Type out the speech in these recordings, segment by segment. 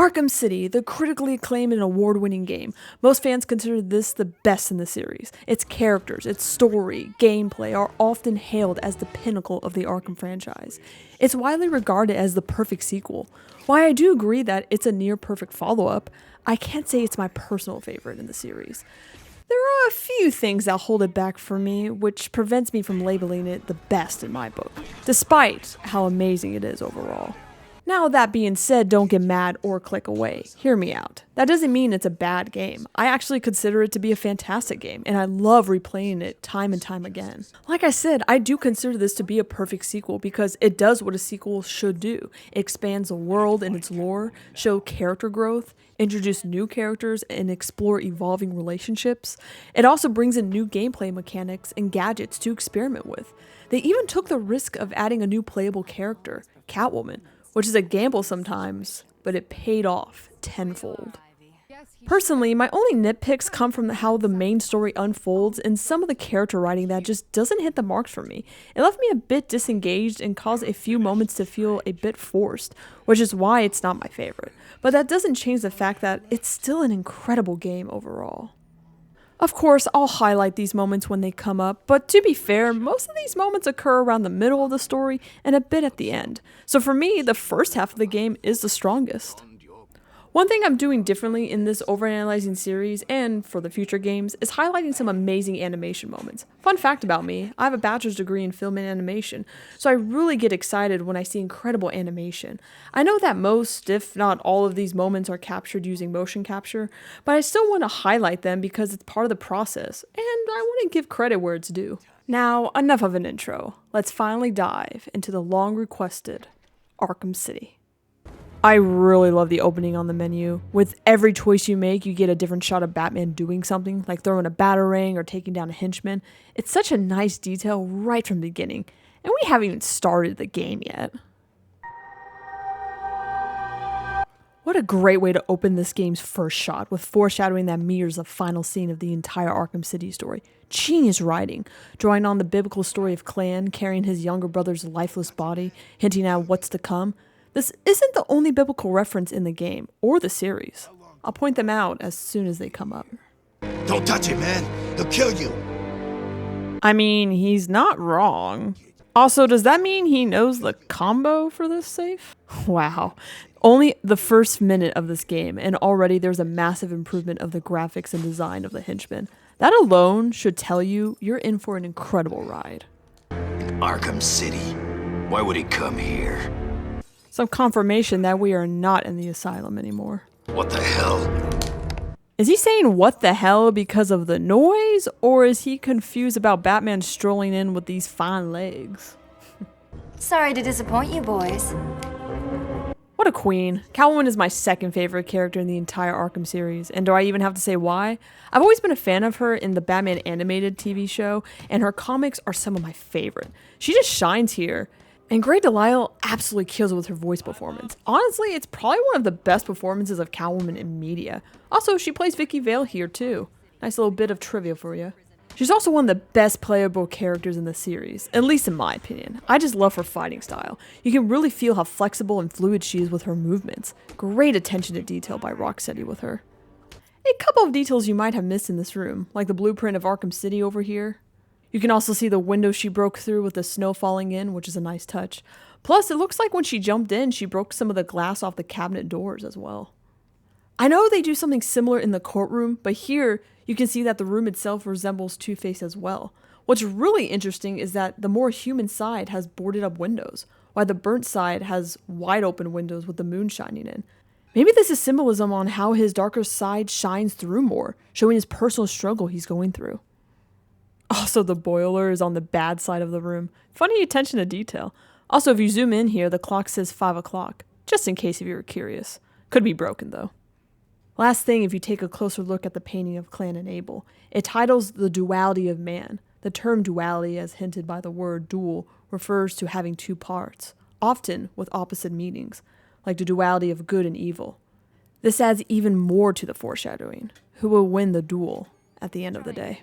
Arkham City, the critically acclaimed and award-winning game. Most fans consider this the best in the series. Its characters, its story, gameplay are often hailed as the pinnacle of the Arkham franchise. It's widely regarded as the perfect sequel. While I do agree that it's a near-perfect follow-up, I can't say it's my personal favorite in the series. There are a few things that hold it back for me, which prevents me from labeling it the best in my book, despite how amazing it is overall. Now that being said, don't get mad or click away. Hear me out. That doesn't mean it's a bad game. I actually consider it to be a fantastic game, and I love replaying it time and time again. Like I said, I do consider this to be a perfect sequel because it does what a sequel should do. It expands the world and its lore, show character growth, introduce new characters, and explore evolving relationships. It also brings in new gameplay mechanics and gadgets to experiment with. They even took the risk of adding a new playable character, Catwoman, which is a gamble sometimes, but it paid off tenfold. Personally, my only nitpicks come from how the main story unfolds and some of the character writing that just doesn't hit the mark for me. It left me a bit disengaged and caused a few moments to feel a bit forced, which is why it's not my favorite. But that doesn't change the fact that it's still an incredible game overall. Of course, I'll highlight these moments when they come up, but to be fair, most of these moments occur around the middle of the story and a bit at the end. So for me, the first half of the game is the strongest. One thing I'm doing differently in this overanalyzing series and for the future games is highlighting some amazing animation moments. Fun fact about me, I have a bachelor's degree in film and animation, so I really get excited when I see incredible animation. I know that most, if not all of these moments are captured using motion capture, but I still want to highlight them because it's part of the process, and I want to give credit where it's due. Now, enough of an intro. Let's finally dive into the long requested Arkham City. I really love the opening on the menu. With every choice you make, you get a different shot of Batman doing something, like throwing a batarang or taking down a henchman. It's such a nice detail right from the beginning, and we haven't even started the game yet. What a great way to open this game's first shot, with foreshadowing that mirrors the final scene of the entire Arkham City story. Genius writing, drawing on the biblical story of Clan carrying his younger brother's lifeless body, hinting at what's to come. This isn't the only biblical reference in the game, or the series. I'll point them out as soon as they come up. Don't touch him, man. He'll kill you. I mean, he's not wrong. Also, does that mean he knows the combo for this safe? Wow. Only the first minute of this game, and already there's a massive improvement of the graphics and design of the henchman. That alone should tell you you're in for an incredible ride. Arkham City. Why would he come here? Some confirmation that we are not in the asylum anymore. What the hell? Is he saying what the hell because of the noise, or is he confused about Batman strolling in with these fine legs? Sorry to disappoint you boys. What a queen. Catwoman is my second favorite character in the entire Arkham series, and do I even have to say why? I've always been a fan of her in the Batman animated TV show, and her comics are some of my favorite. She just shines here. And Grey Delisle absolutely kills it with her voice performance. Honestly, it's probably one of the best performances of Catwoman in media. Also, she plays Vicky Vale here too. Nice little bit of trivia for you. She's also one of the best playable characters in the series, at least in my opinion. I just love her fighting style. You can really feel how flexible and fluid she is with her movements. Great attention to detail by Rocksteady with her. A couple of details you might have missed in this room, like the blueprint of Arkham City over here. You can also see the window she broke through with the snow falling in, which is a nice touch. Plus, it looks like when she jumped in, she broke some of the glass off the cabinet doors as well. I know they do something similar in the courtroom, but here you can see that the room itself resembles Two-Face as well. What's really interesting is that the more human side has boarded up windows, while the burnt side has wide open windows with the moon shining in. Maybe this is symbolism on how his darker side shines through more, showing his personal struggle he's going through. Also, the boiler is on the bad side of the room. Funny attention to detail. Also, if you zoom in here, the clock says 5 o'clock, just in case if you were curious. Could be broken, though. Last thing, if you take a closer look at the painting of Clan and Abel, it titles The Duality of Man. The term duality, as hinted by the word dual, refers to having two parts, often with opposite meanings, like the duality of good and evil. This adds even more to the foreshadowing. Who will win the duel at the end of the day?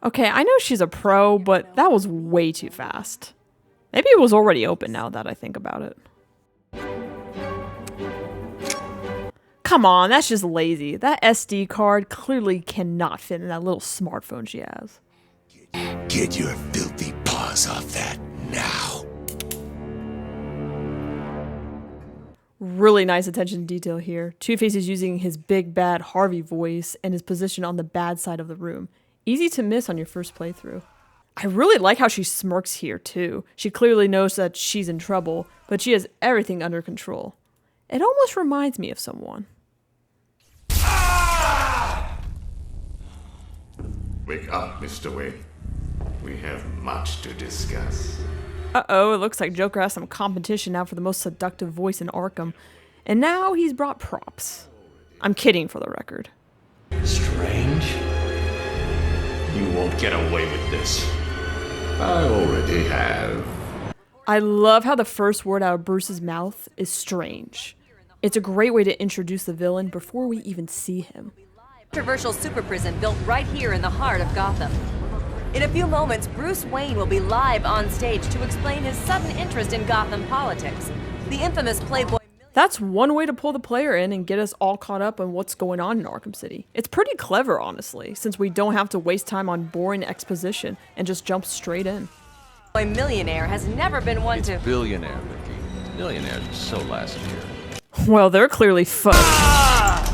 Okay, I know she's a pro, but that was way too fast. Maybe it was already open now that I think about it. Come on, that's just lazy. That SD card clearly cannot fit in that little smartphone she has. Get your filthy paws off that now. Really nice attention to detail here. Two-Face is using his big bad Harvey voice and his position on the bad side of the room. Easy to miss on your first playthrough. I really like how she smirks here too. She clearly knows that she's in trouble, but she has everything under control. It almost reminds me of someone. Wake up, Mr. Wayne. We have much to discuss. Uh-oh, it looks like Joker has some competition now for the most seductive voice in Arkham. And now he's brought props. I'm kidding for the record. Strange? You won't get away with this. I already have. I love how the first word out of Bruce's mouth is strange. It's a great way to introduce the villain before we even see him. Controversial super prison built right here in the heart of Gotham. In a few moments, Bruce Wayne will be live on stage to explain his sudden interest in Gotham politics. The infamous Playboy... That's one way to pull the player in and get us all caught up on what's going on in Arkham City. It's pretty clever, honestly, since we don't have to waste time on boring exposition and just jump straight in. Millionaire has never been one to... Billionaire, Mickey. Millionaires are so last year. Well, they're clearly fudged.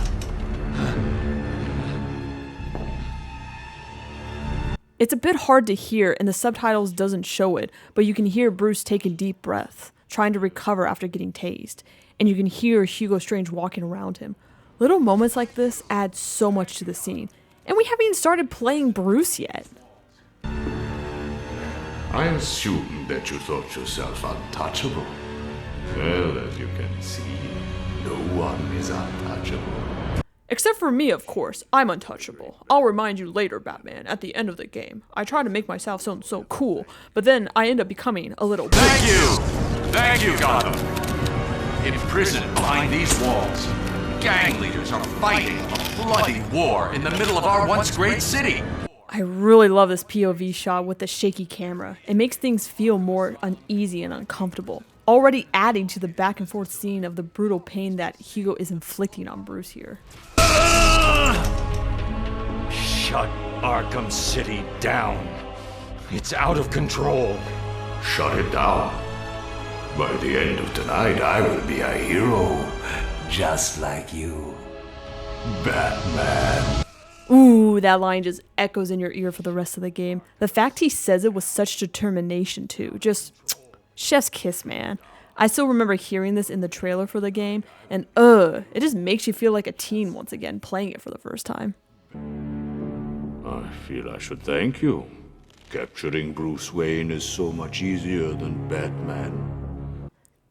It's a bit hard to hear and the subtitles doesn't show it, but you can hear Bruce take a deep breath, trying to recover after getting tased. And you can hear Hugo Strange walking around him. Little moments like this add so much to the scene. And we haven't even started playing Bruce yet. I assume that you thought yourself untouchable. Well, as you can see, no one is untouchable. Except for me, of course. I'm untouchable. I'll remind you later, Batman, at the end of the game. I try to make myself sound so cool, but then I end up becoming a little... Thank you! Thank you, Gotham! Imprisoned behind these walls, gang leaders are fighting a bloody war in the middle of our once great city. I really love this POV shot with the shaky camera. It makes things feel more uneasy and uncomfortable, already adding to the back and forth scene of the brutal pain that Hugo is inflicting on Bruce here. Shut Arkham City down. It's out of control. Shut it down. By the end of tonight, I will be a hero, just like you, Batman. Ooh, that line just echoes in your ear for the rest of the game. The fact he says it with such determination too, just chef's kiss, man. I still remember hearing this in the trailer for the game, and it just makes you feel like a teen once again playing it for the first time. I feel I should thank you. Capturing Bruce Wayne is so much easier than Batman.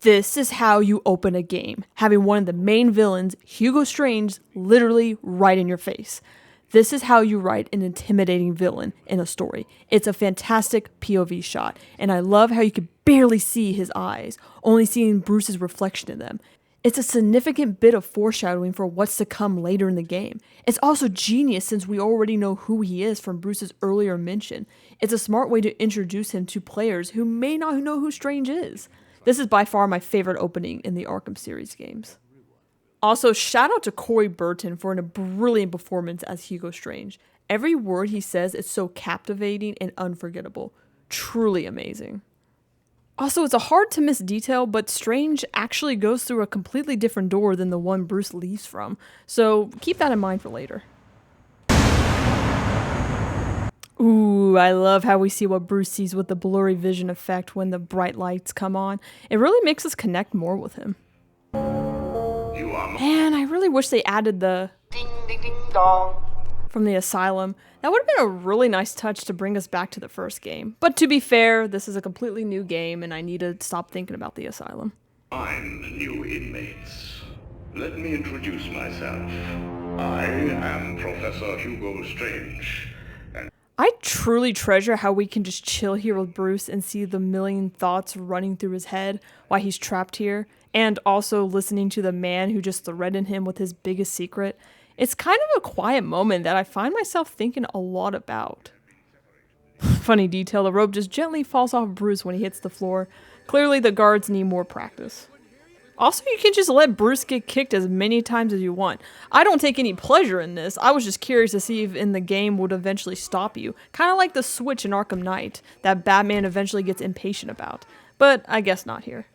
This is how you open a game, having one of the main villains, Hugo Strange, literally right in your face. This is how you write an intimidating villain in a story. It's a fantastic POV shot, and I love how you can barely see his eyes, only seeing Bruce's reflection in them. It's a significant bit of foreshadowing for what's to come later in the game. It's also genius since we already know who he is from Bruce's earlier mention. It's a smart way to introduce him to players who may not know who Strange is. This is by far my favorite opening in the Arkham series games. Also, shout out to Corey Burton for a brilliant performance as Hugo Strange. Every word he says is so captivating and unforgettable. Truly amazing. Also, it's a hard to miss detail, but Strange actually goes through a completely different door than the one Bruce leaves from, so keep that in mind for later. Ooh, I love how we see what Bruce sees with the blurry vision effect when the bright lights come on. It really makes us connect more with him. Man, I really wish they added the ding ding ding dong from the asylum. That would have been a really nice touch to bring us back to the first game. But to be fair, this is a completely new game and I need to stop thinking about the asylum. I'm the new inmates. Let me introduce myself. I am Professor Hugo Strange. I truly treasure how we can just chill here with Bruce and see the million thoughts running through his head while he's trapped here, and also listening to the man who just threatened him with his biggest secret. It's kind of a quiet moment that I find myself thinking a lot about. Funny detail, the rope just gently falls off Bruce when he hits the floor. Clearly the guards need more practice. Also, you can just let Bruce get kicked as many times as you want. I don't take any pleasure in this. I was just curious to see if in the game would eventually stop you. Kind of like the switch in Arkham Knight that Batman eventually gets impatient about. But I guess not here.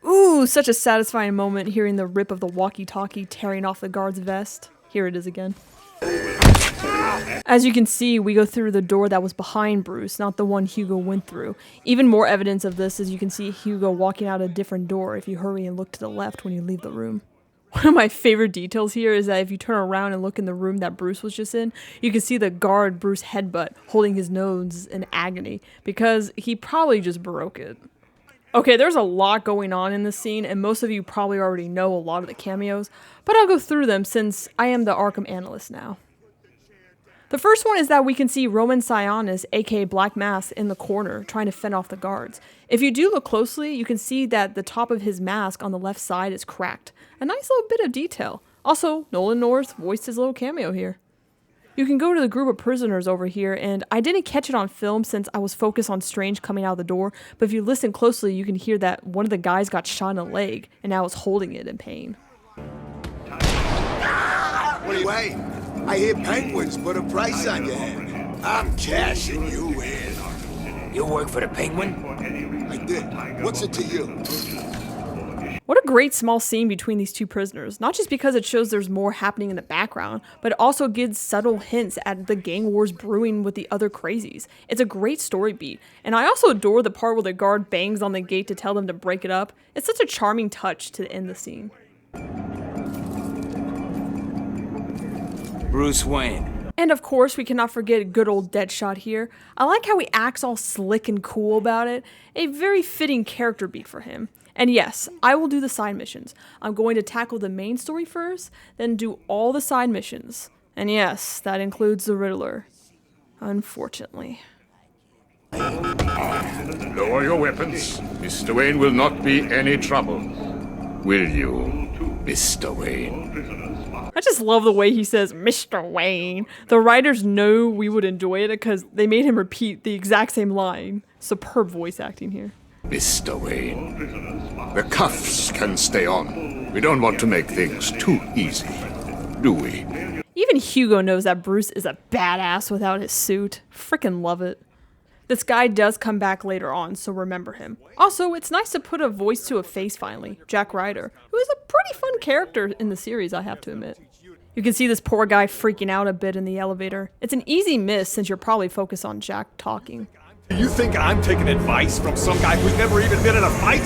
Ooh, such a satisfying moment hearing the rip of the walkie-talkie tearing off the guard's vest. Here it is again. As you can see, we go through the door that was behind Bruce, not the one Hugo went through. Even more evidence of this is you can see Hugo walking out a different door if you hurry and look to the left when you leave the room. One of my favorite details here is that if you turn around and look in the room that Bruce was just in, you can see the guard Bruce headbutt holding his nose in agony because he probably just broke it. Okay, there's a lot going on in this scene, and most of you probably already know a lot of the cameos, but I'll go through them since I am the Arkham analyst now. The first one is that we can see Roman Sionis, aka Black Mask, in the corner, trying to fend off the guards. If you do look closely, you can see that the top of his mask on the left side is cracked. A nice little bit of detail. Also, Nolan North voiced his little cameo here. You can go to the group of prisoners over here, and I didn't catch it on film since I was focused on Strange coming out of the door, but if you listen closely, you can hear that one of the guys got shot in the leg, and now is holding it in pain. Wait, I hear penguins put a price on your head. I'm cashing you in. You work for the Penguin? I did. What's it to you? What a great small scene between these two prisoners, not just because it shows there's more happening in the background, but it also gives subtle hints at the gang wars brewing with the other crazies. It's a great story beat, and I also adore the part where the guard bangs on the gate to tell them to break it up. It's such a charming touch to end the scene. Bruce Wayne. And of course, we cannot forget good old Deadshot here. I like how he acts all slick and cool about it. A very fitting character beat for him. And yes, I will do the side missions. I'm going to tackle the main story first, then do all the side missions. And yes, that includes the Riddler. Unfortunately. Lower your weapons. Mr. Wayne will not be any trouble. Will you, Mr. Wayne? I just love the way he says, Mr. Wayne. The writers know we would enjoy it because they made him repeat the exact same line. Superb voice acting here. Mr. Wayne, the cuffs can stay on. We don't want to make things too easy, do we? Even Hugo knows that Bruce is a badass without his suit. Frickin' love it. This guy does come back later on, so remember him. Also, it's nice to put a voice to a face finally, Jack Ryder, who is a pretty fun character in the series, I have to admit. You can see this poor guy freaking out a bit in the elevator. It's an easy miss since you're probably focused on Jack talking. You think I'm taking advice from some guy who's never even been in a fight?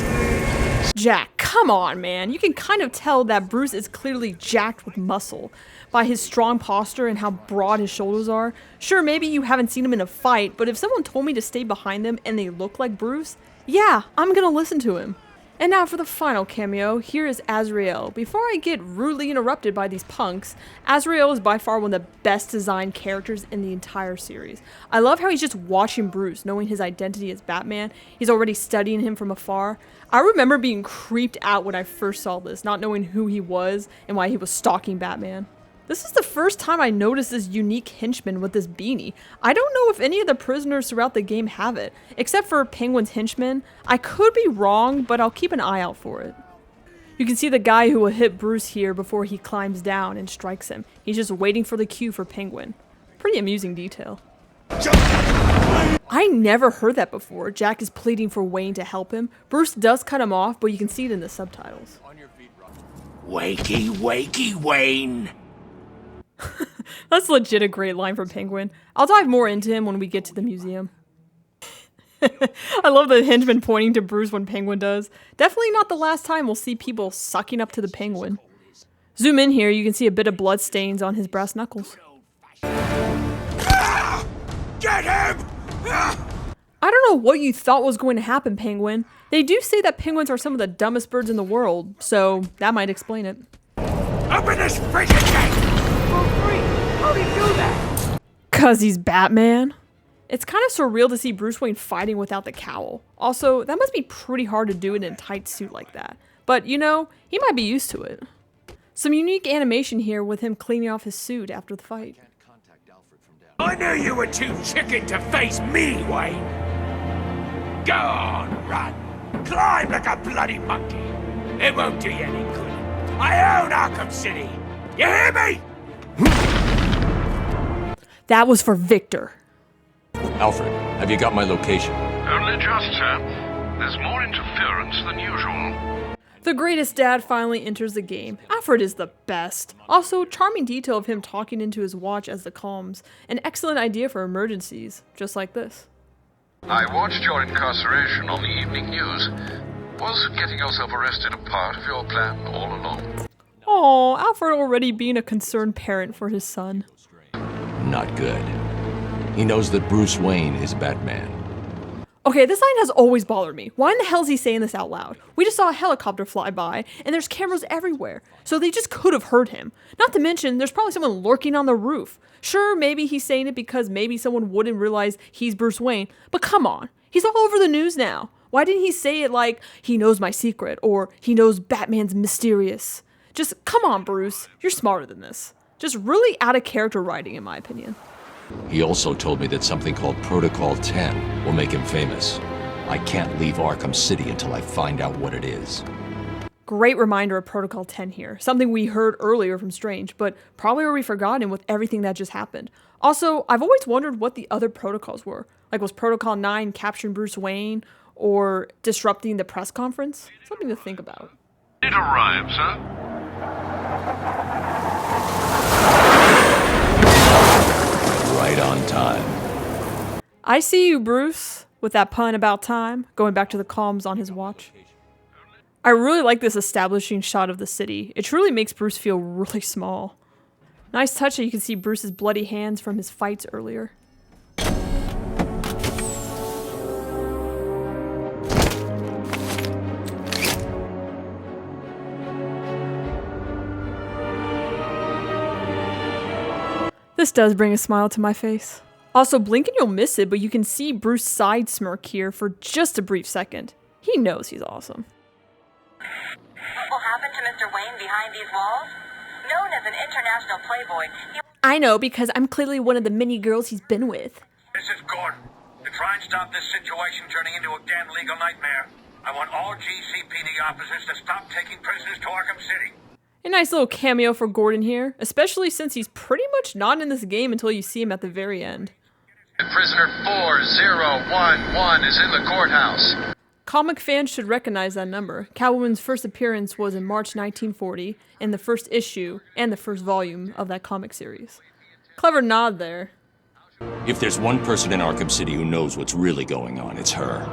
Jack, come on, man. You can kind of tell that Bruce is clearly jacked with muscle by his strong posture and how broad his shoulders are. Sure, maybe you haven't seen him in a fight, but if someone told me to stay behind them and they look like Bruce, yeah, I'm gonna listen to him. And now for the final cameo, here is Azrael. Before I get rudely interrupted by these punks, Azrael is by far one of the best designed characters in the entire series. I love how he's just watching Bruce, knowing his identity as Batman. He's already studying him from afar. I remember being creeped out when I first saw this, not knowing who he was and why he was stalking Batman. This is the first time I noticed this unique henchman with this beanie. I don't know if any of the prisoners throughout the game have it, except for Penguin's henchman. I could be wrong, but I'll keep an eye out for it. You can see the guy who will hit Bruce here before he climbs down and strikes him. He's just waiting for the cue for Penguin. Pretty amusing detail. I never heard that before. Jack is pleading for Wayne to help him. Bruce does cut him off, but you can see it in the subtitles. Wakey, wakey, Wayne. That's legit a great line from Penguin. I'll dive more into him when we get to the museum. I love the henchman pointing to Bruce when Penguin does. Definitely not the last time we'll see people sucking up to the Penguin. Zoom in here, you can see a bit of blood stains on his brass knuckles. Get him! I don't know what you thought was going to happen, Penguin. They do say that penguins are some of the dumbest birds in the world, so that might explain it. Open this freaking gate! How do you do that? 'Cause he's Batman. It's kind of surreal to see Bruce Wayne fighting without the cowl. Also, that must be pretty hard to do in a tight suit like that. But, you know, he might be used to it. Some unique animation here with him cleaning off his suit after the fight. I knew you were too chicken to face me, Wayne. Go on, run. Climb like a bloody monkey. It won't do you any good. I own Arkham City. You hear me? That was for Victor. Alfred, have you got my location? Only just, sir. There's more interference than usual. The greatest dad finally enters the game. Alfred is the best. Also, charming detail of him talking into his watch as the comms. An excellent idea for emergencies, just like this. I watched your incarceration on the evening news. Was getting yourself arrested a part of your plan all along? Oh, Alfred already being a concerned parent for his son. Not good. He knows that Bruce Wayne is Batman. Okay, this line has always bothered me. Why in the hell is he saying this out loud? We just saw a helicopter fly by, and there's cameras everywhere, so they just could have heard him. Not to mention, there's probably someone lurking on the roof. Sure, maybe he's saying it because maybe someone wouldn't realize he's Bruce Wayne, but come on, he's all over the news now. Why didn't he say it like, he knows my secret, or he knows Batman's mysterious? Just, come on, Bruce, you're smarter than this. Just really out of character writing, in my opinion. He also told me that something called Protocol 10 will make him famous. I can't leave Arkham City until I find out what it is. Great reminder of Protocol 10 here. Something we heard earlier from Strange, but probably already forgotten with everything that just happened. Also, I've always wondered what the other protocols were. Like, was Protocol 9 capturing Bruce Wayne or disrupting the press conference? Something to think about. It arrives, sir. Right on time. I see you, Bruce, with that pun about time, going back to the comms on his watch. I really like this establishing shot of the city. It truly makes Bruce feel really small. Nice touch that you can see Bruce's bloody hands from his fights earlier. This does bring a smile to my face. Also, blink and you'll miss it, but you can see Bruce's side smirk here for just a brief second. He knows he's awesome. What will happen to Mr. Wayne behind these walls? Known as an international playboy, I know, because I'm clearly one of the many girls he's been with. This is Gordon. To try and stop this situation turning into a damn legal nightmare, I want all GCPD officers to stop taking prisoners to Arkham City. A nice little cameo for Gordon here, especially since he's pretty much not in this game until you see him at the very end. Prisoner 4011 is in the courthouse. Comic fans should recognize that number. Catwoman's first appearance was in March 1940, in the first issue and the first volume of that comic series. Clever nod there. If there's one person in Arkham City who knows what's really going on, it's her.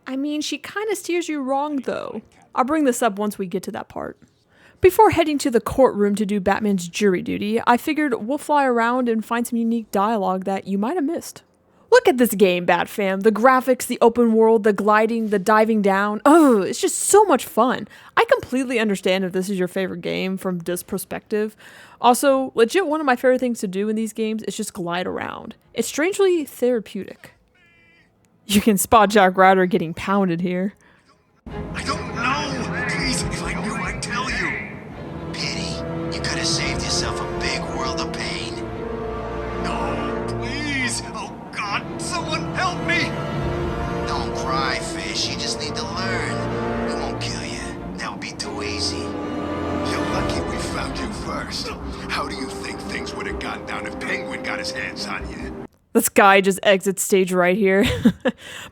I mean, she kind of steers you wrong, though. I'll bring this up once we get to that part. Before heading to the courtroom to do Batman's jury duty, I figured we'll fly around and find some unique dialogue that you might have missed. Look at this game, Bat fam. The graphics, the open world, the gliding, the diving down. Oh, it's just so much fun. I completely understand if this is your favorite game from this perspective. Also, legit one of my favorite things to do in these games is just glide around. It's strangely therapeutic. You can spot Jack Ryder getting pounded here. I don't know. Please, if I knew, I'd tell you. Pity. You could have saved yourself a big world of pain. No, please. Oh, God, someone help me. Don't cry, Fish. You just need to learn. We won't kill you. That would be too easy. You're lucky we found you first. How do you think things would have gone down if Penguin got his hands on you? This guy just exits stage right here.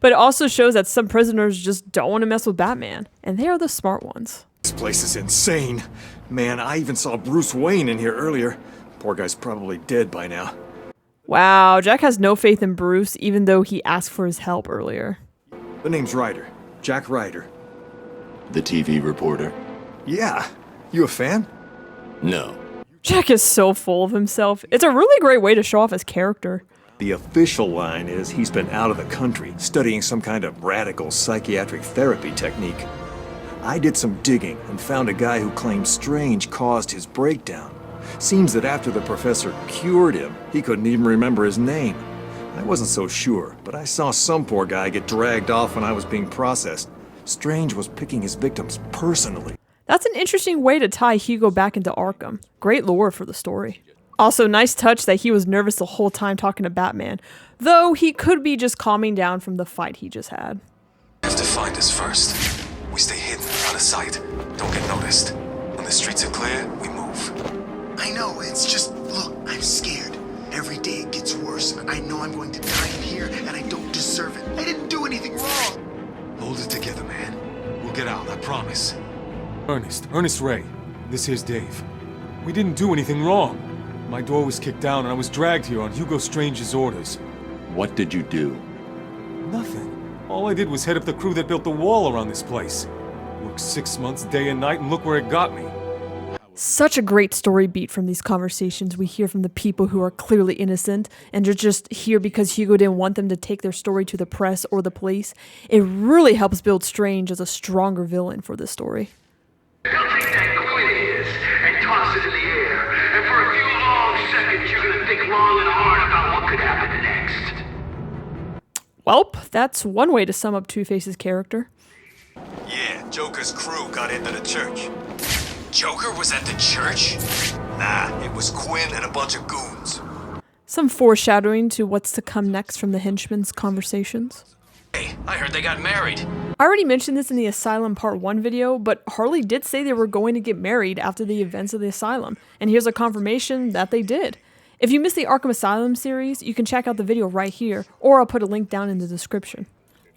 But it also shows that some prisoners just don't want to mess with Batman. And they are the smart ones. This place is insane. Man, I even saw Bruce Wayne in here earlier. Poor guy's probably dead by now. Wow, Jack has no faith in Bruce, even though he asked for his help earlier. The name's Ryder. Jack Ryder. The TV reporter? Yeah. You a fan? No. Jack is so full of himself. It's a really great way to show off his character. The official line is he's been out of the country, studying some kind of radical psychiatric therapy technique. I did some digging and found a guy who claims Strange caused his breakdown. Seems that after the professor cured him, he couldn't even remember his name. I wasn't so sure, but I saw some poor guy get dragged off when I was being processed. Strange was picking his victims personally. That's an interesting way to tie Hugo back into Arkham. Great lore for the story. Also, nice touch that he was nervous the whole time talking to Batman, though he could be just calming down from the fight he just had. You have to find us first. We stay hidden, out of sight. Don't get noticed. When the streets are clear, we move. I know, it's just, look, I'm scared. Every day it gets worse. I know I'm going to die in here, and I don't deserve it. I didn't do anything wrong. Hold it together, man. We'll get out, I promise. Ernest Ray. This here's Dave. We didn't do anything wrong. My door was kicked down and I was dragged here on Hugo Strange's orders. What did you do? Nothing. All I did was head up the crew that built the wall around this place. Worked 6 months, day and night, and look where it got me. Such a great story beat from these conversations we hear from the people who are clearly innocent and are just here because Hugo didn't want them to take their story to the press or the police. It really helps build Strange as a stronger villain for this story. They'll take that quiz and toss it in the air, and for a few long seconds you're gonna think long and hard about what could happen next. Welp, that's one way to sum up Two-Face's character. Yeah, Joker's crew got into the church. Joker was at the church? Nah, it was Quinn and a bunch of goons. Some foreshadowing to what's to come next from the henchmen's conversations. Hey, I heard they got married. I already mentioned this in the Asylum Part 1 video, but Harley did say they were going to get married after the events of the Asylum, and here's a confirmation that they did. If you missed the Arkham Asylum series, you can check out the video right here, or I'll put a link down in the description.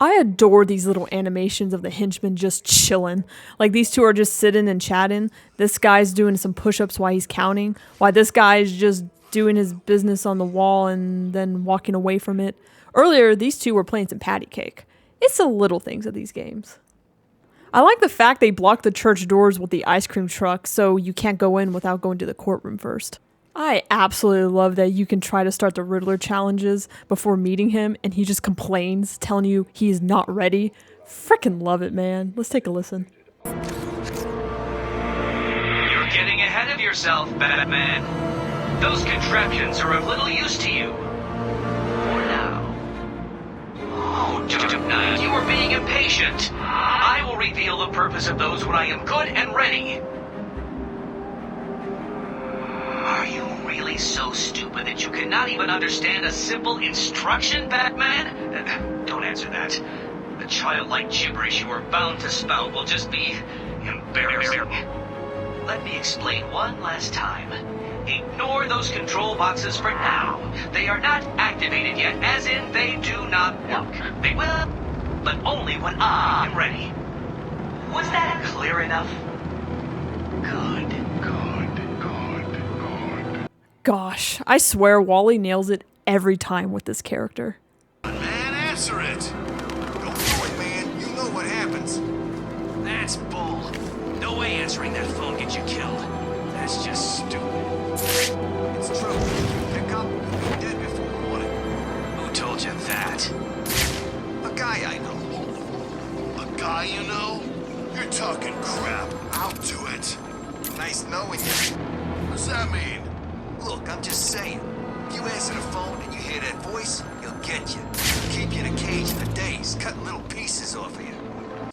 I adore these little animations of the henchmen just chilling. Like, these two are just sitting and chatting. This guy's doing some push-ups while he's counting, while this guy's just doing his business on the wall and then walking away from it. Earlier, these two were playing some patty cake. It's the little things of these games. I like the fact they blocked the church doors with the ice cream truck so you can't go in without going to the courtroom first. I absolutely love that you can try to start the Riddler challenges before meeting him and he just complains, telling you he's not ready. Frickin' love it, man. Let's take a listen. You're getting ahead of yourself, Batman. Those contraptions are of little use to you. For now. Oh, you are being impatient. I will reveal the purpose of those when I am good and ready. Are you really so stupid that you cannot even understand a simple instruction, Batman? Don't answer that. The childlike gibberish you are bound to spout will just be embarrassing. Let me explain one last time. Ignore those control boxes for now. They are not activated yet, as in they do not work. They will, but only when I am ready. Was that clear enough? Good. Gosh, I swear Wally nails it every time with this character. Man, answer it! Don't do it, man. You know what happens. That's bull. No way answering that phone gets you killed. That's just stupid. It's true. Pick up, you'll be dead before morning. Who told you that? A guy I know. A guy you know? You're talking crap. I'll do it. Nice knowing you. What's that mean? Look, I'm just saying. If you answer the phone and you hear that voice, he'll get you. He'll keep you in a cage for days, cutting little pieces off of you.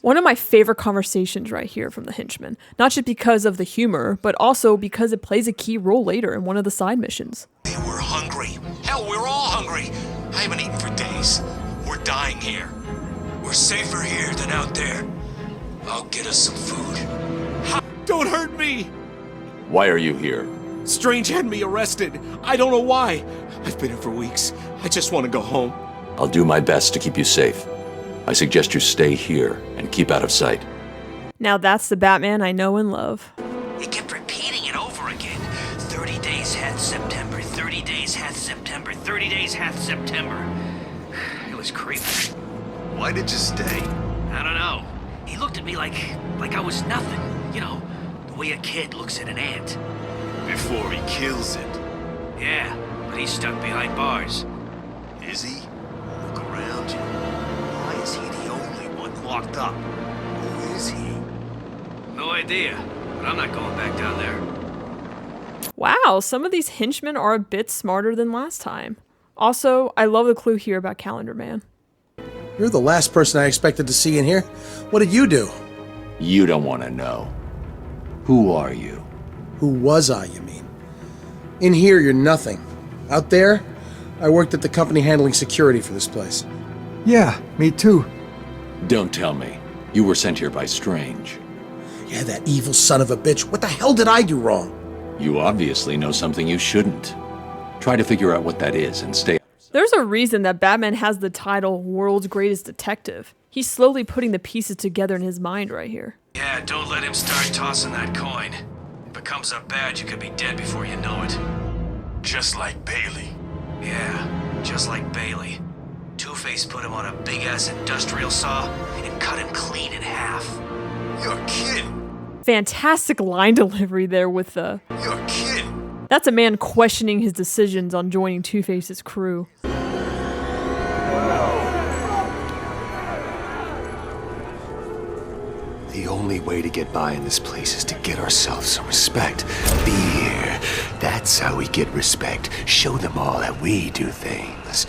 One of my favorite conversations right here from the henchmen. Not just because of the humor, but also because it plays a key role later in one of the side missions. Hey, we're hungry. Hell, we're all hungry. I haven't eaten for days. We're dying here. We're safer here than out there. I'll get us some food. Don't hurt me! Why are you here? Strange had me arrested. I don't know why. I've been here for weeks. I just want to go home. I'll do my best to keep you safe. I suggest you stay here and keep out of sight. Now that's the Batman I know and love. He kept repeating it over again. 30 days hath September, 30 days hath September, 30 days hath September. It was creepy. Why did you stay? I don't know. He looked at me like I was nothing. You know, the way a kid looks at an ant. Before he kills it. Yeah, but he's stuck behind bars. Is he? Look around you. Why is he the only one locked up? Who is he? No idea, but I'm not going back down there. Wow, some of these henchmen are a bit smarter than last time. Also, I love the clue here about Calendar Man. You're the last person I expected to see in here. What did you do? You don't want to know. Who are you? Who was I, you mean? In here, you're nothing. Out there, I worked at the company handling security for this place. Yeah, me too. Don't tell me. You were sent here by Strange. Yeah, that evil son of a bitch. What the hell did I do wrong? You obviously know something you shouldn't. Try to figure out what that is and stay... There's a reason that Batman has the title World's Greatest Detective. He's slowly putting the pieces together in his mind right here. Yeah, don't let him start tossing that coin. If it comes up bad, you could be dead before you know it. Just like Bailey. Yeah, just like Bailey. Two-Face put him on a big-ass industrial saw and cut him clean in half. You're kidding. Fantastic line delivery there with the... You're kidding. That's a man questioning his decisions on joining Two-Face's crew. The only way to get by in this place is to get ourselves some respect. Fear. That's how we get respect. Show them all that we do things.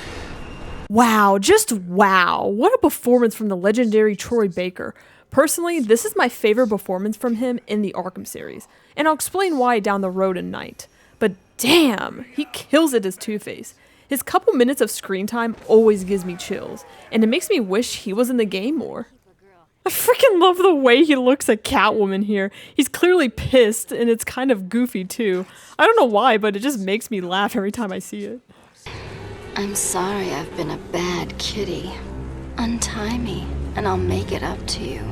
Wow, just wow. What a performance from the legendary Troy Baker. Personally, this is my favorite performance from him in the Arkham series, and I'll explain why down the road in Night. But damn, he kills it as Two-Face. His couple minutes of screen time always gives me chills, and it makes me wish he was in the game more. I freaking love the way he looks at Catwoman here. He's clearly pissed, and it's kind of goofy too. I don't know why, but it just makes me laugh every time I see it. I'm sorry I've been a bad kitty. Untie me, and I'll make it up to you.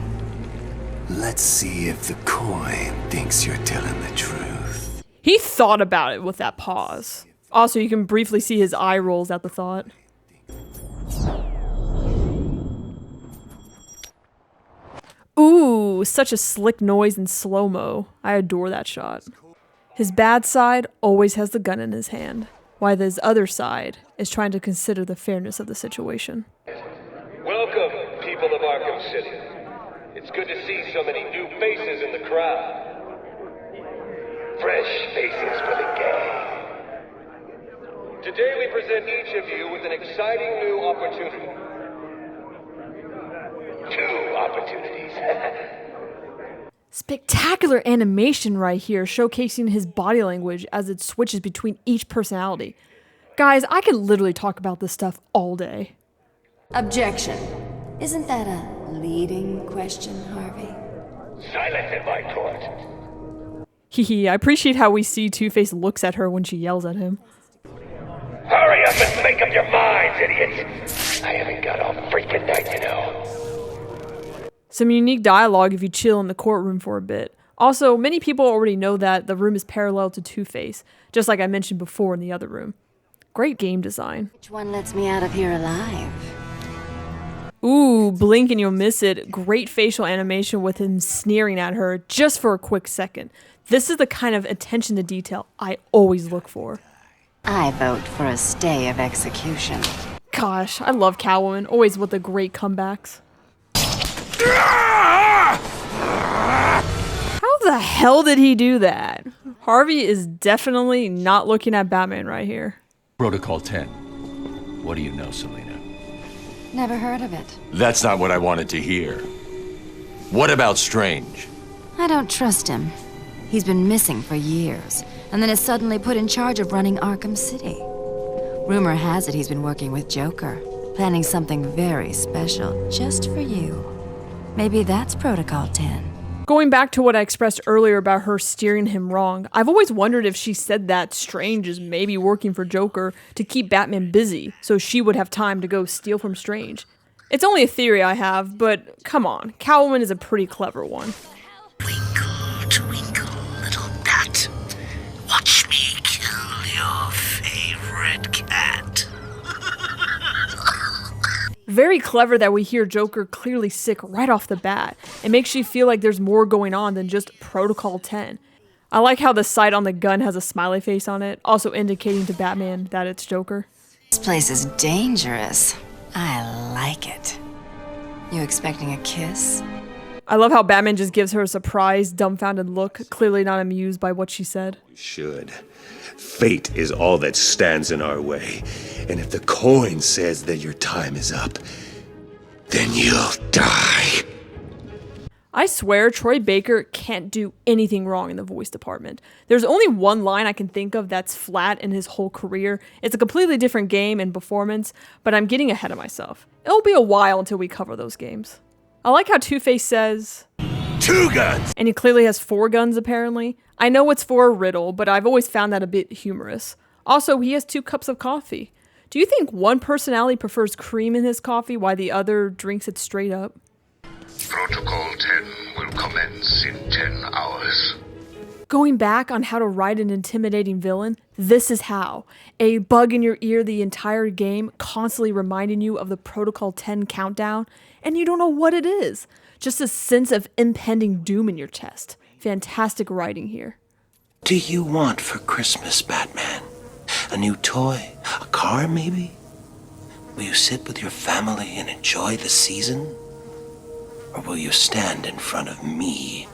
Let's see if the coin thinks you're telling the truth. He thought about it with that pause. Also, you can briefly see his eye rolls at the thought. Ooh, such a slick noise in slow-mo. I adore that shot. His bad side always has the gun in his hand, while his other side is trying to consider the fairness of the situation. Welcome, people of Arkham City. It's good to see so many new faces in the crowd. Fresh faces for the gang. Today we present each of you with an exciting new opportunity. 2 opportunities. Spectacular animation right here, showcasing his body language as it switches between each personality. Guys, I could literally talk about this stuff all day. Objection. Isn't that a leading question, Harvey? Silence in my court. Hehe, I appreciate how we see Two-Face looks at her when she yells at him. Hurry up and make up your minds, idiots. I haven't got all freaking night, you know. Some unique dialogue if you chill in the courtroom for a bit. Also, many people already know that the room is parallel to Two-Face, just like I mentioned before in the other room. Great game design. Which one lets me out of here alive? Ooh, blink and you'll miss it. Great facial animation with him sneering at her just for a quick second. This is the kind of attention to detail I always look for. I vote for a stay of execution. Gosh, I love Catwoman, always with the great comebacks. How the hell did he do that? Harvey is definitely not looking at Batman right here. Protocol 10. What do you know, Selina? Never heard of it. That's not what I wanted to hear. What about Strange? I don't trust him. He's been missing for years, and then is suddenly put in charge of running Arkham City. Rumor has it he's been working with Joker, planning something very special just for you. Maybe that's Protocol 10. Going back to what I expressed earlier about her steering him wrong, I've always wondered if she said that Strange is maybe working for Joker to keep Batman busy, so she would have time to go steal from Strange. It's only a theory I have, but come on, Catwoman is a pretty clever one. Twinkle, twinkle, little bat. Watch me kill your favorite cat. Very clever that we hear Joker clearly sick right off the bat. It makes you feel like there's more going on than just Protocol 10. I like how the sight on the gun has a smiley face on it, also indicating to Batman that it's Joker. This place is dangerous. I like it. You expecting a kiss? I love how Batman just gives her a surprised, dumbfounded look, clearly not amused by what she said. Should. Fate is all that stands in our way. And if the coin says that your time is up, then you'll die. I swear Troy Baker can't do anything wrong in the voice department. There's only one line I can think of that's flat in his whole career. It's a completely different game and performance, but I'm getting ahead of myself. It'll be a while until we cover those games. I like how Two-Face says, 2 guns! And he clearly has 4 guns apparently. I know it's for a riddle, but I've always found that a bit humorous. Also, he has 2 cups of coffee. Do you think one personality prefers cream in his coffee while the other drinks it straight up? Protocol 10 will commence in 10 hours. Going back on how to write an intimidating villain, this is how. A bug in your ear the entire game, constantly reminding you of the Protocol 10 countdown, and you don't know what it is. Just a sense of impending doom in your chest. Fantastic writing here. Do you want for Christmas, Batman? A new toy? A car, maybe? Will you sit with your family and enjoy the season? Or will you stand in front of me?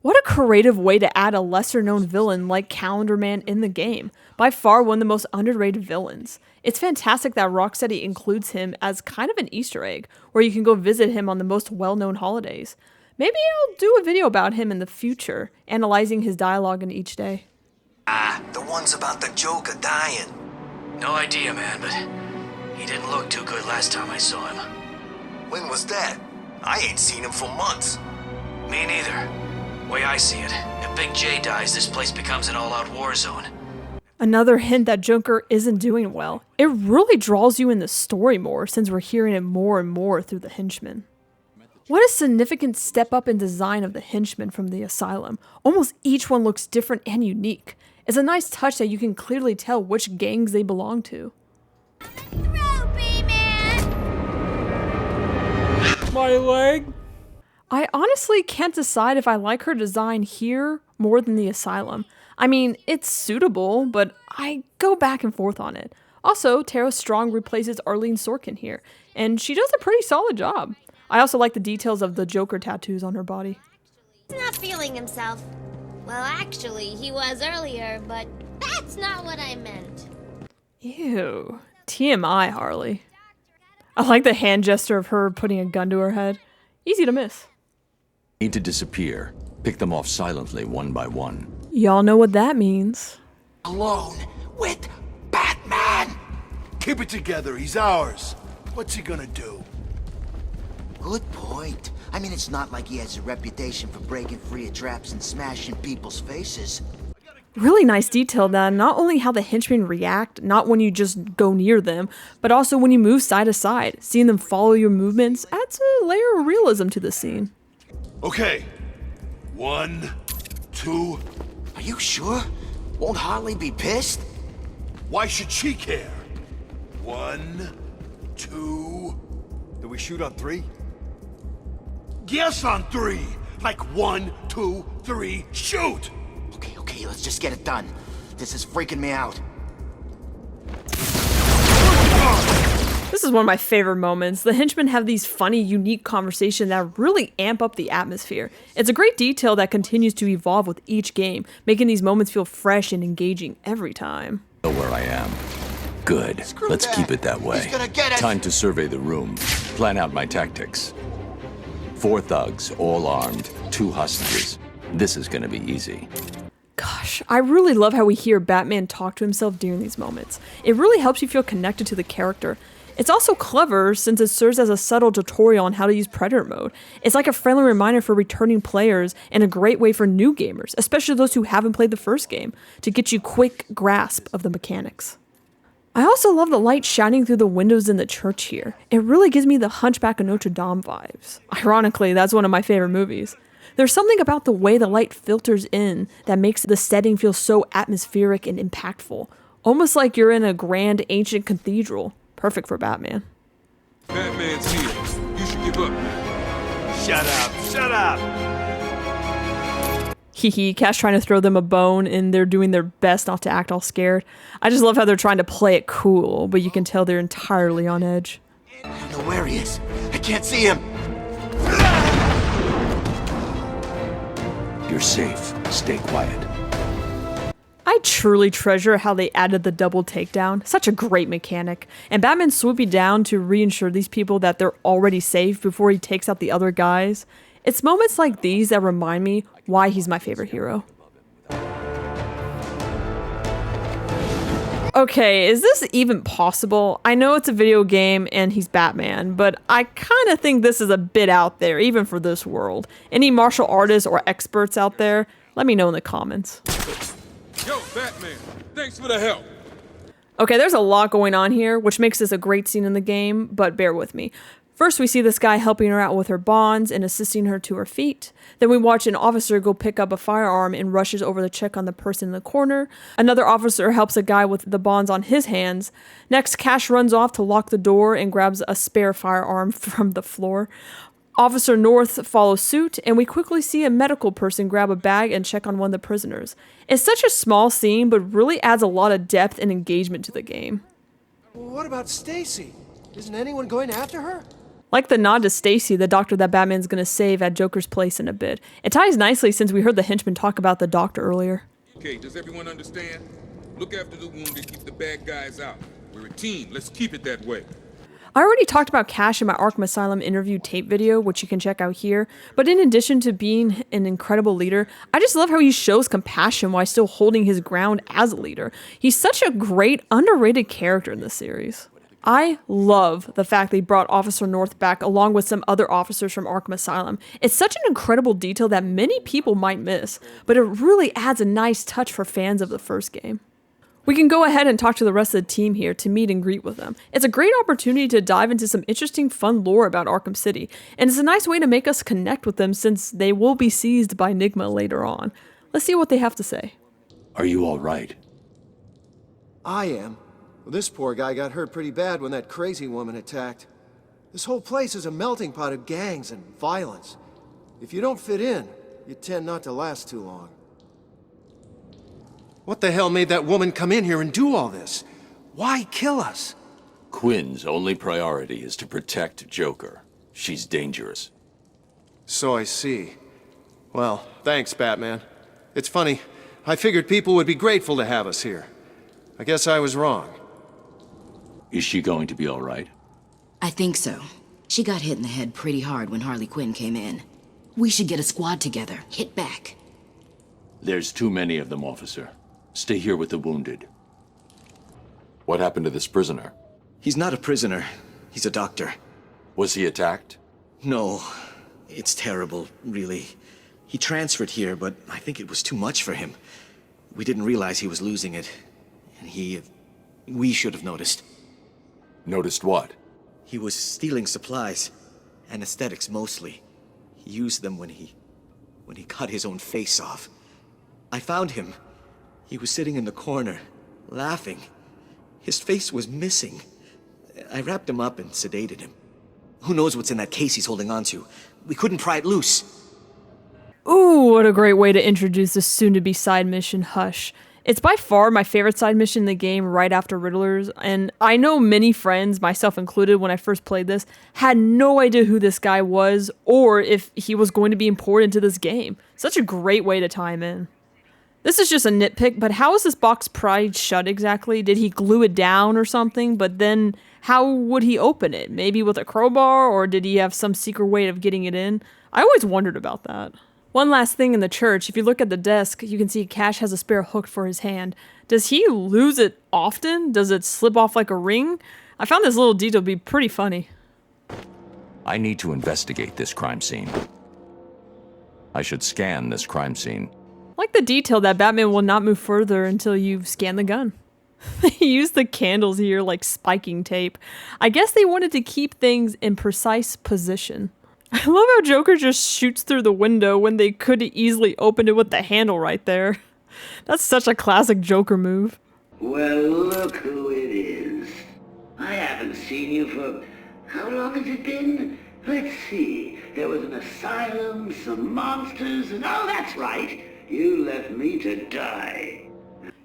What a creative way to add a lesser-known villain like Calendar Man in the game. By far one of the most underrated villains. It's fantastic that Rocksteady includes him as kind of an Easter egg, where you can go visit him on the most well-known holidays. Maybe I'll do a video about him in the future, analyzing his dialogue in each day. The ones about the Joker dying. No idea, man, but he didn't look too good last time I saw him. When was that? I ain't seen him for months. Me neither. Way I see it, if Big J dies, this place becomes an all-out war zone. Another hint that Joker isn't doing well. It really draws you in the story more since we're hearing it more and more through the henchmen. What a significant step up in design of the henchmen from the asylum. Almost each one looks different and unique. It's a nice touch that you can clearly tell which gangs they belong to. My leg. I honestly can't decide if I like her design here more than the asylum. I mean, it's suitable, but I go back and forth on it. Also, Tara Strong replaces Arlene Sorkin here, and she does a pretty solid job. I also like the details of the Joker tattoos on her body. He's not feeling himself. Well, actually, he was earlier, but that's not what I meant. Ew. TMI, Harley. I like the hand gesture of her putting a gun to her head. Easy to miss. Need to disappear. Pick them off silently, one by one. Y'all know what that means. Alone with Batman. Keep it together, he's ours. What's he gonna do? Good point. I mean, it's not like he has a reputation for breaking free of traps and smashing people's faces. Really nice detail that not only how the henchmen react, not when you just go near them, but also when you move side to side. Seeing them follow your movements adds a layer of realism to the scene. Okay. 1, 2... Are you sure? Won't Harley be pissed? Why should she care? 1, 2... Do we shoot on 3? Yes, on 3! Like 1, 2, 3, shoot! Okay, let's just get it done. This is freaking me out. This is one of my favorite moments. The henchmen have these funny, unique conversations that really amp up the atmosphere. It's a great detail that continues to evolve with each game, making these moments feel fresh and engaging every time. Know where I am. Good. Let's keep it that way. He's gonna get us. Time to survey the room. Plan out my tactics. 4 thugs, all armed, 2 hostages. This is gonna be easy. Gosh, I really love how we hear Batman talk to himself during these moments. It really helps you feel connected to the character. It's also clever since it serves as a subtle tutorial on how to use Predator mode. It's like a friendly reminder for returning players and a great way for new gamers, especially those who haven't played the first game, to get you quick grasp of the mechanics. I also love the light shining through the windows in the church here. It really gives me the Hunchback of Notre Dame vibes. Ironically, that's one of my favorite movies. There's something about the way the light filters in that makes the setting feel so atmospheric and impactful. Almost like you're in a grand ancient cathedral. Perfect for Batman. Batman's here. You should give up. Shut up, shut up! Hee Cash trying to throw them a bone and they're doing their best not to act all scared. I just love how they're trying to play it cool, but you can tell they're entirely on edge. I don't know where he is. I can't see him. You're safe. Stay quiet. I truly treasure how they added the double takedown. Such a great mechanic. And Batman swooping down to reinsure these people that they're already safe before he takes out the other guys. It's moments like these that remind me why he's my favorite hero. Okay, is this even possible? I know it's a video game and he's Batman, but I kind of think this is a bit out there, even for this world. Any martial artists or experts out there, let me know in the comments. Yo, Batman, thanks for the help. Okay, there's a lot going on here, which makes this a great scene in the game, but bear with me. First, we see this guy helping her out with her bonds and assisting her to her feet. Then we watch an officer go pick up a firearm and rushes over to check on the person in the corner. Another officer helps a guy with the bonds on his hands. Next, Cash runs off to lock the door and grabs a spare firearm from the floor. Officer North follows suit, and we quickly see a medical person grab a bag and check on one of the prisoners. It's such a small scene, but really adds a lot of depth and engagement to the game. What about Stacy? Isn't anyone going after her? Like the nod to Stacy, the doctor that Batman's gonna save at Joker's place in a bit. It ties nicely since we heard the henchman talk about the doctor earlier. Okay, does everyone understand? Look after the wounded, keep the bad guys out. We're a team, let's keep it that way. I already talked about Cash in my Arkham Asylum interview tape video, which you can check out here, but in addition to being an incredible leader, I just love how he shows compassion while still holding his ground as a leader. He's such a great, underrated character in this series. I love the fact they brought Officer North back along with some other officers from Arkham Asylum. It's such an incredible detail that many people might miss, but it really adds a nice touch for fans of the first game. We can go ahead and talk to the rest of the team here to meet and greet with them. It's a great opportunity to dive into some interesting, fun lore about Arkham City, and it's a nice way to make us connect with them since they will be seized by Enigma later on. Let's see what they have to say. Are you all right? I am. Well, this poor guy got hurt pretty bad when that crazy woman attacked. This whole place is a melting pot of gangs and violence. If you don't fit in, you tend not to last too long. What the hell made that woman come in here and do all this? Why kill us? Quinn's only priority is to protect Joker. She's dangerous. So I see. Well, thanks, Batman. It's funny. I figured people would be grateful to have us here. I guess I was wrong. Is she going to be all right? I think so. She got hit in the head pretty hard when Harley Quinn came in. We should get a squad together. Hit back. There's too many of them, officer. Stay here with the wounded. What happened to this prisoner? He's not a prisoner. He's a doctor. Was he attacked? No. It's terrible, really. He transferred here, but I think it was too much for him. We didn't realize he was losing it. And we should have noticed. Noticed what? He was stealing supplies. Anesthetics, mostly. He used them when he cut his own face off. I found him. He was sitting in the corner, laughing. His face was missing. I wrapped him up and sedated him. Who knows what's in that case he's holding on to? We couldn't pry it loose. Ooh, what a great way to introduce the soon-to-be side mission, Hush. It's by far my favorite side mission in the game right after Riddler's, and I know many friends, myself included when I first played this, had no idea who this guy was or if he was going to be important to this game. Such a great way to tie him in. This is just a nitpick, but how is this box pried shut exactly? Did he glue it down or something? But then how would he open it? Maybe with a crowbar, or did he have some secret way of getting it in? I always wondered about that. One last thing in the church, if you look at the desk, you can see Cash has a spare hook for his hand. Does he lose it often? Does it slip off like a ring? I found this little detail to be pretty funny. I need to investigate this crime scene. I should scan this crime scene. I like the detail that Batman will not move further until you scan the gun. They used the candles here like spiking tape. I guess they wanted to keep things in precise position. I love how Joker just shoots through the window when they could have easily opened it with the handle right there. That's such a classic Joker move. Well, look who it is. I haven't seen you for... how long has it been? Let's see. There was an asylum, some monsters, and oh, that's right. You left me to die.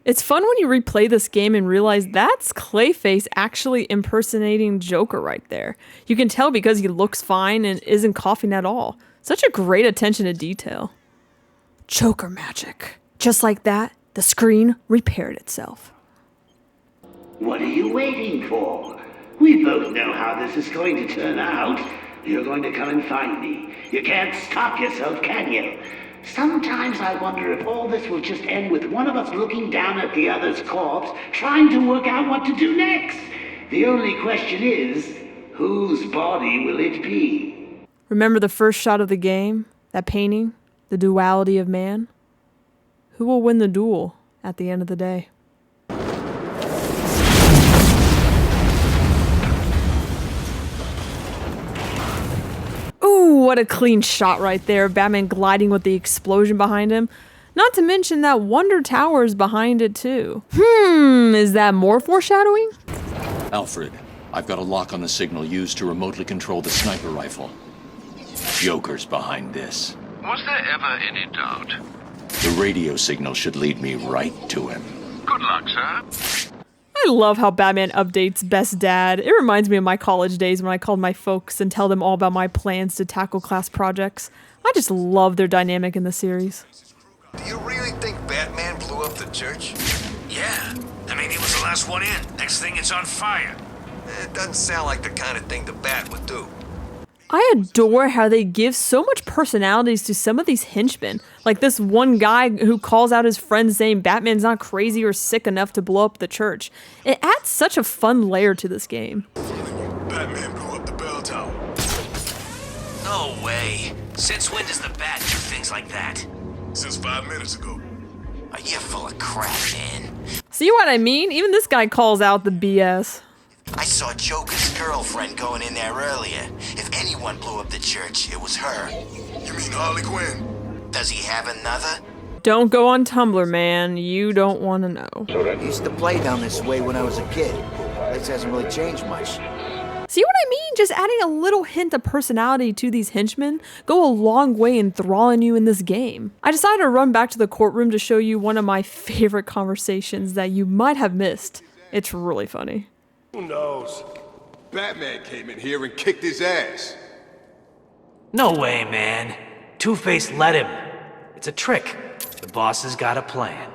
It's fun when you replay this game and realize that's Clayface actually impersonating Joker right there. You can tell because he looks fine and isn't coughing at all. Such a great attention to detail. Joker magic. Just like that, the screen repaired itself. What are you waiting for? We both know how this is going to turn out. You're going to come and find me. You can't stop yourself, can you? Sometimes I wonder if all this will just end with one of us looking down at the other's corpse, trying to work out what to do next. The only question is, whose body will it be? Remember the first shot of the game? That painting? The duality of man? Who will win the duel at the end of the day? Ooh, what a clean shot right there. Batman gliding with the explosion behind him. Not to mention that Wonder Tower is behind it too. Is that more foreshadowing? Alfred, I've got a lock on the signal used to remotely control the sniper rifle. Joker's behind this. Was there ever any doubt? The radio signal should lead me right to him. Good luck, sir. I love how Batman updates Best Dad. It reminds me of my college days when I called my folks and tell them all about my plans to tackle class projects. I just love their dynamic in the series. Do you really think Batman blew up the church? Yeah. I mean, he was the last one in. Next thing, it's on fire. It doesn't sound like the kind of thing the Bat would do. I adore how they give so much personalities to some of these henchmen. Like this one guy who calls out his friend saying Batman's not crazy or sick enough to blow up the church. It adds such a fun layer to this game. Batman blew up the bell tower. No way. Since when does the Bat do things like that? Since 5 minutes ago. Are you full of crap, man? See what I mean? Even this guy calls out the BS. I saw Joker's girlfriend going in there earlier. If anyone blew up the church, it was her. You mean Harley Quinn? Does he have another? Don't go on Tumblr, man. You don't want to know. I used to play down this way when I was a kid. This hasn't really changed much. See what I mean? Just adding a little hint of personality to these henchmen go a long way in enthralling you in this game. I decided to run back to the courtroom to show you one of my favorite conversations that you might have missed. It's really funny. Who knows? Batman came in here and kicked his ass. No way, man. Two-Face let him. It's a trick. The boss has got a plan.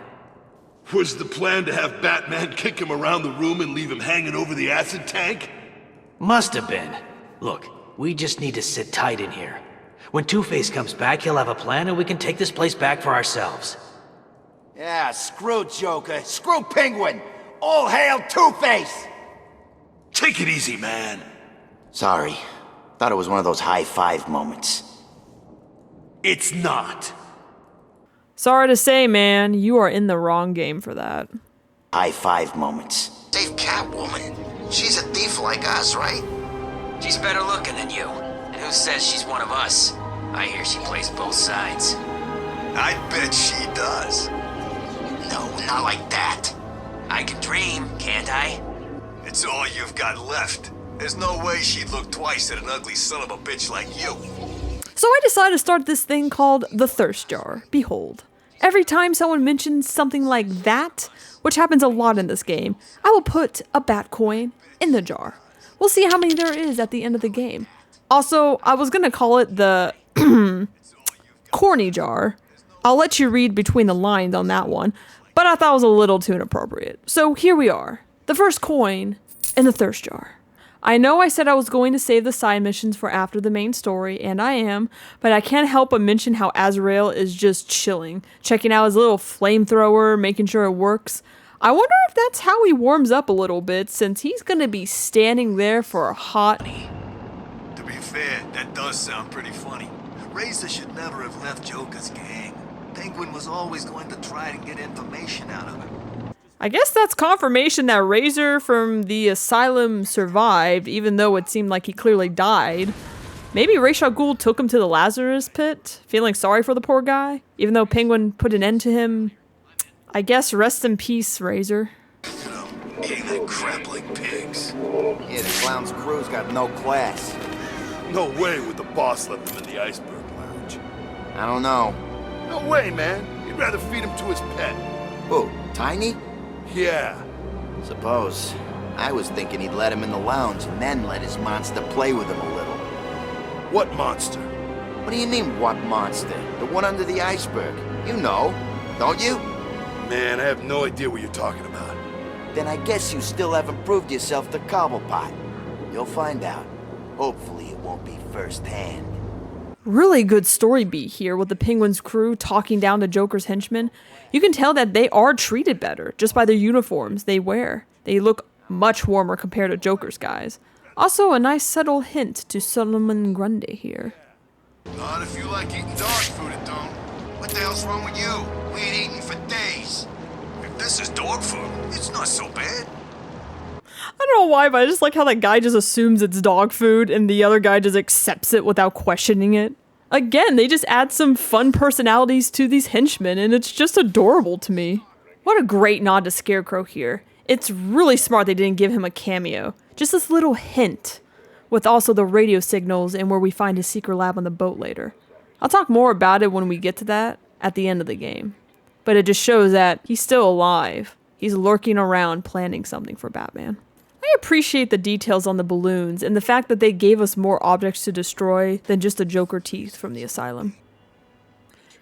Was the plan to have Batman kick him around the room and leave him hanging over the acid tank? Must have been. Look, we just need to sit tight in here. When Two-Face comes back, he'll have a plan and we can take this place back for ourselves. Yeah, screw Joker. Screw Penguin. All hail Two-Face! Take it easy, man. Sorry. Thought it was one of those high-five moments. It's not. Sorry to say, man, you are in the wrong game for that. High-five moments. Save Catwoman. She's a thief like us, right? She's better looking than you. And who says she's one of us? I hear she plays both sides. I bet she does. No, not like that. I can dream, can't I? It's all you've got left. There's no way she'd look twice at an ugly son of a bitch like you. So I decided to start this thing called the Thirst Jar. Behold. Every time someone mentions something like that, which happens a lot in this game, I will put a bat coin in the jar. We'll see how many there is at the end of the game. Also, I was gonna call it the corny jar. I'll let you read between the lines on that one, but I thought it was a little too inappropriate. So here we are. The first coin in the Thirst Jar. I know I said I was going to save the side missions for after the main story, and I am, but I can't help but mention how Azrael is just chilling, checking out his little flamethrower, making sure it works. I wonder if that's how he warms up a little bit, since he's going to be standing there for a hot... To be fair, that does sound pretty funny. Razor should never have left Joker's gang. Penguin was always going to try to get information out of him. I guess that's confirmation that Razor from the asylum survived, even though it seemed like he clearly died. Maybe Ra's al Ghul took him to the Lazarus pit, feeling sorry for the poor guy, even though Penguin put an end to him. I guess rest in peace, Razor. Eating that crap like pigs. Yeah, the clown's crew's got no class. No way would the boss let them in the iceberg lounge. I don't know. No way, man. He'd rather feed him to his pet. Who, Tiny? Yeah. Suppose. I was thinking he'd let him in the lounge and then let his monster play with him a little. What monster? What do you mean, what monster? The one under the iceberg. You know, don't you? Man, I have no idea what you're talking about. Then I guess you still haven't proved yourself the Cobblepot. You'll find out. Hopefully it won't be firsthand. Really good story beat here with the Penguin's crew talking down to Joker's henchmen. You can tell that they are treated better just by their uniforms they wear. They look much warmer compared to Joker's guys. Also, a nice subtle hint to Solomon Grundy here. Not if you like eating dog food, it don't. What the hell's wrong with you? We ain't eaten for days. If this is dog food, it's not so bad. I don't know why, but I just like how that guy just assumes it's dog food and the other guy just accepts it without questioning it. Again, they just add some fun personalities to these henchmen and it's just adorable to me. What a great nod to Scarecrow here. It's really smart they didn't give him a cameo. Just this little hint, with also the radio signals and where we find his secret lab on the boat later. I'll talk more about it when we get to that at the end of the game. But it just shows that he's still alive. He's lurking around planning something for Batman. I appreciate the details on the balloons and the fact that they gave us more objects to destroy than just the Joker teeth from the asylum.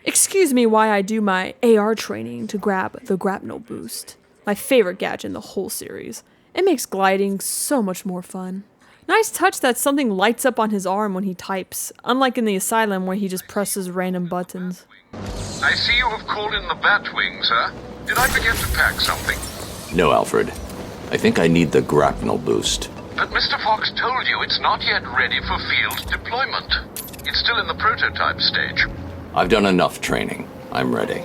Excuse me while I do my AR training to grab the grapnel boost. My favorite gadget in the whole series. It makes gliding so much more fun. Nice touch that something lights up on his arm when he types, unlike in the asylum where he just presses random buttons. I see you have called in the Batwing, sir. Did I forget to pack something? No, Alfred. I think I need the grapnel boost. But Mr. Fox told you it's not yet ready for field deployment. It's still in the prototype stage. I've done enough training. I'm ready.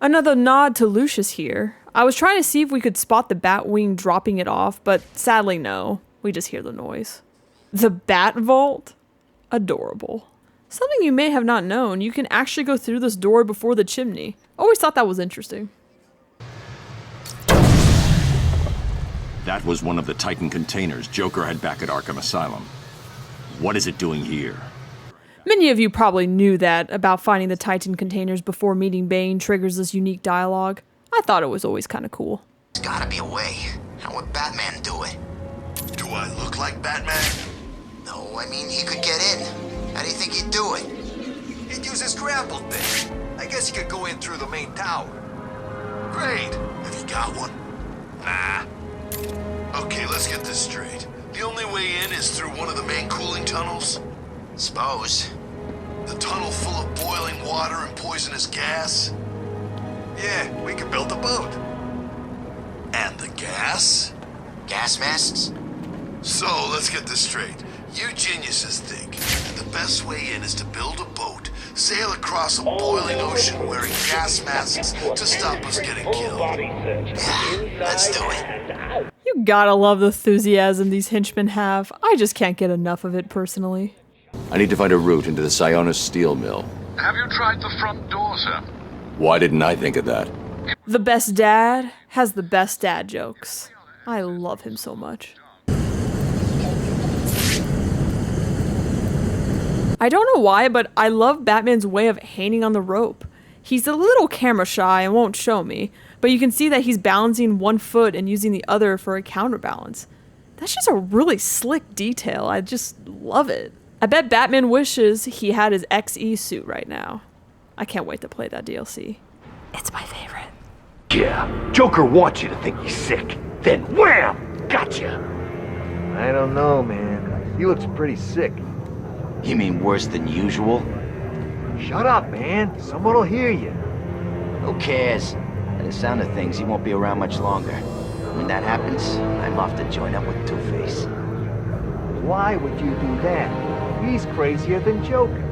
Another nod to Lucius here. I was trying to see if we could spot the Batwing dropping it off, but sadly no. We just hear the noise. The Bat Vault? Adorable. Something you may have not known, you can actually go through this door before the chimney. Always thought that was interesting. That was one of the Titan containers Joker had back at Arkham Asylum. What is it doing here? Many of you probably knew that about finding the Titan containers before meeting Bane triggers this unique dialogue. I thought it was always kind of cool. There's gotta be a way. How would Batman do it? Do I look like Batman? No, I mean, he could get in. How do you think he'd do it? He'd use his grapple thing. I guess he could go in through the main tower. Great. Have you got one? Nah. Okay, let's get this straight. The only way in is through one of the main cooling tunnels? Suppose. The tunnel full of boiling water and poisonous gas? Yeah, we could build a boat. And the gas? Gas masks? So, let's get this straight. You geniuses think that the best way in is to build a boat, sail across a boiling ocean wearing gas masks to stop us getting killed. Yeah, let's do it. You gotta love the enthusiasm these henchmen have. I just can't get enough of it personally. I need to find a route into the Sionis steel mill. Have you tried the front door, sir? Why didn't I think of that? The best dad has the best dad jokes. I love him so much. I don't know why, but I love Batman's way of hanging on the rope. He's a little camera shy and won't show me, but you can see that he's balancing one foot and using the other for a counterbalance. That's just a really slick detail. I just love it. I bet Batman wishes he had his XE suit right now. I can't wait to play that DLC. It's my favorite. Yeah, Joker wants you to think he's sick. Then wham! Gotcha! I don't know, man. He looks pretty sick. You mean worse than usual? Shut up, man. Someone will hear you. Who cares? By the sound of things, he won't be around much longer. When that happens, I'm off to join up with Two-Face. Why would you do that? He's crazier than Joker.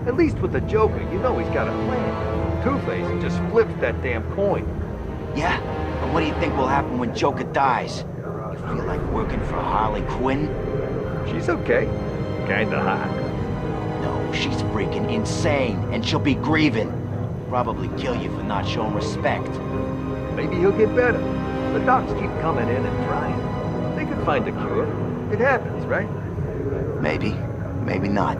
At least with the Joker, you know he's got a plan. Two-Face just flips that damn coin. Yeah, but what do you think will happen when Joker dies? You feel like working for Harley Quinn? She's okay. Kinda hot. No, she's freaking insane, and she'll be grieving. Probably kill you for not showing respect. Maybe he'll get better. The docs keep coming in and trying. They could find a cure. It happens, right? Maybe. Maybe not.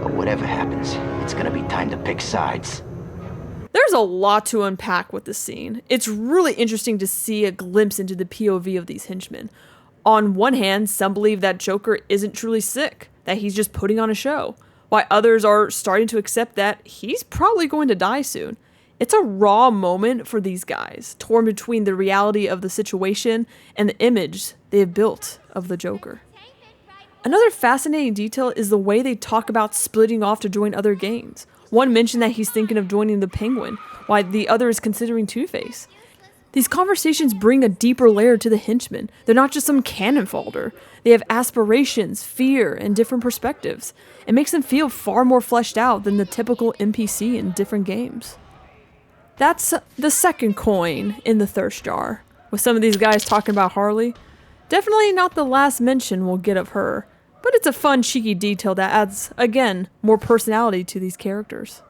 But whatever happens, it's gonna be time to pick sides. There's a lot to unpack with this scene. It's really interesting to see a glimpse into the POV of these henchmen. On one hand, some believe that Joker isn't truly sick, that he's just putting on a show, while others are starting to accept that he's probably going to die soon. It's a raw moment for these guys, torn between the reality of the situation and the image they have built of the Joker. Another fascinating detail is the way they talk about splitting off to join other gangs. One mentioned that he's thinking of joining the Penguin, while the other is considering Two-Face. These conversations bring a deeper layer to the henchmen. They're not just some cannon fodder. They have aspirations, fear, and different perspectives. It makes them feel far more fleshed out than the typical NPC in different games. That's the second coin in the thirst jar, with some of these guys talking about Harley. Definitely not the last mention we'll get of her, but it's a fun, cheeky detail that adds, again, more personality to these characters.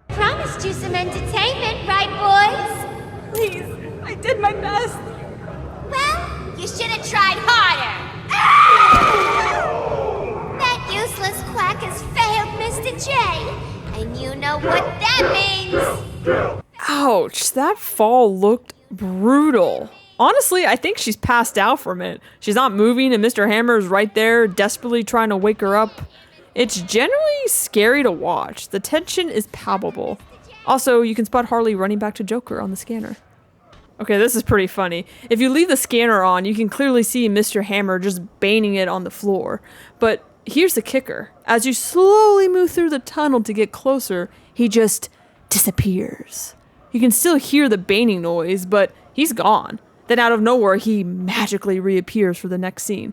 Promised you some entertainment, right, boys? Please, I did my best. Well, you should have tried harder. That useless quack has failed Mr. J, and you know what that means. Ouch, that fall looked brutal. Honestly, I think she's passed out from it. She's not moving and Mr. Hammer is right there, desperately trying to wake her up. It's generally scary to watch. The tension is palpable. Also, you can spot Harley running back to Joker on the scanner. Okay, this is pretty funny. If you leave the scanner on, you can clearly see Mr. Hammer just banging it on the floor. But here's the kicker. As you slowly move through the tunnel to get closer, he just disappears. You can still hear the banging noise, but he's gone. Then out of nowhere, he magically reappears for the next scene.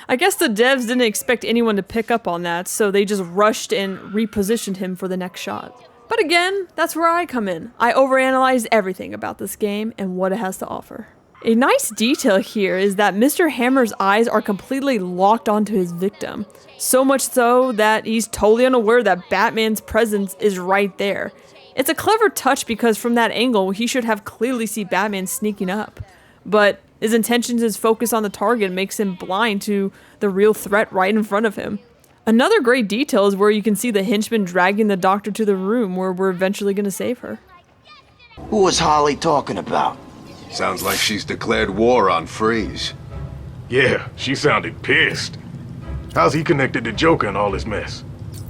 I guess the devs didn't expect anyone to pick up on that, so they just rushed and repositioned him for the next shot. But again, that's where I come in. I overanalyze everything about this game and what it has to offer. A nice detail here is that Mr. Hammer's eyes are completely locked onto his victim. So much so that he's totally unaware that Batman's presence is right there. It's a clever touch because from that angle, he should have clearly seen Batman sneaking up. But his intentions, his focus on the target makes him blind to the real threat right in front of him. Another great detail is where you can see the henchman dragging the doctor to the room where we're eventually going to save her. Who was Harley talking about? Sounds like she's declared war on Freeze. Yeah, she sounded pissed. How's he connected to Joker in all this mess?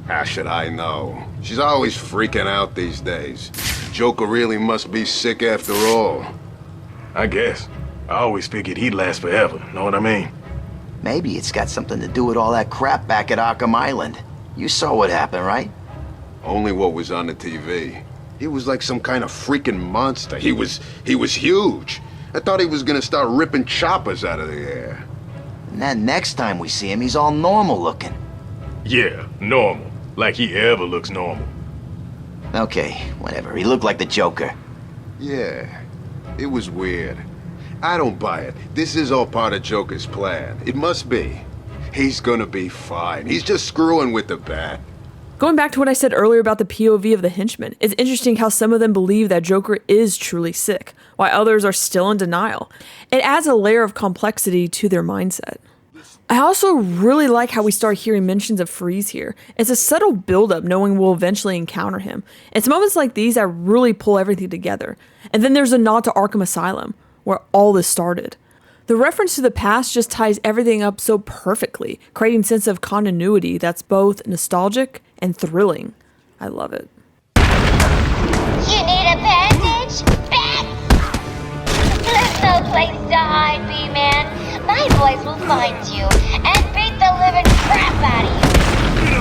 How should I know? She's always freaking out these days. Joker really must be sick after all. I guess. I always figured he'd last forever, know what I mean? Maybe it's got something to do with all that crap back at Arkham Island. You saw what happened, right? Only what was on the TV. He was like some kind of freaking monster. He was huge. I thought he was gonna start ripping choppers out of the air. And then next time we see him, he's all normal looking. Yeah, normal. Like he ever looks normal. Okay, whatever. He looked like the Joker. Yeah, it was weird. I don't buy it. This is all part of Joker's plan. It must be. He's gonna be fine. He's just screwing with the bat. Going back to what I said earlier about the POV of the henchmen, it's interesting how some of them believe that Joker is truly sick, while others are still in denial. It adds a layer of complexity to their mindset. I also really like how we start hearing mentions of Freeze here. It's a subtle buildup knowing we'll eventually encounter him. It's moments like these that really pull everything together. And then there's a nod to Arkham Asylum, where all this started. The reference to the past just ties everything up so perfectly, creating a sense of continuity that's both nostalgic and thrilling. I love it. You need a bandage? There's no place to hide, B-Man. My boys will find you and beat the living crap out of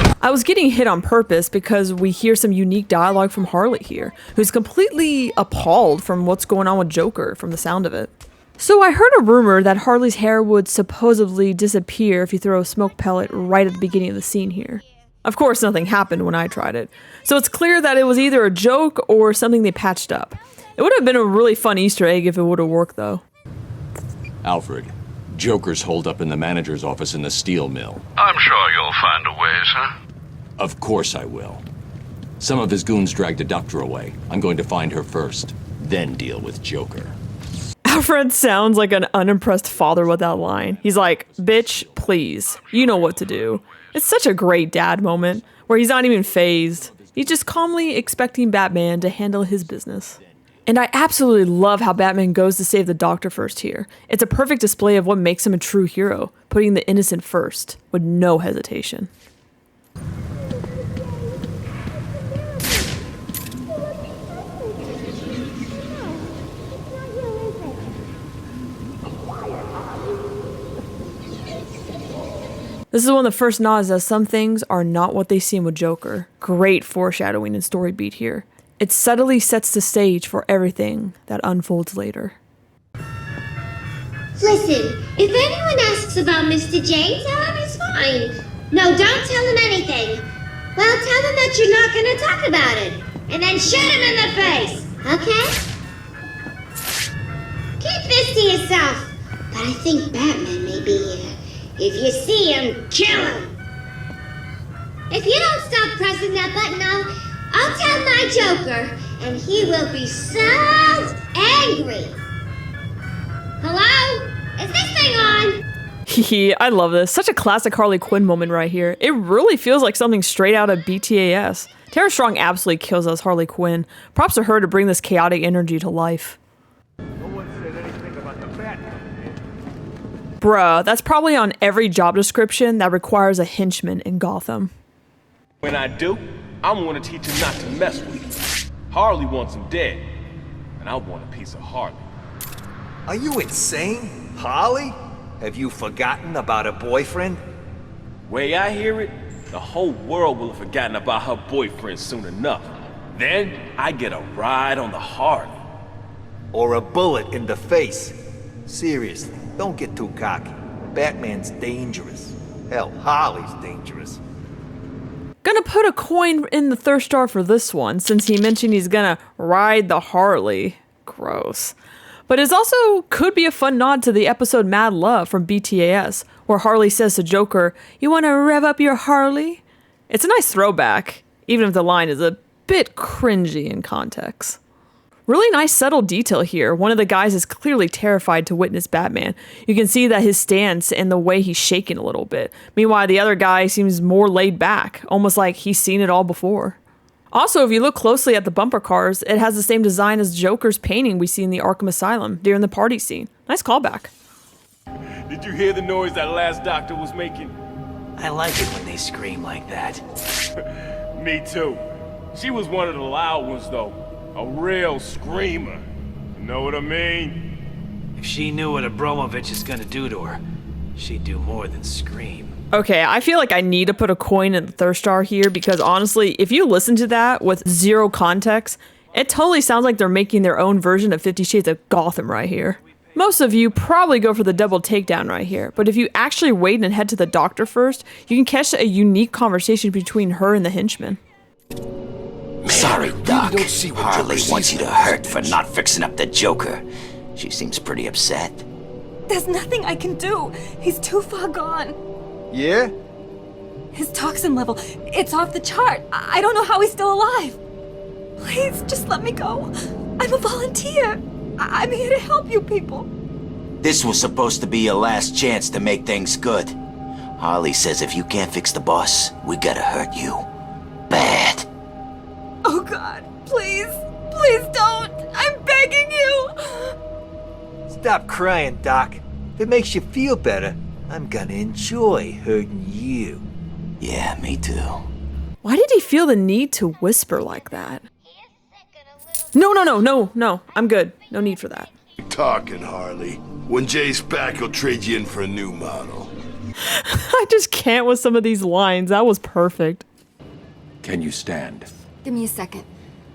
you. I was getting hit on purpose because we hear some unique dialogue from Harley here, who's completely appalled from what's going on with Joker from the sound of it. So I heard a rumor that Harley's hair would supposedly disappear if you throw a smoke pellet right at the beginning of the scene here. Of course, nothing happened when I tried it. So it's clear that it was either a joke or something they patched up. It would have been a really fun Easter egg if it would have worked, though. Alfred, Joker's holed up in the manager's office in the steel mill. I'm sure you'll find a way, sir. Of course I will. Some of his goons dragged a doctor away. I'm going to find her first, then deal with Joker. Alfred sounds like an unimpressed father with that line. He's like, bitch, please. You know what to do. It's such a great dad moment where he's not even fazed. He's just calmly expecting Batman to handle his business. And I absolutely love how Batman goes to save the doctor first here. It's a perfect display of what makes him a true hero, putting the innocent first, with no hesitation. This is one of the first nods that some things are not what they seem with Joker. Great foreshadowing and story beat here. It subtly sets the stage for everything that unfolds later. Listen, if anyone asks about Mr. J, tell him he's fine. No, don't tell him anything. Well, tell him that you're not going to talk about it. And then shoot him in the face, okay? Keep this to yourself. But I think Batman may be here. If you see him, kill him. If you don't stop pressing that button, I'll tell my Joker, and he will be so angry. Hello? Is this thing on? I love this. Such a classic Harley Quinn moment right here. It really feels like something straight out of BTAS. Tara Strong absolutely kills us Harley Quinn. Props to her to bring this chaotic energy to life. No one said anything about the Batman. Bruh, that's probably on every job description that requires a henchman in Gotham. When I do, I'm gonna teach him not to mess with me. Harley wants him dead, and I want a piece of Harley. Are you insane? Harley? Have you forgotten about her boyfriend? Way I hear it, the whole world will have forgotten about her boyfriend soon enough. Then I get a ride on the Harley. Or a bullet in the face. Seriously, don't get too cocky. Batman's dangerous. Hell, Harley's dangerous. Gonna put a coin in the third star for this one, since he mentioned he's gonna ride the Harley. Gross. But it also could be a fun nod to the episode Mad Love from BTAS, where Harley says to Joker, "You want to rev up your Harley?" It's a nice throwback, even if the line is a bit cringy in context. Really nice subtle detail here. One of the guys is clearly terrified to witness Batman. You can see that his stance and the way he's shaking a little bit. Meanwhile, the other guy seems more laid back, almost like he's seen it all before. Also, if you look closely at the bumper cars, it has the same design as Joker's painting we see in the Arkham Asylum during the party scene. Nice callback. Did you hear the noise that last doctor was making? I like it when they scream like that. Me too. She was one of the loud ones, though. A real screamer. You know what I mean? If she knew what Abramovich is gonna do to her, she'd do more than scream. Okay, I feel like I need to put a coin in the third star here because honestly, if you listen to that with zero context, it totally sounds like they're making their own version of 50 Shades of Gotham right here. Most of you probably go for the double takedown right here, but if you actually wait and head to the doctor first, you can catch a unique conversation between her and the henchman. Sorry, Doc. Harley wants you to hurt for not fixing up the Joker. She seems pretty upset. There's nothing I can do. He's too far gone. Yeah? His toxin level, it's off the chart. I don't know how he's still alive. Please, just let me go. I'm a volunteer. I'm here to help you people. This was supposed to be your last chance to make things good. Harley says if you can't fix the boss, we gotta hurt you. Bad. Oh God, please, please don't. I'm begging you. Stop crying, Doc. If it makes you feel better, I'm gonna enjoy hurting you. Yeah, me too. Why did he feel the need to whisper like that? No, I'm good. No need for that. Talking, Harley. When Jay's back, he'll trade you in for a new model. I just can't with some of these lines. That was perfect. Can you stand? Give me a second.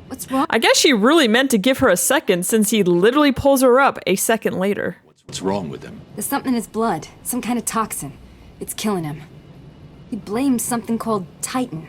What's wrong? I guess she really meant to give her a second since he literally pulls her up a second later. What's wrong with him? There's something in his blood. Some kind of toxin. It's killing him. He blames something called Titan.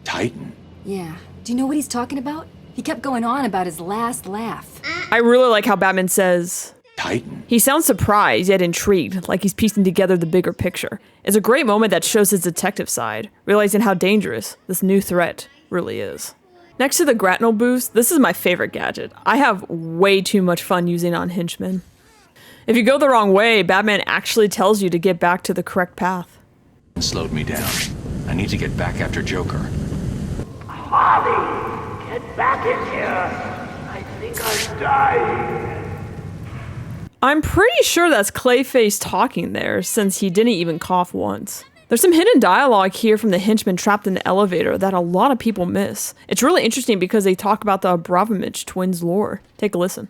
Titan? Yeah. Do you know what he's talking about? He kept going on about his last laugh. I really like how Batman says Titan. He sounds surprised yet intrigued, like he's piecing together the bigger picture. It's a great moment that shows his detective side, realizing how dangerous this new threat really is. Next to the grapnel boost, this is my favorite gadget. I have way too much fun using it on henchmen. If you go the wrong way, Batman actually tells you to get back to the correct path. Slowed me down. I need to get back after Joker. Harley, get back in here. I think I'm dying. I'm pretty sure that's Clayface talking there, since he didn't even cough once. There's some hidden dialogue here from the henchman trapped in the elevator that a lot of people miss. It's really interesting because they talk about the Abramovich twins lore. Take a listen.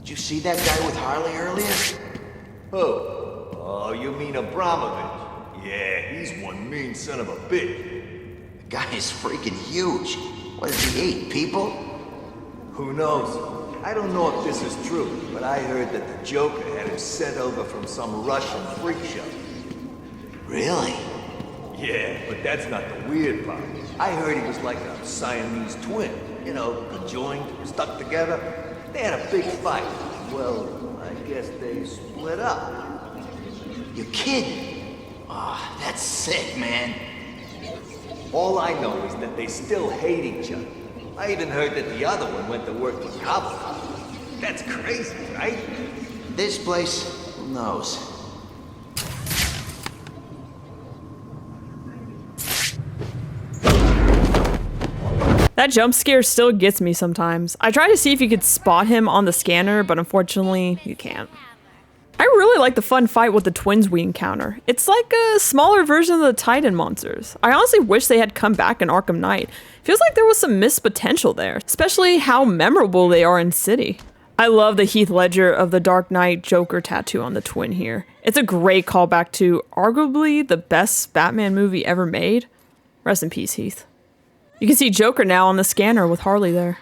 Did you see that guy with Harley earlier? Oh, Oh, you mean Abramovich? Yeah, he's one mean son of a bitch. The guy is freaking huge. What does he eat, people? Who knows? I don't know if this is true, but I heard that the Joker had him sent over from some Russian freak show. Really? Yeah, but that's not the weird part. I heard he was like a Siamese twin. You know, conjoined, stuck together. They had a big fight. Well, I guess they split up. You're kidding? Oh, that's sick, man. All I know is that they still hate each other. I even heard that the other one went to work for Gotham. That's crazy, right? This place, who knows? That jump scare still gets me sometimes. I try to see if you could spot him on the scanner, but unfortunately, you can't. I really like the fun fight with the twins we encounter. It's like a smaller version of the Titan monsters. I honestly wish they had come back in Arkham Knight. Feels like there was some missed potential there, especially how memorable they are in City. I love the Heath Ledger of the Dark Knight Joker tattoo on the twin here. It's a great callback to arguably the best Batman movie ever made. Rest in peace, Heath. You can see Joker now on the scanner with Harley there.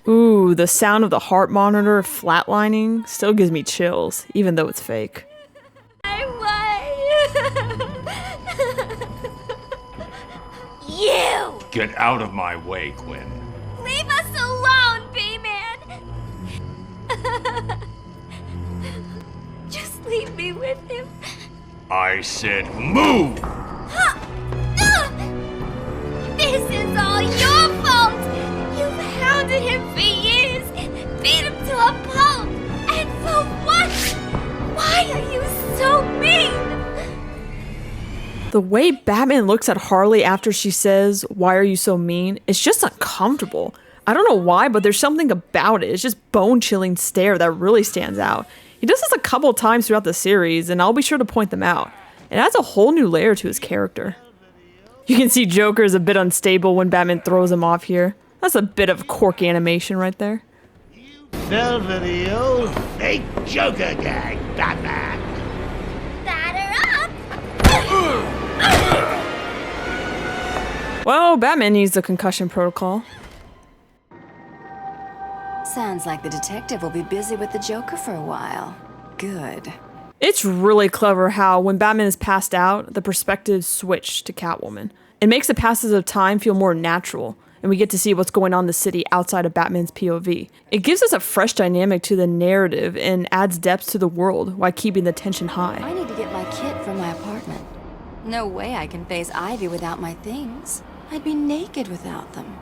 Ooh, the sound of the heart monitor flatlining still gives me chills, even though it's fake. You! Get out of my way, Quinn. Leave us alone, B-Man! Just leave me with him. I said move! This is all your fault! You've hounded him for years, beat him to a pulp, and for what? Why are you so mean? The way Batman looks at Harley after she says, "Why are you so mean?" is just uncomfortable. I don't know why, but there's something about it. It's just bone-chilling stare that really stands out. He does this a couple times throughout the series, and I'll be sure to point them out. It adds a whole new layer to his character. You can see Joker is a bit unstable when Batman throws him off here. That's a bit of quirky animation right there. Fell for the old fake Joker gag, Batman. Batter up! Well, Batman needs the concussion protocol. Sounds like the detective will be busy with the Joker for a while. Good. It's really clever how, when Batman is passed out, the perspectives switch to Catwoman. It makes the passage of time feel more natural, and we get to see what's going on in the city outside of Batman's POV. It gives us a fresh dynamic to the narrative and adds depth to the world while keeping the tension high. I need to get my kit from my apartment. No way I can face Ivy without my things. I'd be naked without them.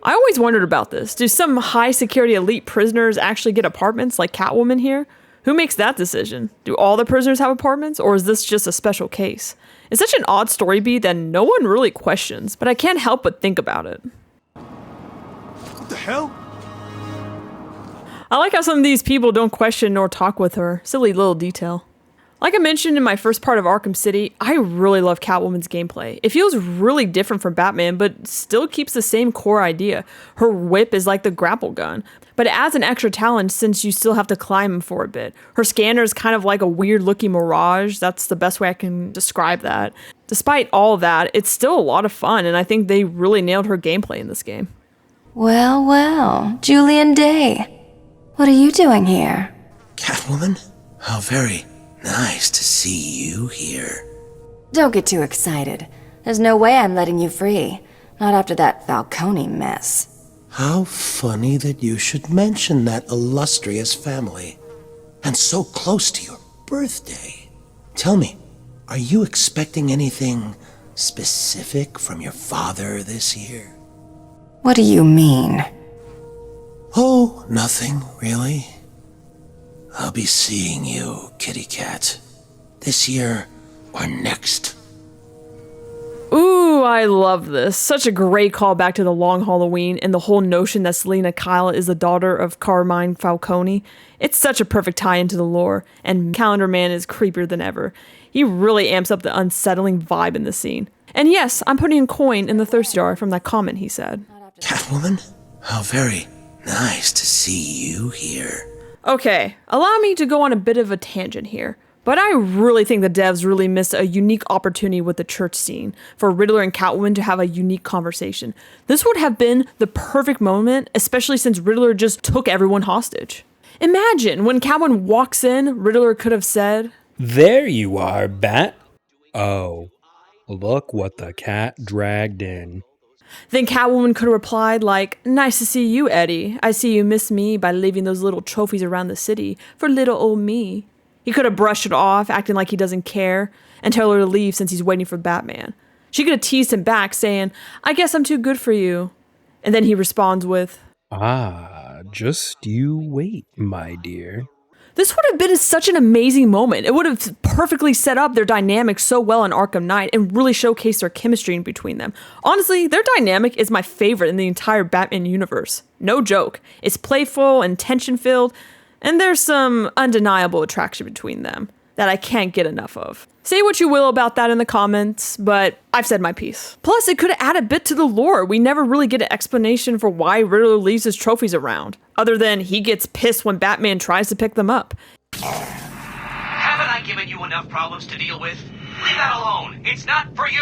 I always wondered about this. Do some high-security elite prisoners actually get apartments like Catwoman here? Who makes that decision? Do all the prisoners have apartments, or is this just a special case? It's such an odd story beat that no one really questions, but I can't help but think about it. What the hell? I like how some of these people don't question nor talk with her. Silly little detail. Like I mentioned in my first part of Arkham City, I really love Catwoman's gameplay. It feels really different from Batman, but still keeps the same core idea. Her whip is like the grapple gun, but it adds an extra challenge since you still have to climb for a bit. Her scanner is kind of like a weird looking mirage. That's the best way I can describe that. Despite all of that, it's still a lot of fun, and I think they really nailed her gameplay in this game. Well, well, Julian Day. What are you doing here? Catwoman? How very nice to see you here. Don't get too excited. There's no way I'm letting you free. Not after that Falcone mess. How funny that you should mention that illustrious family. And so close to your birthday. Tell me, are you expecting anything specific from your father this year? What do you mean? Oh, nothing, really. I'll be seeing you, kitty cat. This year or next. Ooh, I love this. Such a great callback to the Long Halloween and the whole notion that Selina Kyle is the daughter of Carmine Falcone. It's such a perfect tie into the lore, and Calendar Man is creepier than ever. He really amps up the unsettling vibe in the scene. And yes, I'm putting a coin in the thirst jar from that comment he said. Catwoman? How very nice to see you here. Okay, allow me to go on a bit of a tangent here. But I really think the devs really missed a unique opportunity with the church scene for Riddler and Catwoman to have a unique conversation. This would have been the perfect moment, especially since Riddler just took everyone hostage. Imagine when Catwoman walks in, Riddler could have said, "There you are, Bat. Oh, look what the cat dragged in." Then Catwoman could have replied like, "Nice to see you, Eddie. I see you missed me by leaving those little trophies around the city for little old me." He could have brushed it off, acting like he doesn't care, and tell her to leave since he's waiting for Batman. She could have teased him back, saying, "I guess I'm too good for you." And then he responds with, "Ah, just you wait, my dear." This would have been such an amazing moment. It would have perfectly set up their dynamic so well in Arkham Knight and really showcased their chemistry in between them. Honestly, their dynamic is my favorite in the entire Batman universe. No joke. It's playful and tension-filled, and there's some undeniable attraction between them that I can't get enough of. Say what you will about that in the comments, but I've said my piece. Plus, it could have added a bit to the lore. We never really get an explanation for why Riddler leaves his trophies around, other than he gets pissed when Batman tries to pick them up. Haven't I given you enough problems to deal with? Leave that alone. It's not for you.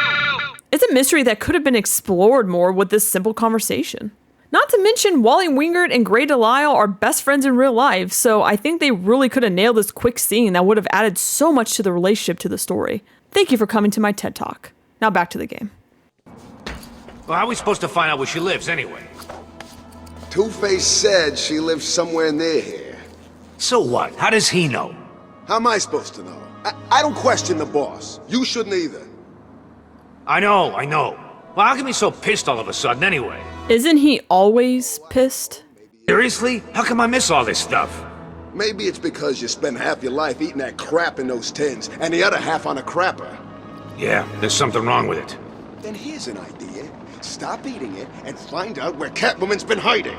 It's a mystery that could have been explored more with this simple conversation. Not to mention, Wally Wingert and Grey Delisle are best friends in real life, so I think they really could have nailed this quick scene that would have added so much to the relationship to the story. Thank you for coming to my TED Talk. Now back to the game. Well, how are we supposed to find out where she lives anyway? Two-Face said she lives somewhere near here. So what? How does he know? How am I supposed to know? I don't question the boss. You shouldn't either. I know. Well, how come he's so pissed all of a sudden anyway? Isn't he always pissed? Seriously? How come I miss all this stuff? Maybe it's because you spend half your life eating that crap in those tins, and the other half on a crapper. Yeah, there's something wrong with it. Then here's an idea. Stop eating it and find out where Catwoman's been hiding.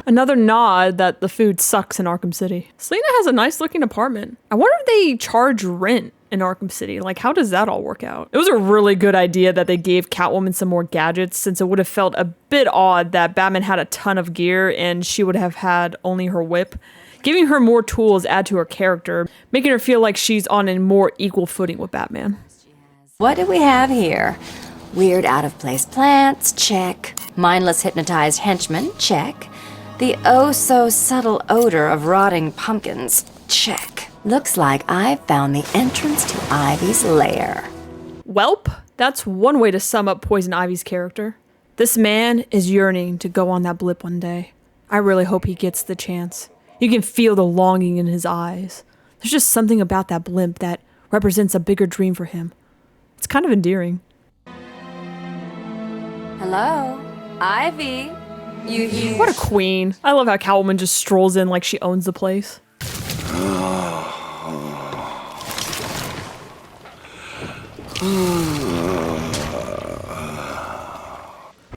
Another nod that the food sucks in Arkham City. Selina has a nice looking apartment. I wonder if they charge rent in Arkham City. Like, how does that all work out? It was a really good idea that they gave Catwoman some more gadgets, since it would have felt a bit odd that Batman had a ton of gear and she would have had only her whip. Giving her more tools add to her character, making her feel like she's on a more equal footing with Batman. What do we have here? Weird out-of-place plants, check. Mindless hypnotized henchmen, check. The oh-so-subtle odor of rotting pumpkins, check. Looks like I've found the entrance to Ivy's lair. Welp, that's one way to sum up Poison Ivy's character. This man is yearning to go on that blip one day. I really hope he gets the chance. You can feel the longing in his eyes. There's just something about that blimp that represents a bigger dream for him. It's kind of endearing. Hello? Ivy? You here? What a queen. I love how Catwoman just strolls in like she owns the place.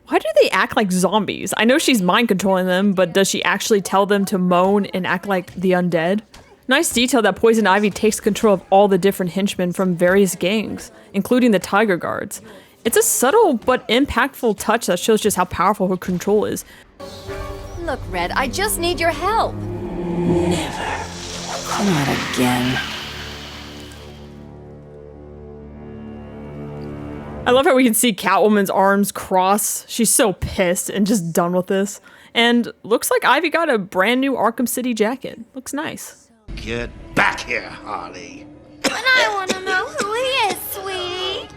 Why do they act like zombies? I know she's mind controlling them, but does she actually tell them to moan and act like the undead? Nice detail that Poison Ivy takes control of all the different henchmen from various gangs, including the Tiger Guards. It's a subtle but impactful touch that shows just how powerful her control is. Look, Red, I just need your help. Never. Not again. I love how we can see Catwoman's arms cross. She's so pissed and just done with this. And looks like Ivy got a brand new Arkham City jacket. Looks nice. Get back here, Harley. But I want to know who he is, sweetie.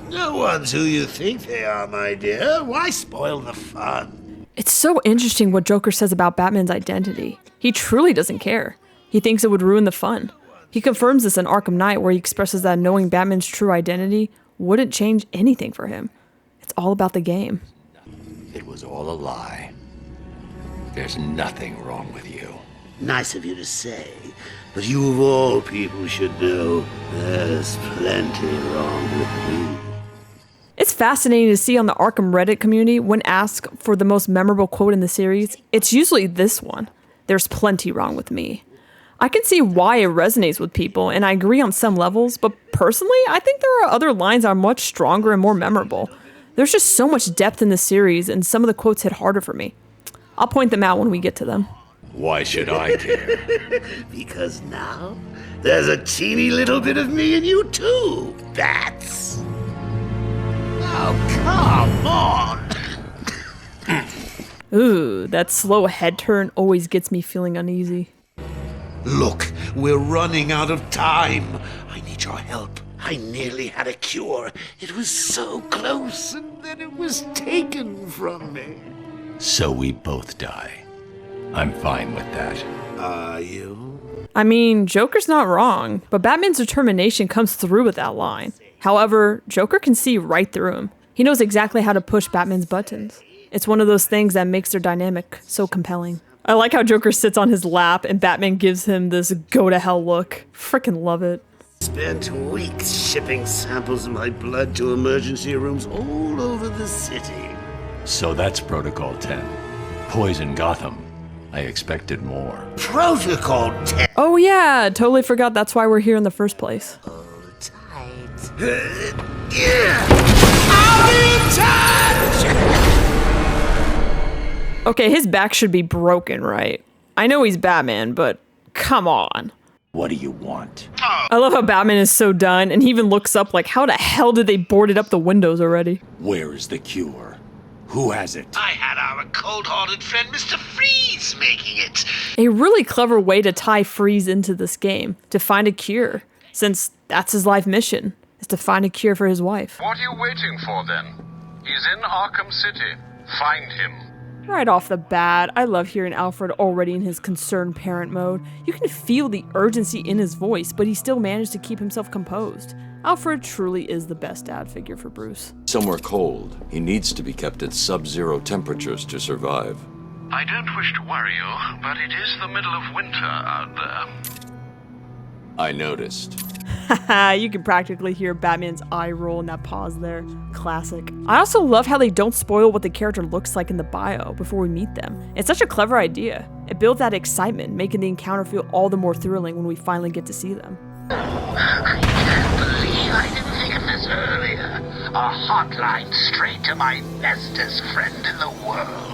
No one's who you think they are, my dear. Why spoil the fun? It's so interesting what Joker says about Batman's identity. He truly doesn't care. He thinks it would ruin the fun. He confirms this in Arkham Knight, where he expresses that knowing Batman's true identity wouldn't change anything for him. It's all about the game. It was all a lie. There's nothing wrong with you. Nice of you to say, but you of all people should know there's plenty wrong with me. It's fascinating to see on the Arkham Reddit community, when asked for the most memorable quote in the series, it's usually this one. There's plenty wrong with me. I can see why it resonates with people, and I agree on some levels, but personally, I think there are other lines that are much stronger and more memorable. There's just so much depth in the series, and some of the quotes hit harder for me. I'll point them out when we get to them. Why should I care? Because now, there's a teeny little bit of me in you too, Bats. Oh, come on! Ooh, that slow head turn always gets me feeling uneasy. Look, we're running out of time. I need your help. I nearly had a cure. It was so close, and then it was taken from me. So we both die. I'm fine with that. Are you? I mean, Joker's not wrong, but Batman's determination comes through with that line. However, Joker can see right through him. He knows exactly how to push Batman's buttons. It's one of those things that makes their dynamic so compelling. I like how Joker sits on his lap and Batman gives him this go-to-hell look. Frickin' love it. Spent weeks shipping samples of my blood to emergency rooms all over the city. So that's Protocol 10. Poison Gotham. I expected more. Protocol 10? Oh yeah, totally forgot that's why we're here in the first place. Okay, his back should be broken, right? I know he's Batman, but come on. What do you want? I love how Batman is so done, and he even looks up like, how the hell did they boarded up the windows already? Where is the cure? Who has it? I had our cold-hearted friend Mr. Freeze making it. A really clever way to tie Freeze into this game, to find a cure, since that's his life mission, is to find a cure for his wife. What are you waiting for then? He's in Arkham City. Find him. Right off the bat, I love hearing Alfred already in his concerned parent mode. You can feel the urgency in his voice, but he still managed to keep himself composed. Alfred truly is the best dad figure for Bruce. Somewhere cold. He needs to be kept at sub-zero temperatures to survive. I don't wish to worry you, but it is the middle of winter out there. I noticed. Haha, you can practically hear Batman's eye roll in that pause there. Classic. I also love how they don't spoil what the character looks like in the bio before we meet them. It's such a clever idea. It builds that excitement, making the encounter feel all the more thrilling when we finally get to see them. I can't believe I didn't think of this earlier. A hotline straight to my bestest friend in the world.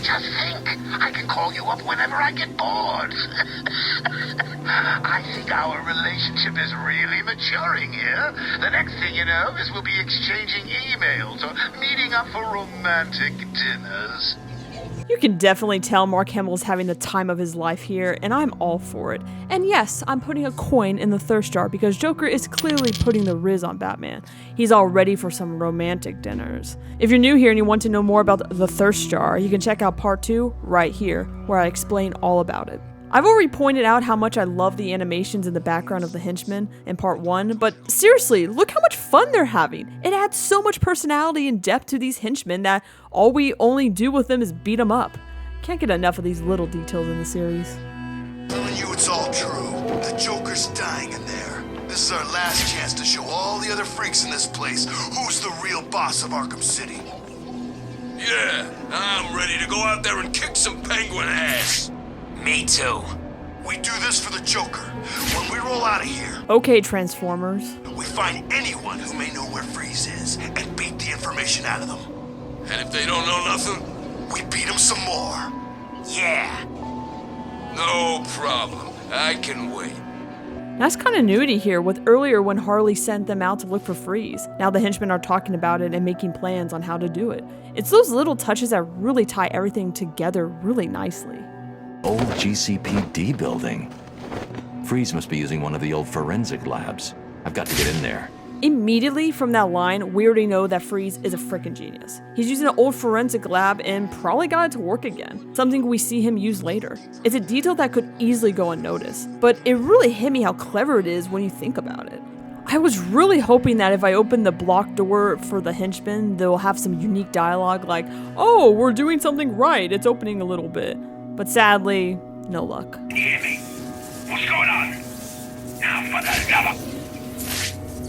Just think, I can call you up whenever I get bored. I think our relationship is really maturing here. The next thing you know is we'll be exchanging emails or meeting up for romantic dinners. You can definitely tell Mark Hamill's having the time of his life here, and I'm all for it. And yes, I'm putting a coin in the thirst jar because Joker is clearly putting the riz on Batman. He's all ready for some romantic dinners. If you're new here and you want to know more about the thirst jar, you can check out part 2 right here, where I explain all about it. I've already pointed out how much I love the animations in the background of the henchmen in part 1, but seriously, look how much fun they're having. It adds so much personality and depth to these henchmen that all we only do with them is beat them up. Can't get enough of these little details in the series. Telling you it's all true. The Joker's dying in there. This is our last chance to show all the other freaks in this place who's the real boss of Arkham City. Yeah, I'm ready to go out there and kick some penguin ass. Me too. We do this for the Joker. When we roll out of here, Okay, Transformers. we find anyone who may know where Freeze is and beat the information out of them. And if they don't know nothing? We beat them some more. Yeah. No problem. I can wait. Nice continuity here with earlier when Harley sent them out to look for Freeze. Now the henchmen are talking about it and making plans on how to do it. It's those little touches that really tie everything together really nicely. Old GCPD building. Freeze must be using one of the old forensic labs. I've got to get in there. Immediately from that line, we already know that Freeze is a freaking genius. He's using an old forensic lab and probably got it to work again, something we see him use later. It's a detail that could easily go unnoticed, but it really hit me how clever it is when you think about it. I was really hoping that if I open the block door for the henchmen, they'll have some unique dialogue like, "Oh, we're doing something right, it's opening a little bit." But sadly, no luck. Can you hear me? What's going on? Now for the love of...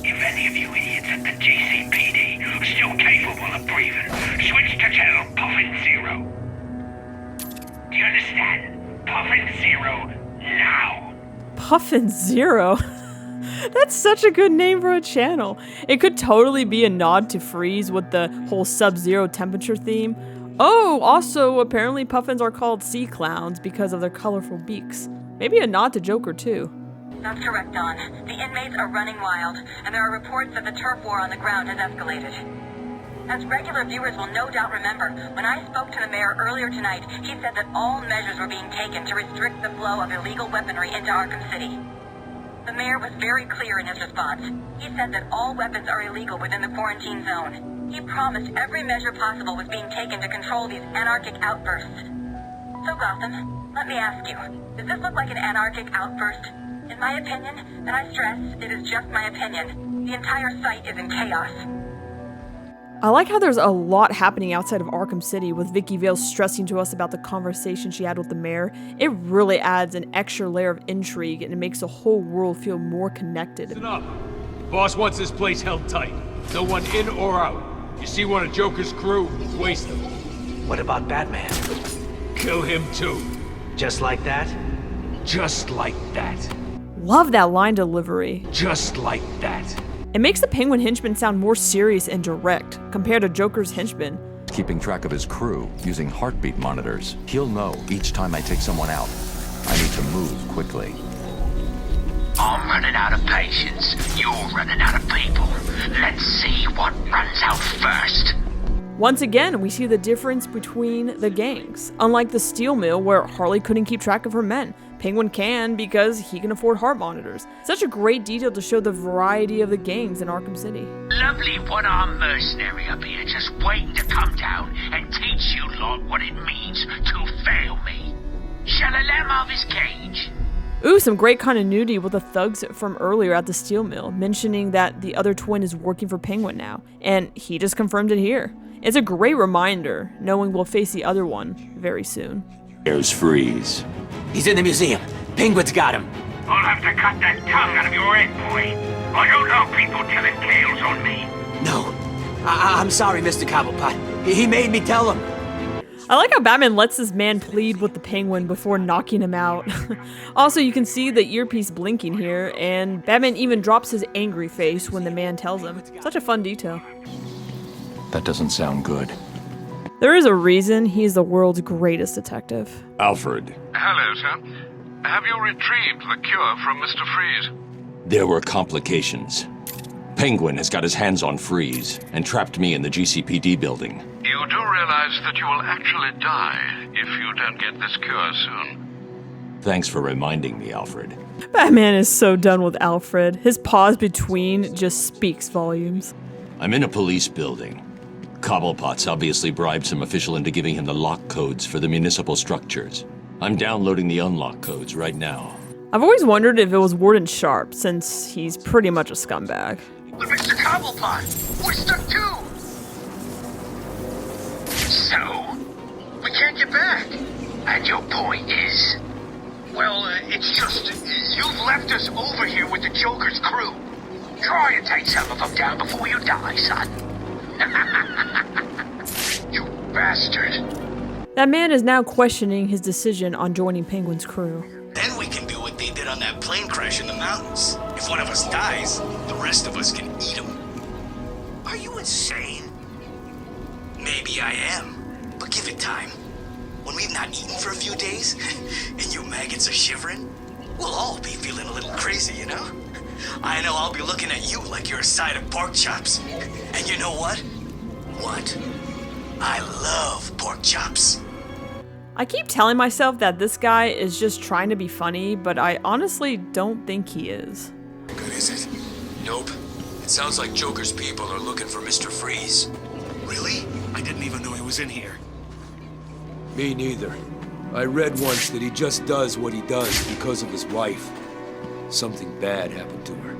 If any of you idiots at the GCPD are still capable of breathing, switch to channel Puffin 0. Do you understand? Puffin 0 now. Puffin 0? That's such a good name for a channel. It could totally be a nod to Freeze with the whole Sub-Zero temperature theme. Oh, also, apparently puffins are called sea clowns because of their colorful beaks. Maybe a nod to Joker, too. That's correct, Don. The inmates are running wild, and there are reports that the turf war on the ground has escalated. As regular viewers will no doubt remember, when I spoke to the mayor earlier tonight, he said that all measures were being taken to restrict the flow of illegal weaponry into Arkham City. The mayor was very clear in his response. He said that all weapons are illegal within the quarantine zone. He promised every measure possible was being taken to control these anarchic outbursts. So Gotham, let me ask you, does this look like an anarchic outburst? In my opinion, and I stress, it is just my opinion, the entire site is in chaos. I like how there's a lot happening outside of Arkham City, with Vicky Vale stressing to us about the conversation she had with the mayor. It really adds an extra layer of intrigue, and it makes the whole world feel more connected. Listen up. The boss wants this place held tight. No one in or out. You see one of Joker's crew, waste them. What about Batman? Kill him too. Just like that? Just like that. Love that line delivery. Just like that. It makes the Penguin henchman sound more serious and direct compared to Joker's henchman. Keeping track of his crew using heartbeat monitors. He'll know each time I take someone out. I need to move quickly. I'm running out of patience. You're running out of people. Let's see what runs out first. Once again, we see the difference between the gangs. Unlike the steel mill, where Harley couldn't keep track of her men, Penguin can because he can afford heart monitors. Such a great detail to show the variety of the gangs in Arkham City. Lovely one-armed mercenary up here just waiting to come down and teach you lot what it means to fail me. Shall I let him off his cage? Ooh, some great continuity with the thugs from earlier at the steel mill, mentioning that the other twin is working for Penguin now, and he just confirmed it here. It's a great reminder, knowing we'll face the other one very soon. There's Freeze. He's in the museum. Penguin's got him. I'll have to cut that tongue out of your head, boy. I don't know people telling tales on me. No. I'm sorry, Mr. Cobblepot. He made me tell him. I like how Batman lets this man plead with the Penguin before knocking him out. Also, you can see the earpiece blinking here, and Batman even drops his angry face when the man tells him. Such a fun detail. That doesn't sound good. There is a reason he's the world's greatest detective. Alfred. Hello, sir. Have you retrieved the cure from Mr. Freeze? There were complications. Penguin has got his hands on Freeze and trapped me in the GCPD building. You do realize that you will actually die if you don't get this cure soon. Thanks for reminding me, Alfred. Batman is so done with Alfred. His pause between just speaks volumes. I'm in a police building. Cobblepot's obviously bribed some official into giving him the lock codes for the municipal structures. I'm downloading the unlock codes right now. I've always wondered if it was Warden Sharp, since he's pretty much a scumbag. But Mr. Cobblepot, we're stuck too! So, we can't get back. And your point is? Well, it's just, you've left us over here with the Joker's crew. Try and take some of them down before you die, son. You bastard. That man is now questioning his decision on joining Penguin's crew. Then we can do what they did on that plane crash in the mountains. If one of us dies, the rest of us can eat him. Are you insane? Maybe I am, but give it time. When we've not eaten for a few days, and you maggots are shivering, we'll all be feeling a little crazy, you know? I know I'll be looking at you like you're a side of pork chops. And you know what? What? I love pork chops. I keep telling myself that this guy is just trying to be funny, but I honestly don't think he is. Good, is it? Nope. It sounds like Joker's people are looking for Mr. Freeze. Really? I didn't even know he was in here. Me neither. I read once that he just does what he does because of his wife. Something bad happened to her.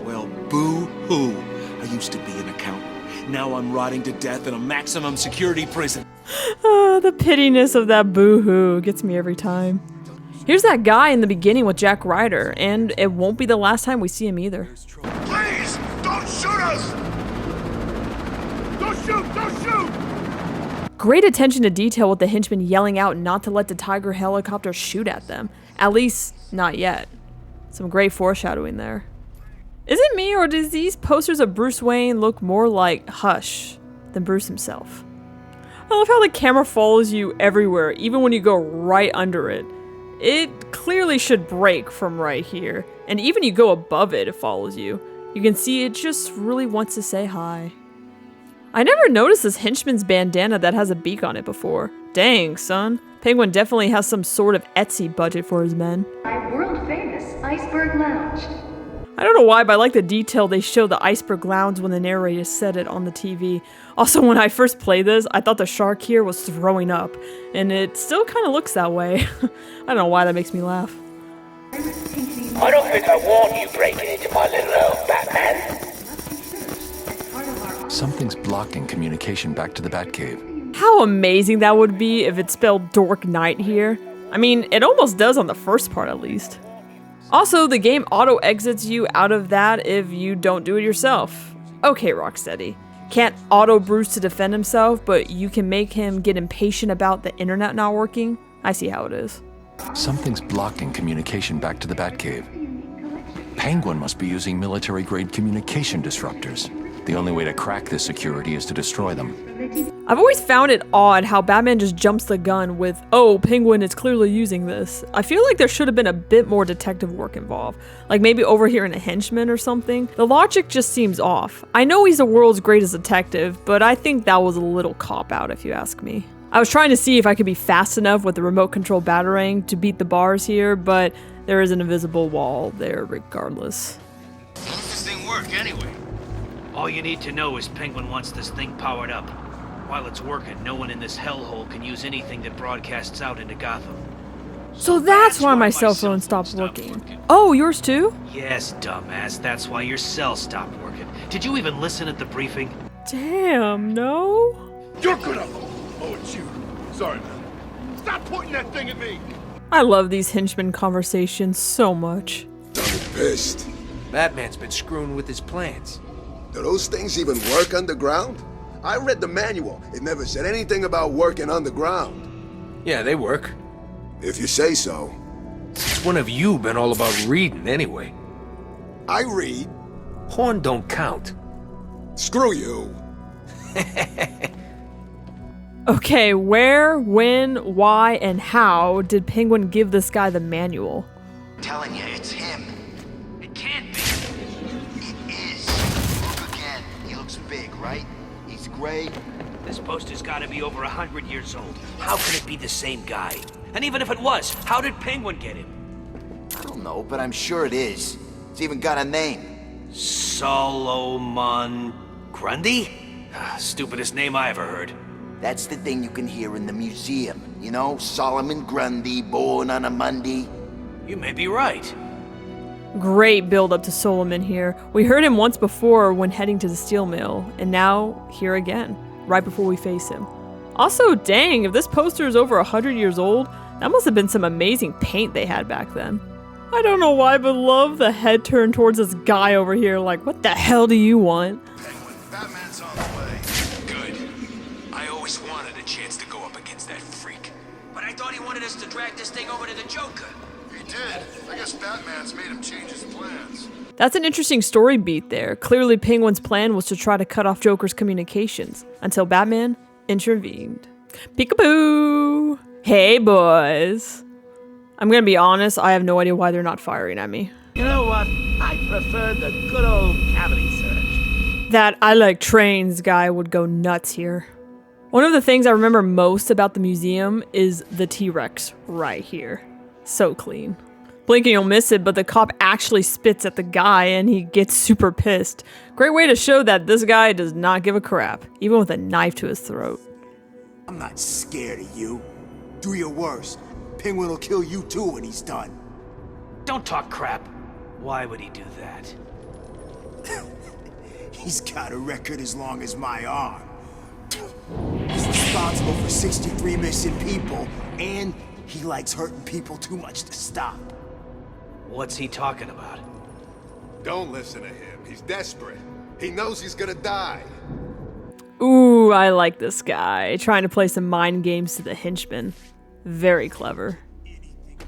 Well, boo-hoo. I used to be an accountant. Now I'm rotting to death in a maximum security prison. The pittiness of that boo-hoo gets me every time. Here's that guy in the beginning with Jack Ryder, and it won't be the last time we see him either. Please, don't shoot us! Don't shoot! Don't shoot! Great attention to detail with the henchmen yelling out not to let the Tiger helicopter shoot at them. At least, not yet. Some great foreshadowing there. Is it me, or does these posters of Bruce Wayne look more like Hush than Bruce himself? I love how the camera follows you everywhere, even when you go right under it. It clearly should break from right here, and even you go above it, it follows you. You can see it just really wants to say hi. I never noticed this henchman's bandana that has a beak on it before. Dang, son. Penguin definitely has some sort of Etsy budget for his men. My world-famous Iceberg Lounge. I don't know why, but I like the detail they show the iceberg lounge when the narrator said it on the TV. Also, when I first played this, I thought the shark here was throwing up, and it still kind of looks that way. I don't know why that makes me laugh. I don't think I want you breaking into my little home, Batman. Something's blocking communication back to the Batcave. How amazing that would be if it spelled Dork Knight here. I mean, it almost does on the first part at least. Also, the game auto-exits you out of that if you don't do it yourself. Okay, Rocksteady. Can't auto-Bruce to defend himself, but you can make him get impatient about the internet not working? I see how it is. Something's blocking communication back to the Batcave. Penguin must be using military-grade communication disruptors. The only way to crack this security is to destroy them. I've always found it odd how Batman just jumps the gun with, oh, Penguin is clearly using this. I feel like there should have been a bit more detective work involved, like maybe overhearing a henchman or something. The logic just seems off. I know he's the world's greatest detective, but I think that was a little cop-out if you ask me. I was trying to see if I could be fast enough with the remote control batarang to beat the bars here, but there is an invisible wall there regardless. How does this thing work anyway? All you need to know is Penguin wants this thing powered up. While it's working, no one in this hellhole can use anything that broadcasts out into Gotham. So that's why my cell phone stopped working. Oh, yours too? Yes, dumbass, that's why your cell stopped working. Did you even listen at the briefing? Damn, no? You're gonna... Oh, it's you. Sorry, man. Stop pointing that thing at me! I love these henchman conversations so much. I'm pissed. Batman's been screwing with his plans. Do those things even work underground? I read the manual. It never said anything about working underground. Yeah, they work. If you say so. Since when have you been all about reading anyway? I read. Horn don't count. Screw you. Okay, where, when, why, and how did Penguin give this guy the manual? I'm telling you, it's him. It can't be. It is. Look again. He looks big, right? He's gray. This poster's gotta be over 100 years old. How can it be the same guy? And even if it was, how did Penguin get him? I don't know, but I'm sure it is. It's even got a name. Solomon Grundy? Stupidest name I ever heard. That's the thing you can hear in the museum. You know, Solomon Grundy, born on a Monday. You may be right. Great build up to Solomon here. We heard him once before when heading to the steel mill, and now here again, right before we face him. Also, dang, if this poster is over 100 years old, that must have been some amazing paint they had back then. I don't know why, but love the head turn towards this guy over here like, what the hell do you want? Batman's on the way. Good. I always wanted a chance to go up against that freak. But I thought he wanted us to drag this thing over to the Joker. He did. I guess Batman's made him change his plans. That's an interesting story beat there. Clearly Penguin's plan was to try to cut off Joker's communications until Batman intervened. Peekaboo! Hey boys! I'm gonna be honest, I have no idea why they're not firing at me. You know what? I prefer the good old cavity search. That I like trains guy would go nuts here. One of the things I remember most about the museum is the T-Rex right here. So clean. Blink and you'll miss it, but the cop actually spits at the guy and he gets super pissed. Great way to show that this guy does not give a crap, even with a knife to his throat. I'm not scared of you. Do your worst. Penguin will kill you too when he's done. Don't talk crap. Why would he do that? He's got a record as long as my arm. He's responsible for 63 missing people, and he likes hurting people too much to stop. What's he talking about? Don't listen to him. He's desperate. He knows he's gonna die. Ooh, I like this guy. Trying to play some mind games to the henchman. Very clever.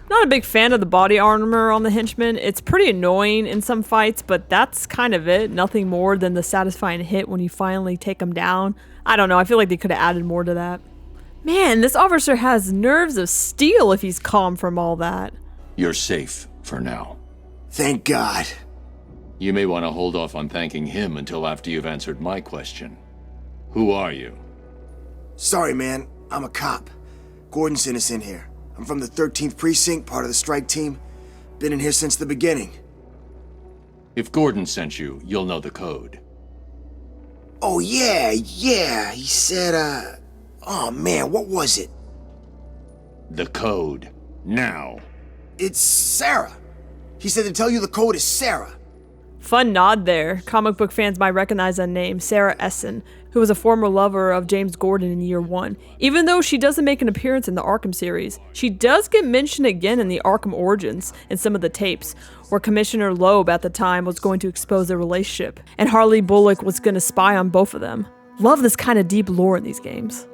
Not a big fan of the body armor on the henchman. It's pretty annoying in some fights, but that's kind of it. Nothing more than the satisfying hit when you finally take him down. I don't know, I feel like they could have added more to that. Man, this officer has nerves of steel if he's calm from all that. You're safe for now. Thank God. You may want to hold off on thanking him until after you've answered my question. Who are you? Sorry, man. I'm a cop. Gordon sent us in here. I'm from the 13th Precinct, part of the strike team. Been in here since the beginning. If Gordon sent you, you'll know the code. Oh, yeah. He said, oh, man, what was it? The code. Now. It's Sarah. He said to tell you the code is Sarah. Fun nod there. Comic book fans might recognize that name, Sarah Essen, who was a former lover of James Gordon in year 1. Even though she doesn't make an appearance in the Arkham series, she does get mentioned again in the Arkham Origins in some of the tapes, where Commissioner Loeb at the time was going to expose their relationship, and Harley Bullock was going to spy on both of them. Love this kind of deep lore in these games.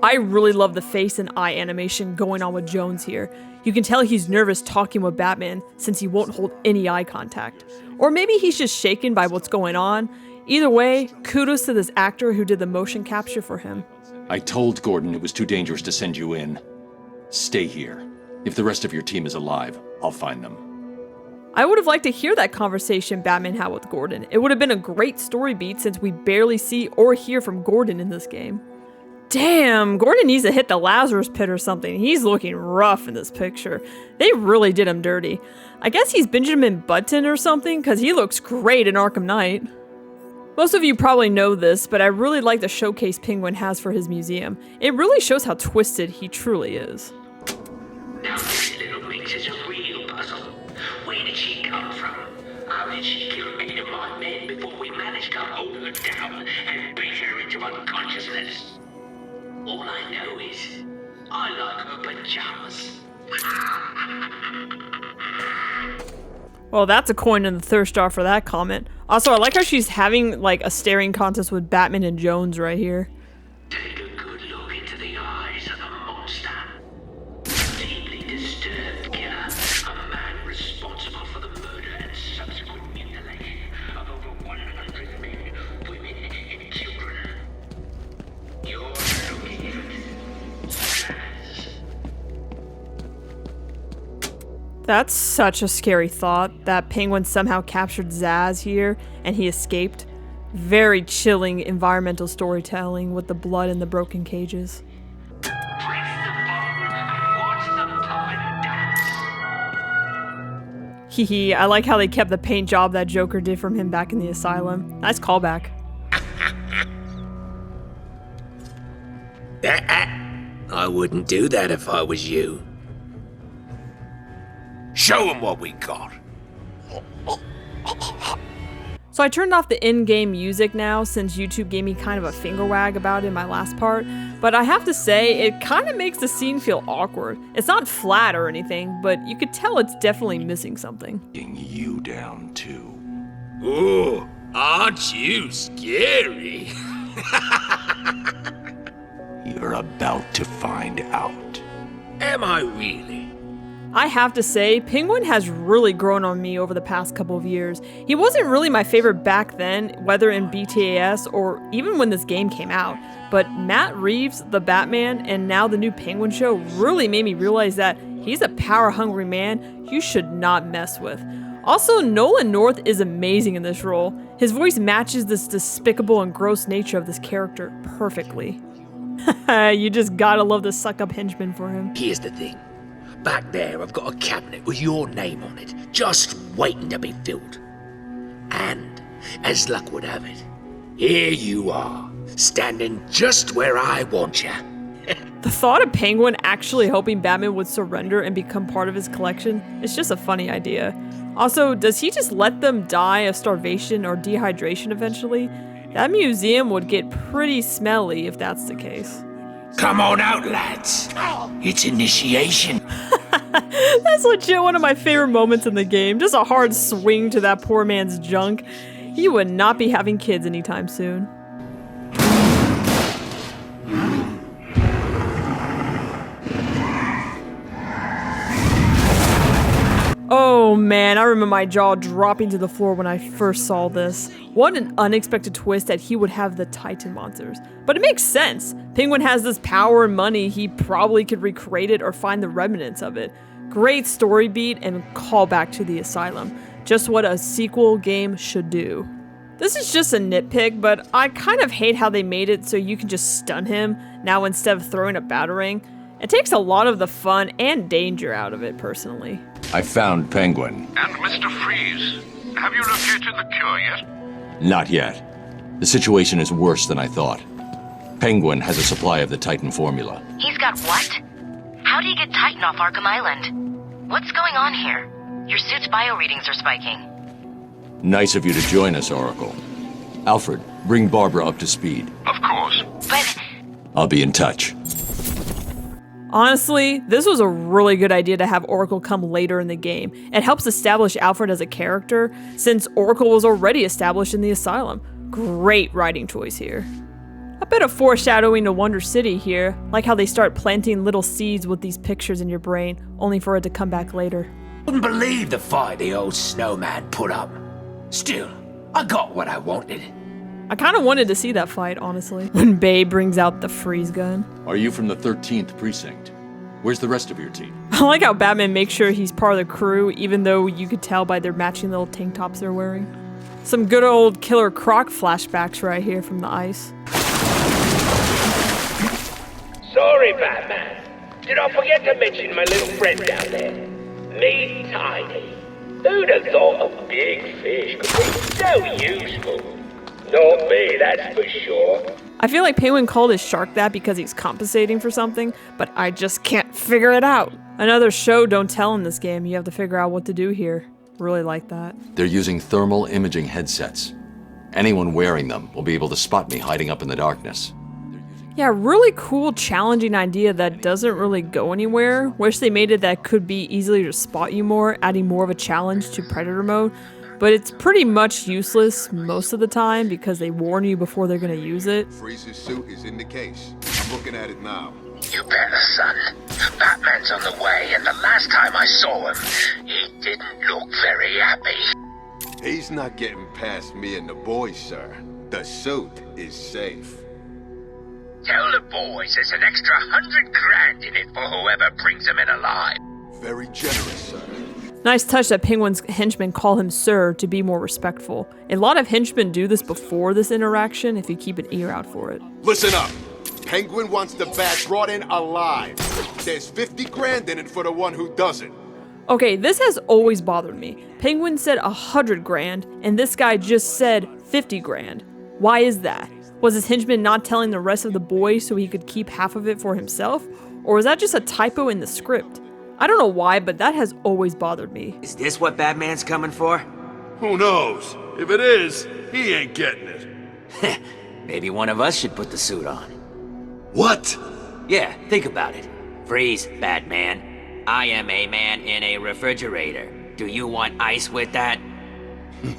I really love the face and eye animation going on with Jones here. You can tell he's nervous talking with Batman since he won't hold any eye contact. Or maybe he's just shaken by what's going on. Either way, kudos to this actor who did the motion capture for him. I told Gordon it was too dangerous to send you in. Stay here. If the rest of your team is alive, I'll find them. I would have liked to hear that conversation Batman had with Gordon. It would have been a great story beat since we barely see or hear from Gordon in this game. Damn, Gordon needs to hit the Lazarus pit or something. He's looking rough in this picture. They really did him dirty. I guess he's Benjamin Button or something, because he looks great in Arkham Knight. Most of you probably know this, but I really like the showcase Penguin has for his museum. It really shows how twisted he truly is. Now this little mix is a real puzzle. Where did she come from? How did she kill 8 of my men before we managed to hold her down and beat her into unconsciousness? All I know is, I like her pajamas. Well, that's a coin in the thirst jar for that comment. Also, I like how she's having like a staring contest with Batman and Jones right here. Take a good look into the eyes of the monster. Deeply disturbed killer, a man responsible for the murder and subsequent mutilation of over 100 men, women, and children. You're looking at Zaz. That's such a scary thought, that Penguin somehow captured Zaz here and he escaped. Very chilling environmental storytelling with the blood and the broken cages. Hehe, I like how they kept the paint job that Joker did from him back in the asylum. Nice callback. I wouldn't do that if I was you. Show them what we got. So I turned off the in-game music now since YouTube gave me kind of a finger wag about it in my last part, but I have to say, it kind of makes the scene feel awkward. It's not flat or anything, but you could tell it's definitely missing something. You down too. Ooh, aren't you scary? You're about to find out. Am I really? I have to say, Penguin has really grown on me over the past couple of years. He wasn't really my favorite back then, whether in BTAS or even when this game came out. But Matt Reeves, the Batman, and now the new Penguin show really made me realize that he's a power-hungry man you should not mess with. Also, Nolan North is amazing in this role. His voice matches this despicable and gross nature of this character perfectly. You just gotta love the suck-up henchman for him. Here's the thing. Back there, I've got a cabinet with your name on it, just waiting to be filled. And, as luck would have it, here you are, standing just where I want you. The thought of Penguin actually hoping Batman would surrender and become part of his collection is just a funny idea. Also, does he just let them die of starvation or dehydration eventually? That museum would get pretty smelly if that's the case. Come on out, lads. It's initiation. That's legit one of my favorite moments in the game. Just a hard swing to that poor man's junk. He would not be having kids anytime soon. Oh Oh man, I remember my jaw dropping to the floor when I first saw this. What an unexpected twist that he would have the Titan monsters. But it makes sense. Penguin has this power and money, he probably could recreate it or find the remnants of it. Great story beat and callback to the Asylum. Just what a sequel game should do. This is just a nitpick, but I kind of hate how they made it so you can just stun him now instead of throwing a batarang. It takes a lot of the fun and danger out of it, personally. I found Penguin. And Mr. Freeze, have you located the cure yet? Not yet. The situation is worse than I thought. Penguin has a supply of the Titan formula. He's got what? How do you get Titan off Arkham Island? What's going on here? Your suit's bio readings are spiking. Nice of you to join us, Oracle. Alfred, bring Barbara up to speed. Of course. But I'll be in touch. Honestly, this was a really good idea to have Oracle come later in the game. It helps establish Alfred as a character, since Oracle was already established in the Asylum. Great writing choice here. A bit of foreshadowing to Wonder City here, like how they start planting little seeds with these pictures in your brain, only for it to come back later. Couldn't believe the fight the old snowman put up. Still, I got what I wanted. I kind of wanted to see that fight, honestly. When Bay brings out the freeze gun. Are you from the 13th precinct? Where's the rest of your team? I like how Batman makes sure he's part of the crew, even though you could tell by their matching little tank tops they're wearing. Some good old Killer Croc flashbacks right here from the ice. Sorry, Batman. Did I forget to mention my little friend down there? Me, Tiny. Who'd have thought a big fish could be so useful? Not me, that's for sure. I feel like Penguin called his shark that because he's compensating for something, but I just can't figure it out. Another show don't tell in this game. You have to figure out what to do here. Really like that. They're using thermal imaging headsets. Anyone wearing them will be able to spot me hiding up in the darkness. Yeah, really cool, challenging idea that doesn't really go anywhere. Wish they made it that could be easier to spot you more, adding more of a challenge to Predator mode. But it's pretty much useless most of the time because they warn you before they're gonna use it. Freeze's suit is in the case. I'm looking at it now. You better, son. Batman's on the way, and the last time I saw him, he didn't look very happy. He's not getting past me and the boys, sir. The suit is safe. Tell the boys there's an extra 100 grand in it for whoever brings him in alive. Very generous, sir. Nice touch that Penguin's henchmen call him sir to be more respectful. A lot of henchmen do this before this interaction if you keep an ear out for it. Listen up. Penguin wants the bat brought in alive. There's 50 grand in it for the one who doesn't. Okay, this has always bothered me. Penguin said 100 grand, and this guy just said 50 grand. Why is that? Was his henchman not telling the rest of the boys so he could keep half of it for himself? Or was that just a typo in the script? I don't know why, but that has always bothered me. Is this what Batman's coming for? Who knows? If it is, he ain't getting it. Maybe one of us should put the suit on. What? Yeah, think about it. Freeze, Batman. I am a man in a refrigerator. Do you want ice with that?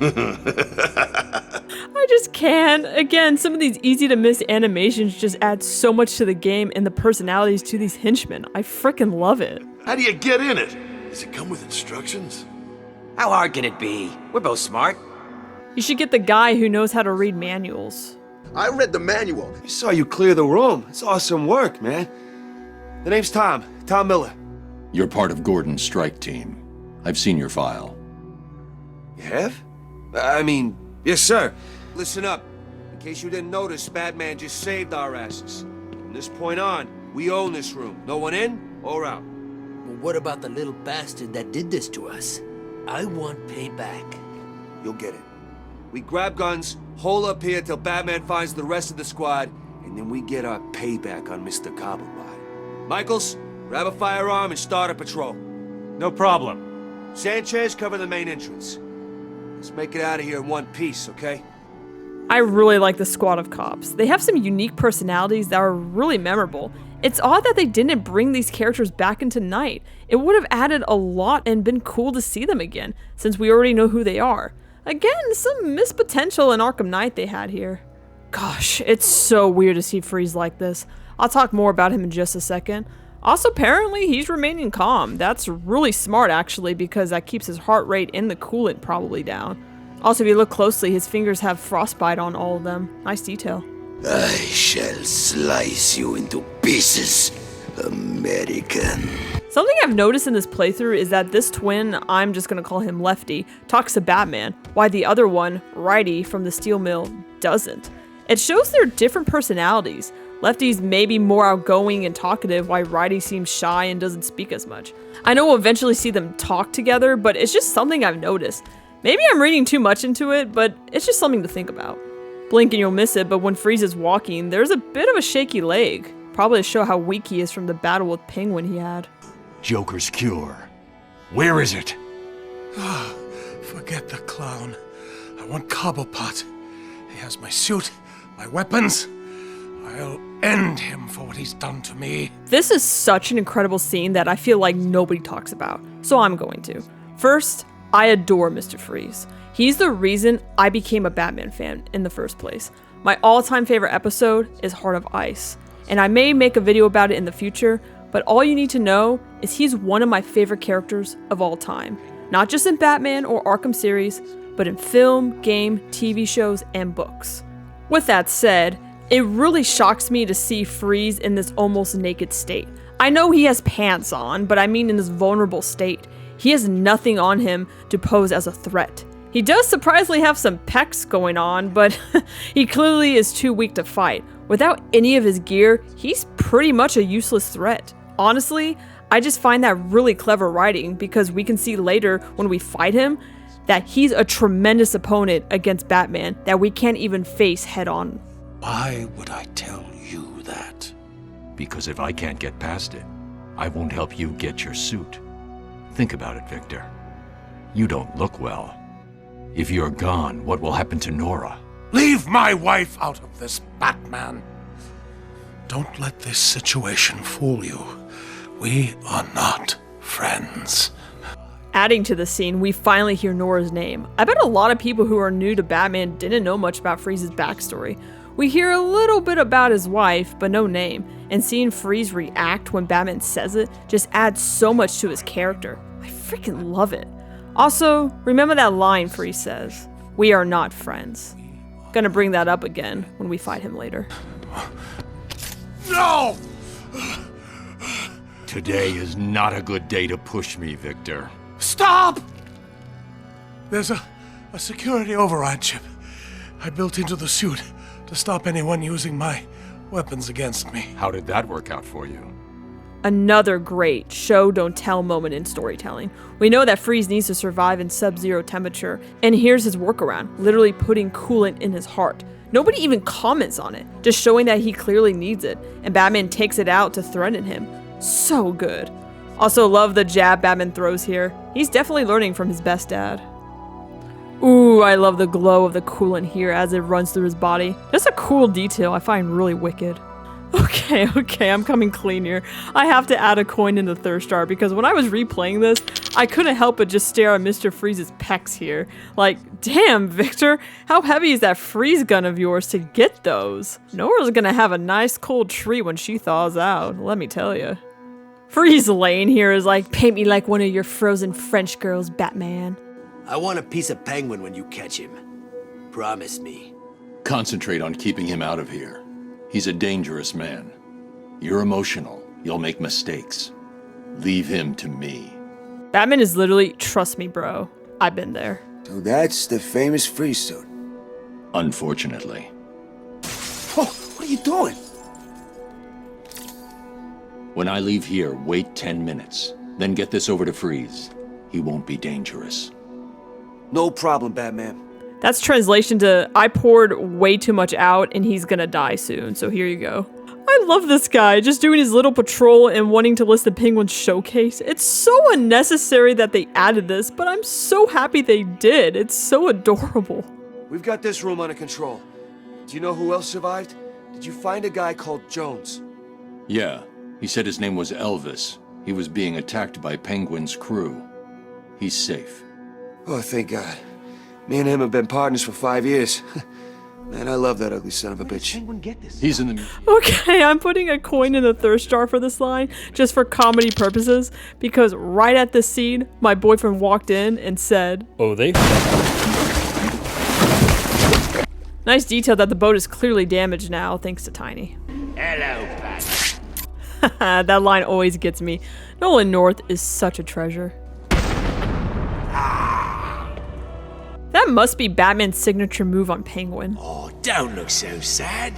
I just can't. Again, some of these easy to miss animations just add so much to the game and the personalities to these henchmen. I frickin' love it. How do you get in it? Does it come with instructions? How hard can it be? We're both smart. You should get the guy who knows how to read manuals. I read the manual. I saw you clear the room. It's awesome work, man. The name's Tom Miller. You're part of Gordon's strike team. I've seen your file. You have? I mean, yes, sir. Listen up. In case you didn't notice, Batman just saved our asses. From this point on, we own this room. No one in or out. Well, what about the little bastard that did this to us? I want payback. You'll get it. We grab guns, hole up here till Batman finds the rest of the squad, and then we get our payback on Mr. Cobblepot. Michaels, grab a firearm and start a patrol. No problem. Sanchez, cover the main entrance. Let's make it out of here in one piece, okay? I really like the squad of cops. They have some unique personalities that are really memorable. It's odd that they didn't bring these characters back into Night. It would have added a lot and been cool to see them again, since we already know who they are. Again, some missed potential in Arkham Knight they had here. Gosh, it's so weird to see Freeze like this. I'll talk more about him in just a second. Also, apparently, he's remaining calm. That's really smart, actually, because that keeps his heart rate and the coolant probably down. Also, if you look closely, his fingers have frostbite on all of them. Nice detail. I shall slice you into pieces, American. Something I've noticed in this playthrough is that this twin, I'm just gonna call him Lefty, talks to Batman, while the other one, Righty from the steel mill, doesn't. It shows their different personalities. Lefty's maybe more outgoing and talkative, while Righty seems shy and doesn't speak as much. I know we'll eventually see them talk together, but it's just something I've noticed. Maybe I'm reading too much into it, but it's just something to think about. Blink and you'll miss it, but when Freeze is walking, there's a bit of a shaky leg. Probably to show how weak he is from the battle with Penguin he had. Joker's cure. Where is it? Forget the clown. I want Cobblepot. He has my suit, my weapons. I'll end him for what he's done to me. This is such an incredible scene that I feel like nobody talks about, so I'm going to. First, I adore Mr. Freeze. He's the reason I became a Batman fan in the first place. My all-time favorite episode is Heart of Ice, and I may make a video about it in the future, but all you need to know is he's one of my favorite characters of all time. Not just in Batman or Arkham series, but in film, game, TV shows, and books. With that said, it really shocks me to see Freeze in this almost naked state. I know he has pants on, but I mean in this vulnerable state. He has nothing on him to pose as a threat. He does surprisingly have some pecs going on, but he clearly is too weak to fight. Without any of his gear, he's pretty much a useless threat. Honestly, I just find that really clever writing because we can see later when we fight him that he's a tremendous opponent against Batman that we can't even face head on. Why would I tell you that? Because if I can't get past it, I won't help you get your suit. Think about it, Victor. You don't look well. If you're gone, what will happen to Nora? Leave my wife out of this, Batman. Don't let this situation fool you. We are not friends. Adding to the scene, we finally hear Nora's name. I bet a lot of people who are new to Batman didn't know much about Freeze's backstory. We hear a little bit about his wife, but no name, and seeing Freeze react when Batman says it just adds so much to his character. I freaking love it. Also, remember that line Freeze says, "We are not friends." Gonna bring that up again when we fight him later. No! Today is not a good day to push me, Victor. Stop! There's a security override chip I built into the suit to stop anyone using my weapons against me. How did that work out for you? Another great show don't tell moment in storytelling. We know that Freeze needs to survive in sub-zero temperature, and here's his workaround, literally putting coolant in his heart. Nobody even comments on it, just showing that he clearly needs it, and Batman takes it out to threaten him. So good. Also love the jab Batman throws here. He's definitely learning from his best dad. Ooh, I love the glow of the coolant here as it runs through his body. That's a cool detail I find really wicked. Okay, I'm coming clean here. I have to add a coin in the thirst jar because when I was replaying this, I couldn't help but just stare at Mr. Freeze's pecs here. Like, damn, Victor, how heavy is that freeze gun of yours to get those? Nora's gonna have a nice cold treat when she thaws out, let me tell you. Freeze Lane here is like, paint me like one of your frozen French girls, Batman. I want a piece of Penguin when you catch him. Promise me. Concentrate on keeping him out of here. He's a dangerous man. You're emotional. You'll make mistakes. Leave him to me. Batman is literally, trust me, bro. I've been there. So that's the famous freeze suit. Unfortunately. Oh, what are you doing? When I leave here, wait 10 minutes. Then get this over to Freeze. He won't be dangerous. No problem, Batman. That's translation to, I poured way too much out and he's gonna die soon, so here you go. I love this guy, just doing his little patrol and wanting to list the Penguin's showcase. It's so unnecessary that they added this, but I'm so happy they did. It's so adorable. We've got this room under control. Do you know who else survived? Did you find a guy called Jones? Yeah, he said his name was Elvis. He was being attacked by Penguin's crew. He's safe. Oh, thank God. Me and him have been partners for 5 years. Man, I love that ugly son of a bitch. He's in the... Okay, I'm putting a coin in the thirst jar for this line, just for comedy purposes, because right at this scene, my boyfriend walked in and said, "Oh, they..." Nice detail that the boat is clearly damaged now, thanks to Tiny. Hello, Pat. That line always gets me. Nolan North is such a treasure. That must be Batman's signature move on Penguin. Oh, don't look so sad.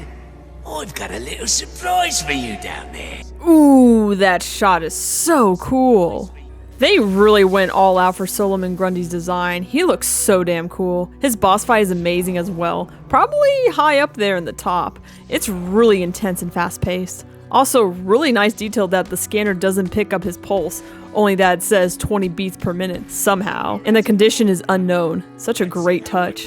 I've got a little surprise for you down there. Ooh, that shot is so cool. They really went all out for Solomon Grundy's design. He looks so damn cool. His boss fight is amazing as well. Probably high up there in the top. It's really intense and fast paced. Also, really nice detail that the scanner doesn't pick up his pulse, only that it says 20 beats per minute somehow, and the condition is unknown. Such a great touch.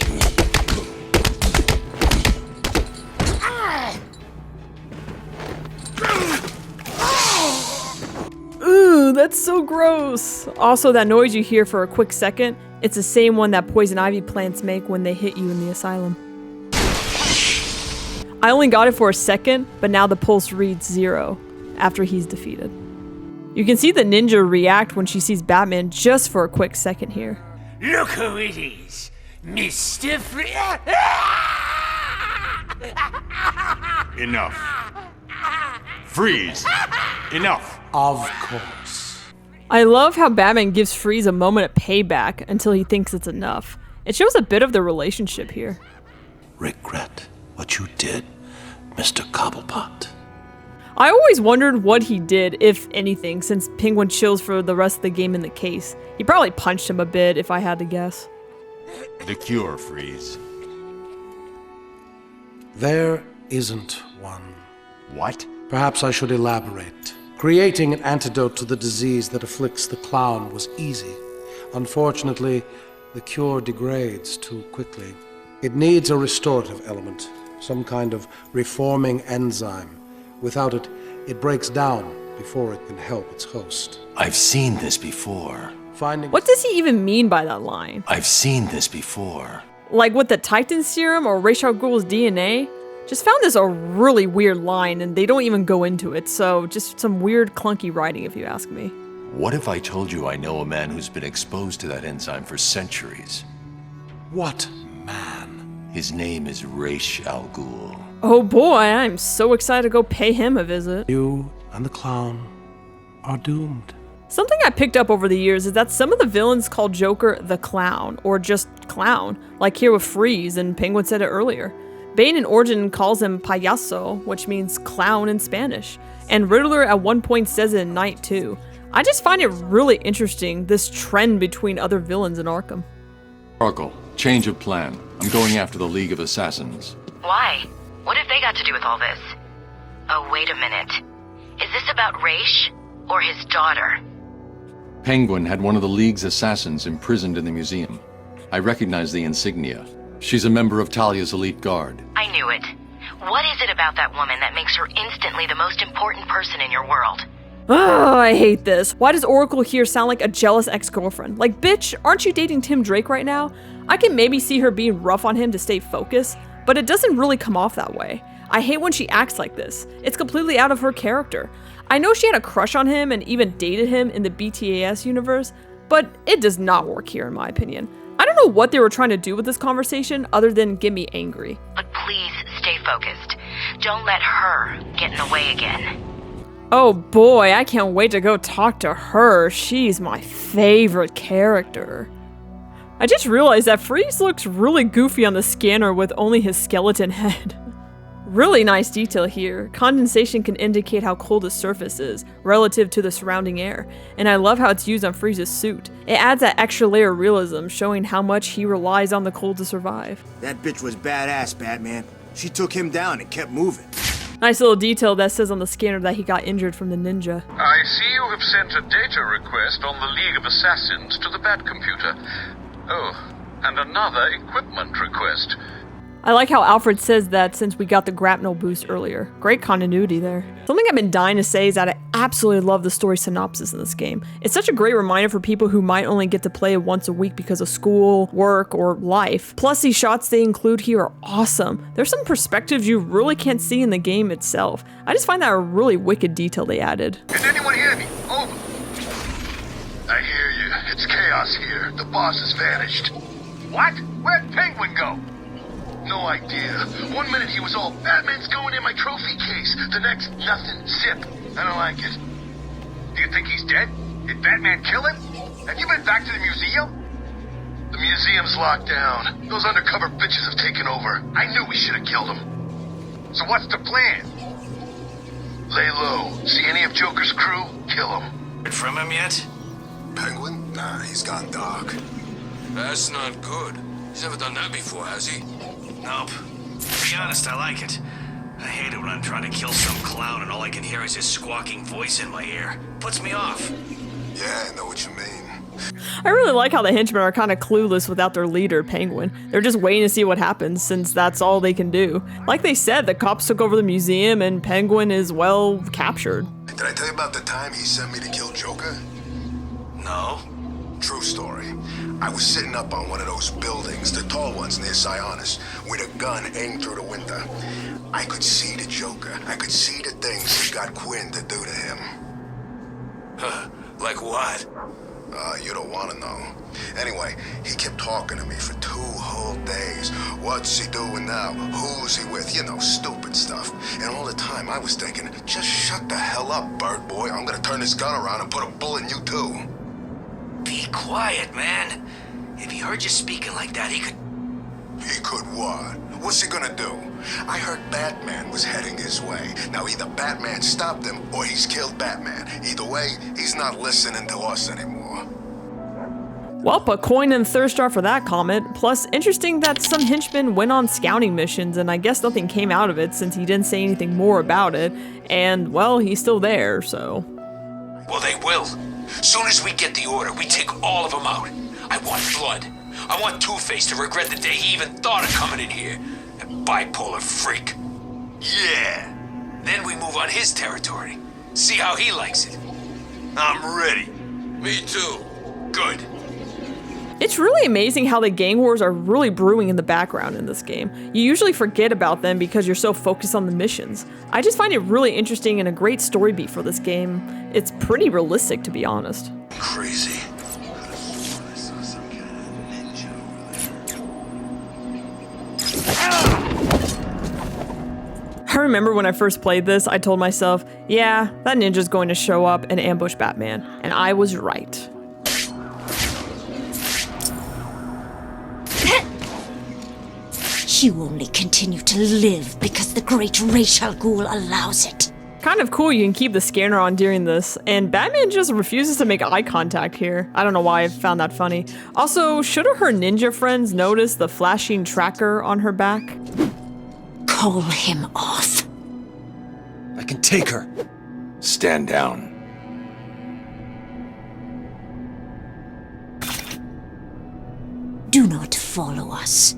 Ooh, that's so gross. Also, that noise you hear for a quick second, it's the same one that poison ivy plants make when they hit you in the asylum. I only got it for a second, but now the pulse reads 0 after he's defeated. You can see the ninja react when she sees Batman just for a quick second here. Look who it is, Mr. Enough. Freeze! Enough! Of course. I love how Batman gives Freeze a moment of payback until he thinks it's enough. It shows a bit of the relationship here. Regret what you did, Mr. Cobblepot. I always wondered what he did, if anything, since Penguin chills for the rest of the game in the case. He probably punched him a bit, if I had to guess. The cure, Freeze. There isn't one. What? Perhaps I should elaborate. Creating an antidote to the disease that afflicts the clown was easy. Unfortunately, the cure degrades too quickly. It needs a restorative element, some kind of reforming enzyme. Without it, it breaks down before it can help its host. I've seen this before. What does he even mean by that line? I've seen this before. Like with the Titan serum or Ra's al Ghul's DNA? Just found this a really weird line and they don't even go into it, so just some weird clunky writing if you ask me. What if I told you I know a man who's been exposed to that enzyme for centuries? What man? His name is Ra's al Ghul. Oh boy, I'm so excited to go pay him a visit. You and the clown are doomed. Something I picked up over the years is that some of the villains call Joker the Clown, or just Clown, like here with Freeze, and Penguin said it earlier. Bane in Origin calls him payaso, which means clown in Spanish, and Riddler at one point says it in Night too. I just find it really interesting, this trend between other villains in Arkham. Oracle, change of plan. I'm going after the League of Assassins. Why? What have they got to do with all this? Oh, wait a minute. Is this about Ra's or his daughter? Penguin had one of the League's assassins imprisoned in the museum. I recognize the insignia. She's a member of Talia's elite guard. I knew it. What is it about that woman that makes her instantly the most important person in your world? Oh, I hate this. Why does Oracle here sound like a jealous ex-girlfriend? Like, bitch, aren't you dating Tim Drake right now? I can maybe see her being rough on him to stay focused, but it doesn't really come off that way. I hate when she acts like this. It's completely out of her character. I know she had a crush on him and even dated him in the BTAS universe, but it does not work here in my opinion. I don't know what they were trying to do with this conversation other than get me angry. But please stay focused. Don't let her get in the way again. Oh boy, I can't wait to go talk to her. She's my favorite character. I just realized that Freeze looks really goofy on the scanner with only his skeleton head. Really nice detail here. Condensation can indicate how cold the surface is relative to the surrounding air, and I love how it's used on Freeze's suit. It adds that extra layer of realism, showing how much he relies on the cold to survive. That bitch was badass, Batman. She took him down and kept moving. Nice little detail that says on the scanner that he got injured from the ninja. I see you have sent a data request on the League of Assassins to the Bat computer. Oh, and another equipment request. I like how Alfred says that since we got the grapnel boost earlier. Great continuity there. Something I've been dying to say is that I absolutely love the story synopsis in this game. It's such a great reminder for people who might only get to play it once a week because of school, work, or life. Plus, these shots they include here are awesome. There's some perspectives you really can't see in the game itself. I just find that a really wicked detail they added. Can anyone hear me? Over. I hear you. It's chaos here. The boss has vanished. What? Where'd Penguin go? No idea. One minute he was all, Batman's going in my trophy case. The next, nothing. Zip. I don't like it. Do you think he's dead? Did Batman kill him? Have you been back to the museum? The museum's locked down. Those undercover bitches have taken over. I knew we should have killed him. So what's the plan? Lay low. See any of Joker's crew? Kill him. Heard from him yet? Penguin? Nah, he's gone dark. That's not good. He's never done that before, has he? Nope. To be honest, I like it. I hate it when I'm trying to kill some clown and all I can hear is his squawking voice in my ear. Puts me off. Yeah, I know what you mean. I really like how the henchmen are kind of clueless without their leader, Penguin. They're just waiting to see what happens, since that's all they can do. Like they said, the cops took over the museum and Penguin is, well, captured. Did I tell you about the time he sent me to kill Joker? No. True story. I was sitting up on one of those buildings, the tall ones near Sionis, with a gun aimed through the window. I could see the Joker. I could see the things he got Quinn to do to him. Huh. Like what? You don't want to know. Anyway, he kept talking to me for 2 whole days. What's he doing now? Who's he with? You know, stupid stuff. And all the time I was thinking, just shut the hell up, bird boy. I'm gonna turn this gun around and put a bullet in you too. Be quiet, man. If he heard you speaking like that, he could... He could what? What's he gonna do? I heard Batman was heading his way. Now either Batman stopped him or he's killed Batman. Either way, he's not listening to us anymore. Well, a coin and thirst jar for that comment. Plus, interesting that some henchmen went on scouting missions and I guess nothing came out of it since he didn't say anything more about it. And, well, he's still there, so... Well, they will. Soon as we get the order, we take all of them out. I want blood. I want Two-Face to regret the day he even thought of coming in here. A bipolar freak. Yeah. Then we move on his territory. See how he likes it. I'm ready. Me too. Good. It's really amazing how the gang wars are really brewing in the background in this game. You usually forget about them because you're so focused on the missions. I just find it really interesting and a great story beat for this game. It's pretty realistic, to be honest. Crazy. I remember when I first played this, I told myself, yeah, that ninja's going to show up and ambush Batman. And I was right. You only continue to live because the great Ra's al Ghul allows it. Kind of cool you can keep the scanner on during this, and Batman just refuses to make eye contact here. I don't know why I found that funny. Also, shouldn't her ninja friends notice the flashing tracker on her back? Call him off. I can take her. Stand down. Do not follow us.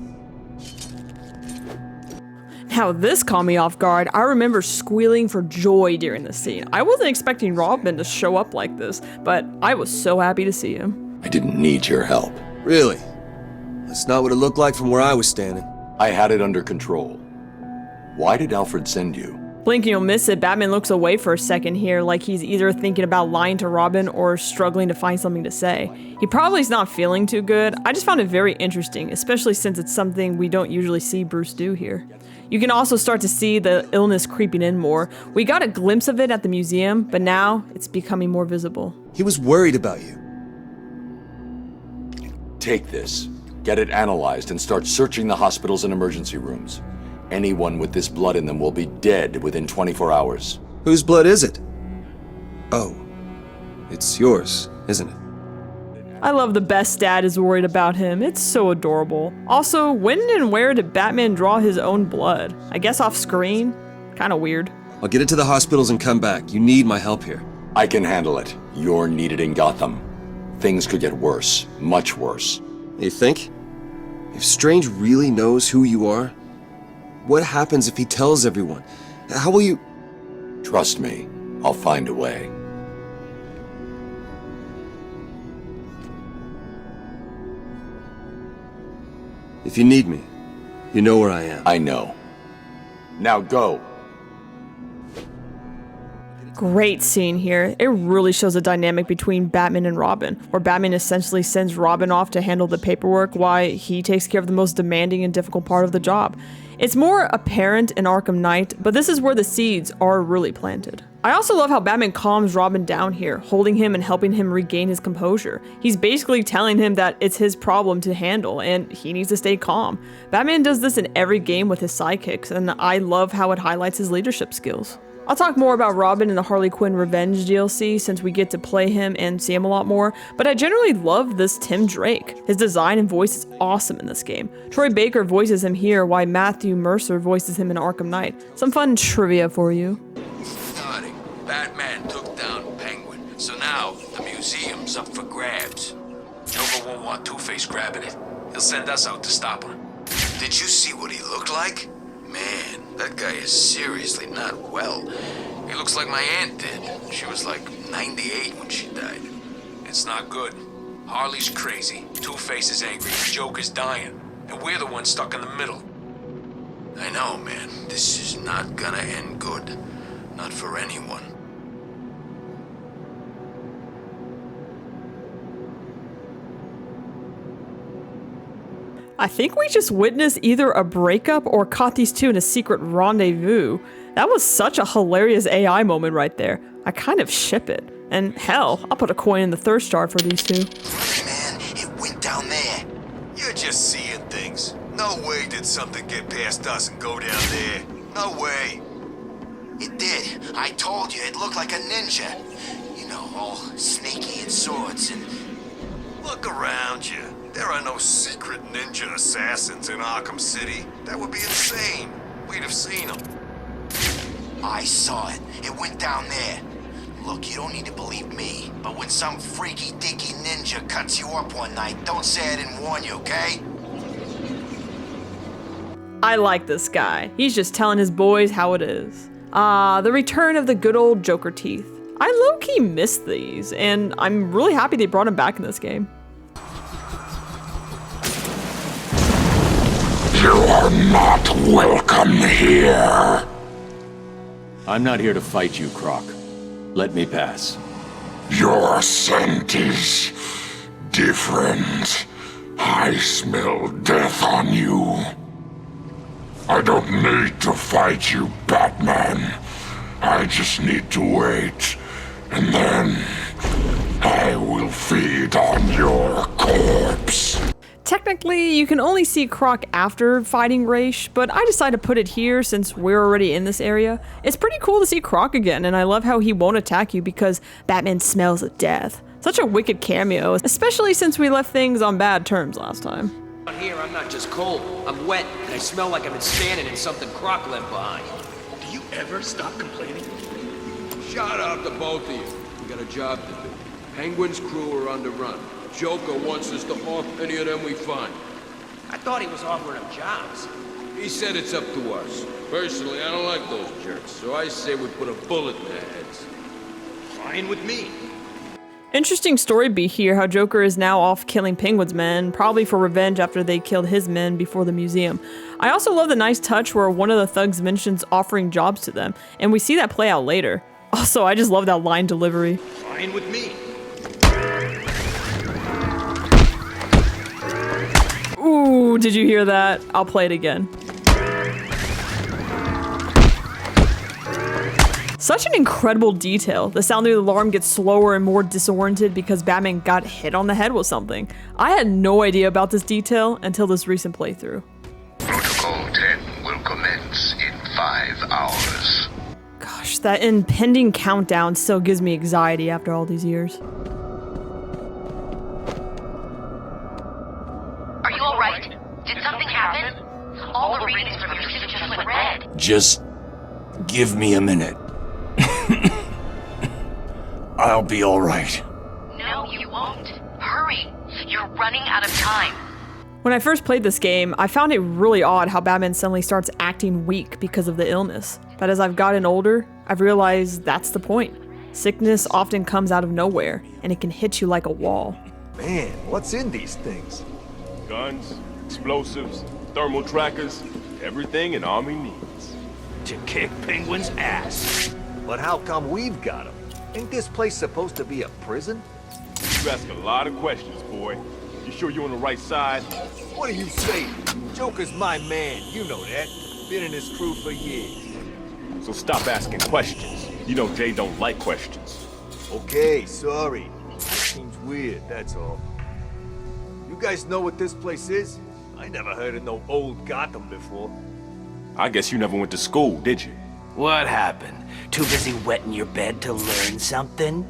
Now this caught me off guard. I remember squealing for joy during this scene. I wasn't expecting Robin to show up like this, but I was so happy to see him. I didn't need your help. Really? That's not what it looked like from where I was standing. I had it under control. Why did Alfred send you? Blink and you'll miss it. Batman looks away for a second here, like he's either thinking about lying to Robin or struggling to find something to say. He probably is not feeling too good. I just found it very interesting, especially since it's something we don't usually see Bruce do here. You can also start to see the illness creeping in more. We got a glimpse of it at the museum, but now it's becoming more visible. He was worried about you. Take this, get it analyzed, and start searching the hospitals and emergency rooms. Anyone with this blood in them will be dead within 24 hours. Whose blood is it? Oh, it's yours, isn't it? I love the best dad is worried about him. It's so adorable. Also, when and where did Batman draw his own blood? I guess off screen? Kinda weird. I'll get it to the hospitals and come back. You need my help here. I can handle it. You're needed in Gotham. Things could get worse. Much worse. You think? If Strange really knows who you are, what happens if he tells everyone? How will you... Trust me, I'll find a way. If you need me, you know where I am. I know. Now go. Great scene here. It really shows a dynamic between Batman and Robin, where Batman essentially sends Robin off to handle the paperwork while he takes care of the most demanding and difficult part of the job. It's more apparent in Arkham Knight, but this is where the seeds are really planted. I also love how Batman calms Robin down here, holding him and helping him regain his composure. He's basically telling him that it's his problem to handle and he needs to stay calm. Batman does this in every game with his sidekicks, and I love how it highlights his leadership skills. I'll talk more about Robin in the Harley Quinn Revenge DLC since we get to play him and see him a lot more, but I generally love this Tim Drake. His design and voice is awesome in this game. Troy Baker voices him here while Matthew Mercer voices him in Arkham Knight. Some fun trivia for you. Starting, Batman took down Penguin, so now the museum's up for grabs. Joker won't want Two-Face grabbing it. He'll send us out to stop him. Did you see what he looked like? Man, that guy is seriously not well. He looks like my aunt did. She was like 98 when she died. It's not good. Harley's crazy, Two-Face is angry, Joker's dying, and we're the ones stuck in the middle. I know, man. This is not gonna end good. Not for anyone. I think we just witnessed either a breakup or caught these two in a secret rendezvous. That was such a hilarious AI moment right there. I kind of ship it. And hell, I'll put a coin in the thirst jar for these two. Man, it went down there. You're just seeing things. No way did something get past us and go down there. No way. It did. I told you, it looked like a ninja. You know, all sneaky and swords and... Look around you. There are no secret ninja assassins in Arkham City. That would be insane. We'd have seen them. I saw it. It went down there. Look, you don't need to believe me, but when some freaky-deaky ninja cuts you up one night, don't say I didn't warn you, okay? I like this guy. He's just telling his boys how it is. The return of the good old Joker teeth. I low-key missed these, and I'm really happy they brought him back in this game. You are not welcome here. I'm not here to fight you, Croc. Let me pass. Your scent is different. I smell death on you. I don't need to fight you, Batman. I just need to wait, and then I will feed on your corpse. Technically, you can only see Croc after fighting Raish, but I decided to put it here since we're already in this area. It's pretty cool to see Croc again, and I love how he won't attack you because Batman smells of death. Such a wicked cameo, especially since we left things on bad terms last time. Out here, I'm not just cold, I'm wet, and I smell like I've been standing in something Croc left behind. Do you ever stop complaining? Shut up, the both of you. We got a job to do. Penguin's crew are on the run. Joker wants us to off any of them we find. I thought he was offering them jobs. He said it's up to us. Personally, I don't like those jerks, so I say we put a bullet in their heads. Fine with me. Interesting story beat here, how Joker is now off killing Penguin's men, probably for revenge after they killed his men before the museum. I also love the nice touch where one of the thugs mentions offering jobs to them, and we see that play out later. Also, I just love that line delivery. Fine with me. Ooh, did you hear that? I'll play it again. Such an incredible detail. The sound of the alarm gets slower and more disoriented because Batman got hit on the head with something. I had no idea about this detail until this recent playthrough. Protocol 10 will commence in 5 hours. Gosh, that impending countdown still gives me anxiety after all these years. Are you alright? Did something happen? All the readings from your system just went red. Just give me a minute. I'll be all right. No, you won't. Hurry. You're running out of time. When I first played this game, I found it really odd how Batman suddenly starts acting weak because of the illness. But as I've gotten older, I've realized that's the point. Sickness often comes out of nowhere, and it can hit you like a wall. Man, what's in these things? Guns, explosives, thermal trackers, everything an army needs. To kick Penguin's ass. But how come we've got them? Ain't this place supposed to be a prison? You ask a lot of questions, boy. You sure you're on the right side? What are you saying? Joker's my man, you know that. Been in his crew for years. So stop asking questions. You know Jay don't like questions. Okay, sorry. Seems weird, that's all. You guys know what this place is? I never heard of no old Gotham before. I guess you never went to school, did you? What happened? Too busy wetting your bed to learn something?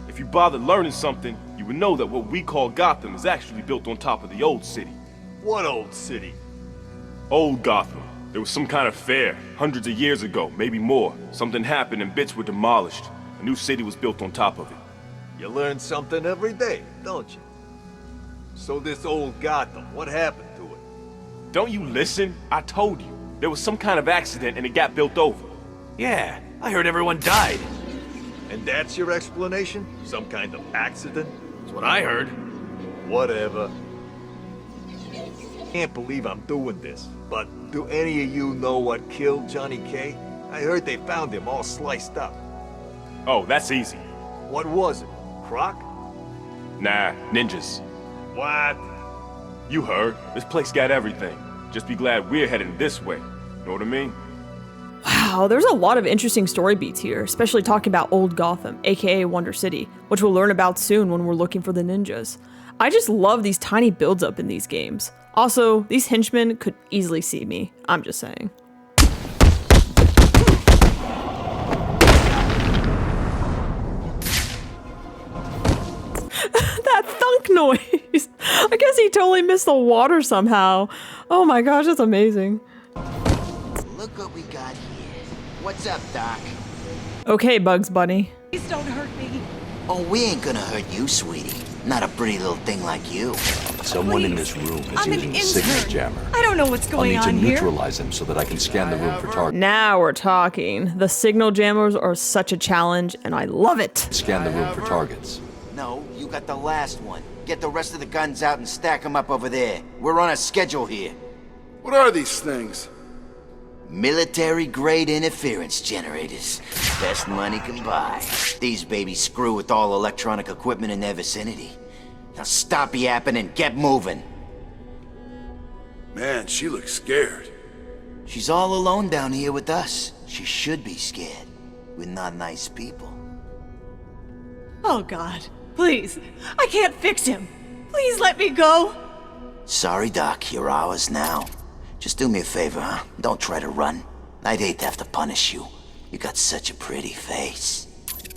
If you bothered learning something, you would know that what we call Gotham is actually built on top of the old city. What old city? Old Gotham. There was some kind of fair, hundreds of years ago, maybe more. Something happened and bits were demolished. A new city was built on top of it. You learn something every day, don't you? So this old Gotham, what happened to it? Don't you listen? I told you. There was some kind of accident and it got built over. Yeah, I heard everyone died. And that's your explanation? Some kind of accident? That's what I heard. Whatever. Can't believe I'm doing this, but do any of you know what killed Johnny K? I heard they found him all sliced up. Oh, that's easy. What was it? Croc? Nah, ninjas. What? You heard. This place got everything. Just be glad we're heading this way. Know what I mean? Wow, there's a lot of interesting story beats here, especially talking about Old Gotham, aka Wonder City, which we'll learn about soon when we're looking for the ninjas. I just love these tiny builds up in these games. Also, these henchmen could easily see me. I'm just saying. That thunk noise! I guess he totally missed the water somehow. Oh my gosh, that's amazing. Look what we got here. What's up, Doc? Okay, Bugs Bunny. Please don't hurt me. Oh, we ain't gonna hurt you, sweetie. Not a pretty little thing like you. Someone in this room is I'm an using the intern. signal jammer. I don't know what's I'll going need to on here. neutralize him so that I can scan the room for targets. Now we're talking. The signal jammers are such a challenge, and I love it. Scan the room for targets. No, you got the last one. Get the rest of the guns out and stack them up over there. We're on a schedule here. What are these things? Military-grade interference generators. Best money can buy. These babies screw with all electronic equipment in their vicinity. Now stop yapping and get moving. Man, she looks scared. She's all alone down here with us. She should be scared. We're not nice people. Oh, God. Please. I can't fix him. Please let me go. Sorry, Doc. You're ours now. Just do me a favor, huh? Don't try to run. I'd hate to have to punish you. You got such a pretty face.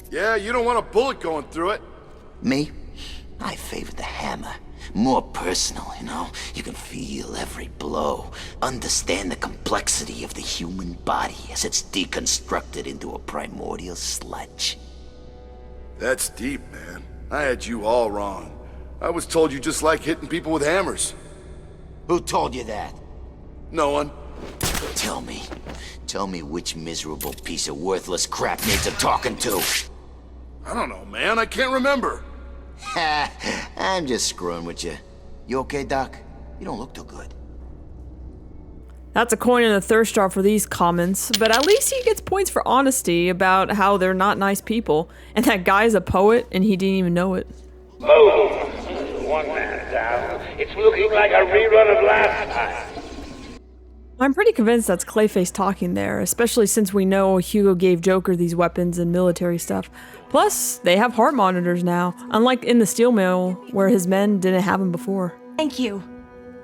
Yeah, you don't want a bullet going through it. Me? I favor the hammer. More personal, you know? You can feel every blow. Understand the complexity of the human body as it's deconstructed into a primordial sludge. That's deep, man. I had you all wrong. I was told you just like hitting people with hammers. Who told you that? No one. Tell me which miserable piece of worthless crap needs a talking to. I don't know, man. I can't remember. Ha! I'm just screwing with you. You okay, Doc? You don't look too good. That's a coin and a thirst jar for these comments, but at least he gets points for honesty about how they're not nice people, and that guy's a poet and he didn't even know it. Boom! One man down. It's looking like a rerun of last time. I'm pretty convinced that's Clayface talking there, especially since we know Hugo gave Joker these weapons and military stuff. Plus, they have heart monitors now, unlike in the steel mill, where his men didn't have them before. Thank you.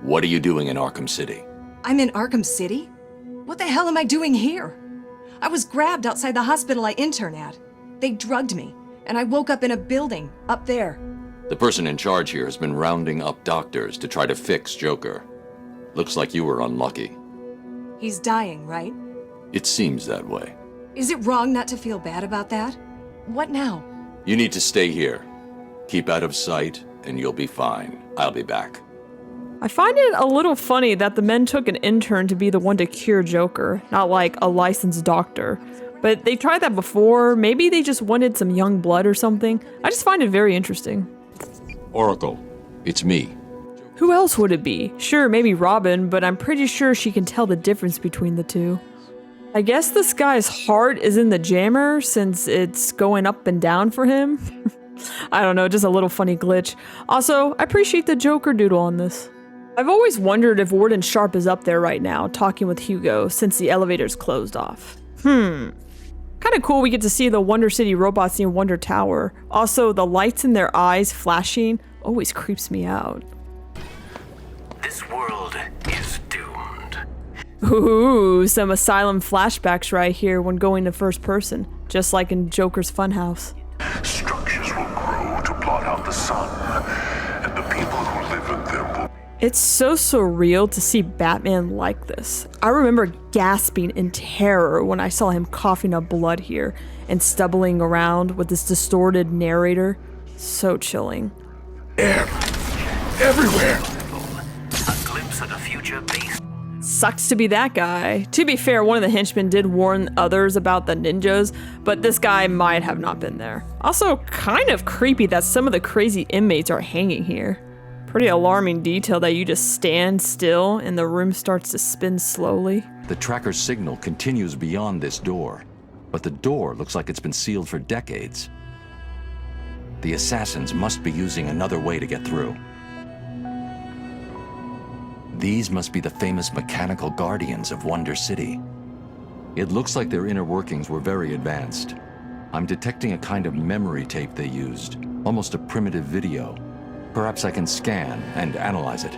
What are you doing in Arkham City? I'm in Arkham City? What the hell am I doing here? I was grabbed outside the hospital I intern at. They drugged me, and I woke up in a building, up there. The person in charge here has been rounding up doctors to try to fix Joker. Looks like you were unlucky. He's dying, right? It seems that way. Is it wrong not to feel bad about that? What now? You need to stay here. Keep out of sight, and you'll be fine. I'll be back. I find it a little funny that the men took an intern to be the one to cure Joker, not like a licensed doctor. But they tried that before. Maybe they just wanted some young blood or something. I just find it very interesting. Oracle, it's me. Who else would it be? Sure, maybe Robin, but I'm pretty sure she can tell the difference between the two. I guess this guy's heart is in the jammer since it's going up and down for him. I don't know, just a little funny glitch. Also, I appreciate the Joker doodle on this. I've always wondered if Warden Sharp is up there right now, talking with Hugo, since the elevator's closed off. Kinda cool we get to see the Wonder City robots near Wonder Tower. Also, the lights in their eyes flashing always creeps me out. This world is doomed. Ooh, some Asylum flashbacks right here when going to first person, just like in Joker's Funhouse. Structures will grow to blot out the sun, and the people who live in them will... It's so surreal to see Batman like this. I remember gasping in terror when I saw him coughing up blood here and stumbling around with this distorted narrator. So chilling. Everywhere! A glimpse of the future based. Sucks to be that guy. To be fair, one of the henchmen did warn others about the ninjas, but this guy might have not been there. Also, kind of creepy that some of the crazy inmates are hanging here. Pretty alarming detail that you just stand still and the room starts to spin slowly. The tracker's signal continues beyond this door, but the door looks like it's been sealed for decades. The assassins must be using another way to get through. These must be the famous mechanical guardians of Wonder City. It looks like their inner workings were very advanced. I'm detecting a kind of memory tape they used, almost a primitive video. Perhaps I can scan and analyze it.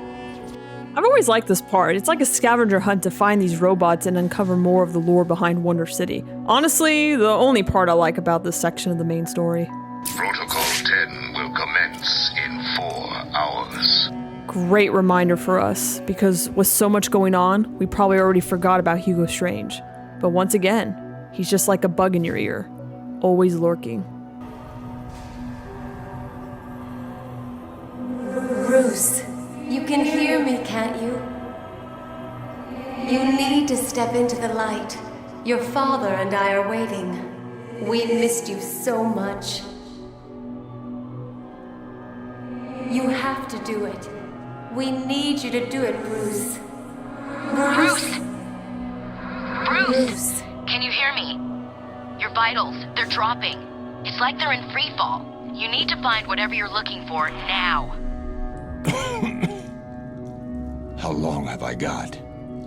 I've always liked this part. It's like a scavenger hunt to find these robots and uncover more of the lore behind Wonder City. Honestly, the only part I like about this section of the main story. Protocol 10 will commence in 4 hours. Great reminder for us, because with so much going on, we probably already forgot about Hugo Strange. But once again, he's just like a bug in your ear, always lurking. Bruce, you can hear me, can't you? You need to step into the light. Your father and I are waiting. We missed you so much. You have to do it. We need you to do it, Bruce. Bruce! Bruce! Can you hear me? Your vitals, they're dropping. It's like they're in free fall. You need to find whatever you're looking for now. How long have I got?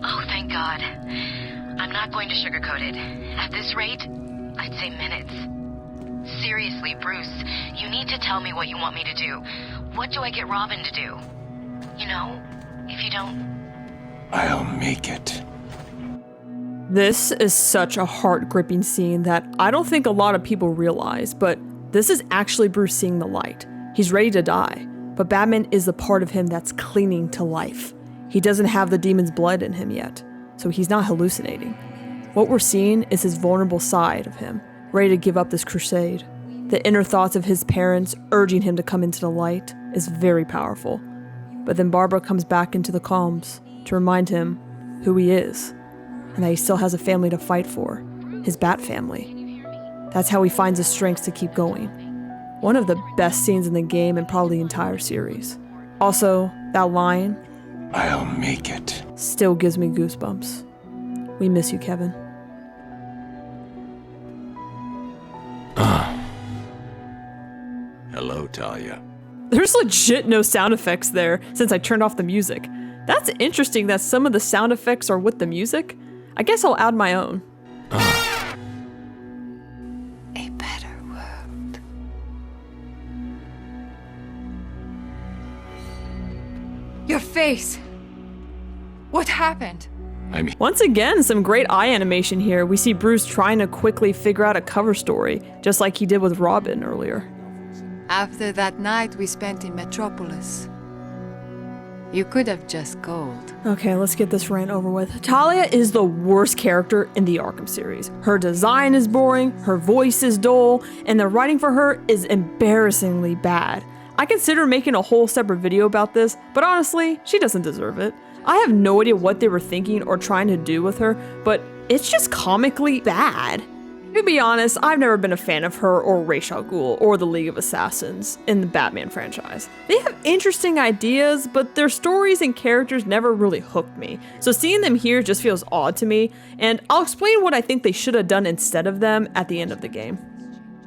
Oh, thank God. I'm not going to sugarcoat it. At this rate, I'd say minutes. Seriously, Bruce, you need to tell me what you want me to do. What do I get Robin to do? You know, if you don't... I'll make it. This is such a heart-gripping scene that I don't think a lot of people realize, but this is actually Bruce seeing the light. He's ready to die, but Batman is the part of him that's clinging to life. He doesn't have the demon's blood in him yet, so he's not hallucinating. What we're seeing is his vulnerable side of him, ready to give up this crusade. The inner thoughts of his parents urging him to come into the light is very powerful. But then Barbara comes back into the comms to remind him who he is, and that he still has a family to fight for, his Bat family. That's how he finds the strength to keep going. One of the best scenes in the game and probably the entire series. Also, that line, I'll make it, still gives me goosebumps. We miss you, Kevin. Hello, Talia. There's legit no sound effects there since I turned off the music. That's interesting that some of the sound effects are with the music. I guess I'll add my own. A better world. Your face. What happened? Once again, some great eye animation here. We see Bruce trying to quickly figure out a cover story, just like he did with Robin earlier. After that night we spent in Metropolis, you could have just called. Okay, let's get this rant over with. Talia is the worst character in the Arkham series. Her design is boring, her voice is dull, and the writing for her is embarrassingly bad. I consider making a whole separate video about this, but honestly, she doesn't deserve it. I have no idea what they were thinking or trying to do with her, but it's just comically bad. To be honest, I've never been a fan of her or Ra's al Ghul or the League of Assassins in the Batman franchise. They have interesting ideas, but their stories and characters never really hooked me. So seeing them here just feels odd to me, and I'll explain what I think they should have done instead of them at the end of the game.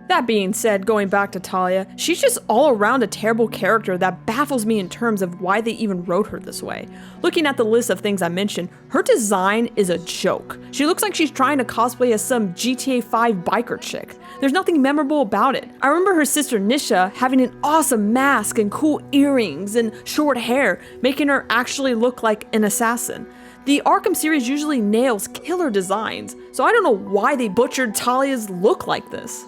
That being said, going back to Talia, she's just all around a terrible character that baffles me in terms of why they even wrote her this way. Looking at the list of things I mentioned, her design is a joke. She looks like she's trying to cosplay as some GTA 5 biker chick. There's nothing memorable about it. I remember her sister Nisha having an awesome mask and cool earrings and short hair, making her actually look like an assassin. The Arkham series usually nails killer designs, so I don't know why they butchered Talia's look like this.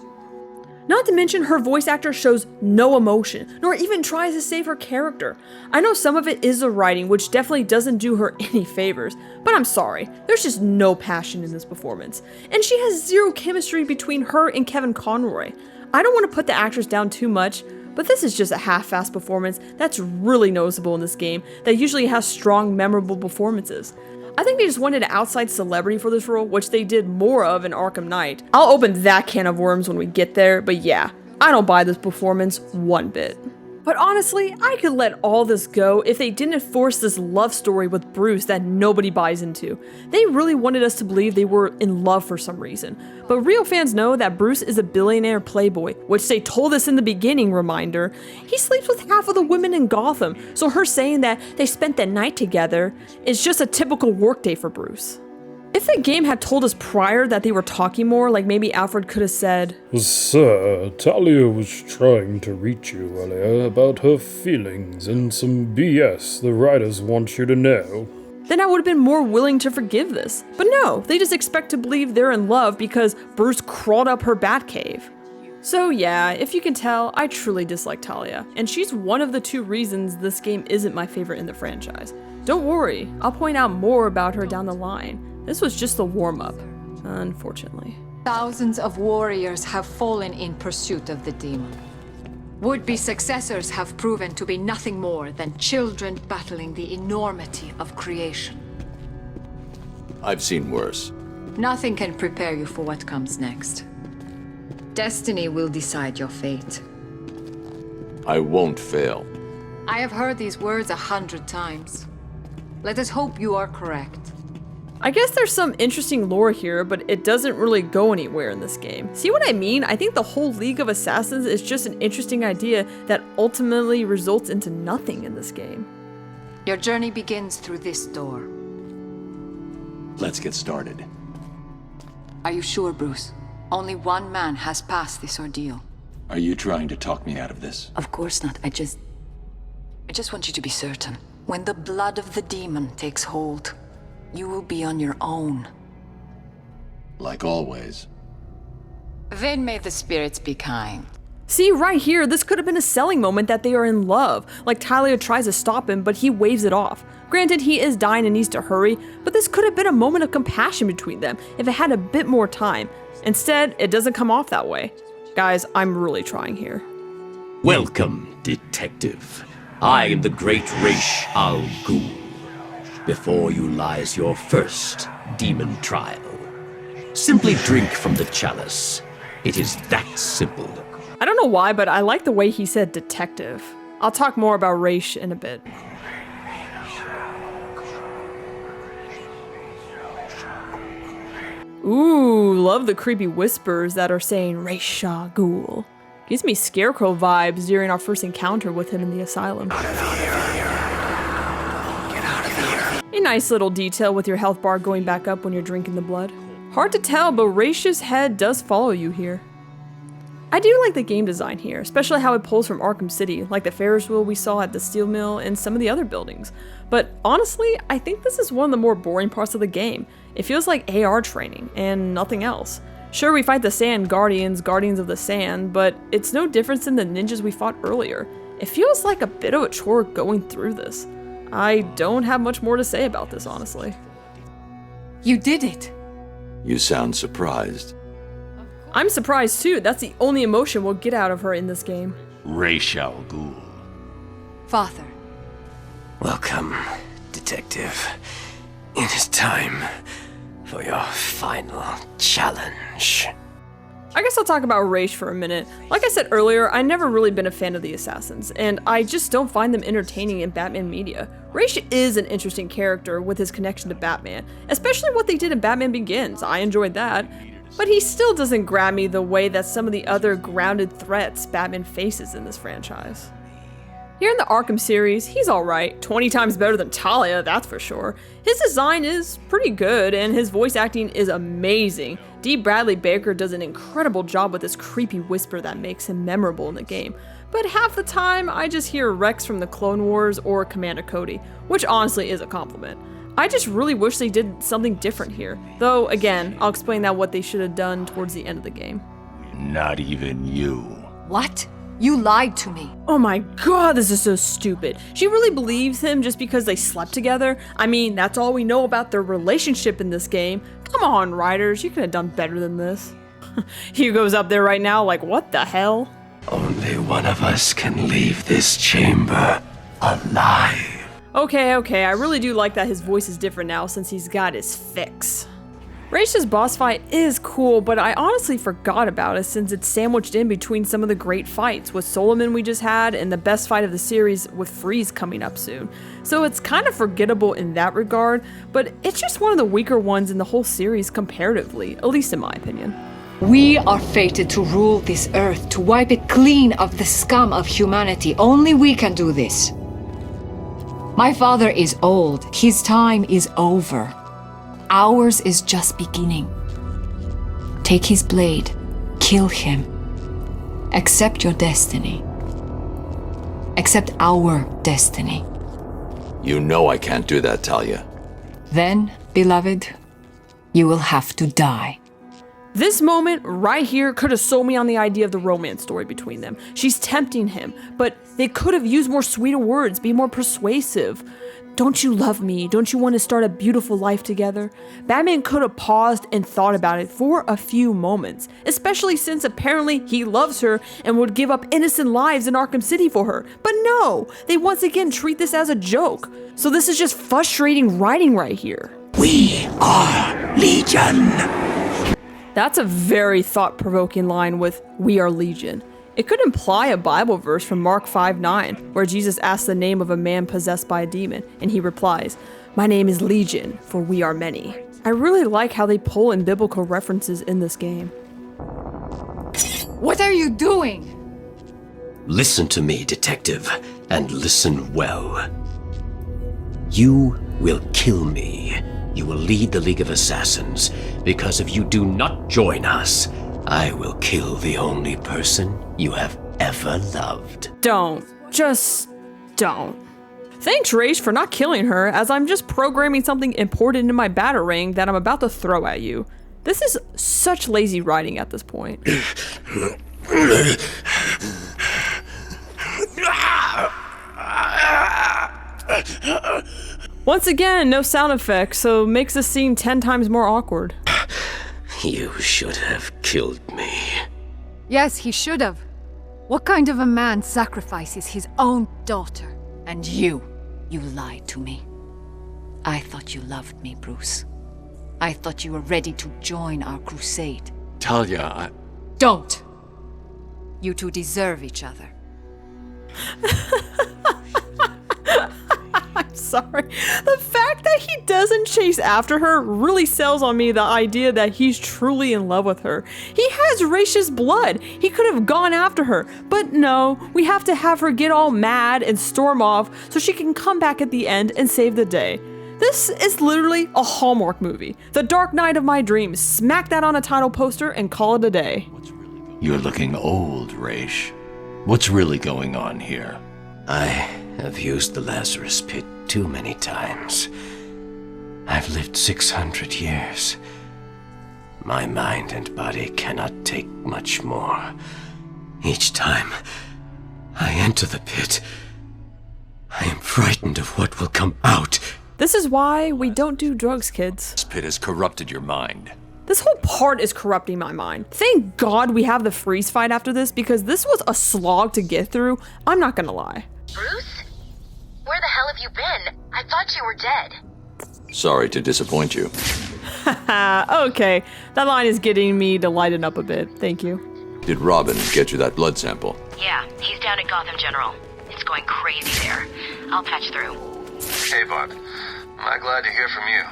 Not to mention her voice actor shows no emotion, nor even tries to save her character. I know some of it is the writing, which definitely doesn't do her any favors, but I'm sorry, there's just no passion in this performance. And she has zero chemistry between her and Kevin Conroy. I don't want to put the actress down too much, but this is just a half-assed performance that's really noticeable in this game that usually has strong, memorable performances. I think they just wanted an outside celebrity for this role, which they did more of in Arkham Knight. I'll open that can of worms when we get there, but yeah, I don't buy this performance one bit. But honestly, I could let all this go if they didn't force this love story with Bruce that nobody buys into. They really wanted us to believe they were in love for some reason. But real fans know that Bruce is a billionaire playboy, which they told us in the beginning, reminder. He sleeps with half of the women in Gotham, so her saying that they spent the night together is just a typical workday for Bruce. If the game had told us prior that they were talking more, like maybe Alfred could have said, "Sir, Talia was trying to reach you earlier about her feelings and some BS the writers want you to know," then I would have been more willing to forgive this. But no, they just expect to believe they're in love because Bruce crawled up her Batcave. So yeah, if you can tell, I truly dislike Talia, and she's one of the 2 reasons this game isn't my favorite in the franchise. Don't worry, I'll point out more about her down the line. This was just the warm-up, unfortunately. Thousands of warriors have fallen in pursuit of the demon. Would-be successors have proven to be nothing more than children battling the enormity of creation. I've seen worse. Nothing can prepare you for what comes next. Destiny will decide your fate. I won't fail. I have heard these words 100 times. Let us hope you are correct. I guess there's some interesting lore here, but it doesn't really go anywhere in this game. See what I mean? I think the whole League of Assassins is just an interesting idea that ultimately results into nothing in this game. Your journey begins through this door. Let's get started. Are you sure, Bruce? Only one man has passed this ordeal. Are you trying to talk me out of this? Of course not. I just want you to be certain. When the blood of the demon takes hold, you will be on your own. Like always. Then may the spirits be kind. See, right here, this could have been a selling moment that they are in love. Like Talia tries to stop him, but he waves it off. Granted, he is dying and needs to hurry, but this could have been a moment of compassion between them if it had a bit more time. Instead, it doesn't come off that way. Guys, I'm really trying here. Welcome, detective. I am the great Ra's al Ghul. Before you lies your first demon trial. Simply drink from the chalice. It is that simple. I don't know why, but I like the way he said detective. I'll talk more about Ra's in a bit. Ooh, love the creepy whispers that are saying Ra's al Ghul. Gives me Scarecrow vibes during our first encounter with him in the asylum. A nice little detail with your health bar going back up when you're drinking the blood. Hard to tell, but Ra's head does follow you here. I do like the game design here, especially how it pulls from Arkham City, like the Ferris wheel we saw at the steel mill and some of the other buildings. But honestly, I think this is one of the more boring parts of the game. It feels like AR training, and nothing else. Sure, we fight the Sand Guardians of the Sand, but it's no different than the ninjas we fought earlier. It feels like a bit of a chore going through this. I don't have much more to say about this, honestly. You did it! You sound surprised. I'm surprised too. That's the only emotion we'll get out of her in this game. Ra's al Ghul, Father. Welcome, Detective. It is time for your final challenge. I guess I'll talk about Raish for a minute. Like I said earlier, I've never really been a fan of the Assassins, and I just don't find them entertaining in Batman media. Raish is an interesting character with his connection to Batman, especially what they did in Batman Begins. I enjoyed that. But he still doesn't grab me the way that some of the other grounded threats Batman faces in this franchise. Here in the Arkham series, he's alright, 20 times better than Talia, that's for sure. His design is pretty good, and his voice acting is amazing. D. Bradley Baker does an incredible job with this creepy whisper that makes him memorable in the game. But half the time, I just hear Rex from the Clone Wars or Commander Cody, which honestly is a compliment. I just really wish they did something different here. Though, again, I'll explain that what they should have done towards the end of the game. Not even you. What? You lied to me. Oh my god, this is so stupid. She really believes him just because they slept together? I mean, that's all we know about their relationship in this game. Come on, writers, you could have done better than this. Hugo's up there right now like, what the hell? Only one of us can leave this chamber alive. Okay, I really do like that his voice is different now since he's got his fix. Raish's boss fight is cool, but I honestly forgot about it since it's sandwiched in between some of the great fights with Solomon we just had and the best fight of the series with Freeze coming up soon. So it's kind of forgettable in that regard, but it's just one of the weaker ones in the whole series comparatively, at least in my opinion. We are fated to rule this earth, to wipe it clean of the scum of humanity. Only we can do this. My father is old. His time is over. Ours is just beginning. Take his blade. Kill him. Accept your destiny. Accept our destiny. You know I can't do that, Talia. Then, beloved, you will have to die. This moment right here could have sold me on the idea of the romance story between them. She's tempting him, but they could have used more sweeter words, be more persuasive. Don't you love me? Don't you want to start a beautiful life together? Batman could have paused and thought about it for a few moments, especially since apparently he loves her and would give up innocent lives in Arkham City for her. But no, they once again treat this as a joke. So this is just frustrating writing right here. We are Legion. That's a very thought-provoking line with "We are Legion." It could imply a Bible verse from Mark 5:9, where Jesus asks the name of a man possessed by a demon, and he replies, "My name is Legion, for we are many." I really like how they pull in biblical references in this game. What are you doing? Listen to me, Detective, and listen well. You will kill me. You will lead the League of Assassins, because if you do not join us, I will kill the only person you have ever loved. Don't. Just don't. Thanks, Raish, for not killing her, as I'm just programming something important in my batarang that I'm about to throw at you. This is such lazy writing at this point. Once again, no sound effects, so makes the scene 10 times more awkward. You should have killed me. Yes, he should have. What kind of a man sacrifices his own daughter? And you lied to me. I thought you loved me, Bruce. I thought you were ready to join our crusade. Talia, Don't! You two deserve each other. I'm sorry. The fact that he doesn't chase after her really sells on me the idea that he's truly in love with her. He has Raish's blood. He could have gone after her. But no, we have to have her get all mad and storm off so she can come back at the end and save the day. This is literally a Hallmark movie. The Dark Knight of my dreams. Smack that on a title poster and call it a day. You're looking old, Raish. What's really going on here? I have used the Lazarus Pit too many times. I've lived 600 years. My mind and body cannot take much more. Each time I enter the pit, I am frightened of what will come out. This is why we don't do drugs, kids. This pit has corrupted your mind. This whole part is corrupting my mind. Thank God we have the freeze fight after this because this was a slog to get through. I'm not gonna lie. Bruce, have you been? I thought you were dead. Sorry to disappoint you. Okay, that line is getting me to lighten up a bit. Thank you. Did Robin get you that blood sample? Yeah, he's down at Gotham General. It's going crazy there. I'll patch through. Hey, Bud. I'm glad to hear from you.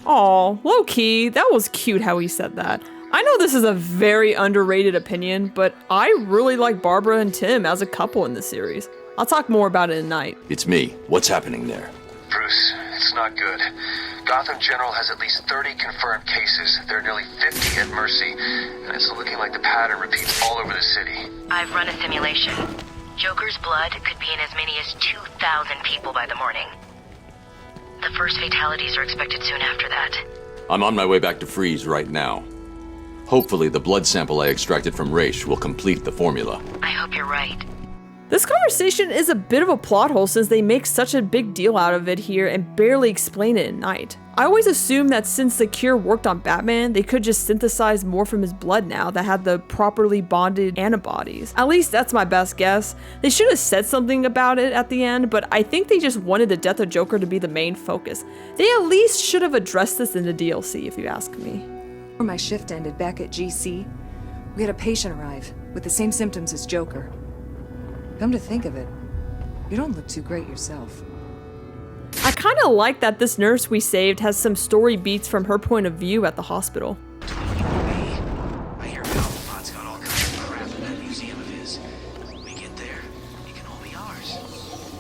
Aw, low-key, that was cute how he said that. I know this is a very underrated opinion, but I really like Barbara and Tim as a couple in this series. I'll talk more about it tonight. It's me. What's happening there? Bruce, it's not good. Gotham General has at least 30 confirmed cases. There are nearly 50 at Mercy, and it's looking like the pattern repeats all over the city. I've run a simulation. Joker's blood could be in as many as 2,000 people by the morning. The first fatalities are expected soon after that. I'm on my way back to Freeze right now. Hopefully the blood sample I extracted from Raish will complete the formula. I hope you're right. This conversation is a bit of a plot hole since they make such a big deal out of it here and barely explain it at night. I always assumed that since the cure worked on Batman, they could just synthesize more from his blood now that had the properly bonded antibodies. At least that's my best guess. They should have said something about it at the end, but I think they just wanted the death of Joker to be the main focus. They at least should have addressed this in the DLC, if you ask me. Before my shift ended back at GC, we had a patient arrive with the same symptoms as Joker. Come to think of it, you don't look too great yourself. I kind of like that this nurse we saved has some story beats from her point of view at the hospital. I hear Cobblepot's got all kinds of crap in that museum of his. When we get there, it can all be ours.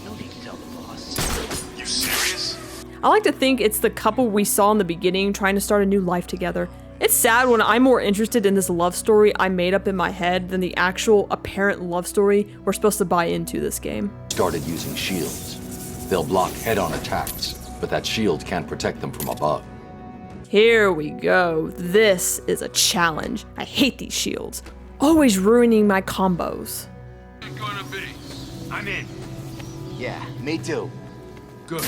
No need to tell the boss. You serious? I like to think it's the couple we saw in the beginning trying to start a new life together. It's sad when I'm more interested in this love story I made up in my head than the actual apparent love story we're supposed to buy into this game. Started using shields. They'll block head-on attacks, but that shield can't protect them from above. Here we go. This is a challenge. I hate these shields. Always ruining my combos. I'm in. Yeah, me too. Good.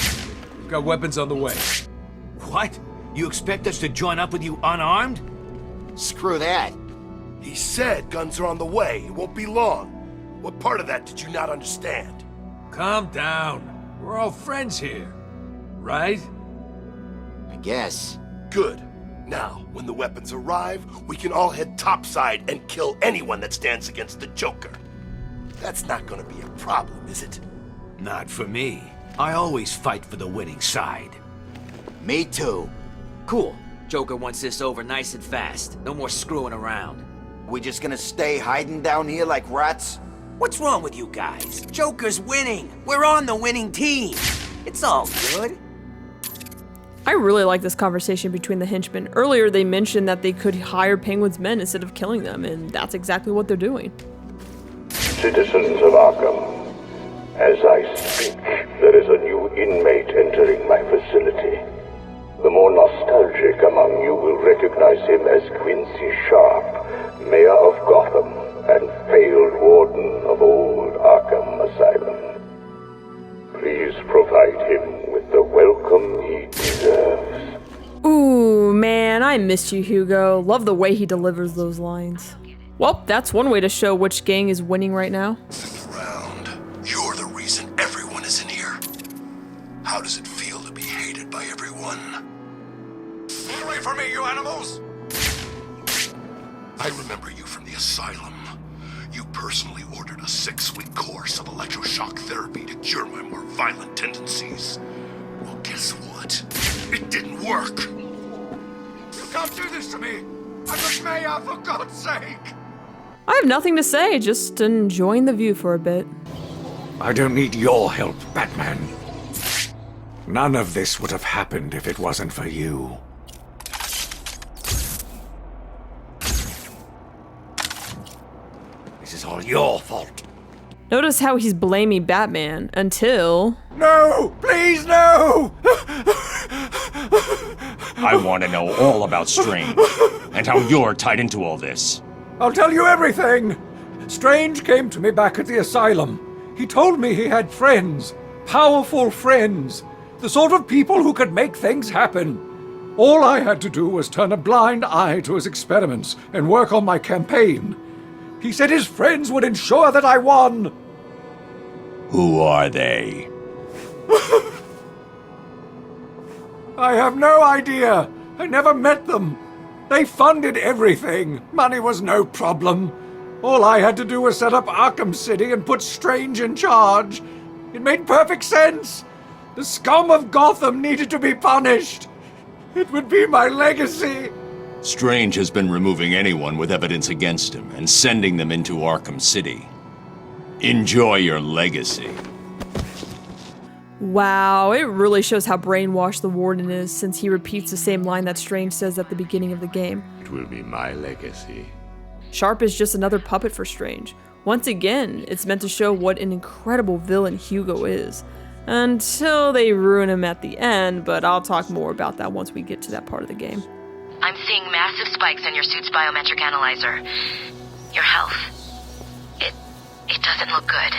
We've got weapons on the way. What? You expect us to join up with you unarmed? Screw that. He said guns are on the way. It won't be long. What part of that did you not understand? Calm down. We're all friends here. Right? I guess. Good. Now, when the weapons arrive, we can all head topside and kill anyone that stands against the Joker. That's not gonna be a problem, is it? Not for me. I always fight for the winning side. Me too. Cool. Joker wants this over nice and fast. No more screwing around. We just gonna stay hiding down here like rats? What's wrong with you guys? Joker's winning. We're on the winning team. It's all good. I really like this conversation between the henchmen. Earlier they mentioned that they could hire Penguin's men instead of killing them, and that's exactly what they're doing. Citizens of Arkham, as I speak, there is a new inmate entering my facility. The more nostalgic among you will recognize him as Quincy Sharp, Mayor of Gotham and failed warden of old Arkham Asylum. Please provide him with the welcome he deserves. Ooh, man, I missed you, Hugo. Love the way he delivers those lines. Well, that's one way to show which gang is winning right now. You're the reason everyone is in here. How does it feel to be hated by everyone? Get away from me, you animals! I remember you from the asylum. You personally ordered a 6-week course of electroshock therapy to cure my more violent tendencies. Well, guess what? It didn't work. You can't do this to me! I'm the mayor, for God's sake! I have nothing to say, just enjoying the view for a bit. I don't need your help, Batman. None of this would have happened if it wasn't for you. This is all your fault. Notice how he's blaming Batman until... No! Please, no! I want to know all about Strange, and how you're tied into all this. I'll tell you everything! Strange came to me back at the asylum. He told me he had friends. Powerful friends. The sort of people who could make things happen. All I had to do was turn a blind eye to his experiments and work on my campaign. He said his friends would ensure that I won. Who are they? I have no idea. I never met them. They funded everything. Money was no problem. All I had to do was set up Arkham City and put Strange in charge. It made perfect sense. The scum of Gotham needed to be punished. It would be my legacy. Strange has been removing anyone with evidence against him and sending them into Arkham City. Enjoy your legacy. Wow, it really shows how brainwashed the Warden is, since he repeats the same line that Strange says at the beginning of the game. It will be my legacy. Sharp is just another puppet for Strange. Once again, it's meant to show what an incredible villain Hugo is. Until they ruin him at the end, but I'll talk more about that once we get to that part of the game. I'm seeing massive spikes in your suit's biometric analyzer. Your health. It doesn't look good.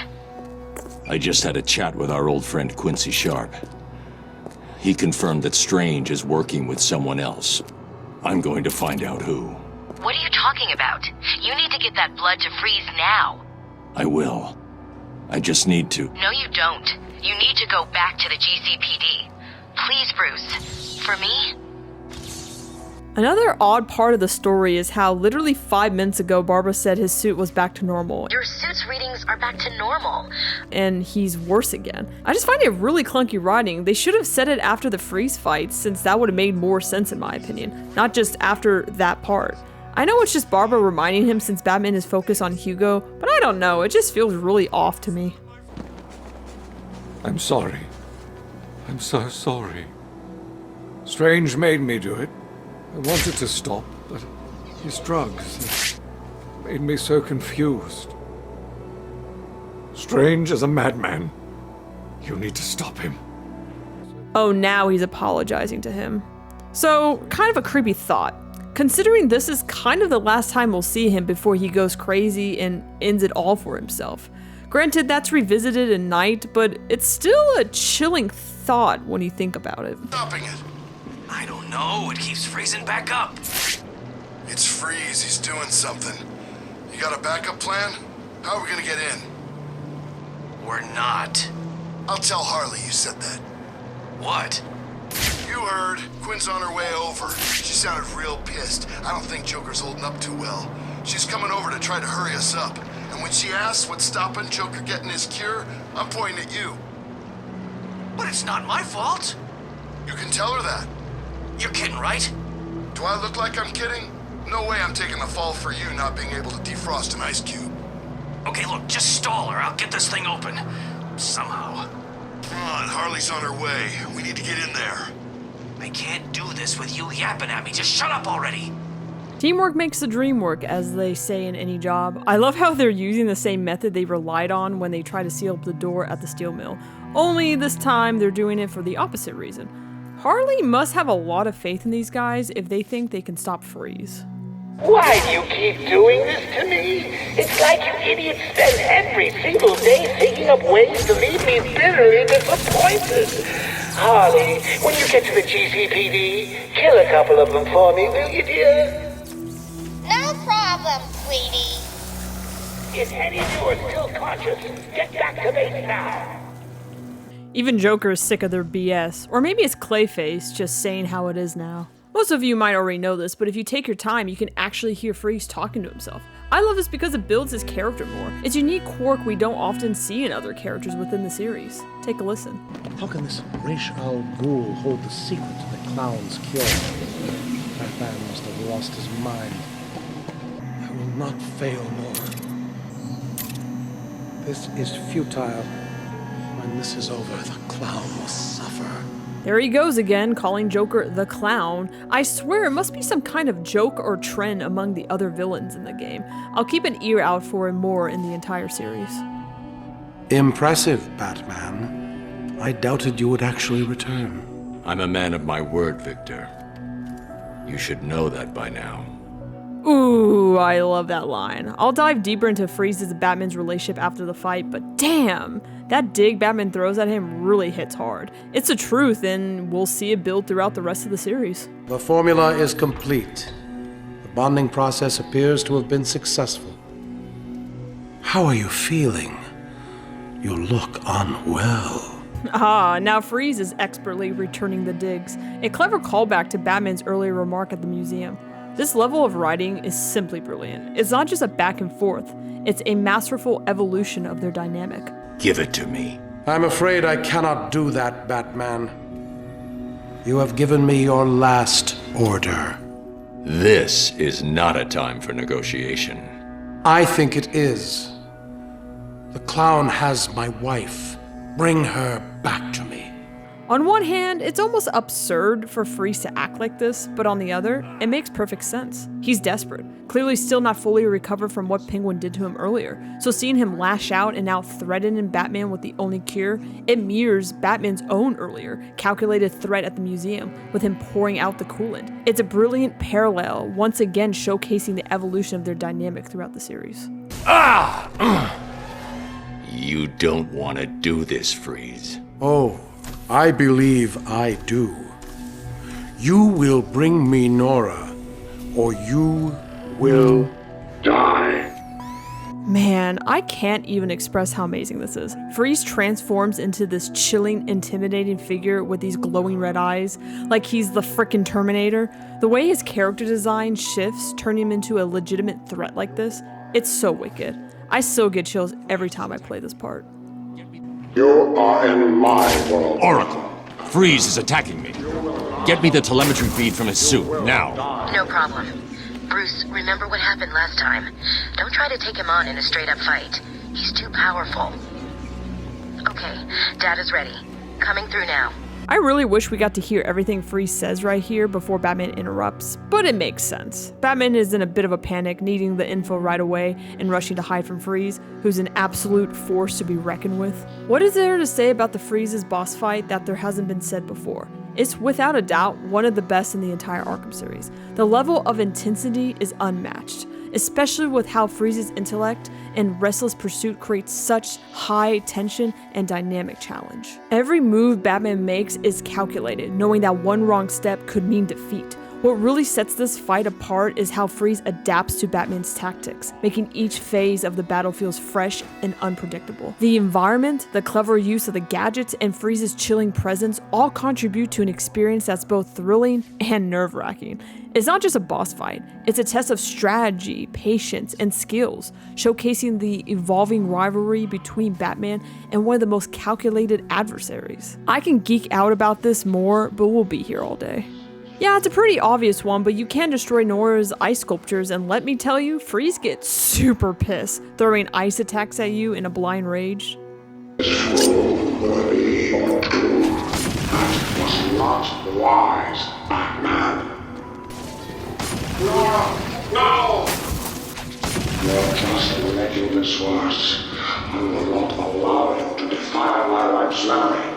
I just had a chat with our old friend Quincy Sharp. He confirmed that Strange is working with someone else. I'm going to find out who. What are you talking about? You need to get that blood to freeze now. I will. I just need to. No, you don't. You need to go back to the GCPD. Please, Bruce. For me? Another odd part of the story is how literally 5 minutes ago Barbara said his suit was back to normal. Your suit's readings are back to normal. And he's worse again. I just find it really clunky writing. They should have said it after the freeze fight, since that would have made more sense in my opinion. Not just after that part. I know it's just Barbara reminding him since Batman is focused on Hugo, but I don't know, it just feels really off to me. I'm sorry. I'm so sorry. Strange made me do it. I wanted to stop, but his drugs made me so confused. Strange is a madman. You need to stop him. Oh, now he's apologizing to him. So, kind of a creepy thought. Considering this is kind of the last time we'll see him before he goes crazy and ends it all for himself. Granted, that's revisited in Night, but it's still a chilling thought when you think about it. Stopping it. I don't know. It keeps freezing back up. It's Freeze. He's doing something. You got a backup plan? How are we gonna get in? We're not. I'll tell Harley you said that. What? You heard. Quinn's on her way over. She sounded real pissed. I don't think Joker's holding up too well. She's coming over to try to hurry us up. And when she asks what's stopping Joker getting his cure, I'm pointing at you. But it's not my fault. You can tell her that. You're kidding, right? Do I look like I'm kidding? No way I'm taking the fall for you not being able to defrost an ice cube. Okay, look, just stall her. I'll get this thing open. Somehow. Come on, Harley's on her way. We need to get in there. I can't do this with you yapping at me. Just shut up already. Teamwork makes the dream work, as they say in any job. I love how they're using the same method they relied on when they tried to seal up the door at the steel mill. Only this time they're doing it for the opposite reason. Harley must have a lot of faith in these guys if they think they can stop Freeze. Why do you keep doing this to me? It's like you idiots spend every single day thinking up ways to leave me bitterly disappointed. Harley, when you get to the GCPD, kill a couple of them for me, will you, dear? No problem, sweetie. If any of you are still conscious, get back to base now. Even Joker is sick of their BS, or maybe it's Clayface just saying how it is now. Most of you might already know this, but if you take your time, you can actually hear Freeze talking to himself. I love this because it builds his character more. It's a unique quirk we don't often see in other characters within the series. Take a listen. How can this Ra's al Ghul hold the secret to the clown's cure? That man must have lost his mind. I will not fail more. This is futile. When this is over, the clown will suffer. There he goes again, calling Joker the Clown. I swear it must be some kind of joke or trend among the other villains in the game. I'll keep an ear out for him more in the entire series. Impressive, Batman. I doubted you would actually return. I'm a man of my word, Victor. You should know that by now. Ooh, I love that line. I'll dive deeper into Freeze's and Batman's relationship after the fight, but damn, that dig Batman throws at him really hits hard. It's the truth, and we'll see it build throughout the rest of the series. The formula is complete. The bonding process appears to have been successful. How are you feeling? You look unwell. Ah, now Freeze is expertly returning the digs. A clever callback to Batman's earlier remark at the museum. This level of writing is simply brilliant. It's not just a back and forth, it's a masterful evolution of their dynamic. Give it to me. I'm afraid I cannot do that, Batman. You have given me your last order. This is not a time for negotiation. I think it is. The clown has my wife. Bring her back to me. On one hand, it's almost absurd for Freeze to act like this, but on the other, it makes perfect sense. He's desperate, clearly still not fully recovered from what Penguin did to him earlier, so seeing him lash out and now threaten Batman with the only cure, it mirrors Batman's own earlier, calculated threat at the museum, with him pouring out the coolant. It's a brilliant parallel, once again showcasing the evolution of their dynamic throughout the series. You don't want to do this, Freeze. Oh, I believe I do. You will bring me Nora, or you will die. Man, I can't even express how amazing this is. Freeze transforms into this chilling, intimidating figure with these glowing red eyes, like he's the frickin' Terminator. The way his character design shifts, turning him into a legitimate threat like this, it's so wicked. I still get chills every time I play this part. You are in my world. Oracle, Freeze is attacking me. Get me the telemetry feed from his suit, now. No problem. Bruce, remember what happened last time. Don't try to take him on in a straight-up fight. He's too powerful. Okay, data's ready. Coming through now. I really wish we got to hear everything Freeze says right here before Batman interrupts, but it makes sense. Batman is in a bit of a panic, needing the info right away and rushing to hide from Freeze, who's an absolute force to be reckoned with. What is there to say about the Freeze's boss fight that there hasn't been said before? It's without a doubt one of the best in the entire Arkham series. The level of intensity is unmatched, especially with how Freeze's intellect and restless pursuit creates such high tension and dynamic challenge. Every move Batman makes is calculated, knowing that one wrong step could mean defeat. What really sets this fight apart is how Freeze adapts to Batman's tactics, making each phase of the battle feels fresh and unpredictable. The environment, the clever use of the gadgets, and Freeze's chilling presence all contribute to an experience that's both thrilling and nerve-wracking. It's not just a boss fight, it's a test of strategy, patience, and skills, showcasing the evolving rivalry between Batman and one of the most calculated adversaries. I can geek out about this more, but we'll be here all day. Yeah, it's a pretty obvious one, but you can destroy Nora's ice sculptures, and let me tell you, Freeze gets super pissed, throwing ice attacks at you in a blind rage. That was not wise, Batman. No! You're just making this worse. I will not allow you to defile my wife's memory.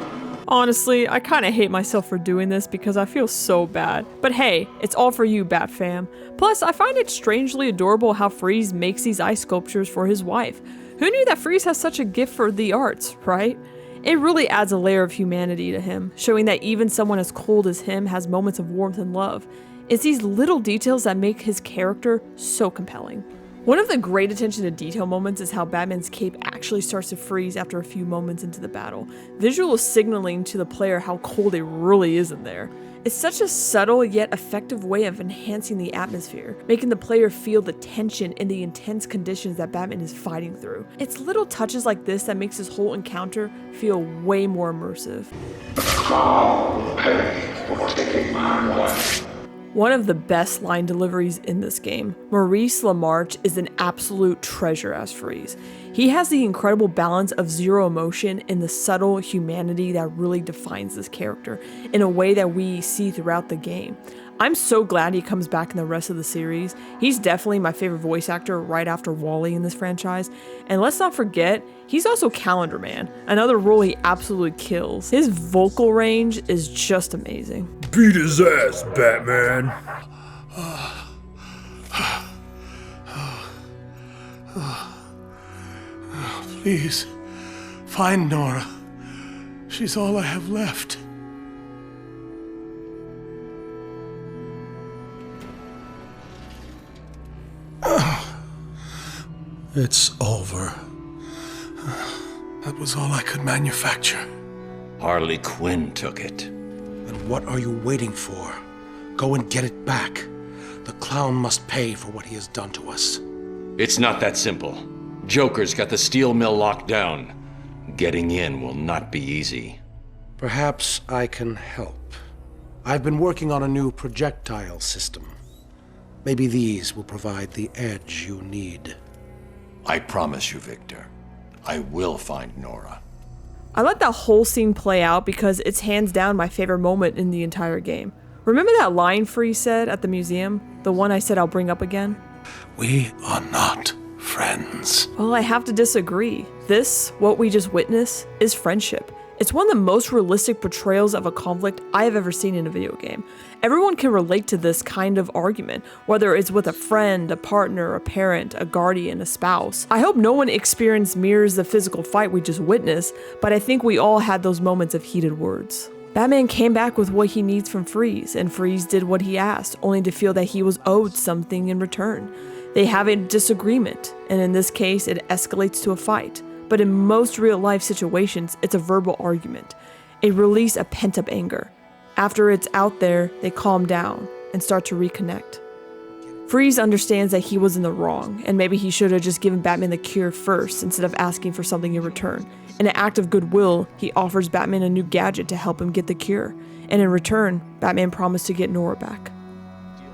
Honestly, I kinda hate myself for doing this because I feel so bad. But hey, it's all for you, Bat fam. Plus, I find it strangely adorable how Freeze makes these ice sculptures for his wife. Who knew that Freeze has such a gift for the arts, right? It really adds a layer of humanity to him, showing that even someone as cold as him has moments of warmth and love. It's these little details that make his character so compelling. One of the great attention to detail moments is how Batman's cape actually starts to freeze after a few moments into the battle. Visual signaling to the player how cold it really is in there. It's such a subtle yet effective way of enhancing the atmosphere, making the player feel the tension and the intense conditions that Batman is fighting through. It's little touches like this that makes this whole encounter feel way more immersive. I'll pay for taking my wife. One of the best line deliveries in this game, Maurice LaMarche is an absolute treasure as Freeze. He has the incredible balance of zero emotion and the subtle humanity that really defines this character in a way that we see throughout the game. I'm so glad he comes back in the rest of the series. He's definitely my favorite voice actor right after Wally in this franchise. And let's not forget, he's also Calendar Man, another role he absolutely kills. His vocal range is just amazing. Beat his ass, Batman. Please, find Nora. She's all I have left. It's over. That was all I could manufacture. Harley Quinn took it. Then what are you waiting for? Go and get it back. The clown must pay for what he has done to us. It's not that simple. Joker's got the steel mill locked down. Getting in will not be easy. Perhaps I can help. I've been working on a new projectile system. Maybe these will provide the edge you need. I promise you, Victor, I will find Nora. I let that whole scene play out because it's hands down my favorite moment in the entire game. Remember that line Freeze said at the museum? The one I said I'll bring up again? We are not friends. Well, I have to disagree. This, what we just witnessed, is friendship. It's one of the most realistic portrayals of a conflict I have ever seen in a video game. Everyone can relate to this kind of argument, whether it's with a friend, a partner, a parent, a guardian, a spouse. I hope no one experienced mirrors the physical fight we just witnessed, but I think we all had those moments of heated words. Batman came back with what he needs from Freeze, and Freeze did what he asked, only to feel that he was owed something in return. They have a disagreement, and in this case, it escalates to a fight. But in most real-life situations, it's a verbal argument, a release of pent-up anger. After it's out there, they calm down and start to reconnect. Freeze understands that he was in the wrong, and maybe he should have just given Batman the cure first instead of asking for something in return. In an act of goodwill, he offers Batman a new gadget to help him get the cure, and in return, Batman promised to get Nora back.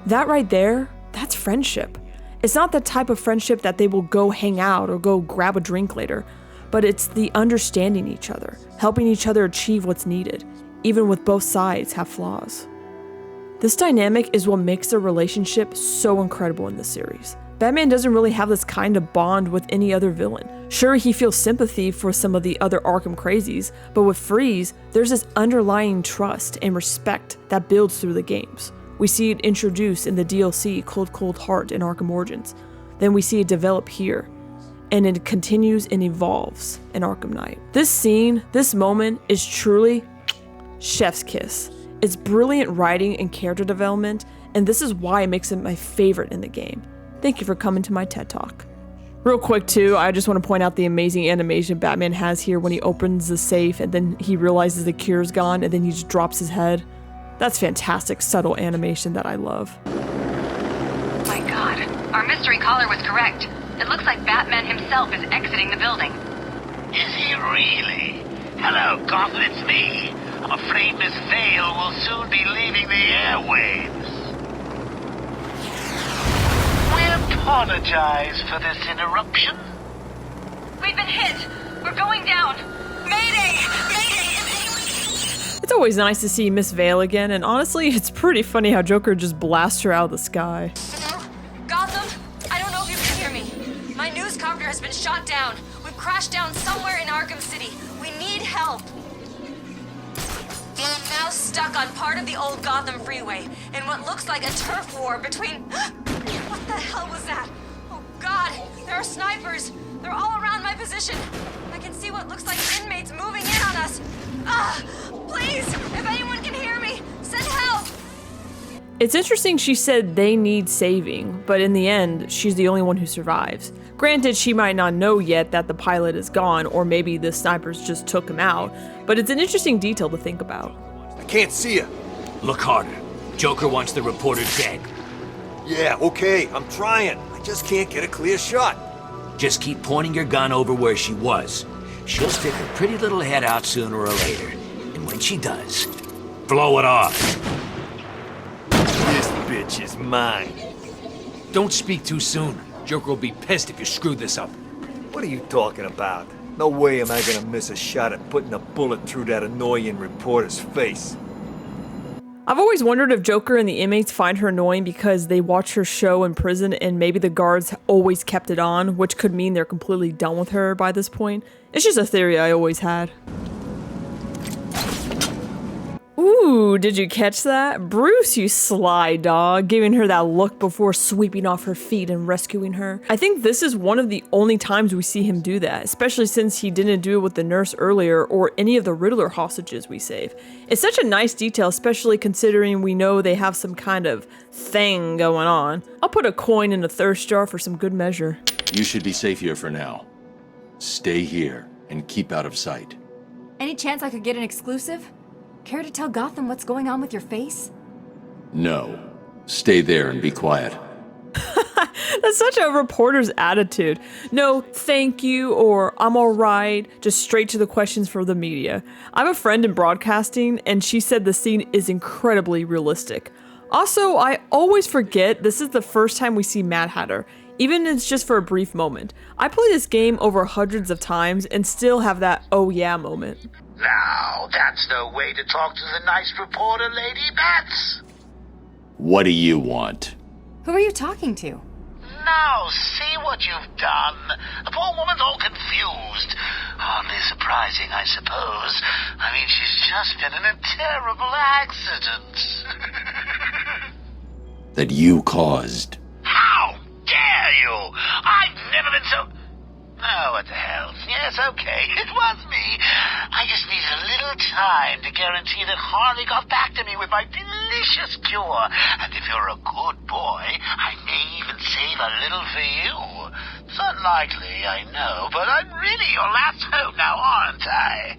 That right there, that's friendship. It's not the type of friendship that they will go hang out or go grab a drink later, but it's the understanding each other, helping each other achieve what's needed, even with both sides have flaws. This dynamic is what makes their relationship so incredible in this series. Batman doesn't really have this kind of bond with any other villain. Sure, he feels sympathy for some of the other Arkham crazies, but with Freeze, there's this underlying trust and respect that builds through the games. We see it introduced in the DLC Cold Heart in Arkham Origins. Then we see it develop here, and it continues and evolves in Arkham Knight. This scene, this moment, is truly chef's kiss. It's brilliant writing and character development, and this is why it makes it my favorite in the game. Thank you for coming to my TED Talk. Real quick too, I just want to point out the amazing animation Batman has here when he opens the safe and then he realizes the cure's gone and then he just drops his head. That's fantastic, subtle animation that I love. My God, our mystery caller was correct. It looks like Batman himself is exiting the building. Is he really? Hello, Gotham, it's me. I'm afraid Miss Vale will soon be leaving the airwaves. We apologize for this interruption. We've been hit. We're going down. Mayday! Mayday! It's always nice to see Miss Vale again, and honestly, it's pretty funny how Joker just blasts her out of the sky. Gotham, I don't know if you can hear me. My news copter has been shot down. We've crashed down somewhere in Arkham City. We need help. I'm now stuck on part of the old Gotham freeway in what looks like a turf war between... What the hell was that? Oh God, there are snipers. They're all around my position. I can see what looks like inmates moving in on us. Please, if anyone can hear me, send help. It's interesting she said they need saving, but in the end, she's the only one who survives. Granted, she might not know yet that the pilot is gone, or maybe the snipers just took him out, but it's an interesting detail to think about. I can't see you. Look harder. Joker wants the reporter dead. Yeah, okay, I'm trying. I just can't get a clear shot. Just keep pointing your gun over where she was. She'll stick her pretty little head out sooner or later. And when she does, blow it off. This bitch is mine. Don't speak too soon. Joker will be pissed if you screw this up. What are you talking about? No way am I gonna miss a shot at putting a bullet through that annoying reporter's face. I've always wondered if Joker and the inmates find her annoying because they watch her show in prison and maybe the guards always kept it on, which could mean they're completely done with her by this point. It's just a theory I always had. Ooh, did you catch that? Bruce, you sly dog, giving her that look before sweeping off her feet and rescuing her. I think this is one of the only times we see him do that, especially since he didn't do it with the nurse earlier or any of the Riddler hostages we save. It's such a nice detail, especially considering we know they have some kind of thing going on. I'll put a coin in a thirst jar for some good measure. You should be safe here for now. Stay here and keep out of sight. Any chance I could get an exclusive? Care to tell Gotham what's going on with your face? No. Stay there and be quiet. That's such a reporter's attitude. No, thank you, or I'm alright, just straight to the questions for the media. I have a friend in broadcasting, and she said the scene is incredibly realistic. Also, I always forget this is the first time we see Mad Hatter, even if it's just for a brief moment. I play this game over hundreds of times and still have that oh yeah moment. Now, that's no way to talk to the nice reporter, Lady Bats. What do you want? Who are you talking to? Now, see what you've done. The poor woman's all confused. Hardly surprising, I suppose. I mean, she's just been in a terrible accident. That you caused. How dare you? I've never been so... Oh, what the hell. Yes, okay, it was me. I just needed a little time to guarantee that Harley got back to me with my delicious cure. And if you're a good boy, I may even save a little for you. It's unlikely, I know, but I'm really your last hope now, aren't I?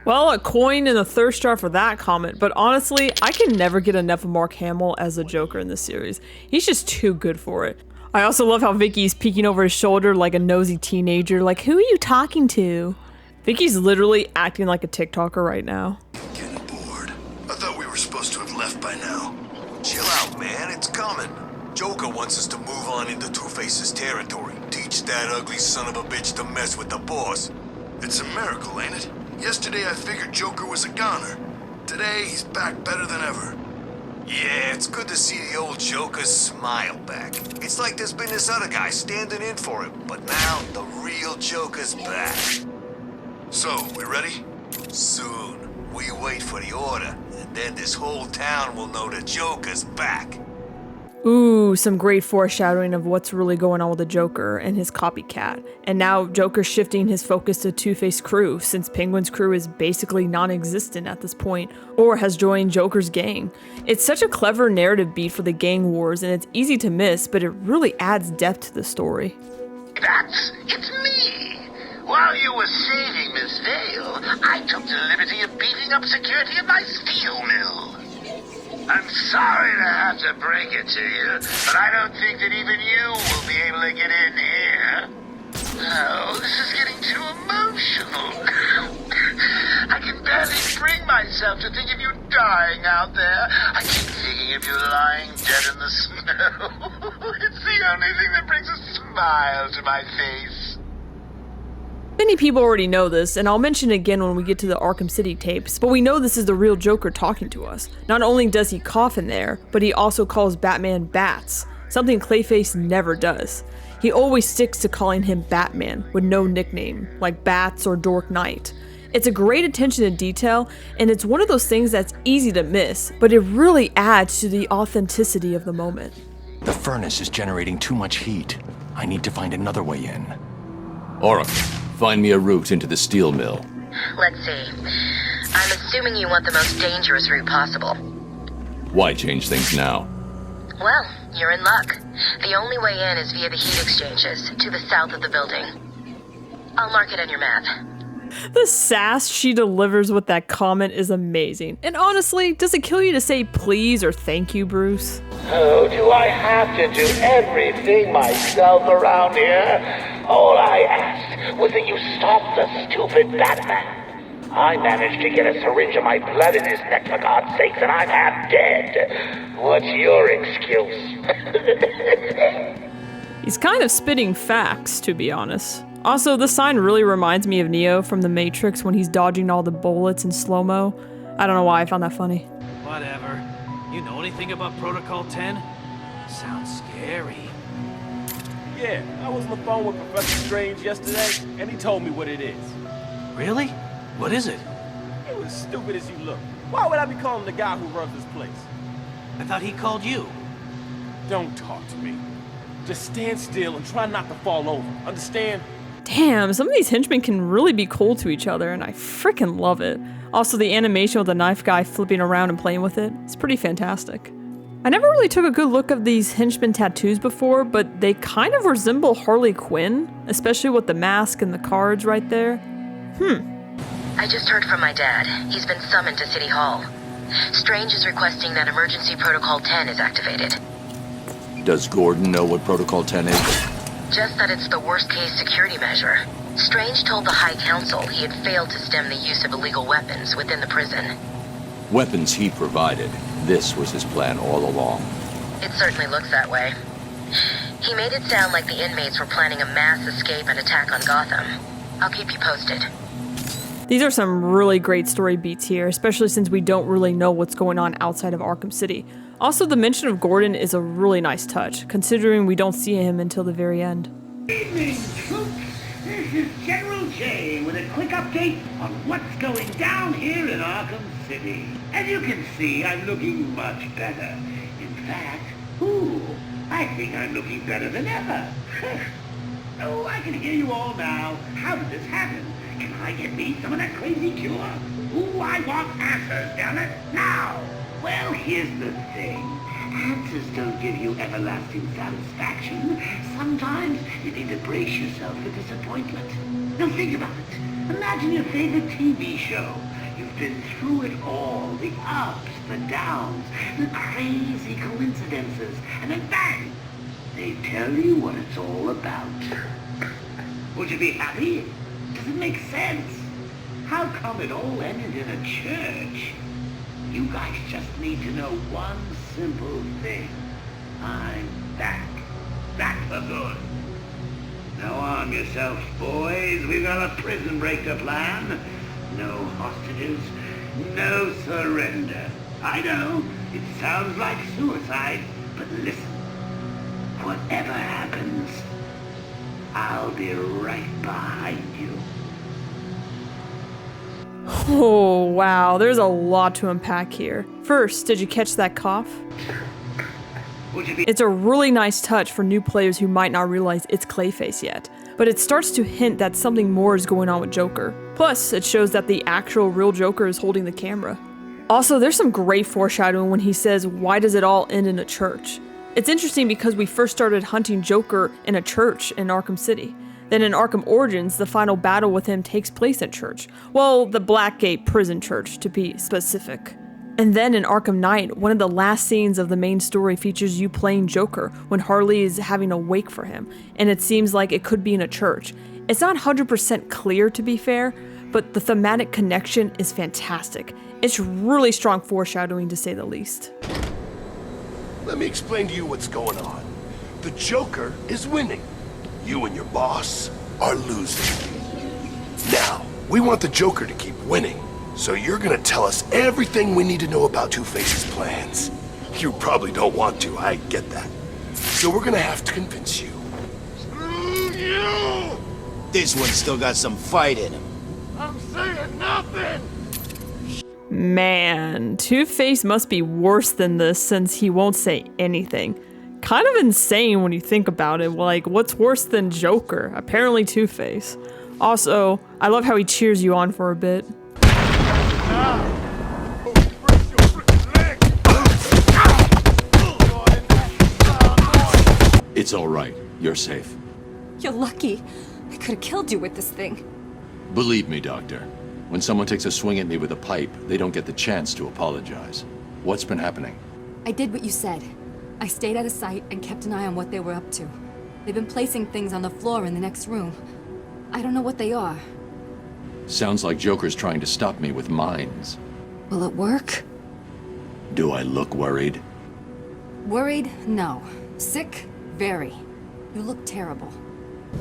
Well, a coin and a thirst jar for that comment, but honestly, I can never get enough of Mark Hamill as the Joker in this series. He's just too good for it. I also love how Vicky's peeking over his shoulder like a nosy teenager, like, who are you talking to? Vicky's literally acting like a TikToker right now. Getting bored. I thought we were supposed to have left by now. Chill out, man. It's coming. Joker wants us to move on into Two-Face's territory. Teach that ugly son of a bitch to mess with the boss. It's a miracle, ain't it? Yesterday I figured Joker was a goner. Today he's back better than ever. Yeah, it's good to see the old Joker smile back. It's like there's been this other guy standing in for him, but now the real Joker's back. So, we ready? Soon. We wait for the order, and then this whole town will know the Joker's back. Ooh, some great foreshadowing of what's really going on with the Joker and his copycat. And now Joker's shifting his focus to Two-Face crew, since Penguin's crew is basically non-existent at this point, or has joined Joker's gang. It's such a clever narrative beat for the gang wars, and it's easy to miss, but it really adds depth to the story. It's me! While you were saving Miss Vale, I took the liberty of beefing up security at my steel mill. I'm sorry to have to break it to you, but I don't think that even you will be able to get in here. Oh, this is getting too emotional. I can barely bring myself to think of you dying out there. I keep thinking of you lying dead in the snow. It's the only thing that brings a smile to my face. Many people already know this, and I'll mention it again when we get to the Arkham City tapes, but we know this is the real Joker talking to us. Not only does he cough in there, but he also calls Batman Bats, something Clayface never does. He always sticks to calling him Batman, with no nickname, like Bats or Dork Knight. It's a great attention to detail, and it's one of those things that's easy to miss, but it really adds to the authenticity of the moment. The furnace is generating too much heat. I need to find another way in. Oracle, find me a route into the steel mill. Let's see. I'm assuming you want the most dangerous route possible. Why change things now? Well, you're in luck. The only way in is via the heat exchanges, to the south of the building. I'll mark it on your map. The sass she delivers with that comment is amazing. And honestly, does it kill you to say please or thank you, Bruce? Oh, do I have to do everything myself around here? All I asked was that you stop the stupid Batman. I managed to get a syringe of my blood in his neck, for God's sakes, and I'm half dead. What's your excuse? He's kind of spitting facts, to be honest. Also, this sign really reminds me of Neo from The Matrix when he's dodging all the bullets in slow-mo. I don't know why I found that funny. Whatever. You know anything about Protocol 10? Sounds scary. Yeah, I was on the phone with Professor Strange yesterday, and he told me what it is. Really? What is it? It was as stupid as you look. Why would I be calling the guy who runs this place? I thought he called you. Don't talk to me. Just stand still and try not to fall over. Understand? Damn, some of these henchmen can really be cool to each other, and I freaking love it. Also, the animation with the knife guy flipping around and playing with it, it's pretty fantastic. I never really took a good look at these henchmen tattoos before, but they kind of resemble Harley Quinn, especially with the mask and the cards right there. I just heard from my dad. He's been summoned to City Hall. Strange is requesting that Emergency Protocol 10 is activated. Does Gordon know what Protocol 10 is? Just that it's the worst-case security measure. Strange told the High Council he had failed to stem the use of illegal weapons within the prison. Weapons he provided. This was his plan all along. It certainly looks that way. He made it sound like the inmates were planning a mass escape and attack on Gotham. I'll keep you posted. These are some really great story beats here, especially since we don't really know what's going on outside of Arkham City. Also, the mention of Gordon is a really nice touch, considering we don't see him until the very end. Good evening, troops. This is General J with a quick update on what's going down here in Arkham City. As you can see, I'm looking much better. In fact, I think I'm looking better than ever. Oh, I can hear you all now. How did this happen? Can I get me some of that crazy cure? I want answers, damn it, now! Well, here's the thing. Answers don't give you everlasting satisfaction. Sometimes you need to brace yourself for disappointment. Now think about it. Imagine your favorite TV show. You've been through it all. The ups, the downs, the crazy coincidences. And then bang! They tell you what it's all about. Would you be happy? Does it make sense? How come it all ended in a church? You guys just need to know one simple thing. I'm back. Back for good. Now arm yourselves, boys. We've got a prison break to plan. No hostages. No surrender. I know, it sounds like suicide, but listen. Whatever happens, I'll be right behind you. Oh, wow, there's a lot to unpack here. First, did you catch that cough? It's a really nice touch for new players who might not realize it's Clayface yet, but it starts to hint that something more is going on with Joker. Plus, it shows that the actual real Joker is holding the camera. Also, there's some great foreshadowing when he says, "Why does it all end in a church?" It's interesting because we first started hunting Joker in a church in Arkham City. Then in Arkham Origins, the final battle with him takes place at church. Well, the Blackgate Prison Church, to be specific. And then in Arkham Knight, one of the last scenes of the main story features you playing Joker when Harley is having a wake for him, and it seems like it could be in a church. It's not 100% clear, to be fair, but the thematic connection is fantastic. It's really strong foreshadowing, to say the least. Let me explain to you what's going on. The Joker is winning. You and your boss are losing. Now, we want the Joker to keep winning, so you're gonna tell us everything we need to know about Two-Face's plans. You probably don't want to, I get that. So we're gonna have to convince you. Screw you! This one's still got some fight in him. I'm saying nothing! Man, Two-Face must be worse than this since he won't say anything. Kind of insane when you think about it. Like, what's worse than Joker? Apparently Two-Face. Also, I love how he cheers you on for a bit. It's all right. You're safe. You're lucky. I could have killed you with this thing. Believe me, Doctor. When someone takes a swing at me with a pipe, they don't get the chance to apologize. What's been happening? I did what you said. I stayed out of sight and kept an eye on what they were up to. They've been placing things on the floor in the next room. I don't know what they are. Sounds like Joker's trying to stop me with mines. Will it work? Do I look worried? Worried? No. Sick? Very. You look terrible.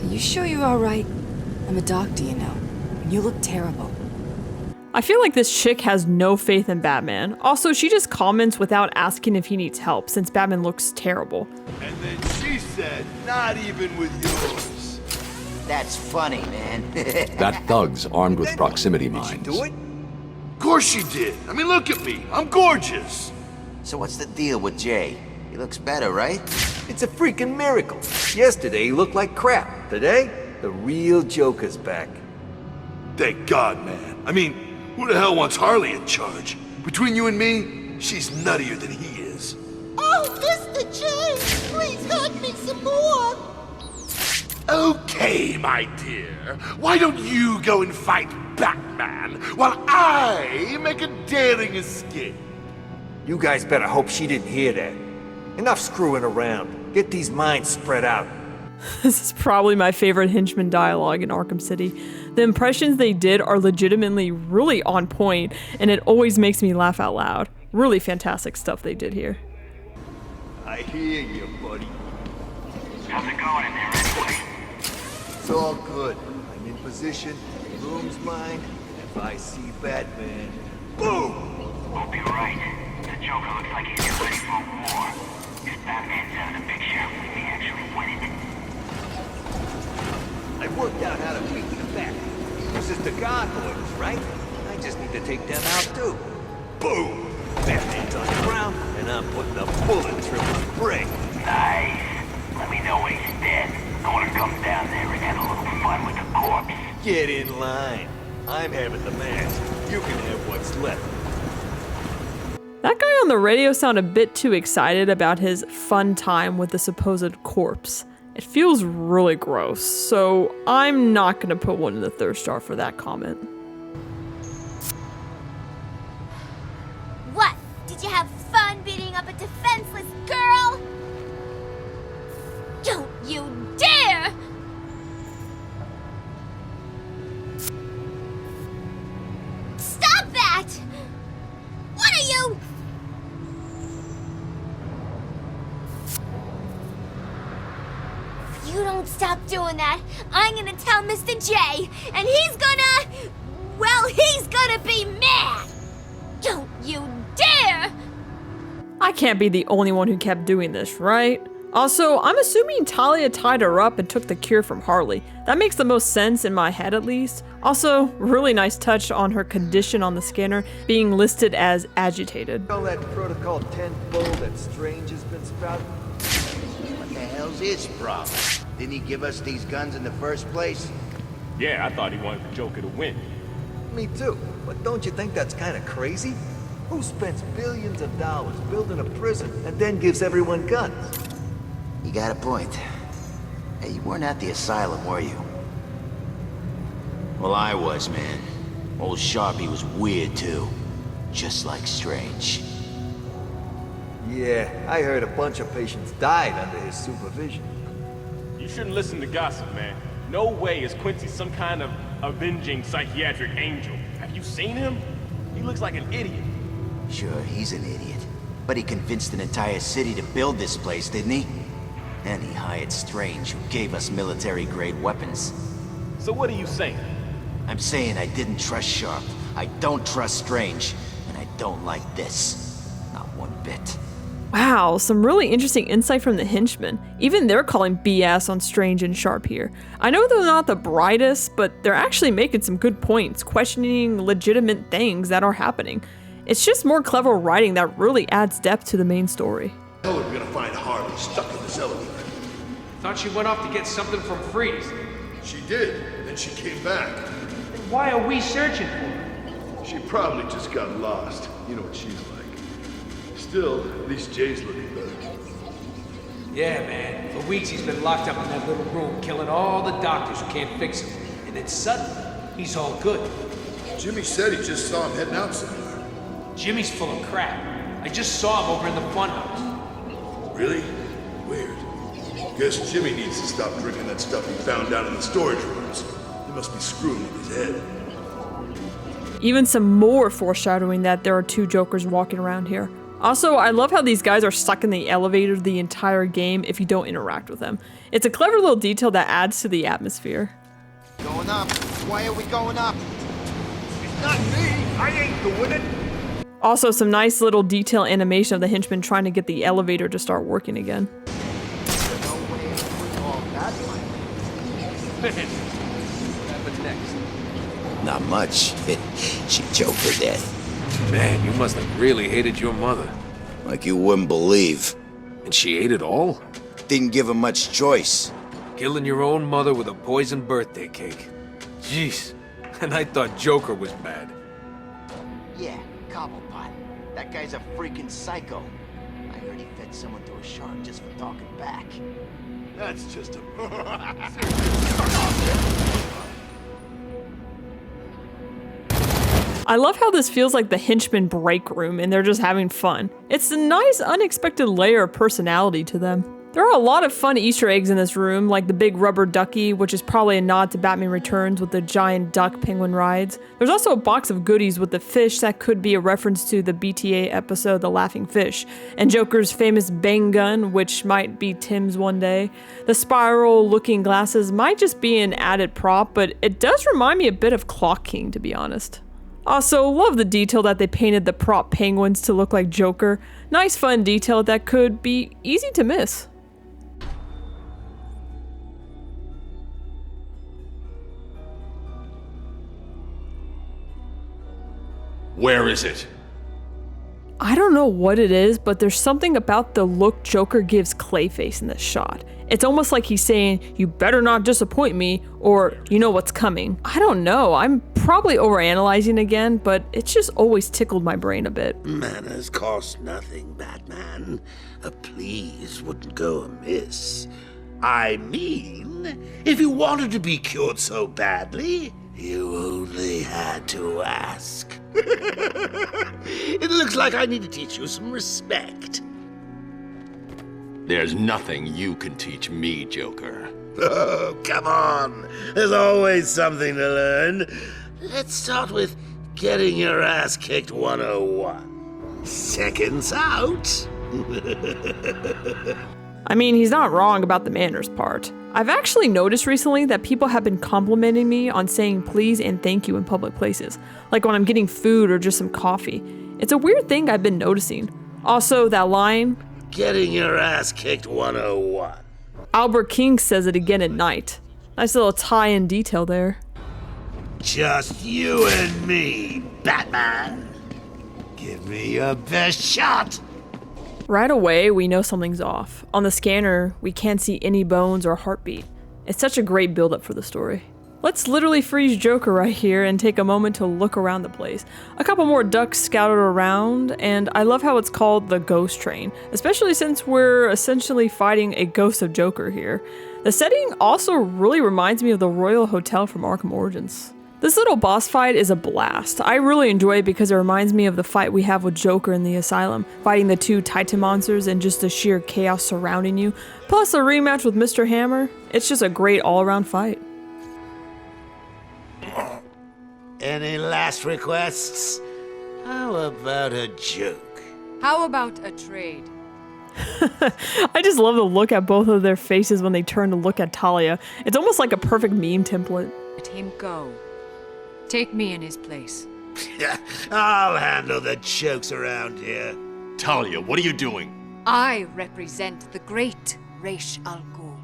Are you sure you're all right? I'm a doctor, you know. And you look terrible. I feel like this chick has no faith in Batman. Also, she just comments without asking if he needs help, since Batman looks terrible. And then she said, not even with yours. That's funny, man. That thug's armed with proximity mines. Do it? Of course she did. I mean, look at me. I'm gorgeous. So what's the deal with Jay? He looks better, right? It's a freaking miracle. Yesterday he looked like crap. Today, the real Joker's back. Thank God, man. I mean, who the hell wants Harley in charge? Between you and me, she's nuttier than he is. Oh, Mr. J, please hug me some more. Okay, my dear. Why don't you go and fight Batman while I make a daring escape. You guys better hope she didn't hear that. Enough screwing around. Get these minds spread out. This is probably my favorite henchman dialogue in Arkham City. The impressions they did are legitimately really on point, and it always makes me laugh out loud. Really fantastic stuff they did here. I hear you, buddy. How's it going in there anyway? It's all good. I'm in position. The room's mine. If I see Batman, boom! Hope you're right. The Joker looks like he's getting ready for a war. If Batman's out of the picture, we may actually win it. I worked out how to beat the back. He uses the gargoyles, right? I just need to take them out too. Boom! Batman's on the ground, and I'm putting a bullet through his brain. Nice. Let me know when he's dead. I want to come down there and have a little fun with the corpse. Get in line. I'm having the match. You can have what's left. That guy on the radio sounded a bit too excited about his fun time with the supposed corpse. It feels really gross, so I'm not gonna put one in the third star for that comment. What? Did you have fun beating up a defenseless girl? Don't you dare! Stop that! What are you? If you don't stop doing that, I'm gonna tell Mr. J, and he's gonna... well, he's gonna be mad! Don't you dare! I can't be the only one who kept doing this, right? Also, I'm assuming Talia tied her up and took the cure from Harley. That makes the most sense in my head, at least. Also, really nice touch on her condition on the scanner being listed as agitated. All that Protocol 10 bull that Strange has been spouting? What the hell's his problem? Didn't he give us these guns in the first place? Yeah, I thought he wanted the Joker to win. Me too, but don't you think that's kind of crazy? Who spends billions of dollars building a prison and then gives everyone guns? You got a point. Hey, you weren't at the asylum, were you? Well, I was, man. Old Sharpie was weird, too. Just like Strange. Yeah, I heard a bunch of patients died under his supervision. You shouldn't listen to gossip, man. No way is Quincy some kind of avenging psychiatric angel. Have you seen him? He looks like an idiot. Sure, he's an idiot. But he convinced an entire city to build this place, didn't he? And he hired Strange, who gave us military-grade weapons. So what are you saying? I'm saying I didn't trust Sharp. I don't trust Strange. And I don't like this. Not one bit. Wow, some really interesting insight from the henchmen. Even they're calling BS on Strange and Sharp here. I know they're not the brightest, but they're actually making some good points, questioning legitimate things that are happening. It's just more clever writing that really adds depth to the main story. How are we gonna find Harley stuck in this elevator? Thought she went off to get something from Freeze. She did, then she came back. Then why are we searching for her? She probably just got lost. You know what she's like. Still, at least Jay's looking better. Yeah, man. For weeks he's been locked up in that little room, killing all the doctors who can't fix him. And then suddenly, he's all good. Jimmy said he just saw him heading out somewhere. Jimmy's full of crap. I just saw him over in the funhouse. Really? Weird. Guess Jimmy needs to stop drinking that stuff he found down in the storage rooms. He must be screwing with his head. Even some more foreshadowing that there are two Jokers walking around here. Also, I love how these guys are stuck in the elevator the entire game if you don't interact with them. It's a clever little detail that adds to the atmosphere. Going up. Why are we going up? It's not me. I ain't doing it. Also, some nice little detail animation of the henchmen trying to get the elevator to start working again. What happened next? Not much. She choked to death. Man, you must have really hated your mother. Like you wouldn't believe. And she ate it all? Didn't give her much choice. Killing your own mother with a poisoned birthday cake. Jeez. And I thought Joker was bad. Yeah, Cobblepot. That guy's a freaking psycho. I heard he fed someone to a shark just for talking back. That's just a... I love how this feels like the henchman break room and they're just having fun. It's a nice, unexpected layer of personality to them. There are a lot of fun Easter eggs in this room, like the big rubber ducky, which is probably a nod to Batman Returns with the giant duck penguin rides. There's also a box of goodies with the fish that could be a reference to the BTA episode The Laughing Fish, and Joker's famous bang gun, which might be Tim's one day. The spiral-looking glasses might just be an added prop, but it does remind me a bit of Clock King, to be honest. Also, love the detail that they painted the prop penguins to look like Joker. Nice fun detail that could be easy to miss. Where is it? I don't know what it is, but there's something about the look Joker gives Clayface in this shot. It's almost like he's saying, you better not disappoint me, or you know what's coming. I don't know, I'm probably overanalyzing again, but it's just always tickled my brain a bit. Manners cost nothing, Batman. A please wouldn't go amiss. I mean, if you wanted to be cured so badly, you only had to ask. It looks like I need to teach you some respect. There's nothing you can teach me, Joker. Oh, come on. There's always something to learn. Let's start with getting your ass kicked 101. Seconds out. I mean, he's not wrong about the manners part. I've actually noticed recently that people have been complimenting me on saying please and thank you in public places, like when I'm getting food or just some coffee. It's a weird thing I've been noticing. Also, that line, getting your ass kicked 101. Albert King says it again at night. Nice little tie-in detail there. Just you and me, Batman. Give me your best shot. Right away, we know something's off. On the scanner, we can't see any bones or heartbeat. It's such a great build-up for the story. Let's literally freeze Joker right here and take a moment to look around the place. A couple more ducks scattered around, and I love how it's called the Ghost Train, especially since we're essentially fighting a ghost of Joker here. The setting also really reminds me of the Royal Hotel from Arkham Origins. This little boss fight is a blast. I really enjoy it because it reminds me of the fight we have with Joker in the Asylum, fighting the two Titan monsters and just the sheer chaos surrounding you, plus a rematch with Mr. Hammer. It's just a great all-around fight. Any last requests? How about a joke? How about a trade? I just love the look at both of their faces when they turn to look at Talia. It's almost like a perfect meme template. Let him go. Take me in his place. I'll handle the jokes around here. Talia, what are you doing? I represent the great Ra's al Ghul.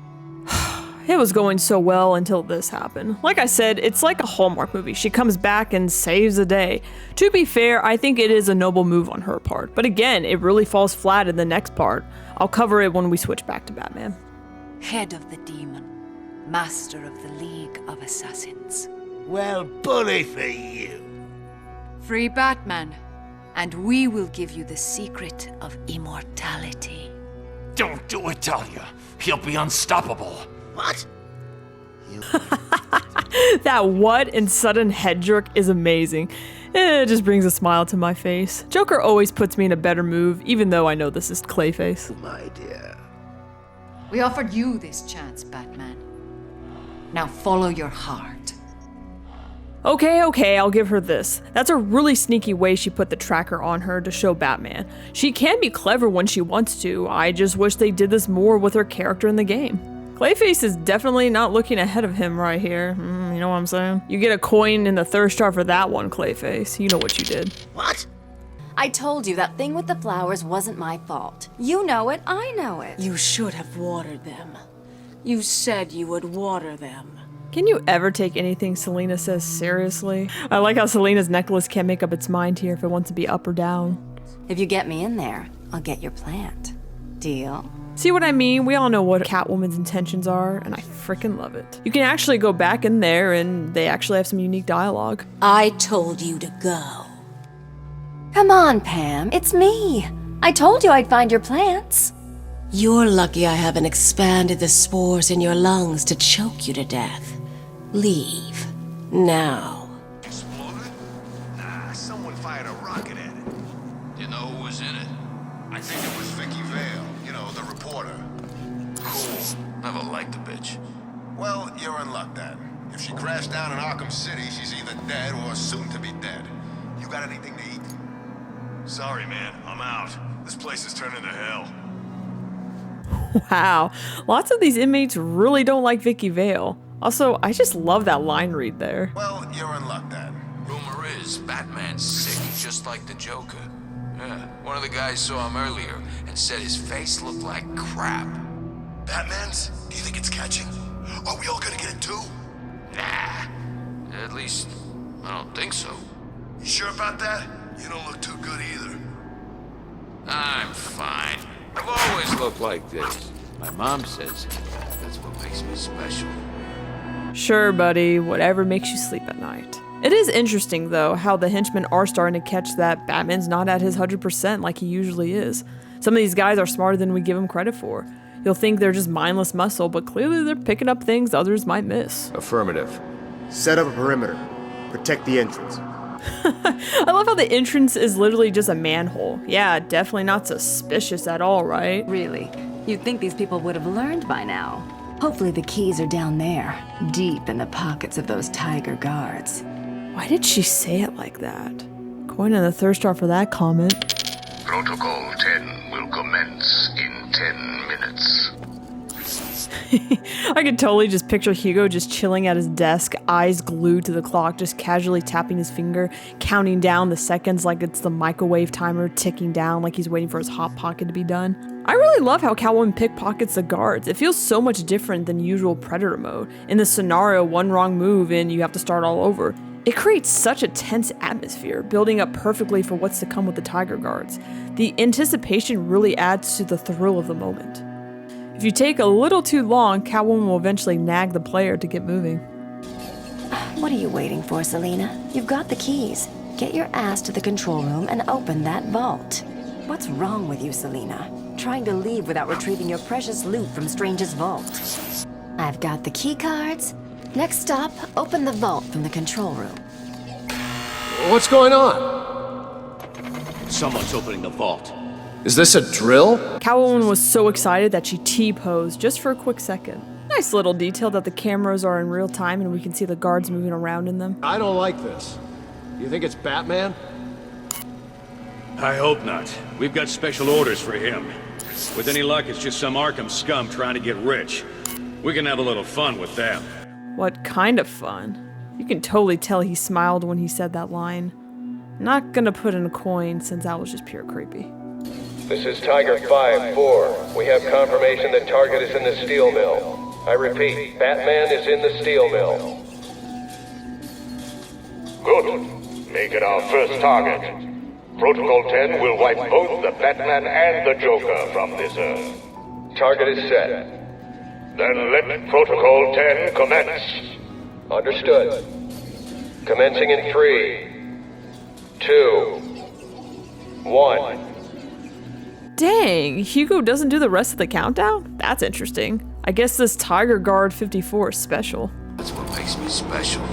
It was going so well until this happened. Like I said, it's like a Hallmark movie. She comes back and saves the day. To be fair, I think it is a noble move on her part. But again, it really falls flat in the next part. I'll cover it when we switch back to Batman. Head of the demon, master of the League of Assassins. Well, bully for you. Free Batman, and we will give you the secret of immortality. Don't do it, Talia. He'll be unstoppable. What? That what and sudden head jerk is amazing. It just brings a smile to my face. Joker always puts me in a better move, even though I know this is Clayface. My dear. We offered you this chance, Batman. Now follow your heart. Okay, I'll give her this. That's a really sneaky way she put the tracker on her to show Batman. She can be clever when she wants to. I just wish they did this more with her character in the game. Clayface is definitely not looking ahead of him right here. You know what I'm saying? You get a coin in the thirst jar for that one, Clayface. You know what you did. What? I told you that thing with the flowers wasn't my fault. You know it, I know it. You should have watered them. You said you would water them. Can you ever take anything Selina says seriously? I like how Selina's necklace can't make up its mind here if it wants to be up or down. If you get me in there, I'll get your plant. Deal? See what I mean? We all know what Catwoman's intentions are, and I freaking love it. You can actually go back in there, and they actually have some unique dialogue. I told you to go. Come on, Pam. It's me. I told you I'd find your plants. You're lucky I haven't expanded the spores in your lungs to choke you to death. Leave. Now. Someone fired a rocket at it. You know who was in it? I think it was Vicky Vale, you know, the reporter. Cool. Never liked the bitch. Well, you're in luck then. If she crashed down in Arkham City, she's either dead or soon to be dead. You got anything to eat? Sorry, man. I'm out. This place is turning to hell. Wow. Lots of these inmates really don't like Vicky Vale. Also, I just love that line read there. Well, you're in luck then. Rumor is Batman's sick, just like the Joker. Yeah, one of the guys saw him earlier and said his face looked like crap. Batman's? Do you think it's catching? Are we all gonna get it too? Nah. At least, I don't think so. You sure about that? You don't look too good either. I'm fine. I've always looked like this. My mom says that's what makes me special. Sure, buddy. Whatever makes you sleep at night. It is interesting, though, how the henchmen are starting to catch that Batman's not at his 100% like he usually is. Some of these guys are smarter than we give them credit for. You'll think they're just mindless muscle, but clearly they're picking up things others might miss. Affirmative. Set up a perimeter. Protect the entrance. I love how the entrance is literally just a manhole. Yeah, definitely not suspicious at all, right? Really? You'd think these people would have learned by now. Hopefully the keys are down there, deep in the pockets of those tiger guards. Why did she say it like that? Coin in the third star for that comment. Protocol 10 will commence in 10 minutes. I could totally just picture Hugo just chilling at his desk, eyes glued to the clock, just casually tapping his finger, counting down the seconds like it's the microwave timer ticking down like he's waiting for his Hot Pocket to be done. I really love how Catwoman pickpockets the guards. It feels so much different than usual Predator mode. In this scenario, one wrong move and you have to start all over. It creates such a tense atmosphere, building up perfectly for what's to come with the Tiger Guards. The anticipation really adds to the thrill of the moment. If you take a little too long, Catwoman will eventually nag the player to get moving. What are you waiting for, Selina? You've got the keys. Get your ass to the control room and open that vault. What's wrong with you, Selina? Trying to leave without retrieving your precious loot from Strange's vault. I've got the key cards. Next stop, open the vault from the control room. What's going on? Someone's opening the vault. Is this a drill? Catwoman was so excited that she T-posed just for a quick second. Nice little detail that the cameras are in real time and we can see the guards moving around in them. I don't like this. You think it's Batman? I hope not. We've got special orders for him. With any luck, it's just some Arkham scum trying to get rich. We can have a little fun with them. What kind of fun? You can totally tell he smiled when he said that line. Not gonna put in a coin since that was just pure creepy. This is Tiger 5-4. We have confirmation that target is in the steel mill. I repeat, Batman is in the steel mill. Good. Make it our first target. Protocol 10 will wipe both the Batman and the Joker from this Earth. Target is set. Then let Protocol 10 commence. Understood. Commencing in 3, 2, 1. Dang, Hugo doesn't do the rest of the countdown? That's interesting. I guess this Tiger Guard 54 is special. That's what makes me special.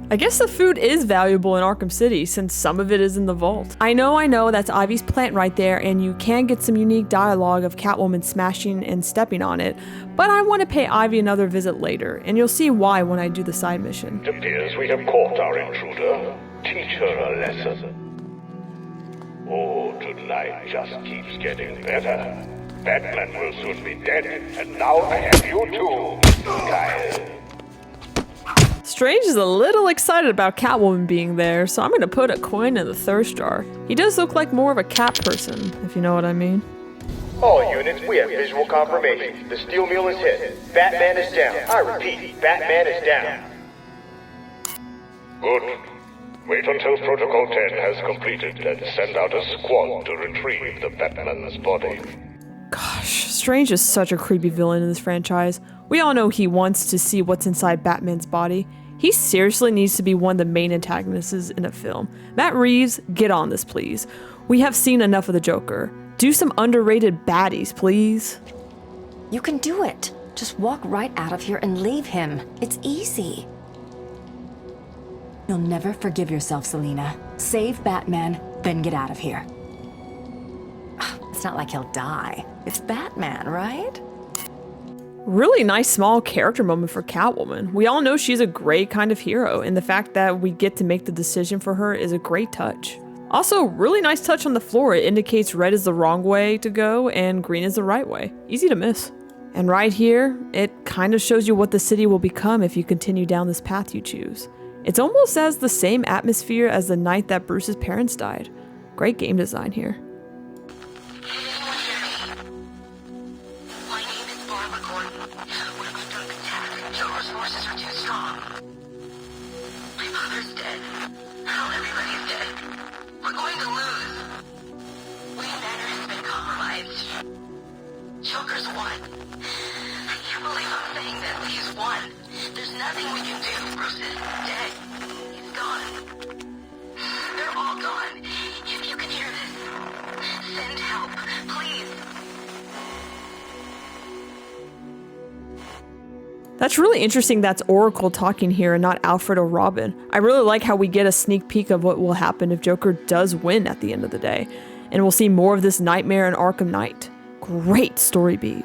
I guess the food is valuable in Arkham City since some of it is in the vault. I know, that's Ivy's plant right there and you can get some unique dialogue of Catwoman smashing and stepping on it, but I want to pay Ivy another visit later, and you'll see why when I do the side mission. It appears we have caught our intruder. Teach her a lesson. Oh, tonight just keeps getting better. Batman will soon be dead, and now I have you too, Kyle. Strange is a little excited about Catwoman being there, so I'm gonna put a coin in the thirst jar. He does look like more of a cat person, if you know what I mean. All units, we have visual confirmation. The steel mill is hit. Batman is down. I repeat, Batman is down. Good. Wait until Protocol 10 has completed and send out a squad to retrieve the Batman's body. Gosh, Strange is such a creepy villain in this franchise. We all know he wants to see what's inside Batman's body. He seriously needs to be one of the main antagonists in a film. Matt Reeves, get on this, please. We have seen enough of the Joker. Do some underrated baddies, please. You can do it. Just walk right out of here and leave him. It's easy. You'll never forgive yourself, Selina. Save Batman, then get out of here. It's not like he'll die. It's Batman, right? Really nice small character moment for Catwoman. We all know she's a great kind of hero, and the fact that we get to make the decision for her is a great touch. Also, really nice touch on the floor. It indicates red is the wrong way to go and green is the right way. Easy to miss. And right here, it kind of shows you what the city will become if you continue down this path you choose. It's almost as the same atmosphere as the night that Bruce's parents died. Great game design here. Joker's won. I can't believe I'm saying that, but he's won. There's nothing we can do. Bruce is dead. He's gone. They're all gone. If you can hear this, send help, please. That's really interesting that's Oracle talking here and not Alfred or Robin. I really like how we get a sneak peek of what will happen if Joker does win at the end of the day. And we'll see more of this nightmare in Arkham Knight. Great story beat.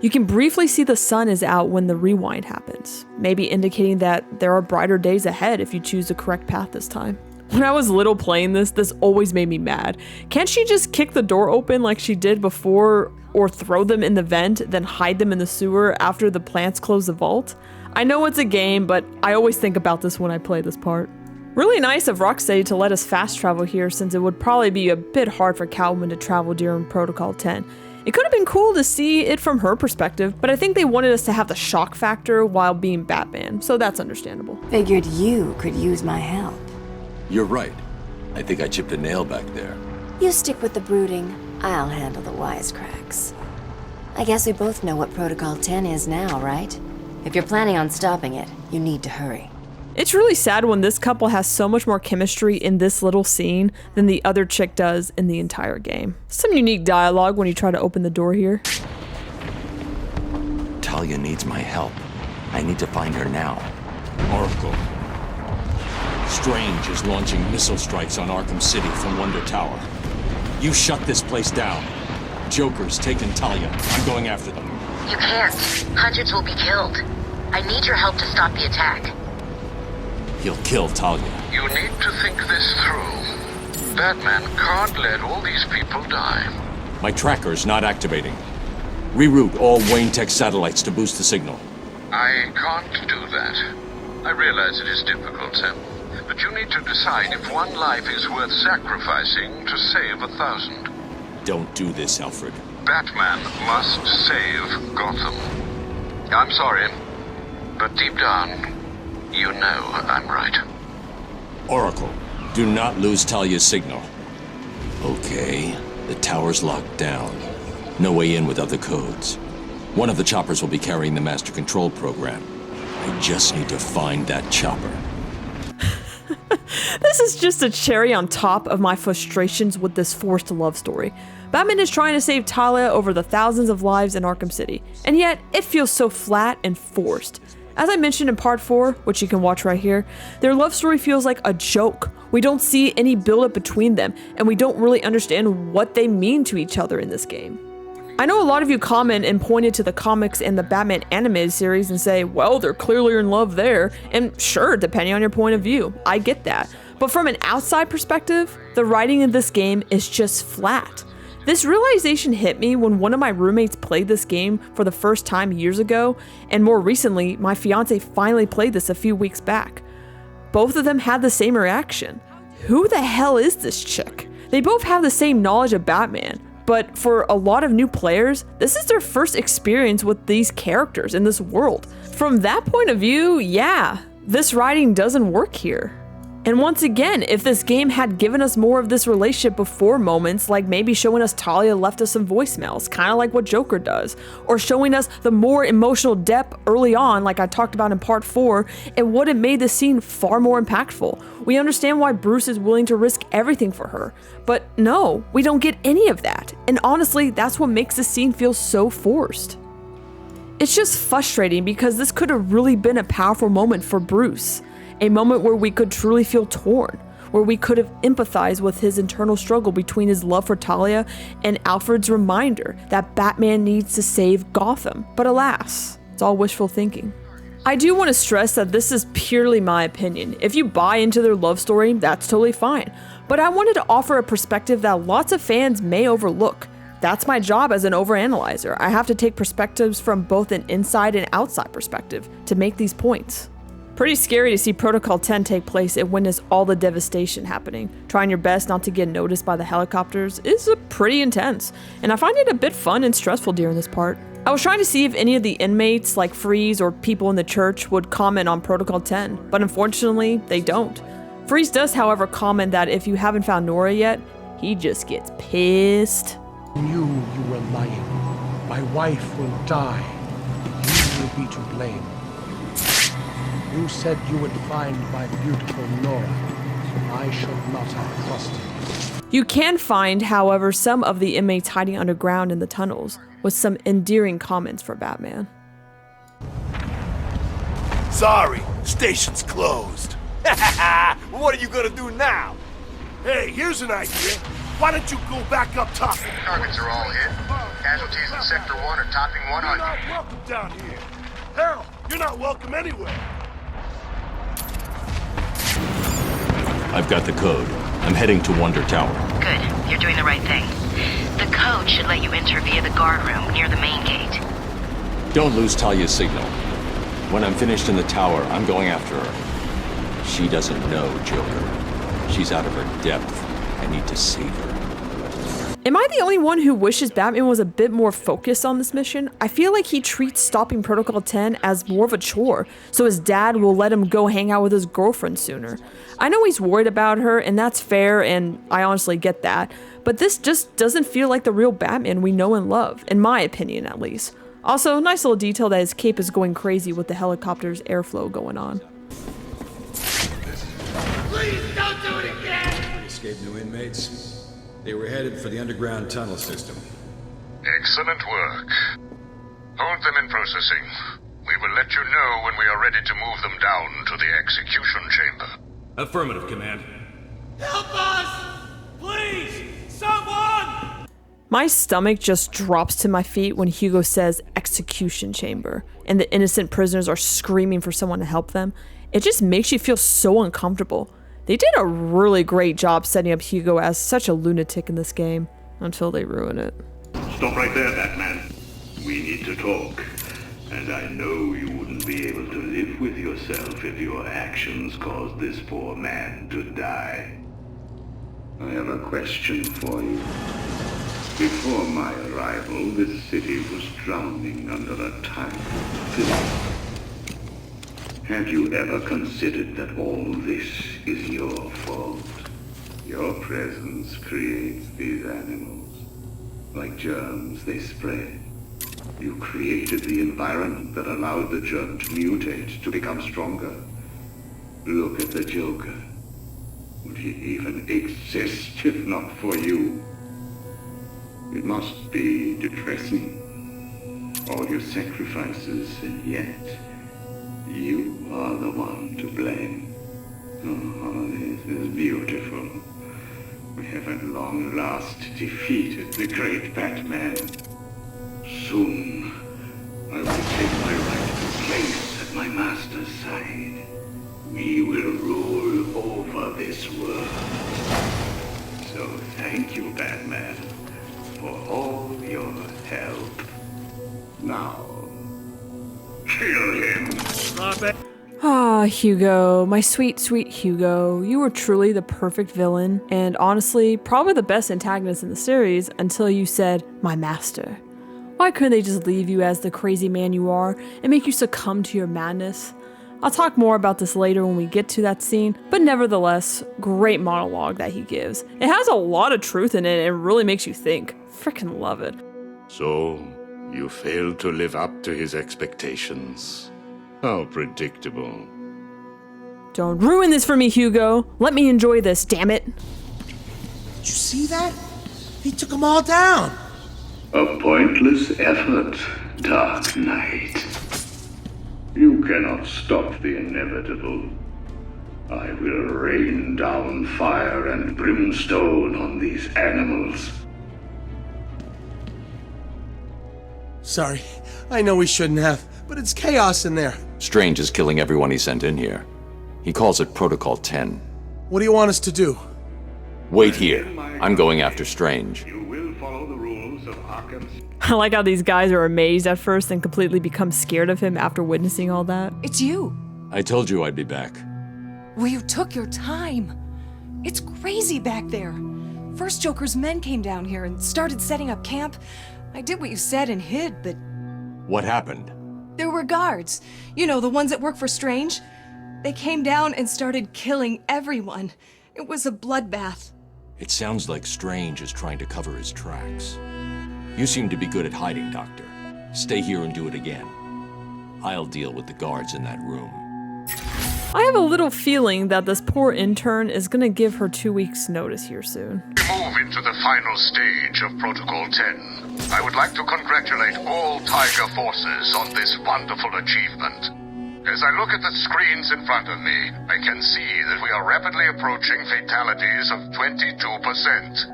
You can briefly see the sun is out when the rewind happens, maybe indicating that there are brighter days ahead if you choose the correct path this time. When I was little playing this always made me mad. Can't she just kick the door open like she did before, or throw them in the vent, then hide them in the sewer after the plants close the vault? I know it's a game, but I always think about this when I play this part. Really nice of Rocksteady to let us fast travel here, since it would probably be a bit hard for Catwoman to travel during Protocol 10. It could have been cool to see it from her perspective, but I think they wanted us to have the shock factor while being Batman, so that's understandable. Figured you could use my help. You're right. I think I chipped a nail back there. You stick with the brooding, I'll handle the wisecracks. I guess we both know what Protocol 10 is now, right? If you're planning on stopping it, you need to hurry. It's really sad when this couple has so much more chemistry in this little scene than the other chick does in the entire game. Some unique dialogue when you try to open the door here. Talia needs my help. I need to find her now. Oracle. Strange is launching missile strikes on Arkham City from Wonder Tower. You shut this place down. Joker's taken Talia. I'm going after them. You can't. Hundreds will be killed. I need your help to stop the attack. He'll kill Talia. You need to think this through. Batman can't let all these people die. My tracker's not activating. Reroute all Wayne Tech satellites to boost the signal. I can't do that. I realize it is difficult, Sam. But you need to decide if one life is worth sacrificing to save 1,000. Don't do this, Alfred. Batman must save Gotham. I'm sorry, but deep down, you know I'm right. Oracle, do not lose Talia's signal. Okay, the tower's locked down. No way in with other codes. One of the choppers will be carrying the master control program. I just need to find that chopper. This is just a cherry on top of my frustrations with this forced love story. Batman is trying to save Talia over the thousands of lives in Arkham City, and yet it feels so flat and forced. As I mentioned in part 4, which you can watch right here, their love story feels like a joke. We don't see any build-up between them, and we don't really understand what they mean to each other in this game. I know a lot of you comment and pointed to the comics and the Batman animated series and say, well, they're clearly in love there, and sure, depending on your point of view, I get that. But from an outside perspective, the writing in this game is just flat. This realization hit me when one of my roommates played this game for the first time years ago, and more recently, my fiance finally played this a few weeks back. Both of them had the same reaction. Who the hell is this chick? They both have the same knowledge of Batman, but for a lot of new players, this is their first experience with these characters in this world. From that point of view, yeah, this writing doesn't work here. And once again, if this game had given us more of this relationship before moments, like maybe showing us Talia left us some voicemails, kind of like what Joker does, or showing us the more emotional depth early on, like I talked about in part 4, it would have made the scene far more impactful. We understand why Bruce is willing to risk everything for her, but no, we don't get any of that. And honestly, that's what makes the scene feel so forced. It's just frustrating because this could have really been a powerful moment for Bruce. A moment where we could truly feel torn, where we could have empathized with his internal struggle between his love for Talia and Alfred's reminder that Batman needs to save Gotham. But alas, it's all wishful thinking. I do want to stress that this is purely my opinion. If you buy into their love story, that's totally fine. But I wanted to offer a perspective that lots of fans may overlook. That's my job as an overanalyzer. I have to take perspectives from both an inside and outside perspective to make these points. Pretty scary to see Protocol 10 take place and witness all the devastation happening. Trying your best not to get noticed by the helicopters is pretty intense, and I find it a bit fun and stressful during this part. I was trying to see if any of the inmates, like Freeze or people in the church, would comment on Protocol 10, but unfortunately, they don't. Freeze does, however, comment that if you haven't found Nora yet, he just gets pissed. I knew you were lying. My wife will die. You will be to blame. You said you would find my beautiful Nora. I should not have trusted you. You can find, however, some of the inmates hiding underground in the tunnels, with some endearing comments for Batman. Sorry, station's closed. What are you gonna do now? Hey, here's an idea. Why don't you go back up top? Targets are all hit. Casualties in Sector 1 are topping 100. You're not welcome down here. Hell, you're not welcome anywhere. I've got the code. I'm heading to Wonder Tower. Good. You're doing the right thing. The code should let you enter via the guard room near the main gate. Don't lose Talia's signal. When I'm finished in the tower, I'm going after her. She doesn't know Joker. She's out of her depth. I need to save her. Am I the only one who wishes Batman was a bit more focused on this mission? I feel like he treats stopping Protocol 10 as more of a chore, so his dad will let him go hang out with his girlfriend sooner. I know he's worried about her, and that's fair, and I honestly get that, but this just doesn't feel like the real Batman we know and love, in my opinion at least. Also, nice little detail that his cape is going crazy with the helicopter's airflow going on. Please don't do it again! Escaped new inmates. They were headed for the underground tunnel system. Excellent work. Hold them in processing. We will let you know when we are ready to move them down to the execution chamber. Affirmative, Command. Help us! Please! Someone! My stomach just drops to my feet when Hugo says execution chamber, and the innocent prisoners are screaming for someone to help them. It just makes you feel so uncomfortable. They did a really great job setting up Hugo as such a lunatic in this game, until they ruin it. Stop right there, Batman. We need to talk. And I know you wouldn't be able to live with yourself if your actions caused this poor man to die. I have a question for you. Before my arrival, this city was drowning under a tidal flood. Have you ever considered that all this is your fault? Your presence creates these animals. Like germs, they spread. You created the environment that allowed the germ to mutate, to become stronger. Look at the Joker. Would he even exist if not for you? It must be depressing. All your sacrifices, and yet you are the one to blame. Oh, this is beautiful. We have at long last defeated the great Batman. Soon, I will take my rightful place at my master's side. We will rule over this world. So thank you, Batman, for all your help. Now, kill him. Stop it. Ah, Hugo, my sweet, sweet Hugo. You were truly the perfect villain, and honestly, probably the best antagonist in the series until you said, my master. Why couldn't they just leave you as the crazy man you are and make you succumb to your madness? I'll talk more about this later when we get to that scene, but nevertheless, great monologue that he gives. It has a lot of truth in it and really makes you think. Freaking love it. So, you failed to live up to his expectations. How predictable. Don't ruin this for me, Hugo. Let me enjoy this, damn it. Did you see that? He took them all down. A pointless effort, Dark Knight. You cannot stop the inevitable. I will rain down fire and brimstone on these animals. Sorry, I know we shouldn't have, but it's chaos in there. Strange is killing everyone he sent in here. He calls it Protocol 10. What do you want us to do? Wait here. I'm going after Strange. You will follow the rules of Arkham. I like how these guys are amazed at first and completely become scared of him after witnessing all that. It's you. I told you I'd be back. Well, you took your time. It's crazy back there. First Joker's men came down here and started setting up camp. I did what you said and hid, but... What happened? There were guards. You know, the ones that work for Strange. They came down and started killing everyone. It was a bloodbath. It sounds like Strange is trying to cover his tracks. You seem to be good at hiding, Doctor. Stay here and do it again. I'll deal with the guards in that room. I have a little feeling that this poor intern is gonna give her 2 weeks' notice here soon. We move into the final stage of Protocol 10. I would like to congratulate all Tiger forces on this wonderful achievement. As I look at the screens in front of me, I can see that we are rapidly approaching fatalities of 22%.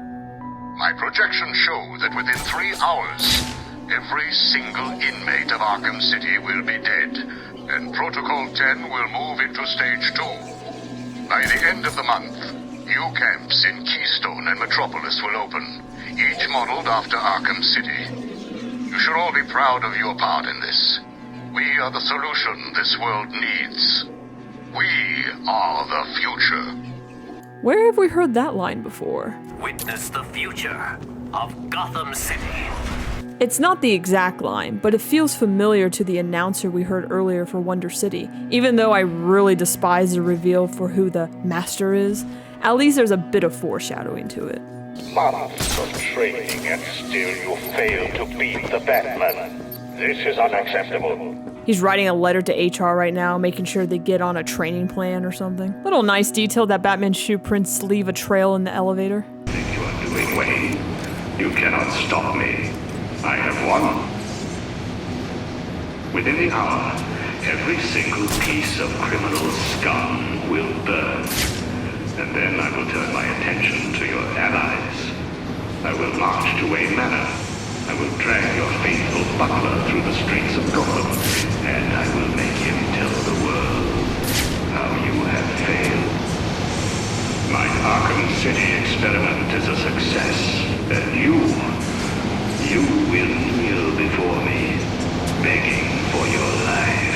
My projections show that within 3 hours, every single inmate of Arkham City will be dead, and Protocol 10 will move into Stage 2. By the end of the month, new camps in Keystone and Metropolis will open, each modeled after Arkham City. You should all be proud of your part in this. We are the solution this world needs. We are the future. Where have we heard that line before? Witness the future of Gotham City. It's not the exact line, but it feels familiar to the announcer we heard earlier for Wonder City. Even though I really despise the reveal for who the Master is, at least there's a bit of foreshadowing to it. Months of training and still you fail to beat the Batman. This is unacceptable. He's writing a letter to HR right now, making sure they get on a training plan or something. Little nice detail that Batman's shoe prints leave a trail in the elevator. You are doing, Wayne. You cannot stop me. I have won. Within the hour, every single piece of criminal scum will burn. And then I will turn my attention to your allies. I will march to Wayne Manor. I will drag your faithful butler through the streets of Gotham, and I will make him tell the world how you have failed. My Arkham City experiment is a success, and you will kneel before me, begging for your life.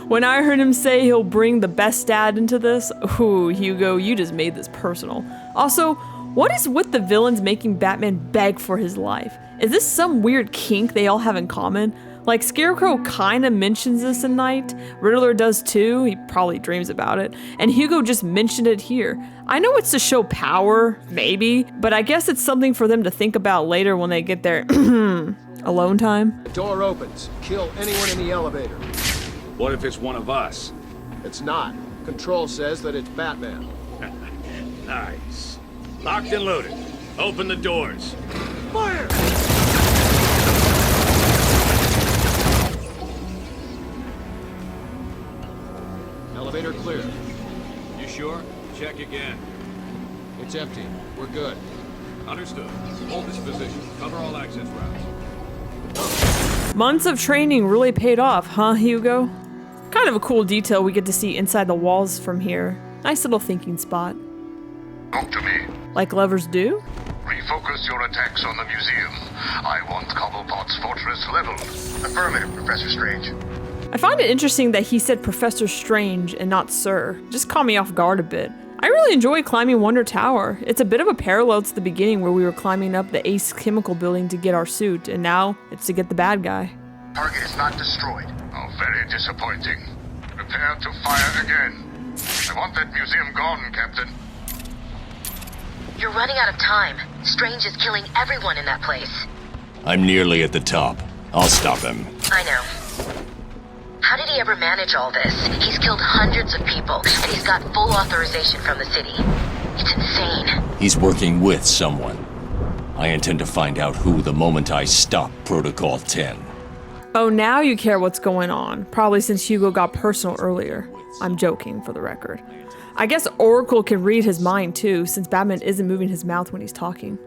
When I heard him say he'll bring the best dad into this, ooh, Hugo, you just made this personal. Also, what is with the villains making Batman beg for his life? Is this some weird kink they all have in common? Like, Scarecrow kinda mentions this in Night, Riddler does too, he probably dreams about it, and Hugo just mentioned it here. I know it's to show power, maybe, but I guess it's something for them to think about later when they get their alone time. The door opens. Kill anyone in the elevator. What if it's one of us? It's not. Control says that it's Batman. Nice. Locked and loaded. Open the doors. Fire! Elevator clear. You sure? Check again. It's empty. We're good. Understood. Hold this position. Cover all access routes. Months of training really paid off, huh, Hugo? Kind of a cool detail we get to see inside the walls from here. Nice little thinking spot. Talk to me. Like lovers do? Refocus your attacks on the museum. I want Cobblepot's fortress leveled. Affirmative, Professor Strange. I find it interesting that he said Professor Strange and not Sir. Just caught me off guard a bit. I really enjoy climbing Wonder Tower. It's a bit of a parallel to the beginning where we were climbing up the Ace Chemical building to get our suit, and now it's to get the bad guy. Target is not destroyed. Oh, very disappointing. Prepare to fire again. I want that museum gone, Captain. You're running out of time. Strange is killing everyone in that place. I'm nearly at the top. I'll stop him. I know. How did he ever manage all this? He's killed hundreds of people, and he's got full authorization from the city. It's insane. He's working with someone. I intend to find out who the moment I stop Protocol 10. Oh, now you care what's going on. Probably since Hugo got personal earlier. I'm joking, for the record. I guess Oracle can read his mind too, since Batman isn't moving his mouth when he's talking.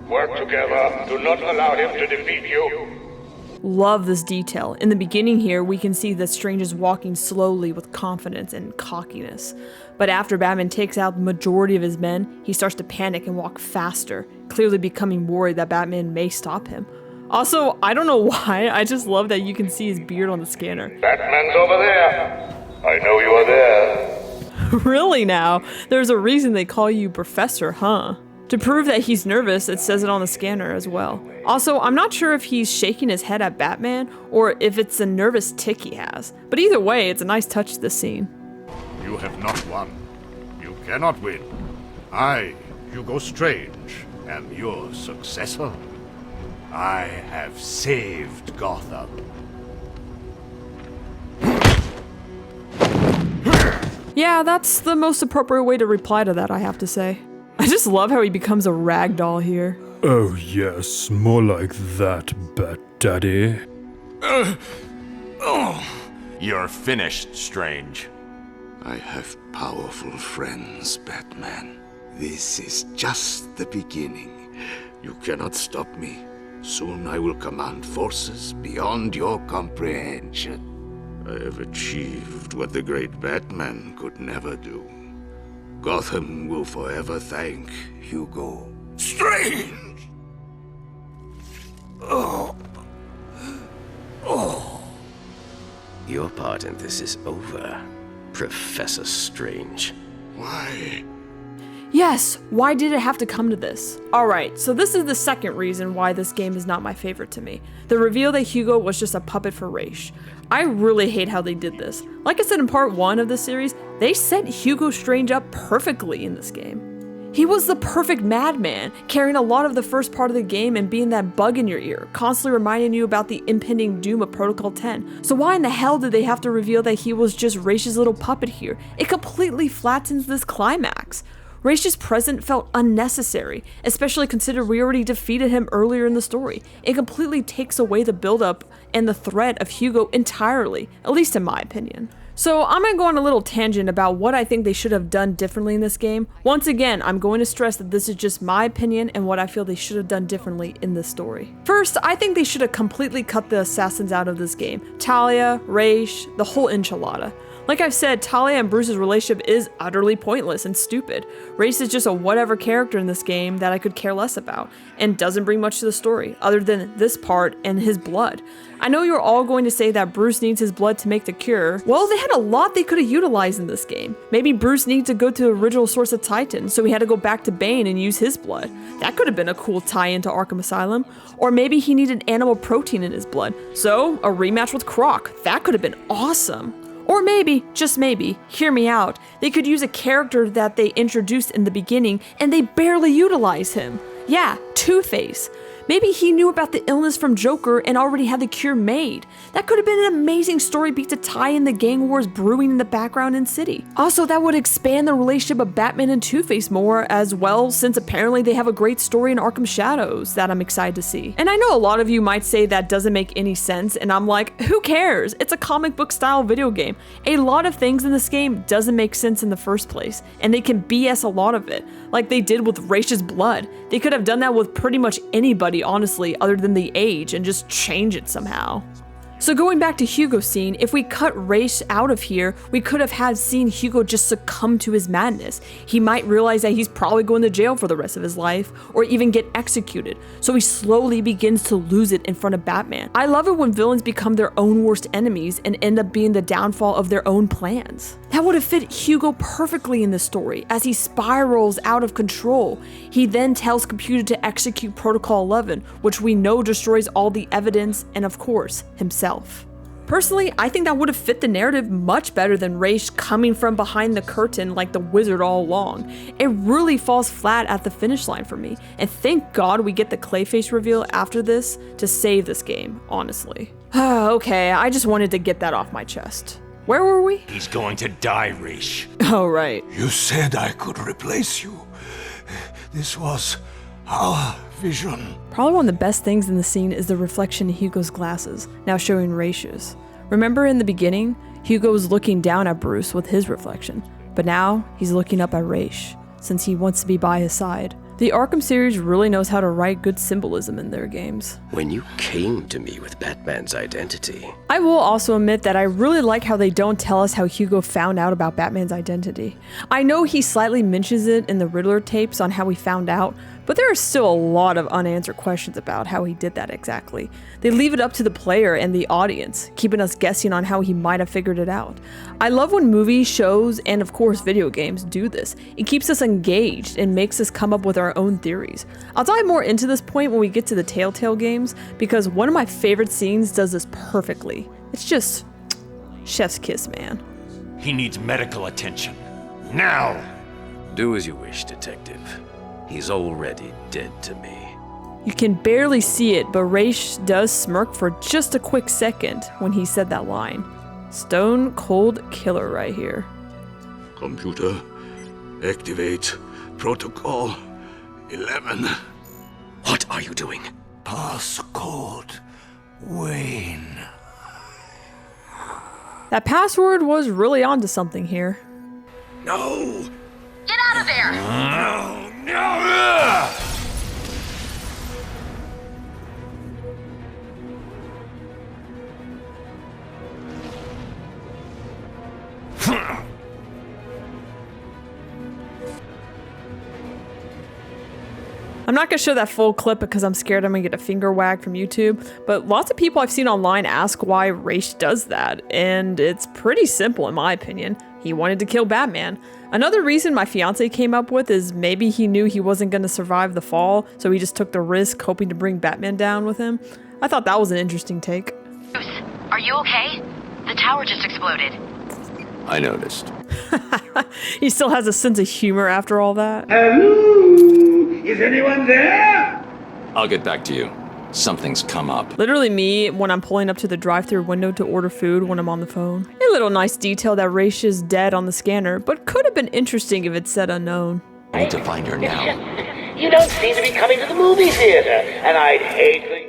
Work together. Do not allow him to defeat you. Love this detail. In the beginning here, we can see that Strange is walking slowly with confidence and cockiness. But after Batman takes out the majority of his men, he starts to panic and walk faster, clearly becoming worried that Batman may stop him. Also, I don't know why, I just love that you can see his beard on the scanner. Batman's over there. I know you are there. Really now? There's a reason they call you Professor, huh? To prove that he's nervous, it says it on the scanner as well. Also, I'm not sure if he's shaking his head at Batman or if it's a nervous tick he has. But either way, it's a nice touch to the scene. You have not won. You cannot win. I, Hugo Strange, am your successor. I have saved Gotham. Yeah, that's the most appropriate way to reply to that, I have to say. I just love how he becomes a ragdoll here. Oh yes, more like that, Bat Daddy. You're finished, Strange. I have powerful friends, Batman. This is just the beginning. You cannot stop me. Soon I will command forces beyond your comprehension. I have achieved what the great Batman could never do. Gotham will forever thank Hugo. Strange! Oh. Your part in this is over, Professor Strange. Why? Yes, why did it have to come to this? Alright, so this is the second reason why this game is not my favorite to me. The reveal that Hugo was just a puppet for Ra's. I really hate how they did this. Like I said in part 1 of this series, they set Hugo Strange up perfectly in this game. He was the perfect madman, carrying a lot of the first part of the game and being that bug in your ear, constantly reminding you about the impending doom of Protocol 10. So why in the hell did they have to reveal that he was just Ra's little puppet here? It completely flattens this climax. Ra's presence felt unnecessary, especially considering we already defeated him earlier in the story. It completely takes away the build-up and the threat of Hugo entirely, at least in my opinion. So I'm going to go on a little tangent about what I think they should have done differently in this game. Once again, I'm going to stress that this is just my opinion and what I feel they should have done differently in this story. First, I think they should have completely cut the assassins out of this game. Talia, Ra's, the whole enchilada. Like I've said, Talia and Bruce's relationship is utterly pointless and stupid. Ra's is just a whatever character in this game that I could care less about, and doesn't bring much to the story, other than this part and his blood. I know you're all going to say that Bruce needs his blood to make the cure. Well, they had a lot they could have utilized in this game. Maybe Bruce needed to go to the original source of Titan, so he had to go back to Bane and use his blood. That could have been a cool tie-in to Arkham Asylum. Or maybe he needed animal protein in his blood, so a rematch with Croc. That could have been awesome. Or maybe, just maybe, hear me out, they could use a character that they introduced in the beginning and they barely utilize him. Yeah, Two-Face. Maybe he knew about the illness from Joker and already had the cure made. That could have been an amazing story beat to tie in the gang wars brewing in the background in City. Also, that would expand the relationship of Batman and Two-Face more as well, since apparently they have a great story in Arkham Shadows that I'm excited to see. And I know a lot of you might say that doesn't make any sense, and I'm like, who cares? It's a comic book style video game. A lot of things in this game doesn't make sense in the first place, and they can BS a lot of it, like they did with Ra's blood. They could have done that with pretty much anybody, honestly, other than the age, and just change it somehow. So going back to Hugo's scene, if we cut Ra's out of here, we could have had seen Hugo just succumb to his madness. He might realize that he's probably going to jail for the rest of his life, or even get executed, so he slowly begins to lose it in front of Batman. I love it when villains become their own worst enemies and end up being the downfall of their own plans. That would have fit Hugo perfectly in this story, as he spirals out of control. He then tells Computer to execute Protocol 11, which we know destroys all the evidence and, of course, himself. Personally, I think that would have fit the narrative much better than Ra's coming from behind the curtain like the wizard all along. It really falls flat at the finish line for me, and thank God we get the Clayface reveal after this to save this game, honestly. Okay, I just wanted to get that off my chest. Where were we? He's going to die, Ra's. Oh, right. You said I could replace you. This was our vision. Probably one of the best things in the scene is the reflection in Hugo's glasses, now showing Raish's. Remember in the beginning, Hugo was looking down at Bruce with his reflection, but now he's looking up at Raish, since he wants to be by his side. The Arkham series really knows how to write good symbolism in their games. When you came to me with Batman's identity... I will also admit that I really like how they don't tell us how Hugo found out about Batman's identity. I know he slightly mentions it in the Riddler tapes on how he found out, but there are still a lot of unanswered questions about how he did that exactly. They leave it up to the player and the audience, keeping us guessing on how he might have figured it out. I love when movies, shows, and of course video games do this. It keeps us engaged and makes us come up with our own theories. I'll dive more into this point when we get to the Telltale games, because one of my favorite scenes does this perfectly. It's just chef's kiss, man. He needs medical attention. Now! Do as you wish, Detective. He's already dead to me. You can barely see it, but Raish does smirk for just a quick second when he said that line. Stone cold killer right here. Computer, activate Protocol 11. What are you doing? Passcode Wayne. That password was really onto something here. No! Get out of there! No! No! I'm not going to show that full clip because I'm scared I'm going to get a finger wag from YouTube, but lots of people I've seen online ask why Raish does that, and it's pretty simple in my opinion. He wanted to kill Batman. Another reason my fiance came up with is maybe he knew he wasn't going to survive the fall, so he just took the risk hoping to bring Batman down with him. I thought that was an interesting take. Bruce, are you okay? The tower just exploded. I noticed. He still has a sense of humor after all that. Hello? Is anyone there? I'll get back to you. Something's come up. Literally me when I'm pulling up to the drive-thru window to order food when I'm on the phone. A little nice detail that Raish is dead on the scanner, but could have been interesting if it said unknown. I need to find her now. You don't seem to be coming to the movie theater, and I'd hate for...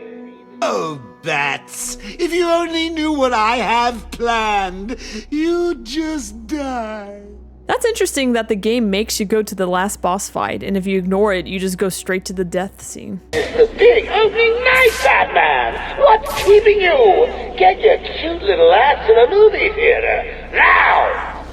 Oh, Bats, if you only knew what I have planned, you'd just die. That's interesting that the game makes you go to the last boss fight, and if you ignore it, you just go straight to the death scene. It's the big opening night, Batman! What's keeping you? Get your cute little ass to the movie theater, now!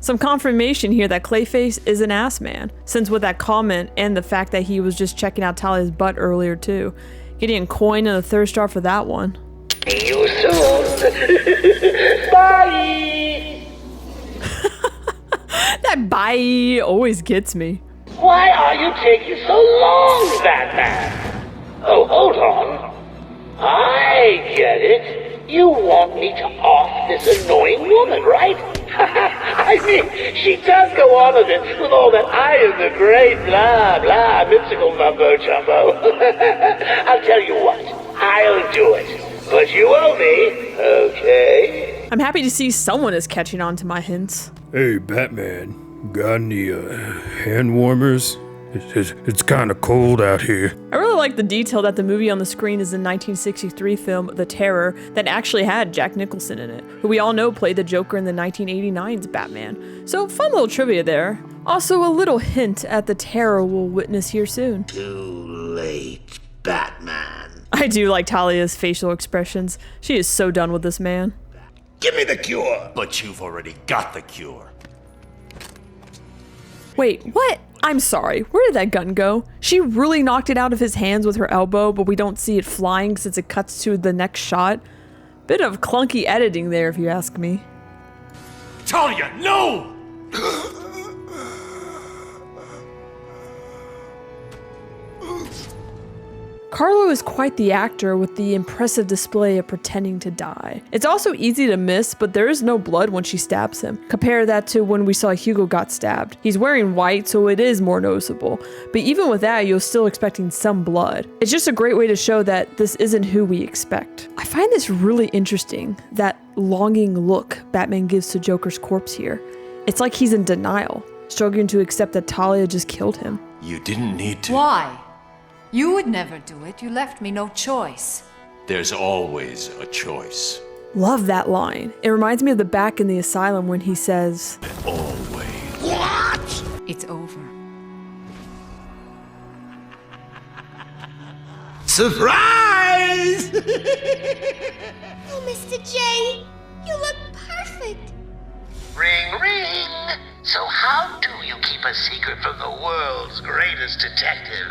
Some confirmation here that Clayface is an ass man, since with that comment and the fact that he was just checking out Talia's butt earlier too. Getting a coin and a third star for that one. See you soon! Bye! That bye always gets me. Why are you taking so long, Batman? Oh, hold on. I get it. You want me to off this annoying woman, right? I mean, she does go on a bit with all that I am the great blah blah mystical mumbo jumbo. I'll tell you what, I'll do it. But you owe me, okay? I'm happy to see someone is catching on to my hints. Hey, Batman, got any hand warmers? It's kind of cold out here. I really like the detail that the movie on the screen is the 1963 film The Terror that actually had Jack Nicholson in it, who we all know played the Joker in the 1989's Batman. So fun little trivia there. Also a little hint at the terror we'll witness here soon. Too late, Batman. I do like Talia's facial expressions. She is so done with this man. Give me the cure. But you've already got the cure. Wait, what? I'm sorry, where did that gun go? She really knocked it out of his hands with her elbow, but we don't see it flying since it cuts to the next shot. Bit of clunky editing there, if you ask me. Talia, no! Carlo is quite the actor with the impressive display of pretending to die. It's also easy to miss, but there is no blood when she stabs him. Compare that to when we saw Hugo got stabbed. He's wearing white, so it is more noticeable. But even with that, you're still expecting some blood. It's just a great way to show that this isn't who we expect. I find this really interesting, that longing look Batman gives to Joker's corpse here. It's like he's in denial, struggling to accept that Talia just killed him. You didn't need to. Why? You would never do it. You left me no choice. There's always a choice. Love that line. It reminds me of the back in the asylum when he says, Always. What? It's over. Surprise! Oh, Mr. J, you look perfect. Ring, ring. So how do you keep a secret from the world's greatest detective?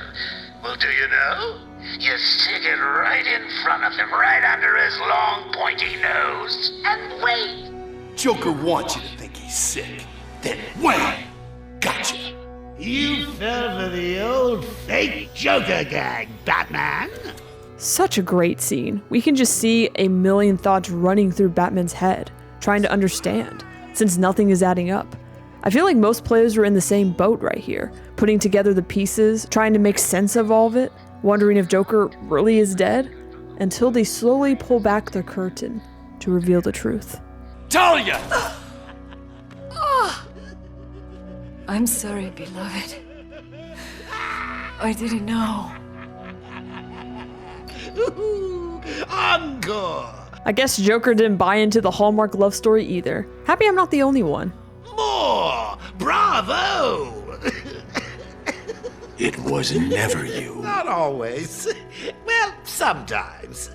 Well, do you know? You stick it right in front of him, right under his long, pointy nose, and wait. Joker wants you to think he's sick. Then wham! Gotcha. You fell for the old fake Joker gag, Batman. Such a great scene. We can just see a million thoughts running through Batman's head, trying to understand, since nothing is adding up. I feel like most players are in the same boat right here, putting together the pieces, trying to make sense of all of it, wondering if Joker really is dead, until they slowly pull back the curtain to reveal the truth. Talia! I'm sorry, beloved. I didn't know. Encore! I guess Joker didn't buy into the Hallmark love story either. Happy I'm not the only one. More! Bravo! It was never you. Not always. Well, sometimes.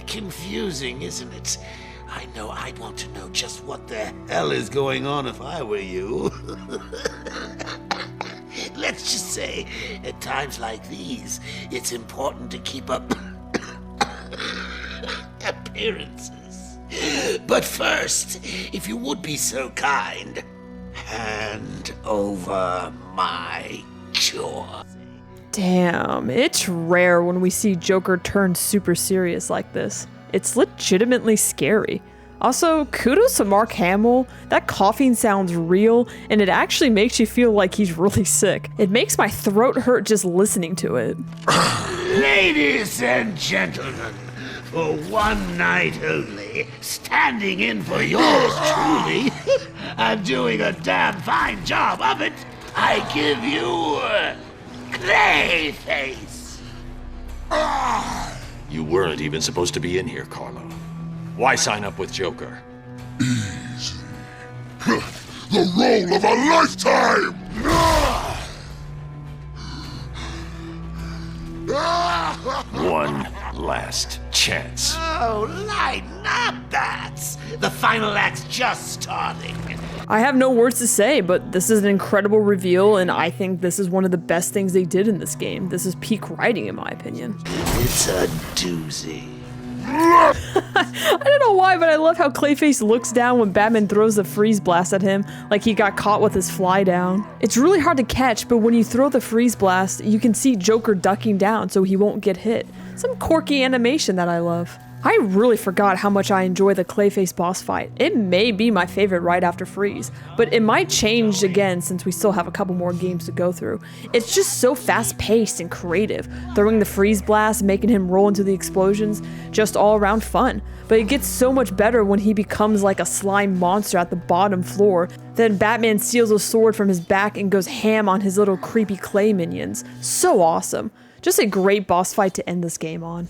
Confusing, isn't it? I know I'd want to know just what the hell is going on if I were you. Let's just say, at times like these, it's important to keep up appearances. But first, if you would be so kind, hand over my jaw. Damn, it's rare when we see Joker turn super serious like this. It's legitimately scary. Also, kudos to Mark Hamill. That coughing sounds real, and it actually makes you feel like he's really sick. It makes my throat hurt just listening to it. Ladies and gentlemen, for one night only, standing in for yours truly, I'm doing a damn fine job of it. I give you Clayface. You weren't even supposed to be in here, Carlo. Why sign up with Joker? Easy. The role of a lifetime! One last chance. Oh, lighten up, Bats. The final act's just starting. I have no words to say, but this is an incredible reveal, and I think this is one of the best things they did in this game. This is peak writing, in my opinion. It's a doozy. I don't know why, but I love how Clayface looks down when Batman throws the freeze blast at him, like he got caught with his fly down. It's really hard to catch, but when you throw the freeze blast, you can see Joker ducking down so he won't get hit. Some quirky animation that I love. I really forgot how much I enjoy the Clayface boss fight. It may be my favorite right after Freeze, but it might change again since we still have a couple more games to go through. It's just so fast-paced and creative. Throwing the freeze blast, making him roll into the explosions, just all around fun. But it gets so much better when he becomes like a slime monster at the bottom floor. Then Batman steals a sword from his back and goes ham on his little creepy clay minions. So awesome. Just a great boss fight to end this game on.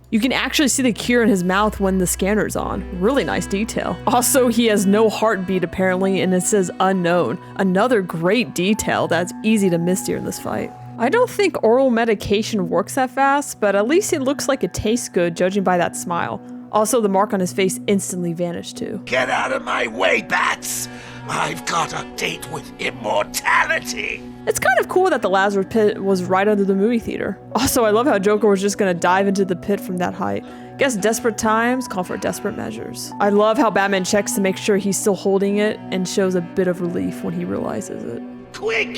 You can actually see the cure in his mouth when the scanner's on. Really nice detail. Also, he has no heartbeat apparently, and it says unknown. Another great detail that's easy to miss during this fight. I don't think oral medication works that fast, but at least it looks like it tastes good judging by that smile. Also, the mark on his face instantly vanished too. Get out of my way, Bats! I've got a date with immortality! It's kind of cool that the Lazarus pit was right under the movie theater. Also, I love how Joker was just gonna dive into the pit from that height. Guess desperate times call for desperate measures. I love how Batman checks to make sure he's still holding it and shows a bit of relief when he realizes it. Quick!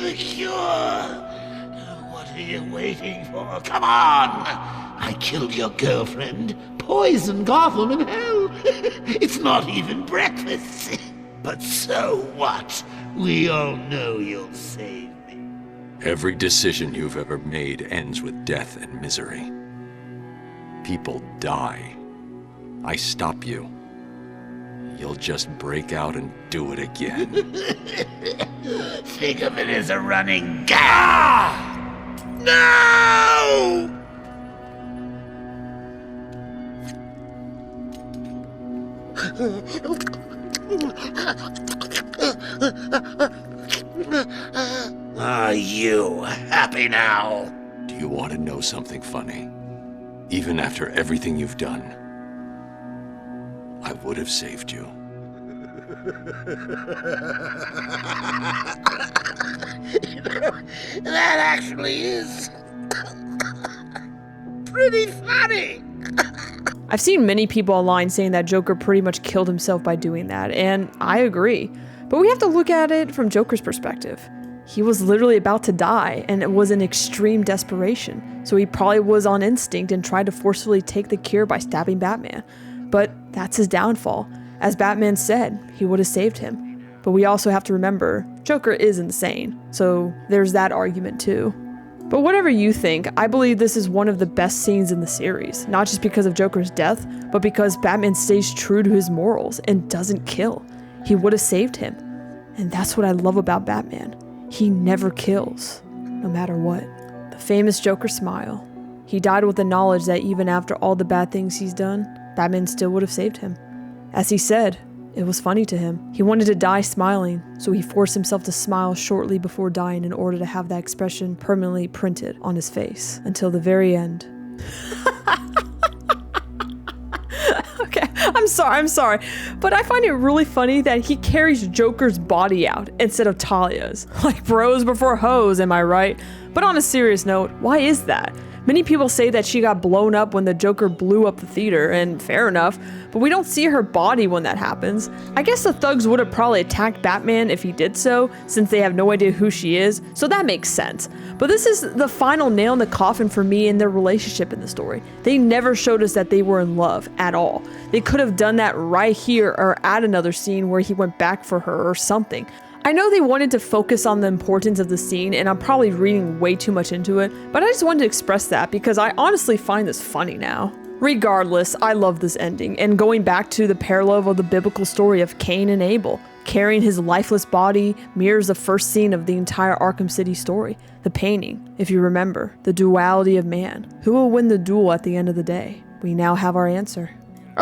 The cure! What are you waiting for? Come on! I killed your girlfriend, poisoned Gotham and hell. It's not even breakfast. But so what? We all know you'll save me. Every decision you've ever made ends with death and misery. People die. I stop you. You'll just break out and do it again. Think of it as a running gag! No! Are you happy now? Do you want to know something funny? Even after everything you've done, I would have saved you. That actually is pretty funny. I've seen many people online saying that Joker pretty much killed himself by doing that, and I agree. But we have to look at it from Joker's perspective. He was literally about to die, and it was in extreme desperation. So he probably was on instinct and tried to forcefully take the cure by stabbing Batman. But that's his downfall. As Batman said, he would have saved him. But we also have to remember, Joker is insane. So there's that argument too. But whatever you think, I believe this is one of the best scenes in the series. Not just because of Joker's death, but because Batman stays true to his morals and doesn't kill. He would have saved him. And that's what I love about Batman. He never kills, no matter what. The famous Joker smile. He died with the knowledge that even after all the bad things he's done, Batman still would have saved him. As he said, it was funny to him. He wanted to die smiling, so he forced himself to smile shortly before dying in order to have that expression permanently printed on his face until the very end. Okay, I'm sorry, but I find it really funny that he carries Joker's body out instead of Talia's. Like bros before hoes, am I right? But on a serious note, why is that? Many people say that she got blown up when the Joker blew up the theater, and fair enough, but we don't see her body when that happens. I guess the thugs would have probably attacked Batman if he did so, since they have no idea who she is, so that makes sense. But this is the final nail in the coffin for me in their relationship in the story. They never showed us that they were in love at all. They could have done that right here or at another scene where he went back for her or something. I know they wanted to focus on the importance of the scene, and I'm probably reading way too much into it, but I just wanted to express that because I honestly find this funny now. Regardless, I love this ending, and going back to the parallel of the biblical story of Cain and Abel, carrying his lifeless body mirrors the first scene of the entire Arkham City story. The painting, if you remember, the duality of man. Who will win the duel at the end of the day? We now have our answer.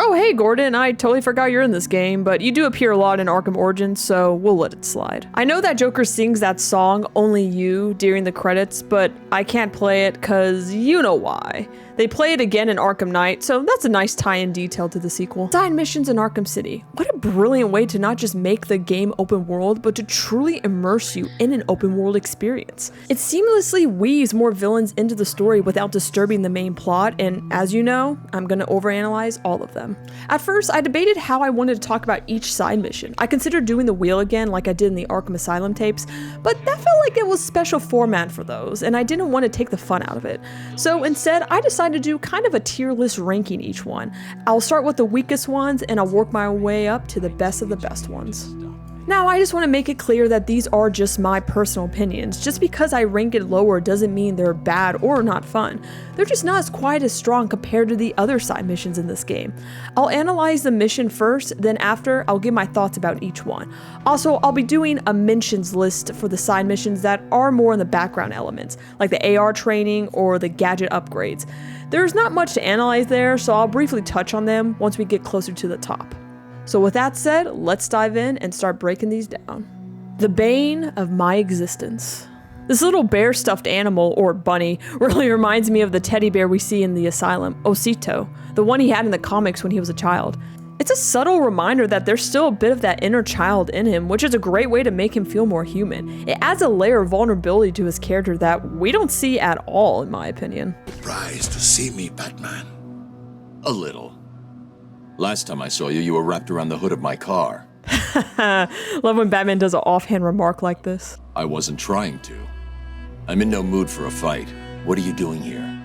Oh, hey, Gordon, I totally forgot you're in this game, but you do appear a lot in Arkham Origins, so we'll let it slide. I know that Joker sings that song, Only You, during the credits, but I can't play it cause you know why. They play it again in Arkham Knight, so that's a nice tie-in detail to the sequel. Side missions in Arkham City. What a brilliant way to not just make the game open world, but to truly immerse you in an open world experience. It seamlessly weaves more villains into the story without disturbing the main plot, and as you know, I'm gonna overanalyze all of them. At first, I debated how I wanted to talk about each side mission. I considered doing the wheel again like I did in the Arkham Asylum tapes, but that felt like it was special format for those, and I didn't want to take the fun out of it. So instead, I decided to do kind of a tier list ranking each one. I'll start with the weakest ones, and I'll work my way up to the best of the best ones. Now, I just want to make it clear that these are just my personal opinions. Just because I rank it lower doesn't mean they're bad or not fun. They're just not as quite as strong compared to the other side missions in this game. I'll analyze the mission first, then after, I'll give my thoughts about each one. Also, I'll be doing a mentions list for the side missions that are more in the background elements, like the AR training or the gadget upgrades. There's not much to analyze there, so I'll briefly touch on them once we get closer to the top. So with that said, let's dive in and start breaking these down. The bane of my existence. This little bear stuffed animal, or bunny, really reminds me of the teddy bear we see in the asylum, Osito, the one he had in the comics when he was a child. It's a subtle reminder that there's still a bit of that inner child in him, which is a great way to make him feel more human. It adds a layer of vulnerability to his character that we don't see at all, in my opinion. Surprised to see me, Batman? A little. Last time I saw you, you were wrapped around the hood of my car. Love when Batman does an offhand remark like this. I wasn't trying to. I'm in no mood for a fight. What are you doing here?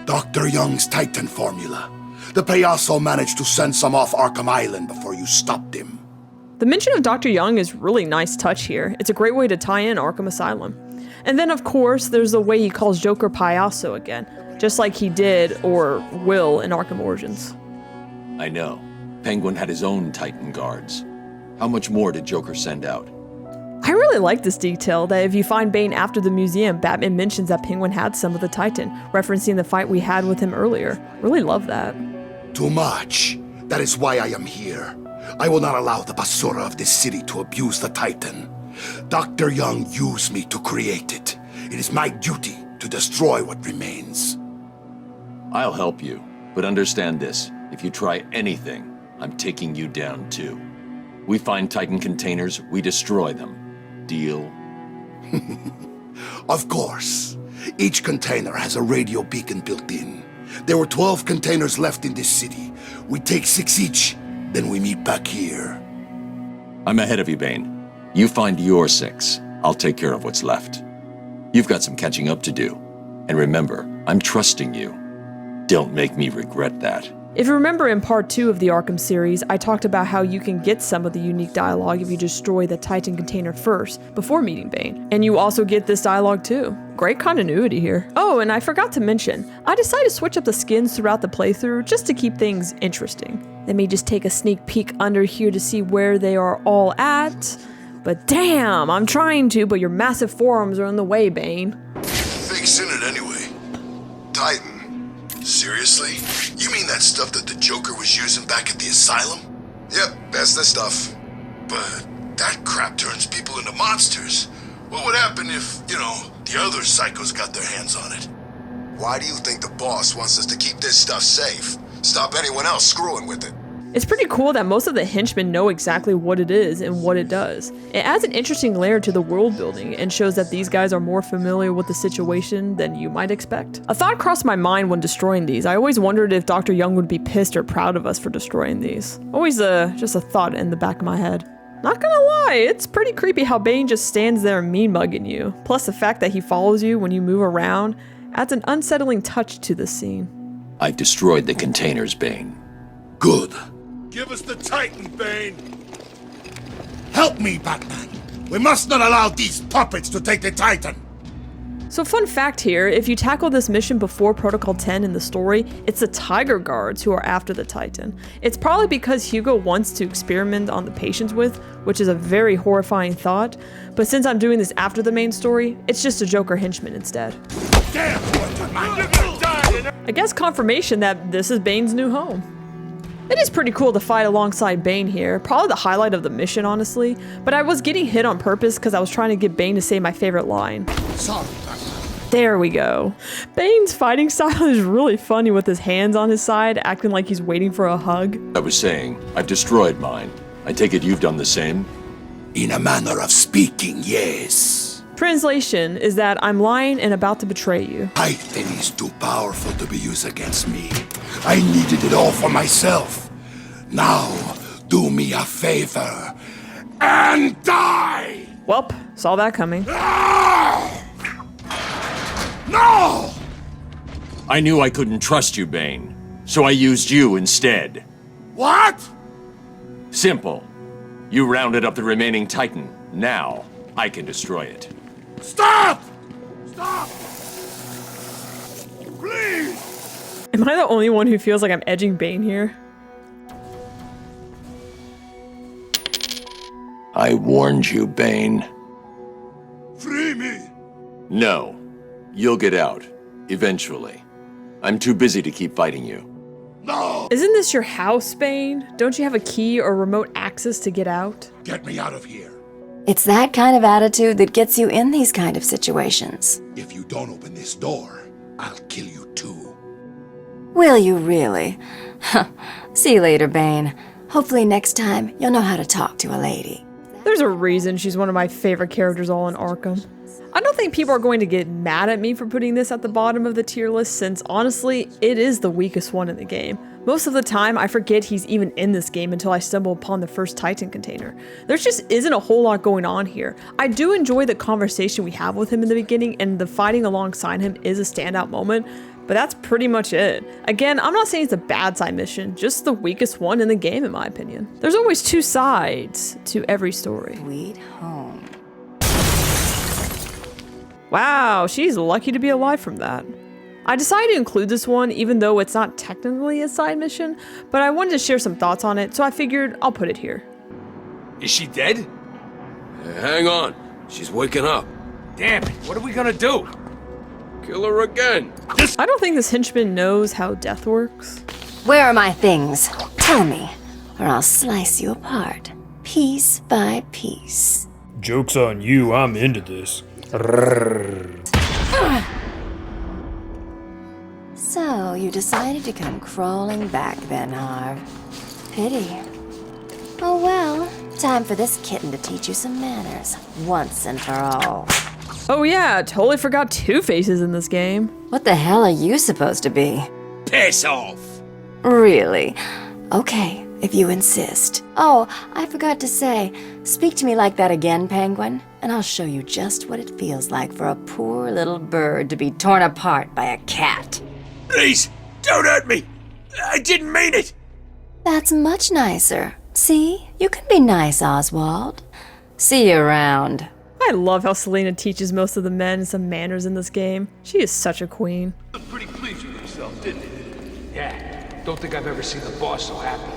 Dr. Young's Titan formula. The Payaso managed to send some off Arkham Island before you stopped him. The mention of Dr. Young is really nice touch here. It's a great way to tie in Arkham Asylum. And then, of course, there's the way he calls Joker Payaso again, just like he did, or will, in Arkham Origins. I know. Penguin had his own Titan guards. How much more did Joker send out? I I really like this detail that if you find Bane after the museum, Batman mentions that Penguin had some of the Titan, referencing the fight we had with him earlier. Really love that. Too much. That is why I am here. I will not allow the basura of this city to abuse the Titan. Dr. Young used me to create it. It is my duty to destroy what remains. I'll help you, but understand this. If you try anything, I'm taking you down too. We find Titan containers, we destroy them. Deal? Of course. Each container has a radio beacon built in. There were 12 containers left in this city. We take 6 each, then we meet back here. I'm ahead of you, Bane. You find your 6. I'll take care of what's left. You've got some catching up to do. And remember, I'm trusting you. Don't make me regret that. If you remember in part 2 of the Arkham series, I talked about how you can get some of the unique dialogue if you destroy the Titan container first, before meeting Bane. And you also get this dialogue too. Great continuity here. Oh, and I forgot to mention, I decided to switch up the skins throughout the playthrough just to keep things interesting. Let me just take a sneak peek under here to see where they are all at. But damn, I'm trying to, but your massive forearms are in the way, Bane. Fake's in it anyway. Titan. Seriously? You mean that stuff that the Joker was using back at the asylum? Yep, that's the stuff. But that crap turns people into monsters. What would happen if, the other psychos got their hands on it? Why do you think the boss wants us to keep this stuff safe? Stop anyone else screwing with it. It's pretty cool that most of the henchmen know exactly what it is and what it does. It adds an interesting layer to the world building and shows that these guys are more familiar with the situation than you might expect. A thought crossed my mind when destroying these. I always wondered if Dr. Young would be pissed or proud of us for destroying these. Always just a thought in the back of my head. Not gonna lie, it's pretty creepy how Bane just stands there mean mugging you. Plus the fact that he follows you when you move around adds an unsettling touch to the scene. I've destroyed the containers, Bane. Good. Give us the Titan, Bane! Help me, Batman! We must not allow these puppets to take the Titan! So fun fact here, if you tackle this mission before Protocol 10 in the story, it's the Tiger Guards who are after the Titan. It's probably because Hugo wants to experiment on the patients with, which is a very horrifying thought, but since I'm doing this after the main story, it's just a Joker henchman instead. Damn, I guess confirmation that this is Bane's new home. It is pretty cool to fight alongside Bane here, probably the highlight of the mission honestly, but I was getting hit on purpose because I was trying to get Bane to say my favorite line. Sorry. There we go. Bane's fighting style is really funny with his hands on his side, acting like he's waiting for a hug. I was saying, I've destroyed mine. I take it you've done the same? In a manner of speaking, yes. Translation is that I'm lying and about to betray you. Titan is too powerful to be used against me. I needed it all for myself. Now, do me a favor and die! Welp, saw that coming. No! I knew I couldn't trust you, Bane, so I used you instead. What? Simple. You rounded up the remaining Titan. Now, I can destroy it. Stop! Stop! Please! Am I the only one who feels like I'm edging Bane here? I warned you, Bane. Free me! No. You'll get out. Eventually. I'm too busy to keep fighting you. No! Isn't this your house, Bane? Don't you have a key or remote access to get out? Get me out of here. It's that kind of attitude that gets you in these kind of situations. If you don't open this door, I'll kill you too. Will you really? See you later, Bane. Hopefully next time you'll know how to talk to a lady. There's a reason she's one of my favorite characters all in Arkham. I don't think people are going to get mad at me for putting this at the bottom of the tier list since honestly, it is the weakest one in the game. Most of the time, I forget he's even in this game until I stumble upon the first Titan container. There just isn't a whole lot going on here. I do enjoy the conversation we have with him in the beginning, and the fighting alongside him is a standout moment, but that's pretty much it. Again, I'm not saying it's a bad side mission, just the weakest one in the game in my opinion. There's always two sides to every story. Sweet home. Wow, she's lucky to be alive from that. I decided to include this one even though it's not technically a side mission, but I wanted to share some thoughts on it, so I figured I'll put it here. Is she dead? Hey, hang on. She's waking up. Damn it, what are we gonna do? Kill her again. I don't think this henchman knows how death works. Where are my things? Tell me, or I'll slice you apart, piece by piece. Joke's on you, I'm into this. So, you decided to come crawling back then, Harv. Pity. Oh well, time for this kitten to teach you some manners, once and for all. Oh yeah, totally forgot Two-Face is in this game. What the hell are you supposed to be? Piss off! Really? Okay, if you insist. Oh, I forgot to say, speak to me like that again, Penguin, and I'll show you just what it feels like for a poor little bird to be torn apart by a cat. Please, don't hurt me! I didn't mean it! That's much nicer. See? You can be nice, Oswald. See you around. I love how Selena teaches most of the men some manners in this game. She is such a queen. Pretty pleased with himself, didn't he? Yeah, don't think I've ever seen the boss so happy.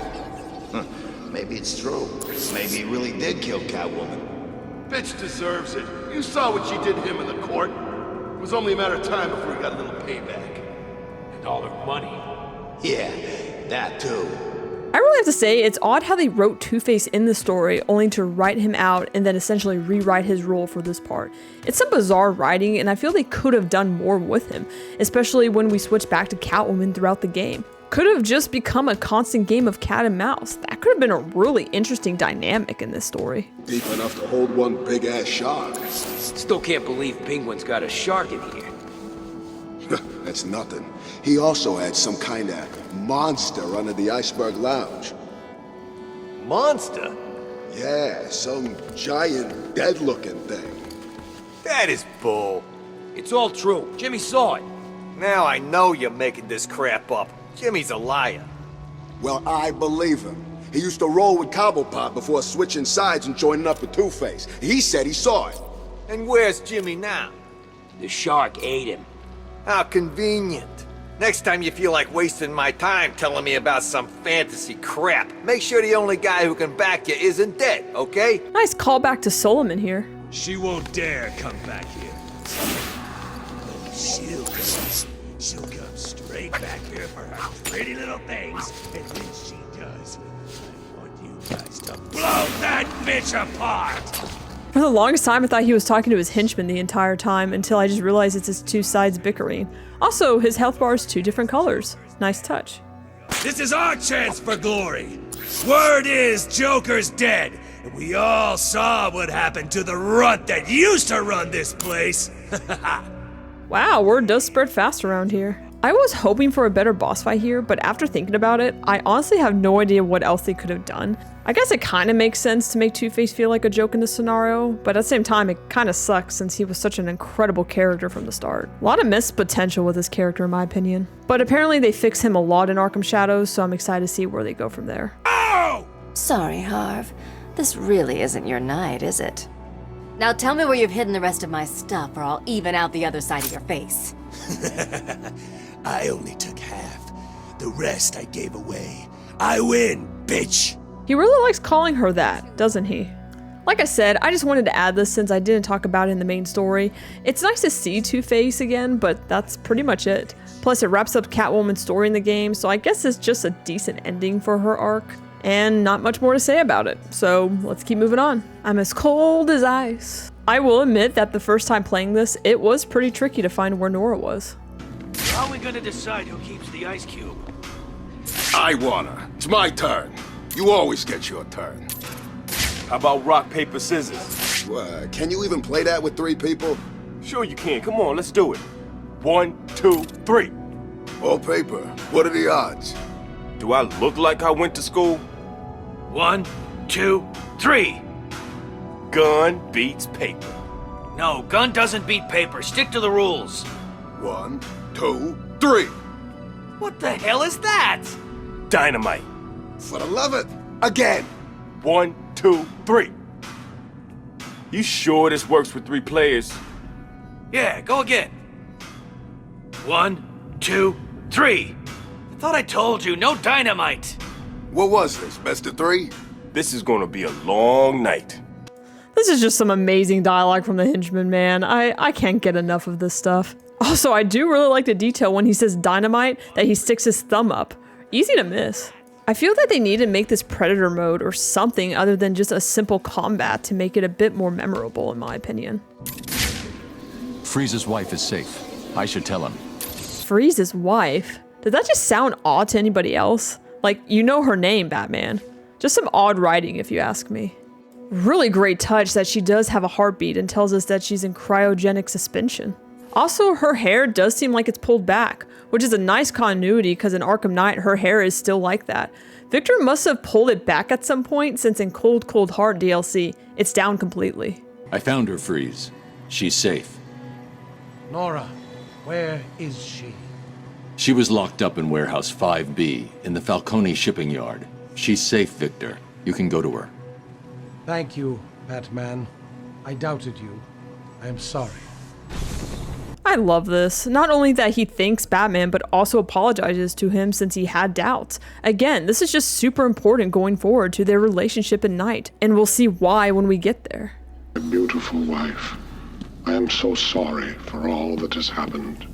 Huh. Maybe it's true. Maybe he really did kill Catwoman. Bitch deserves it. You saw what she did to him in the court. It was only a matter of time before he got a little payback. And all her money. Yeah, that too. I really have to say, it's odd how they wrote Two-Face in the story only to write him out and then essentially rewrite his role for this part. It's some bizarre writing, and I feel they could have done more with him, especially when we switch back to Catwoman throughout the game. Could have just become a constant game of cat and mouse. That could have been a really interesting dynamic in this story. Deep enough to hold one big-ass shark. Still can't believe Penguin's got a shark in here. That's nothing. He also had some kind of monster under the Iceberg Lounge. Monster? Yeah, some giant, dead-looking thing. That is bull. It's all true. Jimmy saw it. Now I know you're making this crap up. Jimmy's a liar. Well, I believe him. He used to roll with Cobblepot before switching sides and joining up with Two-Face. He said he saw it. And where's Jimmy now? The shark ate him. How convenient. Next time you feel like wasting my time telling me about some fantasy crap, make sure the only guy who can back you isn't dead, okay? Nice callback to Solomon here. She won't dare come back here. She'll come straight back here for her pretty little things, and when she does, I want you guys to blow that bitch apart! For the longest time, I thought he was talking to his henchman the entire time until I just realized it's his two sides bickering. Also, his health bar is two different colors. Nice touch. This is our chance for glory. Word is Joker's dead, and we all saw what happened to the runt that used to run this place. Wow, word does spread fast around here. I was hoping for a better boss fight here, but after thinking about it, I honestly have no idea what else they could have done. I guess it kind of makes sense to make Two-Face feel like a joke in this scenario, but at the same time, it kind of sucks since he was such an incredible character from the start. A lot of missed potential with this character in my opinion. But apparently they fix him a lot in Arkham Shadows, so I'm excited to see where they go from there. Oh! Sorry, Harv. This really isn't your night, is it? Now tell me where you've hidden the rest of my stuff, or I'll even out the other side of your face. I only took half. The rest I gave away. I win, bitch! He really likes calling her that, doesn't he? Like I said, I just wanted to add this since I didn't talk about it in the main story. It's nice to see Two-Face again, but that's pretty much it. Plus it wraps up Catwoman's story in the game, so I guess it's just a decent ending for her arc. And not much more to say about it, so let's keep moving on. I'm as cold as ice. I will admit that the first time playing this, it was pretty tricky to find where Nora was. How are we gonna decide who keeps the ice cube? I wanna. It's my turn. You always get your turn. How about rock, paper, scissors? Can you even play that with 3 people? Sure you can. Come on, let's do it. 1, 2, 3. All paper. What are the odds? Do I look like I went to school? 1, 2, 3. Gun beats paper. No, gun doesn't beat paper. Stick to the rules. 1, 2, 3. What the hell is that? Dynamite. For the love of it. Again. 1, 2, 3. You sure this works with 3 players? Yeah, go again. 1, 2, 3. I thought I told you, no dynamite. What was this, best of 3? This is gonna be a long night. This This is just some amazing dialogue from the henchman, man. I can't get enough of this stuff. Also, I do really like the detail when he says dynamite that he sticks his thumb up. Easy to miss. I feel that they need to make this Predator mode or something other than just a simple combat to make it a bit more memorable, in my opinion. Freeze's wife is safe. I should tell him. Freeze's wife? Did that just sound odd to anybody else? Like, you know her name, Batman. Just some odd writing, if you ask me. Really great touch that she does have a heartbeat and tells us that she's in cryogenic suspension. Also, her hair does seem like it's pulled back, which is a nice continuity because in Arkham Knight, her hair is still like that. Victor must have pulled it back at some point since in Cold Cold Heart DLC, it's down completely. I found her, Freeze. She's safe. Nora, where is she? She was locked up in Warehouse 5B in the Falcone shipping yard. She's safe, Victor. You can go to her. Thank you, Batman. I doubted you. I am sorry. I love this. Not only that he thanks Batman, but also apologizes to him since he had doubts. Again, this is just super important going forward to their relationship in Night, and we'll see why when we get there. A beautiful wife. I am so sorry for all that has happened.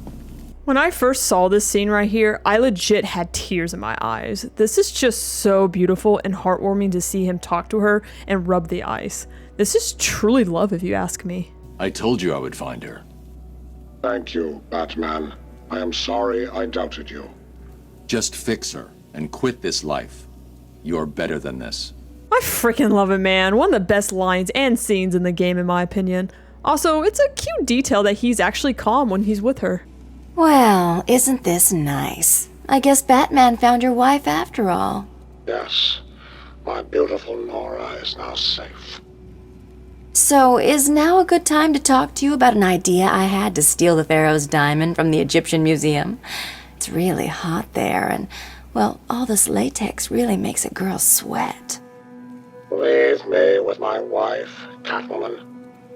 When I first saw this scene right here, I legit had tears in my eyes. This is just so beautiful and heartwarming to see him talk to her and rub the ice. This is truly love, if you ask me. I told you I would find her. Thank you, Batman. I am sorry I doubted you. Just fix her and quit this life. You're better than this. I freaking love it, man. One of the best lines and scenes in the game, in my opinion. Also, it's a cute detail that he's actually calm when he's with her. Well, isn't this nice? I guess Batman found your wife after all. Yes, my beautiful Nora is now safe. So, is now a good time to talk to you about an idea I had to steal the Pharaoh's diamond from the Egyptian Museum? It's really hot there, and, well, all this latex really makes a girl sweat. Leave me with my wife, Catwoman.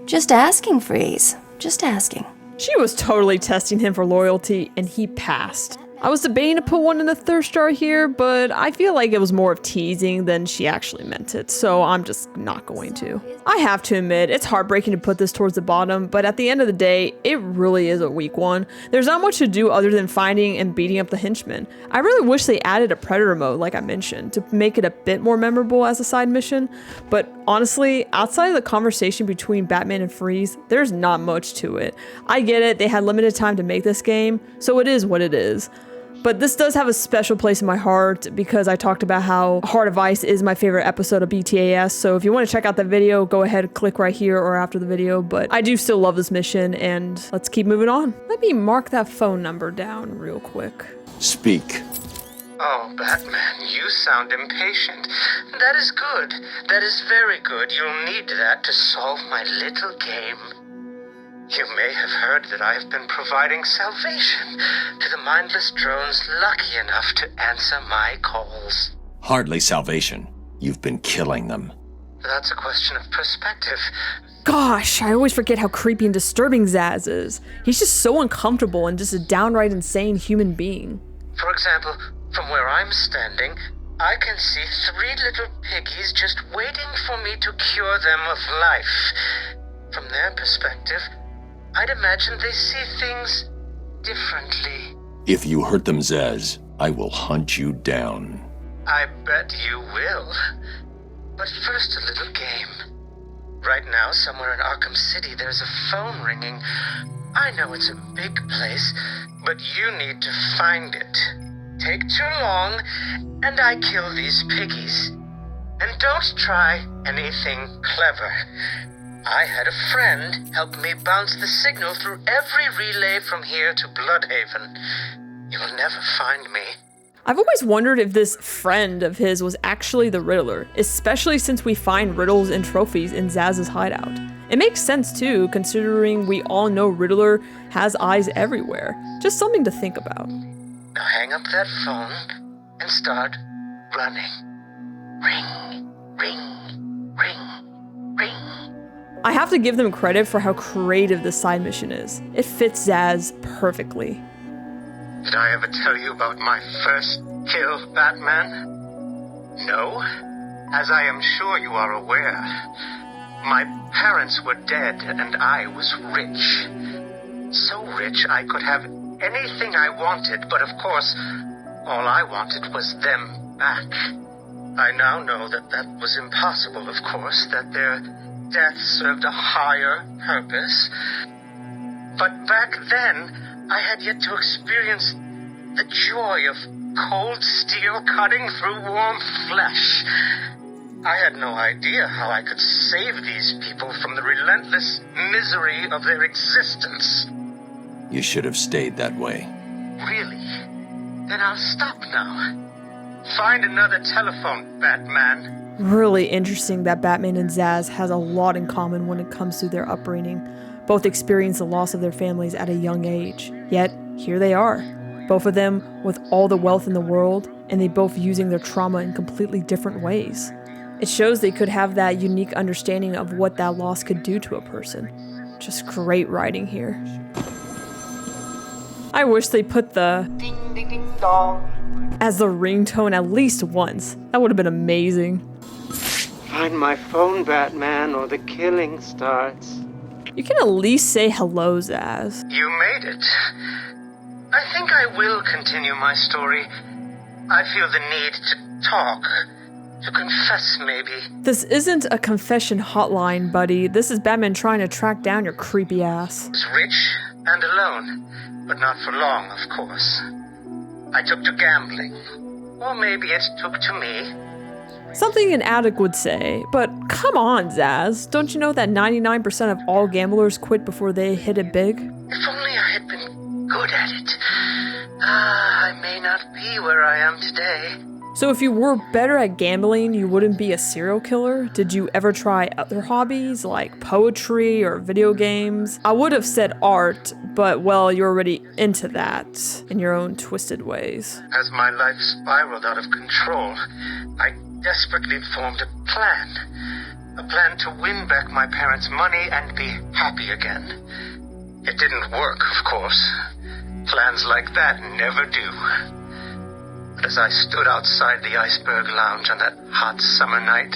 Just asking, Freeze. Just asking. She was totally testing him for loyalty, and he passed. I was debating to put one in the thirst jar here, but I feel like it was more of teasing than she actually meant it, so I'm just not going to. I have to admit, it's heartbreaking to put this towards the bottom, but at the end of the day, it really is a weak one. There's not much to do other than finding and beating up the henchmen. I really wish they added a Predator mode, like I mentioned, to make it a bit more memorable as a side mission, but honestly, outside of the conversation between Batman and Freeze, there's not much to it. I get it, they had limited time to make this game, so it is what it is. But this does have a special place in my heart because I talked about how Heart of Ice is my favorite episode of BTAS. So if you want to check out the video, go ahead, click right here or after the video. But I do still love this mission, and let's keep moving on. Let me mark that phone number down real quick. Speak. Oh, Batman, you sound impatient. That is good. That is very good. You'll need that to solve my little game. You may have heard that I have been providing salvation to the mindless drones lucky enough to answer my calls. Hardly salvation. You've been killing them. That's a question of perspective. Gosh, I always forget how creepy and disturbing Zsasz is. He's just so uncomfortable and just a downright insane human being. For example, from where I'm standing, I can see 3 little piggies just waiting for me to cure them of life. From their perspective, I'd imagine they see things differently. If you hurt them, Zsasz, I will hunt you down. I bet you will. But first, a little game. Right now, somewhere in Arkham City, there's a phone ringing. I know it's a big place, but you need to find it. Take too long, and I kill these piggies. And don't try anything clever. I had a friend help me bounce the signal through every relay from here to Bloodhaven. You'll never find me. I've always wondered if this friend of his was actually the Riddler, especially since we find riddles and trophies in Zsasz's hideout. It makes sense too, considering we all know Riddler has eyes everywhere. Just something to think about. Now hang up that phone and start running. Ring, ring, ring, ring. I have to give them credit for how creative this side mission is. It fits Zsasz perfectly. Did I ever tell you about my first kill, Batman? No? As I am sure you are aware, My parents were dead and I was rich. So rich I could have anything I wanted, but of course, all I wanted was them back. I now know that that was impossible, of course, that their death served a higher purpose. But back then, I had yet to experience the joy of cold steel cutting through warm flesh. I had no idea how I could save these people from the relentless misery of their existence. You should have stayed that way. Really? Then I'll stop now. Find another telephone, Batman. Really interesting that Batman and Zsasz has a lot in common when it comes to their upbringing. Both experienced the loss of their families at a young age. Yet, here they are. Both of them with all the wealth in the world, and they both using their trauma in completely different ways. It shows they could have that unique understanding of what that loss could do to a person. Just great writing here. I wish they put the ding ding ding dong as the ringtone at least once. That would have been amazing. Find my phone, Batman, or the killing starts. You can at least say hello, Zsasz. You made it. I think I will continue my story. I feel the need to talk. To confess, maybe. This isn't a confession hotline, buddy. This is Batman trying to track down your creepy ass. I was rich and alone, but not for long, of course. I took to gambling. Or maybe it took to me. Something an addict would say, but come on, Zsasz. Don't you know that 99% of all gamblers quit before they hit it big? If only I had been good at it. I may not be where I am today. So if you were better at gambling, you wouldn't be a serial killer? Did you ever try other hobbies like poetry or video games? I would have said art, but well, you're already into that in your own twisted ways. As my life spiraled out of control, I desperately formed a plan. A plan to win back my parents' money and be happy again. It didn't work, of course. Plans like that never do. But as I stood outside the Iceberg Lounge on that hot summer night,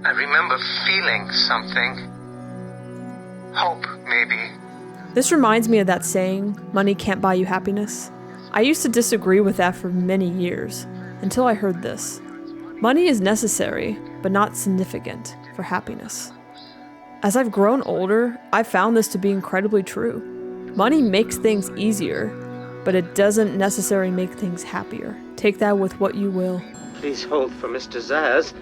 I remember feeling something. Hope, maybe. This reminds me of that saying, money can't buy you happiness. I used to disagree with that for many years, until I heard this. Money is necessary, but not significant for happiness. As I've grown older, I've found this to be incredibly true. Money makes things easier, but it doesn't necessarily make things happier. Take that with what you will. Please hold for Mr. Zsasz.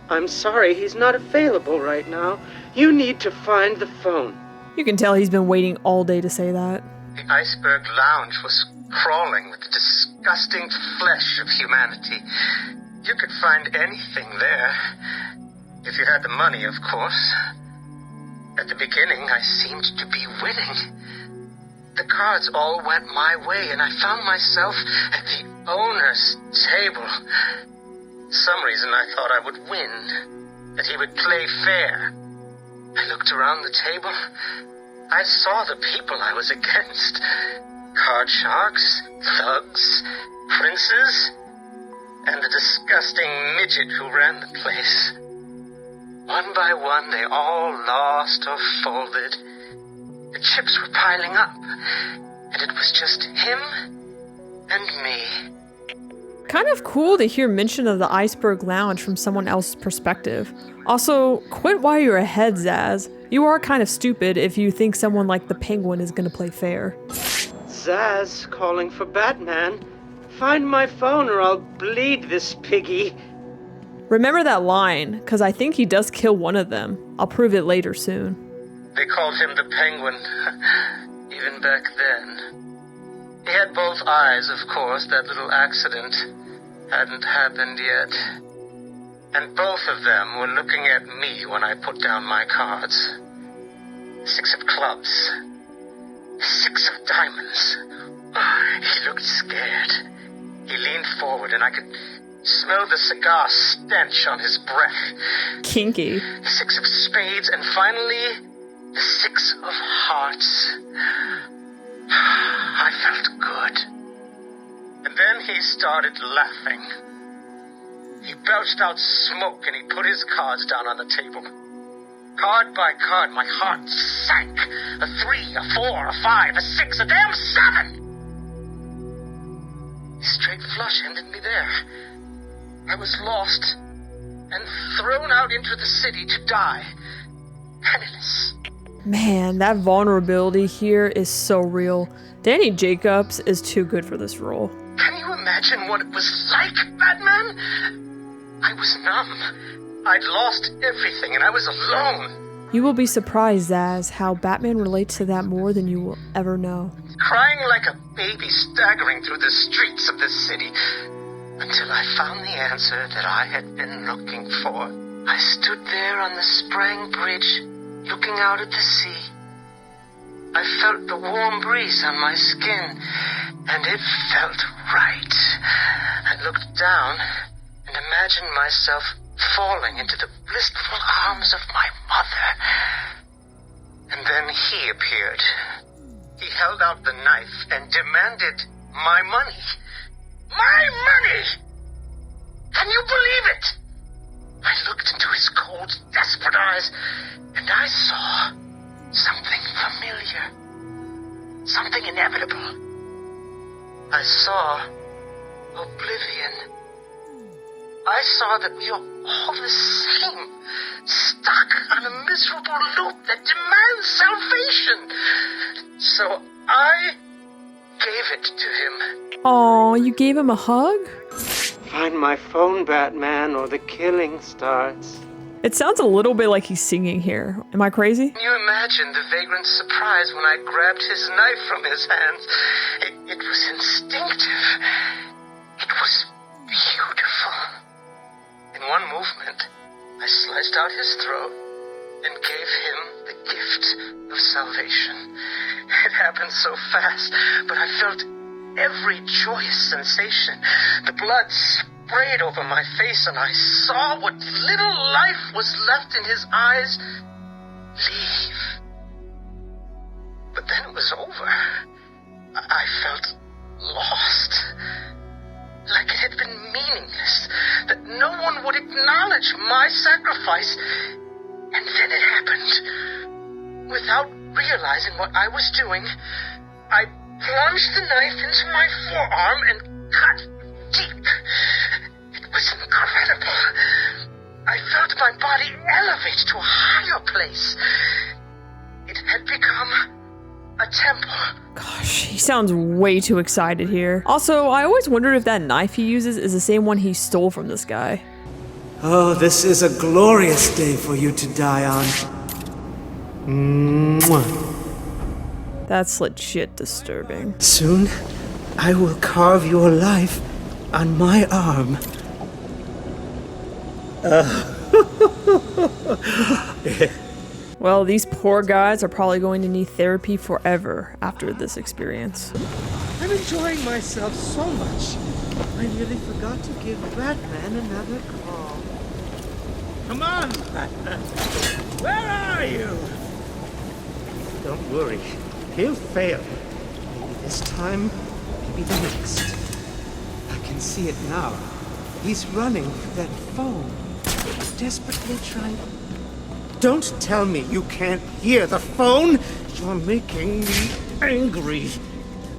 I'm sorry, he's not available right now. You need to find the phone. You can tell he's been waiting all day to say that. The Iceberg Lounge was crawling with the disgusting flesh of humanity. You could find anything there. If you had the money, of course. At the beginning, I seemed to be winning. The cards all went my way, and I found myself at the owner's table. Some reason I thought I would win, that he would play fair. I looked around the table. I saw the people I was against. Card sharks, thugs, princes, and the disgusting midget who ran the place. One by one, they all lost or folded. The chips were piling up, and it was just him and me. Kind of cool to hear mention of the Iceberg Lounge from someone else's perspective. Also, quit while you're ahead, Zsasz. You are kind of stupid if you think someone like the Penguin is gonna play fair. Zsasz calling for Batman. Find my phone or I'll bleed this piggy. Remember that line, because I think he does kill one of them. I'll prove it later soon. They called him the Penguin, even back then. He had both eyes, of course. That little accident hadn't happened yet. And both of them were looking at me when I put down my cards. 6 of clubs. 6 of diamonds. He looked scared. He leaned forward and I could smell the cigar stench on his breath. Kinky. 6 of spades and finally the 6 of hearts. I felt good. And then he started laughing. He belched out smoke and he put his cards down on the table. Card by card, my heart sank. A 3, a 4, a 5, a 6, a damn 7! A straight flush ended me there. I was lost and thrown out into the city to die. Penniless. Man, that vulnerability here is so real. Danny Jacobs is too good for this role. Can you imagine what it was like, Batman? I was numb. I'd lost everything and I was alone. You will be surprised, Zaz, how Batman relates to that more than you will ever know. Crying like a baby staggering through the streets of this city until I found the answer that I had been looking for. I stood there on the Sprang Bridge, looking out at the sea. I felt the warm breeze on my skin, and it felt right. I looked down and imagined myself falling into the blissful arms of my mother. And then he appeared. He held out the knife and demanded my money. My money! Can you believe it? I looked into his cold, desperate eyes, and I saw something familiar. Something inevitable. I saw oblivion. I saw that we are all the same, stuck on a miserable loop that demands salvation. So I gave it to him. Aw, you gave him a hug? Find my phone, Batman, or the killing starts. It sounds a little bit like he's singing here. Am I crazy? Can you imagine the vagrant surprise when I grabbed his knife from his hands? It was instinctive. It was beautiful. In one movement, I sliced out his throat and gave him the gift of salvation. It happened so fast, but I felt every joyous sensation. The blood sprayed over my face, and I saw what little life was left in his eyes leave. But then it was over. I felt lost. Like it had been meaningless. That no one would acknowledge my sacrifice. And then it happened. Without realizing what I was doing, I plunged the knife into my forearm and cut deep. It was incredible. I felt my body elevate to a higher place. It had become a temple. Gosh, he sounds way too excited here. Also, I always wondered if that knife he uses is the same one he stole from this guy. Oh, this is a glorious day for you to die on. Mwah. That's legit disturbing. Soon, I will carve your life on my arm. Well, these poor guys are probably going to need therapy forever after this experience. I'm enjoying myself so much. I nearly forgot to give Batman another call. Come on, Batman. Where are you? Don't worry. He'll fail. Maybe this time, maybe the next. I can see it now. He's running for that phone. Desperately trying. Don't tell me you can't hear the phone. You're making me angry.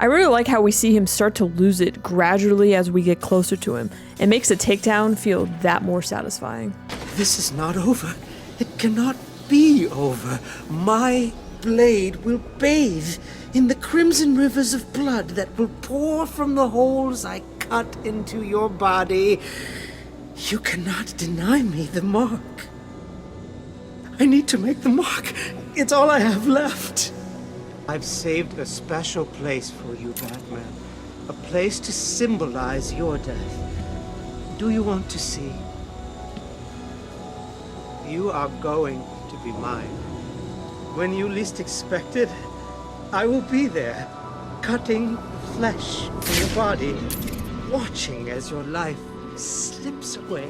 I really like how we see him start to lose it gradually as we get closer to him. It makes the takedown feel that more satisfying. This is not over. It cannot be over. My blade will bathe in the crimson rivers of blood that will pour from the holes I cut into your body. You cannot deny me the mark. I need to make the mark. It's all I have left. I've saved a special place for you, Batman. A place to symbolize your death. Do you want to see? You are going to be mine. When you least expect it, I will be there, cutting flesh from your body, watching as your life slips away.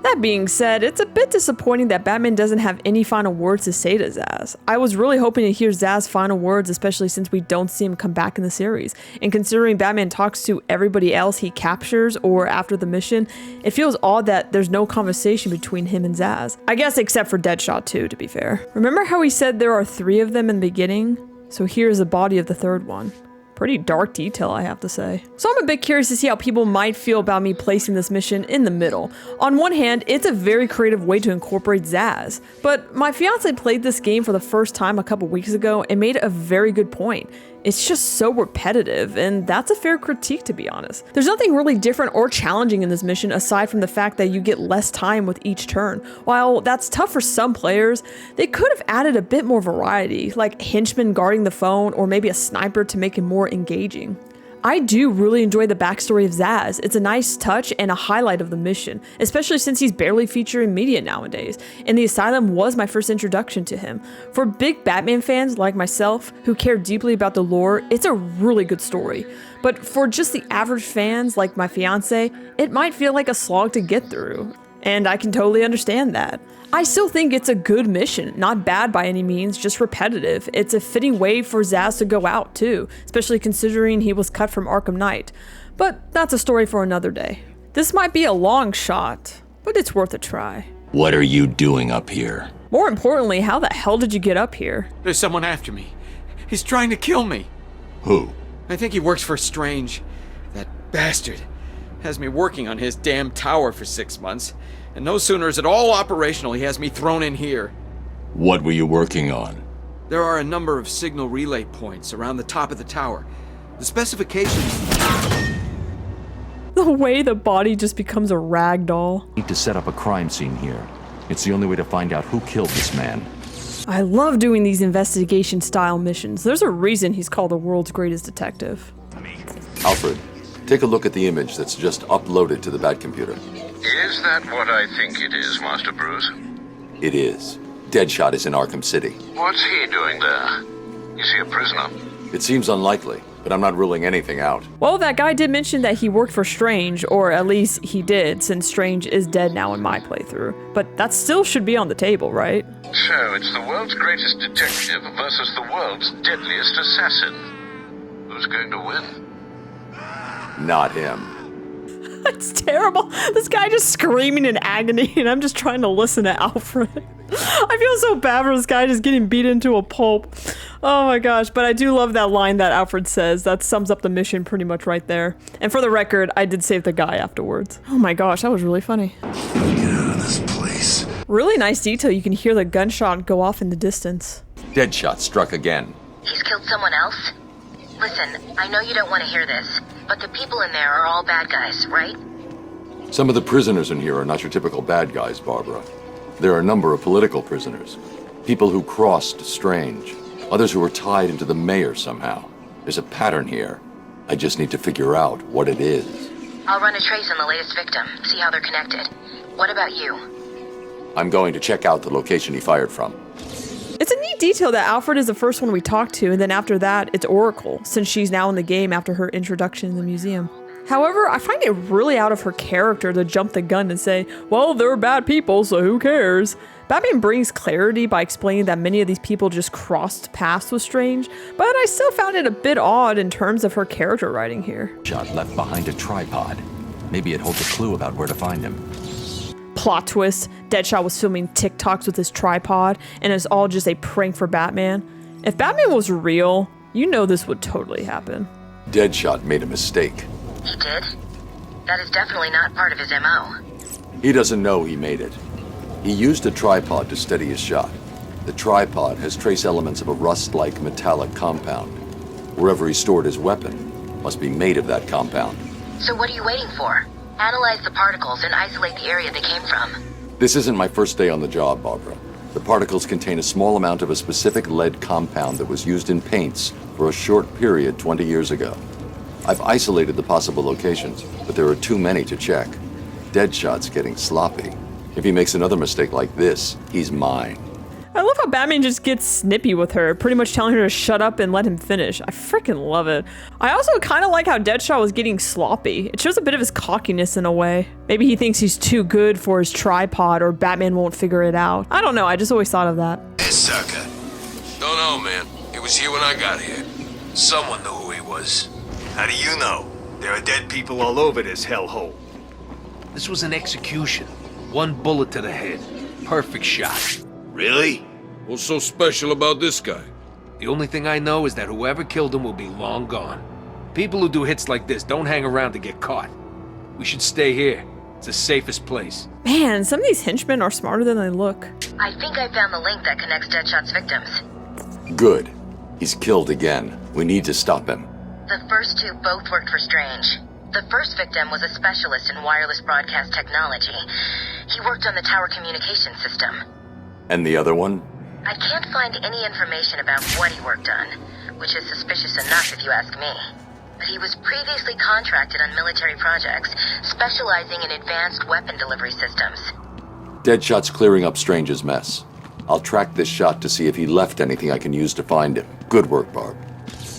That being said, it's a bit disappointing that Batman doesn't have any final words to say to Zsasz. I was really hoping to hear Zsasz's final words, especially since we don't see him come back in the series. And considering Batman talks to everybody else he captures or after the mission, it feels odd that there's no conversation between him and Zsasz. I guess except for Deadshot too, to be fair. Remember how he said there are 3 of them in the beginning? So here's the body of the 3rd one. Pretty dark detail, I have to say. So I'm a bit curious to see how people might feel about me placing this mission in the middle. On one hand, it's a very creative way to incorporate Zsasz, but my fiance played this game for the first time a couple weeks ago and made a very good point. It's just so repetitive, and that's a fair critique, to be honest. There's nothing really different or challenging in this mission aside from the fact that you get less time with each turn. While that's tough for some players, they could have added a bit more variety, like henchmen guarding the phone or maybe a sniper to make it more engaging. I do really enjoy the backstory of Zsasz. It's a nice touch and a highlight of the mission, especially since he's barely featured in media nowadays, and the Asylum was my first introduction to him. For big Batman fans like myself, who care deeply about the lore, it's a really good story. But for just the average fans like my fiance, it might feel like a slog to get through, and I can totally understand that. I still think it's a good mission, not bad by any means, just repetitive. It's a fitting way for Zsasz to go out too, especially considering he was cut from Arkham Knight. But that's a story for another day. This might be a long shot, but it's worth a try. What are you doing up here? More importantly, how the hell did you get up here? There's someone after me. He's trying to kill me. Who? I think he works for Strange. That bastard has me working on his damn tower for 6 months. And no sooner is it all operational, he has me thrown in here. What were you working on? There are a number of signal relay points around the top of the tower. The specifications... The way the body just becomes a rag doll. Need to set up a crime scene here. It's the only way to find out who killed this man. I love doing these investigation-style missions. There's a reason he's called the world's greatest detective. Alfred, take a look at the image that's just uploaded to the Batcomputer. Is that what I think it is, Master Bruce? It is. Deadshot is in Arkham City. What's he doing there? Is he a prisoner? It seems unlikely, but I'm not ruling anything out. Well, that guy did mention that he worked for Strange, or at least he did, since Strange is dead now in my playthrough. But that still should be on the table, right? So, it's the world's greatest detective versus the world's deadliest assassin. Who's going to win? Not him. It's terrible. This guy just screaming in agony, and I'm just trying to listen to Alfred. I feel so bad for this guy just getting beat into a pulp. Oh my gosh, but I do love that line that Alfred says. That sums up the mission pretty much right there. And for the record, I did save the guy afterwards. Oh my gosh, that was really funny. Get out of this place. Really nice detail. You can hear the gunshot go off in the distance. Deadshot struck again. He's killed someone else? Listen, I know you don't want to hear this, but the people in there are all bad guys, right? Some of the prisoners in here are not your typical bad guys, Barbara. There are a number of political prisoners. People who crossed Strange. Others who were tied into the mayor somehow. There's a pattern here. I just need to figure out what it is. I'll run a trace on the latest victim, see how they're connected. What about you? I'm going to check out the location he fired from. It's a neat detail that Alfred is the first one we talk to, and then after that, it's Oracle, since she's now in the game after her introduction in the museum. However, I find it really out of her character to jump the gun and say, well, they're bad people, so who cares? Batman brings clarity by explaining that many of these people just crossed paths with Strange, but I still found it a bit odd in terms of her character writing here. Shot left behind a tripod. Maybe it holds a clue about where to find him. Plot twist, Deadshot was filming TikToks with his tripod, and it's all just a prank for Batman. If Batman was real, you know this would totally happen. Deadshot made a mistake. He did? That is definitely not part of his MO. He doesn't know he made it. He used a tripod to steady his shot. The tripod has trace elements of a rust-like metallic compound. Wherever he stored his weapon must be made of that compound. So what are you waiting for? Analyze the particles and isolate the area they came from. This isn't my first day on the job, Barbara. The particles contain a small amount of a specific lead compound that was used in paints for a short period 20 years ago. I've isolated the possible locations, but there are too many to check. Deadshot's getting sloppy. If he makes another mistake like this, he's mine. I love how Batman just gets snippy with her, pretty much telling her to shut up and let him finish. I freaking love it. I also kind of like how Deadshot was getting sloppy. It shows a bit of his cockiness in a way. Maybe he thinks he's too good for his tripod or Batman won't figure it out. I don't know, I just always thought of that. Hey, sucker. Don't know, man. He was here when I got here. Someone knew who he was. How do you know? There are dead people all over this hellhole. This was an execution. One bullet to the head. Perfect shot. Really? What's so special about this guy? The only thing I know is that whoever killed him will be long gone. People who do hits like this don't hang around to get caught. We should stay here. It's the safest place. Man, some of these henchmen are smarter than they look. I think I found the link that connects Deadshot's victims. Good. He's killed again. We need to stop him. The first two both worked for Strange. The first victim was a specialist in wireless broadcast technology. He worked on the tower communication system. And the other one? I can't find any information about what he worked on, which is suspicious enough if you ask me. But he was previously contracted on military projects, specializing in advanced weapon delivery systems. Deadshot's clearing up Strange's mess. I'll track this shot to see if he left anything I can use to find him. Good work, Barb.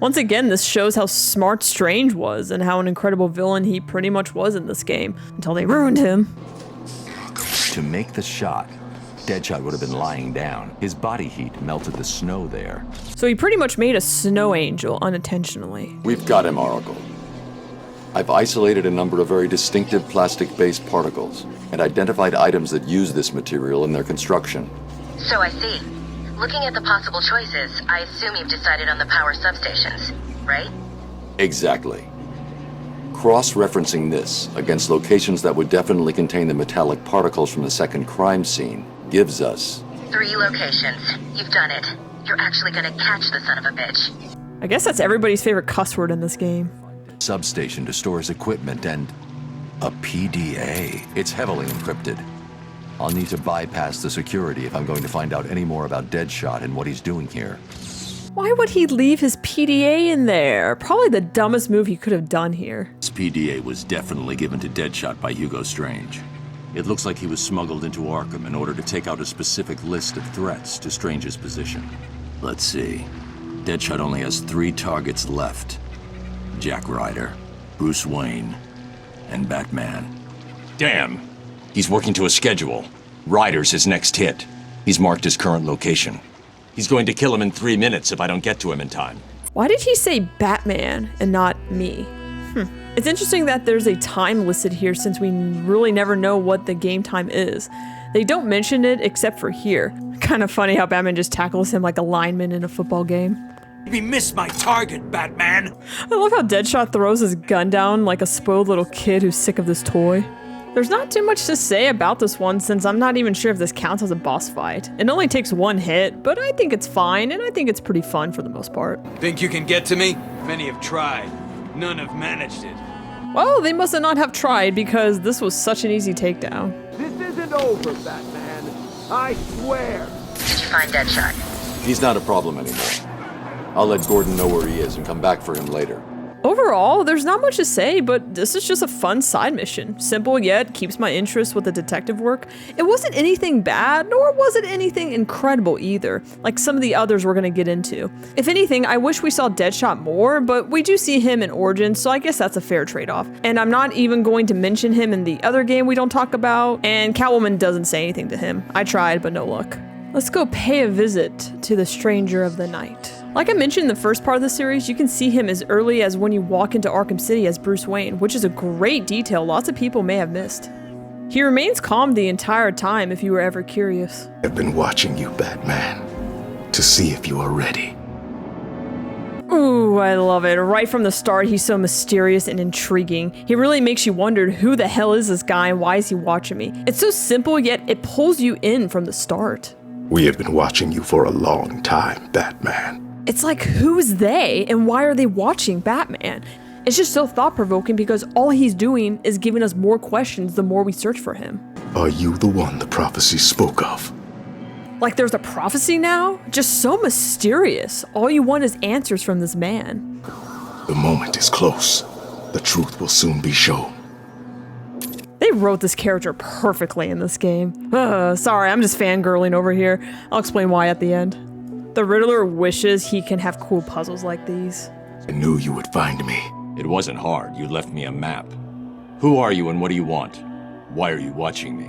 Once again, this shows how smart Strange was and how an incredible villain he pretty much was in this game, until they ruined him. To make the shot, Deadshot would have been lying down. His body heat melted the snow there. So he pretty much made a snow angel unintentionally. We've got him, Oracle. I've isolated a number of very distinctive plastic-based particles and identified items that use this material in their construction. So I see. Looking at the possible choices, I assume you've decided on the power substations, right? Exactly. Cross-referencing this against locations that would definitely contain the metallic particles from the second crime scene gives us 3 locations. You've done it. You're actually gonna catch the son of a bitch. I guess that's everybody's favorite cuss word in this game. Substation to store his equipment and a PDA. It's heavily encrypted. I'll need to bypass the security if I'm going to find out any more about Deadshot and what he's doing here. Why would he leave his PDA in there? Probably the dumbest move he could have done here. This PDA was definitely given to Deadshot by Hugo Strange. It looks like he was smuggled into Arkham in order to take out a specific list of threats to Strange's position. Let's see. Deadshot only has 3 targets left. Jack Ryder, Bruce Wayne, and Batman. Damn! He's working to a schedule. Ryder's his next hit. He's marked his current location. He's going to kill him in 3 minutes if I don't get to him in time. Why did he say Batman and not me? It's interesting that there's a time listed here since we really never know what the game time is. They don't mention it except for here. Kind of funny how Batman just tackles him like a lineman in a football game. He missed my target, Batman. I love how Deadshot throws his gun down like a spoiled little kid who's sick of this toy. There's not too much to say about this one since I'm not even sure if this counts as a boss fight. It only takes 1 hit, but I think it's fine and I think it's pretty fun for the most part. Think you can get to me? Many have tried. None have managed it. Well, they must not have tried because this was such an easy takedown. This isn't over, Batman. I swear. Did you find Deadshot? He's not a problem anymore. I'll let Gordon know where he is and come back for him later. Overall, there's not much to say, but this is just a fun side mission. Simple yet keeps my interest with the detective work. It wasn't anything bad, nor was it anything incredible either, like some of the others we're gonna get into. If anything, I wish we saw Deadshot more, but we do see him in Origins, so I guess that's a fair trade-off. And I'm not even going to mention him in the other game we don't talk about, and Catwoman doesn't say anything to him. I tried, but no luck. Let's go pay a visit to the Stranger of the Night. Like I mentioned in the first part of the series, you can see him as early as when you walk into Arkham City as Bruce Wayne, which is a great detail lots of people may have missed. He remains calm the entire time if you were ever curious. I've been watching you, Batman, to see if you are ready. Ooh, I love it. Right from the start, he's so mysterious and intriguing. He really makes you wonder who the hell is this guy and why is he watching me? It's so simple, yet it pulls you in from the start. We have been watching you for a long time, Batman. It's like, who's they and why are they watching Batman? It's just so thought-provoking because all he's doing is giving us more questions the more we search for him. Are you the one the prophecy spoke of? Like there's a prophecy now? Just so mysterious. All you want is answers from this man. The moment is close. The truth will soon be shown. They wrote this character perfectly in this game. Sorry, I'm just fangirling over here. I'll explain why at the end. The Riddler wishes he can have cool puzzles like these. I knew you would find me. It wasn't hard. You left me a map. Who are you and what do you want? Why are you watching me?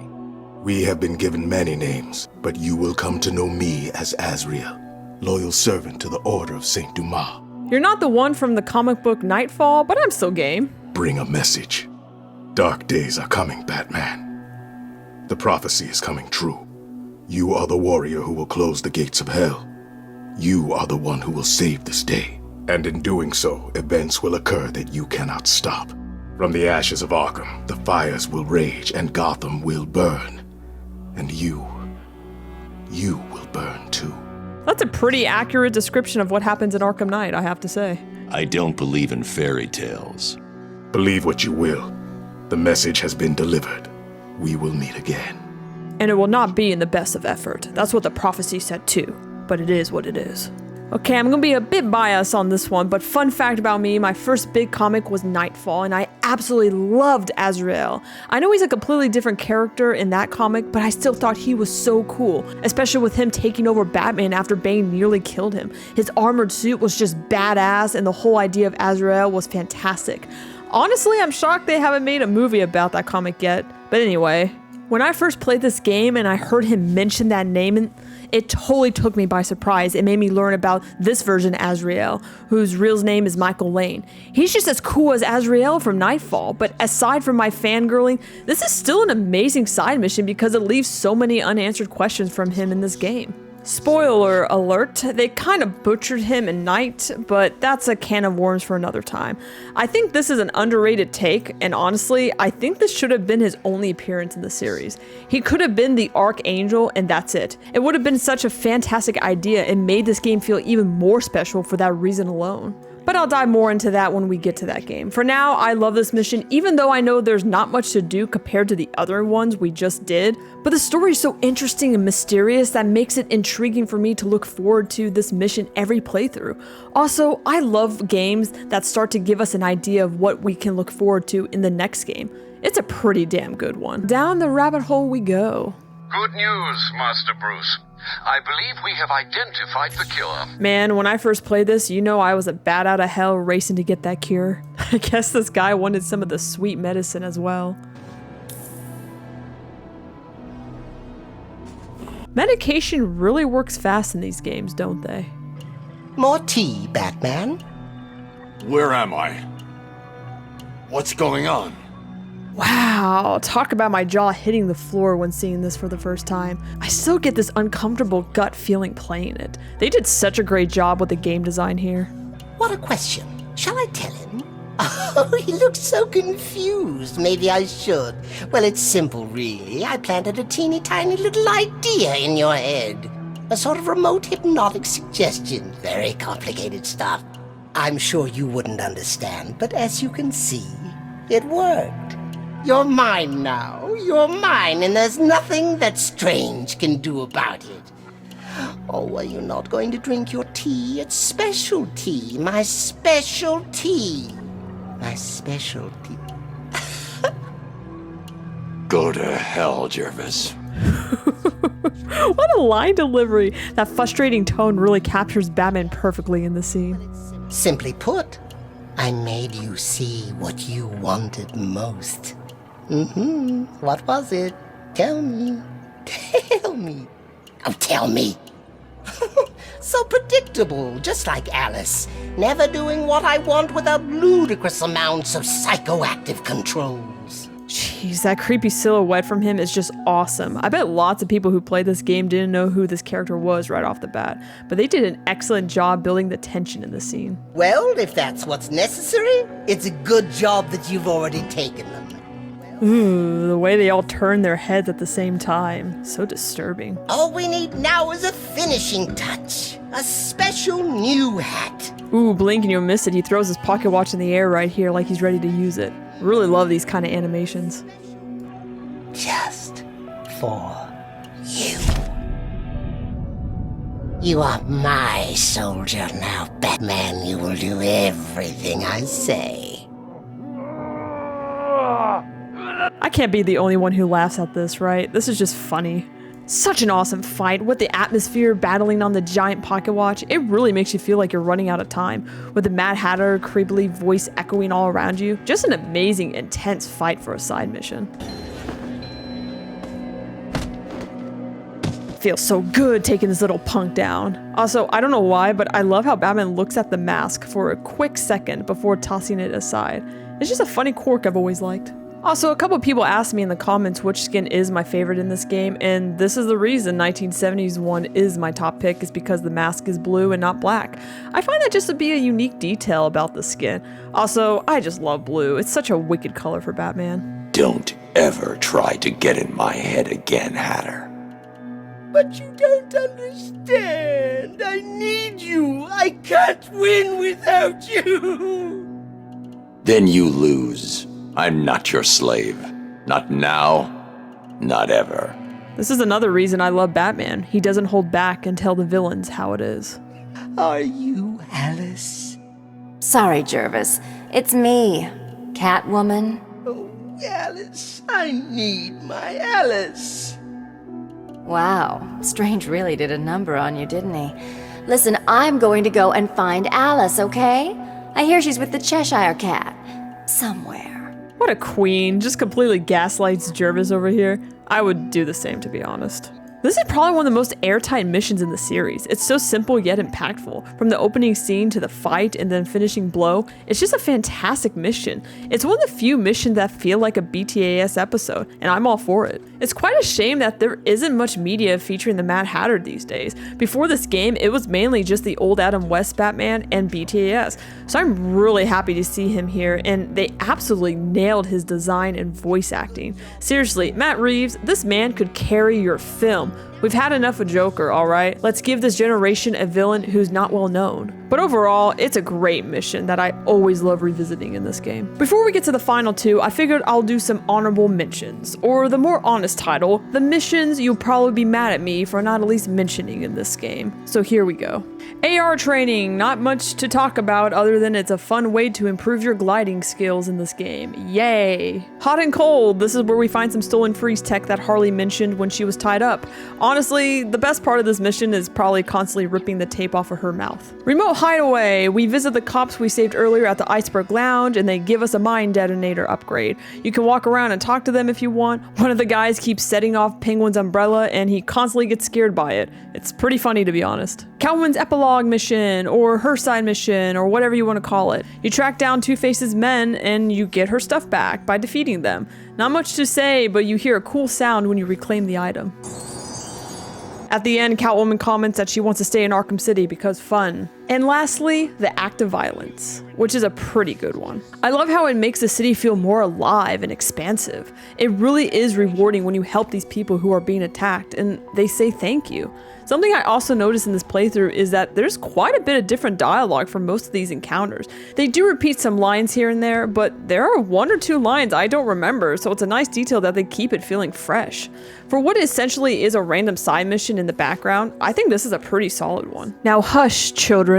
We have been given many names, but you will come to know me as Azrael, loyal servant to the Order of Saint Dumas. You're not the one from the comic book Nightfall, but I'm still game. Bring a message. Dark days are coming, Batman. The prophecy is coming true. You are the warrior who will close the gates of hell. You are the one who will save this day. And in doing so, events will occur that you cannot stop. From the ashes of Arkham, the fires will rage and Gotham will burn. And you will burn too. That's a pretty accurate description of what happens in Arkham Knight, I have to say. I don't believe in fairy tales. Believe what you will. The message has been delivered. We will meet again. And it will not be in the best of effort. That's what the prophecy said too. But it is what it is. Okay, I'm gonna be a bit biased on this one, but fun fact about me, my first big comic was Nightfall, and I absolutely loved Azrael. I know he's a completely different character in that comic, but I still thought he was so cool, especially with him taking over Batman after Bane nearly killed him. His armored suit was just badass, and the whole idea of Azrael was fantastic. Honestly, I'm shocked they haven't made a movie about that comic yet. But anyway, when I first played this game and I heard him mention that name, it totally took me by surprise. It made me learn about this version Azrael, whose real name is Michael Lane. He's just as cool as Azrael from Nightfall, but aside from my fangirling, this is still an amazing side mission because it leaves so many unanswered questions from him in this game. Spoiler alert, they kind of butchered him in Night, but that's a can of worms for another time. I think this is an underrated take, and honestly, I think this should have been his only appearance in the series. He could have been the Archangel, and that's it. It would have been such a fantastic idea and made this game feel even more special for that reason alone. But I'll dive more into that when we get to that game. For now, I love this mission, even though I know there's not much to do compared to the other ones we just did. But the story is so interesting and mysterious that makes it intriguing for me to look forward to this mission every playthrough. Also, I love games that start to give us an idea of what we can look forward to in the next game. It's a pretty damn good one. Down the rabbit hole we go. Good news, Master Bruce. I believe we have identified the killer. Man, when I first played this, you know I was a bat out of hell racing to get that cure. I guess this guy wanted some of the sweet medicine as well. Medication really works fast in these games, don't they? More tea, Batman? Where am I? What's going on? Wow, talk about my jaw hitting the floor when seeing this for the first time. I still get this uncomfortable gut feeling playing it. They did such a great job with the game design here. What a question. Shall I tell him? Oh, he looks so confused. Maybe I should. Well, it's simple, really. I planted a teeny tiny little idea in your head. A sort of remote hypnotic suggestion. Very complicated stuff. I'm sure you wouldn't understand, but as you can see, it worked. You're mine now. You're mine, and there's nothing that Strange can do about it. Oh, are you not going to drink your tea? It's special tea. My special tea. My special tea. Go to hell, Jervis. What a line delivery. That frustrating tone really captures Batman perfectly in the scene. Simply put, I made you see what you wanted most. What was it? Tell me. Tell me. Oh, tell me. So predictable, just like Alice. Never doing what I want without ludicrous amounts of psychoactive controls. Jeez, that creepy silhouette from him is just awesome. I bet lots of people who played this game didn't know who this character was right off the bat, but they did an excellent job building the tension in the scene. Well, if that's what's necessary, it's a good job that you've already taken them. Ooh, the way they all turn their heads at the same time. So disturbing. All we need now is a finishing touch. A special new hat. Ooh, blink and you'll miss it. He throws his pocket watch in the air right here like he's ready to use it. Really love these kind of animations. Just for you. You are my soldier now, Batman. You will do everything I say. I can't be the only one who laughs at this, right? This is just funny. Such an awesome fight, with the atmosphere battling on the giant pocket watch. It really makes you feel like you're running out of time, with the Mad Hatter creepily voice echoing all around you. Just an amazing, intense fight for a side mission. Feels so good taking this little punk down. Also, I don't know why, but I love how Batman looks at the mask for a quick second before tossing it aside. It's just a funny quirk I've always liked. Also, a couple people asked me in the comments which skin is my favorite in this game, and this is the reason 1970s one is my top pick, is because the mask is blue and not black. I find that just to be a unique detail about the skin. Also, I just love blue. It's such a wicked color for Batman. Don't ever try to get in my head again, Hatter. But you don't understand. I need you. I can't win without you. Then you lose. I'm not your slave. Not now, not ever. This is another reason I love Batman. He doesn't hold back and tell the villains how it is. Are you Alice? Sorry, Jervis. It's me, Catwoman. Oh, Alice. I need my Alice. Wow, Strange really did a number on you, didn't he? Listen, I'm going to go and find Alice, okay? I hear she's with the Cheshire Cat. Somewhere. What a queen, just completely gaslights Jervis over here. I would do the same, to be honest. This is probably one of the most airtight missions in the series. It's so simple yet impactful. From the opening scene to the fight and then finishing blow, it's just a fantastic mission. It's one of the few missions that feel like a BTAS episode, and I'm all for it. It's quite a shame that there isn't much media featuring the Mad Hatter these days. Before this game, it was mainly just the old Adam West Batman and BTAS, so I'm really happy to see him here, and they absolutely nailed his design and voice acting. Seriously, Matt Reeves, this man could carry your film. We've had enough of Joker, alright? Let's give this generation a villain who's not well known. But overall, it's a great mission that I always love revisiting in this game. Before we get to the final two, I figured I'll do some honorable mentions, or the more honest title, the missions you'll probably be mad at me for not at least mentioning in this game. So here we go. AR training, not much to talk about other than it's a fun way to improve your gliding skills in this game. Yay! Hot and cold, this is where we find some stolen freeze tech that Harley mentioned when she was tied up. Honestly, the best part of this mission is probably constantly ripping the tape off of her mouth. Remote hideaway, we visit the cops we saved earlier at the Iceberg Lounge and they give us a mine detonator upgrade. You can walk around and talk to them if you want. One of the guys keeps setting off Penguin's umbrella and he constantly gets scared by it. It's pretty funny, to be honest. Catwoman's epilogue mission, or her side mission, or whatever you want to call it. You track down Two-Face's men and you get her stuff back by defeating them. Not much to say, but you hear a cool sound when you reclaim the item. At the end, Catwoman comments that she wants to stay in Arkham City because fun. And lastly, the act of violence, which is a pretty good one. I love how it makes the city feel more alive and expansive. It really is rewarding when you help these people who are being attacked and they say thank you. Something I also noticed in this playthrough is that there's quite a bit of different dialogue for most of these encounters. They do repeat some lines here and there, but there are one or two lines I don't remember, so it's a nice detail that they keep it feeling fresh. For what essentially is a random side mission in the background, I think this is a pretty solid one. Now hush, children.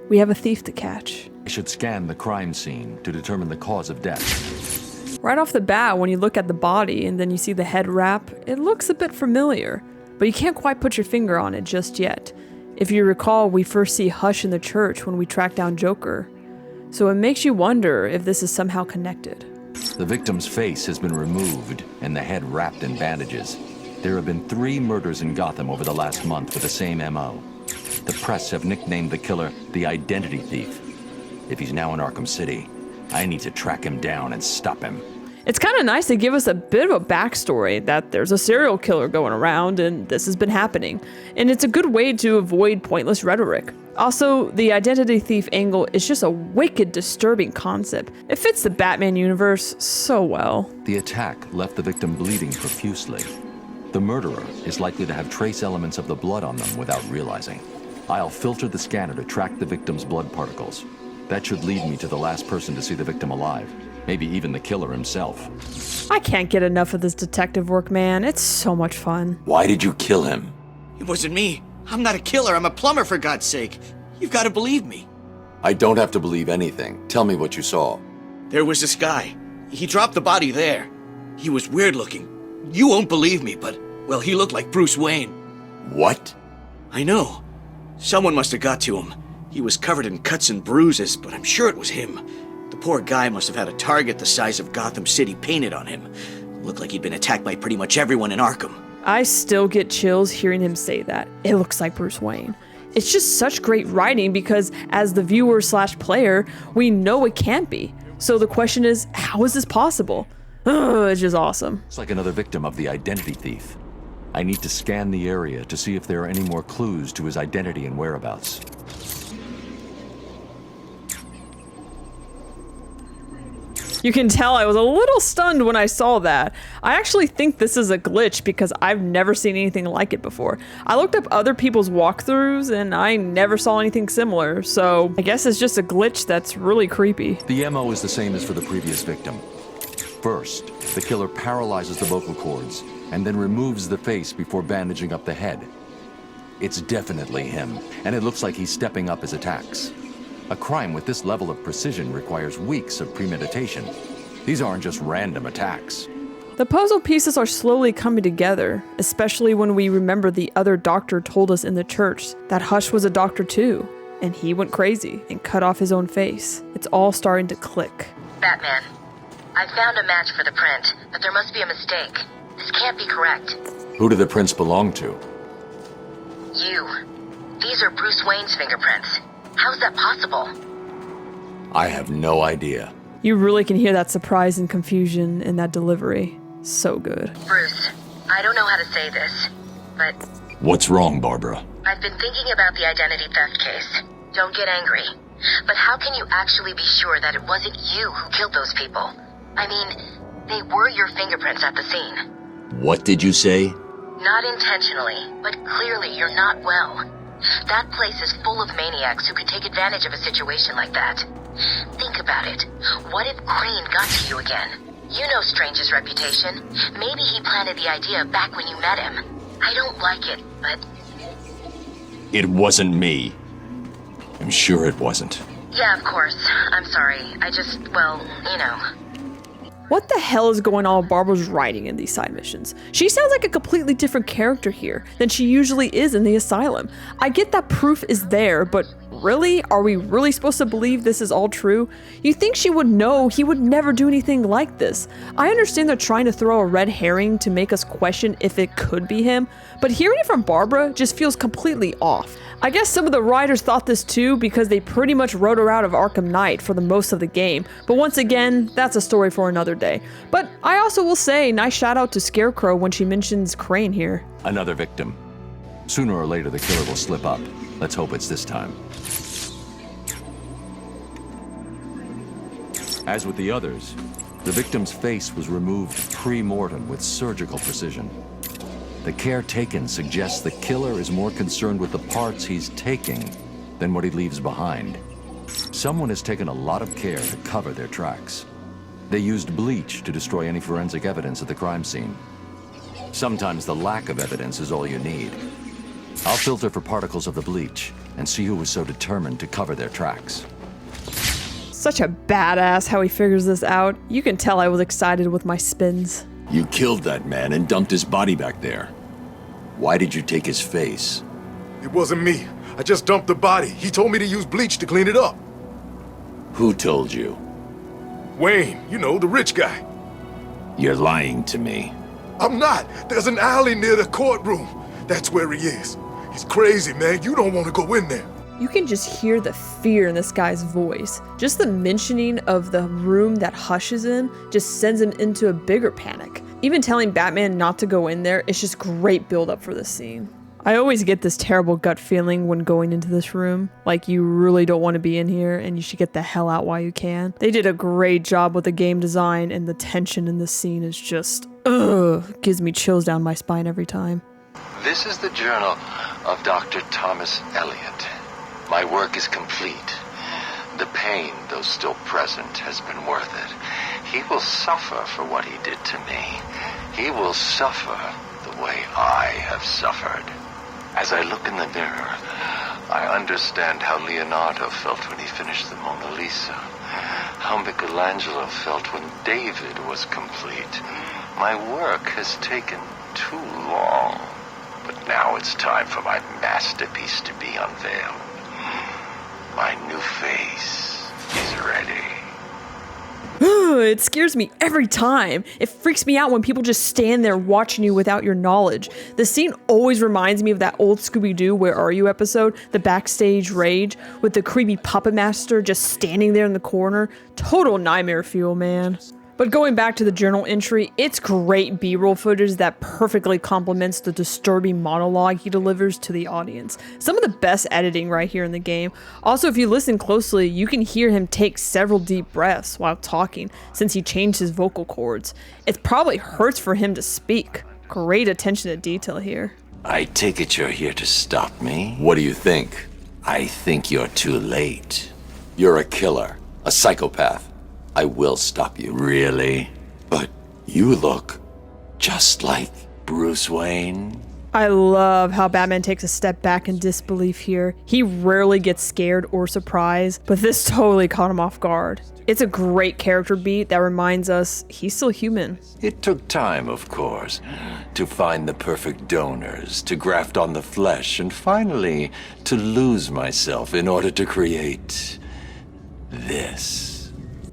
We have a thief to catch. I should scan the crime scene to determine the cause of death. Right off the bat, when you look at the body and then you see the head wrap, it looks a bit familiar. But you can't quite put your finger on it just yet. If you recall, we first see Hush in the church when we track down Joker. So it makes you wonder if this is somehow connected. The victim's face has been removed and the head wrapped in bandages. There have been 3 murders in Gotham over the last month with the same MO. The press have nicknamed the killer the Identity Thief. If he's now in Arkham City, I need to track him down and stop him. It's kind of nice to give us a bit of a backstory that there's a serial killer going around and this has been happening. And it's a good way to avoid pointless rhetoric. Also, the identity thief angle is just a wicked disturbing concept. It fits the Batman universe so well. The attack left the victim bleeding profusely. The murderer is likely to have trace elements of the blood on them without realizing. I'll filter the scanner to track the victim's blood particles. That should lead me to the last person to see the victim alive. Maybe even the killer himself. I can't get enough of this detective work, man. It's so much fun. Why did you kill him? It wasn't me. I'm not a killer. I'm a plumber, for God's sake. You've got to believe me. I don't have to believe anything. Tell me what you saw. There was this guy. He dropped the body there. He was weird looking. You won't believe me, but, well, he looked like Bruce Wayne. What? I know. Someone must have got to him. He was covered in cuts and bruises, but I'm sure it was him. The poor guy must have had a target the size of Gotham City painted on him. Looked like he'd been attacked by pretty much everyone in Arkham. I still get chills hearing him say that. It looks like Bruce Wayne. It's just such great writing because as the viewer/player, we know it can't be. So the question is, how is this possible? It's just awesome. It's like another victim of the identity thief. I need to scan the area to see if there are any more clues to his identity and whereabouts. You can tell I was a little stunned when I saw that. I actually think this is a glitch because I've never seen anything like it before. I looked up other people's walkthroughs and I never saw anything similar, so I guess it's just a glitch that's really creepy. The MO is the same as for the previous victim. First, the killer paralyzes the vocal cords and then removes the face before bandaging up the head. It's definitely him, and it looks like he's stepping up his attacks. A crime with this level of precision requires weeks of premeditation. These aren't just random attacks. The puzzle pieces are slowly coming together, especially when we remember the other doctor told us in the church that Hush was a doctor too, and he went crazy and cut off his own face. It's all starting to click. Batman, I found a match for the print, but there must be a mistake. This can't be correct. Who do the prints belong to? You. These are Bruce Wayne's fingerprints. How's that possible? I have no idea. You really can hear that surprise and confusion in that delivery. So good. Bruce, I don't know how to say this, but... What's wrong, Barbara? I've been thinking about the identity theft case. Don't get angry. But how can you actually be sure that it wasn't you who killed those people? I mean, they were your fingerprints at the scene. What did you say? Not intentionally, but clearly you're not well. That place is full of maniacs who could take advantage of a situation like that. Think about it. What if Crane got to you again? You know Strange's reputation. Maybe he planted the idea back when you met him. I don't like it, but... It wasn't me. I'm sure it wasn't. Yeah, of course. I'm sorry. I just, well, you know... What the hell is going on with Barbara's writing in these side missions? She sounds like a completely different character here than she usually is in the asylum. I get that proof is there, but really? Are we really supposed to believe this is all true? You think she would know he would never do anything like this. I understand they're trying to throw a red herring to make us question if it could be him, but hearing it from Barbara just feels completely off. I guess some of the writers thought this too because they pretty much wrote her out of Arkham Knight for the most of the game, but once again, that's a story for another day. But I also will say, nice shout out to Scarecrow when she mentions Crane here. Another victim. Sooner or later the killer will slip up. Let's hope it's this time. As with the others, the victim's face was removed pre-mortem with surgical precision. The care taken suggests the killer is more concerned with the parts he's taking than what he leaves behind. Someone has taken a lot of care to cover their tracks. They used bleach to destroy any forensic evidence at the crime scene. Sometimes the lack of evidence is all you need. I'll filter for particles of the bleach and see who was so determined to cover their tracks. Such a badass how he figures this out. You can tell I was excited with my spins. You killed that man and dumped his body back there. Why did you take his face? It wasn't me. I just dumped the body. He told me to use bleach to clean it up. Who told you? Wayne, you know, the rich guy. You're lying to me. I'm not. There's an alley near the courtroom. That's where he is. He's crazy, man. You don't want to go in there. You can just hear the fear in this guy's voice. Just the mentioning of the room that Hush is in just sends him into a bigger panic. Even telling Batman not to go in there is just great build-up for this scene. I always get this terrible gut feeling when going into this room. Like you really don't want to be in here and you should get the hell out while you can. They did a great job with the game design and the tension in this scene is just, gives me chills down my spine every time. This is the journal of Dr. Thomas Elliot. My work is complete. The pain, though still present, has been worth it. He will suffer for what he did to me. He will suffer the way I have suffered. As I look in the mirror, I understand how Leonardo felt when he finished the Mona Lisa, how Michelangelo felt when David was complete, My work has taken too long. But now it's time for my masterpiece to be unveiled. My new face is ready. It scares me every time. It freaks me out when people just stand there watching you without your knowledge. The scene always reminds me of that old Scooby-Doo Where Are You episode, the backstage rage, with the creepy puppet master just standing there in the corner. Total nightmare fuel, man. But going back to the journal entry, it's great B-roll footage that perfectly complements the disturbing monologue he delivers to the audience. Some of the best editing right here in the game. Also, if you listen closely, you can hear him take several deep breaths while talking, since he changed his vocal cords. It probably hurts for him to speak. Great attention to detail here. I take it you're here to stop me? What do you think? I think you're too late. You're a killer, a psychopath. I will stop you. Really? But you look just like Bruce Wayne. I love how Batman takes a step back in disbelief here. He rarely gets scared or surprised, but this totally caught him off guard. It's a great character beat that reminds us he's still human. It took time, of course, to find the perfect donors, to graft on the flesh, and finally to lose myself in order to create this.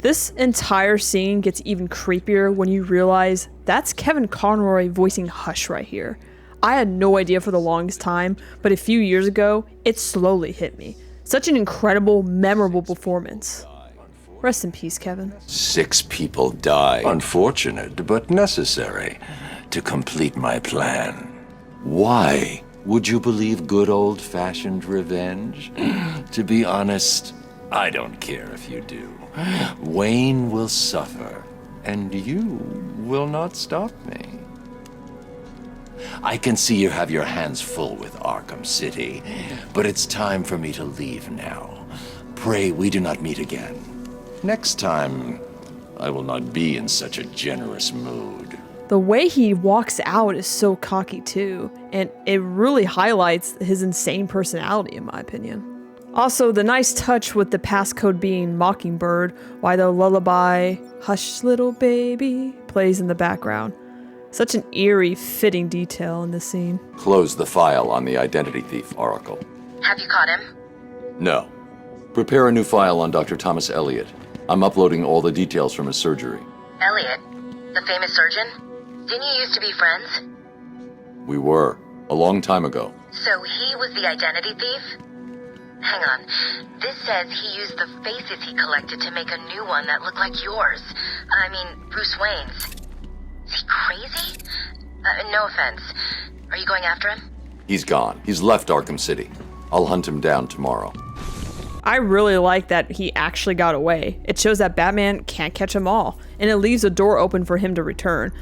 This entire scene gets even creepier when you realize that's Kevin Conroy voicing Hush right here. I had no idea for the longest time, but a few years ago, it slowly hit me. Such an incredible, memorable performance. Rest in peace, Kevin. 6 people died. Unfortunate, but necessary to complete my plan. Why would you believe good old-fashioned revenge? To be honest, I don't care if you do. Wayne will suffer, and you will not stop me. I can see you have your hands full with Arkham City, but it's time for me to leave now. Pray we do not meet again. Next time, I will not be in such a generous mood. The way he walks out is so cocky too, and it really highlights his insane personality in my opinion. Also, the nice touch with the passcode being Mockingbird, while the lullaby, Hush Little Baby, plays in the background. Such an eerie, fitting detail in this scene. Close the file on the identity thief, Oracle. Have you caught him? No. Prepare a new file on Dr. Thomas Elliot. I'm uploading all the details from his surgery. Elliot? The famous surgeon? Didn't you used to be friends? We were. A long time ago. So he was the identity thief? Hang on. This says he used the faces he collected to make a new one that looked like yours. I mean, Bruce Wayne's. Is he crazy? No offense. Are you going after him? He's gone. He's left Arkham City. I'll hunt him down tomorrow. I really like that he actually got away. It shows that Batman can't catch them all, and it leaves a door open for him to return.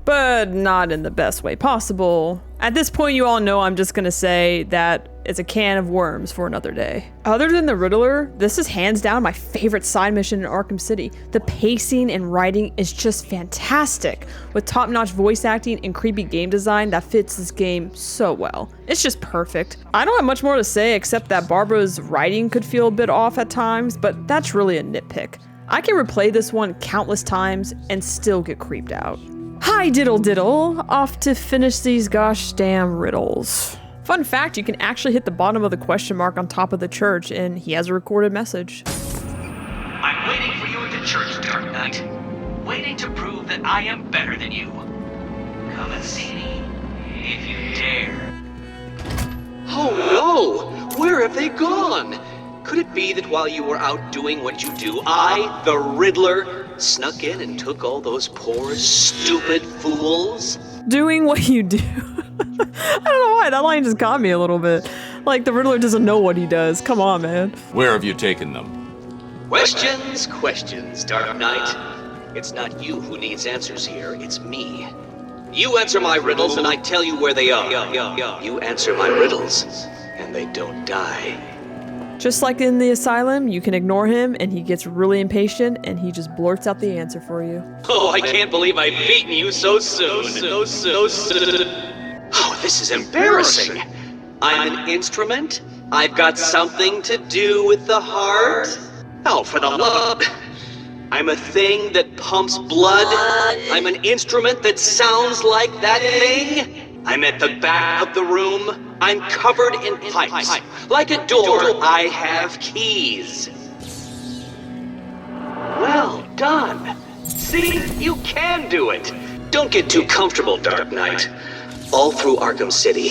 But not in the best way possible. At this point, you all know I'm just gonna say that it's a can of worms for another day. Other than the Riddler, this is hands down my favorite side mission in Arkham City. The pacing and writing is just fantastic, with top-notch voice acting and creepy game design that fits this game so well. It's just perfect. I don't have much more to say except that Barbara's writing could feel a bit off at times, but that's really a nitpick. I can replay this one countless times and still get creeped out. Hi diddle diddle, off to finish these gosh damn riddles. Fun fact, you can actually hit the bottom of the question mark on top of the church and he has a recorded message. I'm waiting for you at the church, Dark Knight. Waiting to prove that I am better than you. Come and see me, if you dare. Oh no! Where have they gone? Could it be that while you were out doing what you do, I, the Riddler, snuck in and took all those poor, stupid fools? Doing what you do. I don't know why, that line just got me a little bit. Like, the Riddler doesn't know what he does. Come on, man. Where have you taken them? Questions, Dark Knight. It's not you who needs answers here, it's me. You answer my riddles and I tell you where they are. You answer my riddles and they don't die. Just like in the asylum, you can ignore him and he gets really impatient and he just blurts out the answer for you. Oh, I can't believe I've beaten you so soon. Oh, this is embarrassing. I'm an instrument? I've got something to do with the heart? Oh, for the love... I'm a thing that pumps blood. I'm an instrument that sounds like that thing. I'm at the back of the room. I'm covered in pipes. Like a door, I have keys. Well done. See, you can do it. Don't get too comfortable, Dark Knight. All through Arkham City,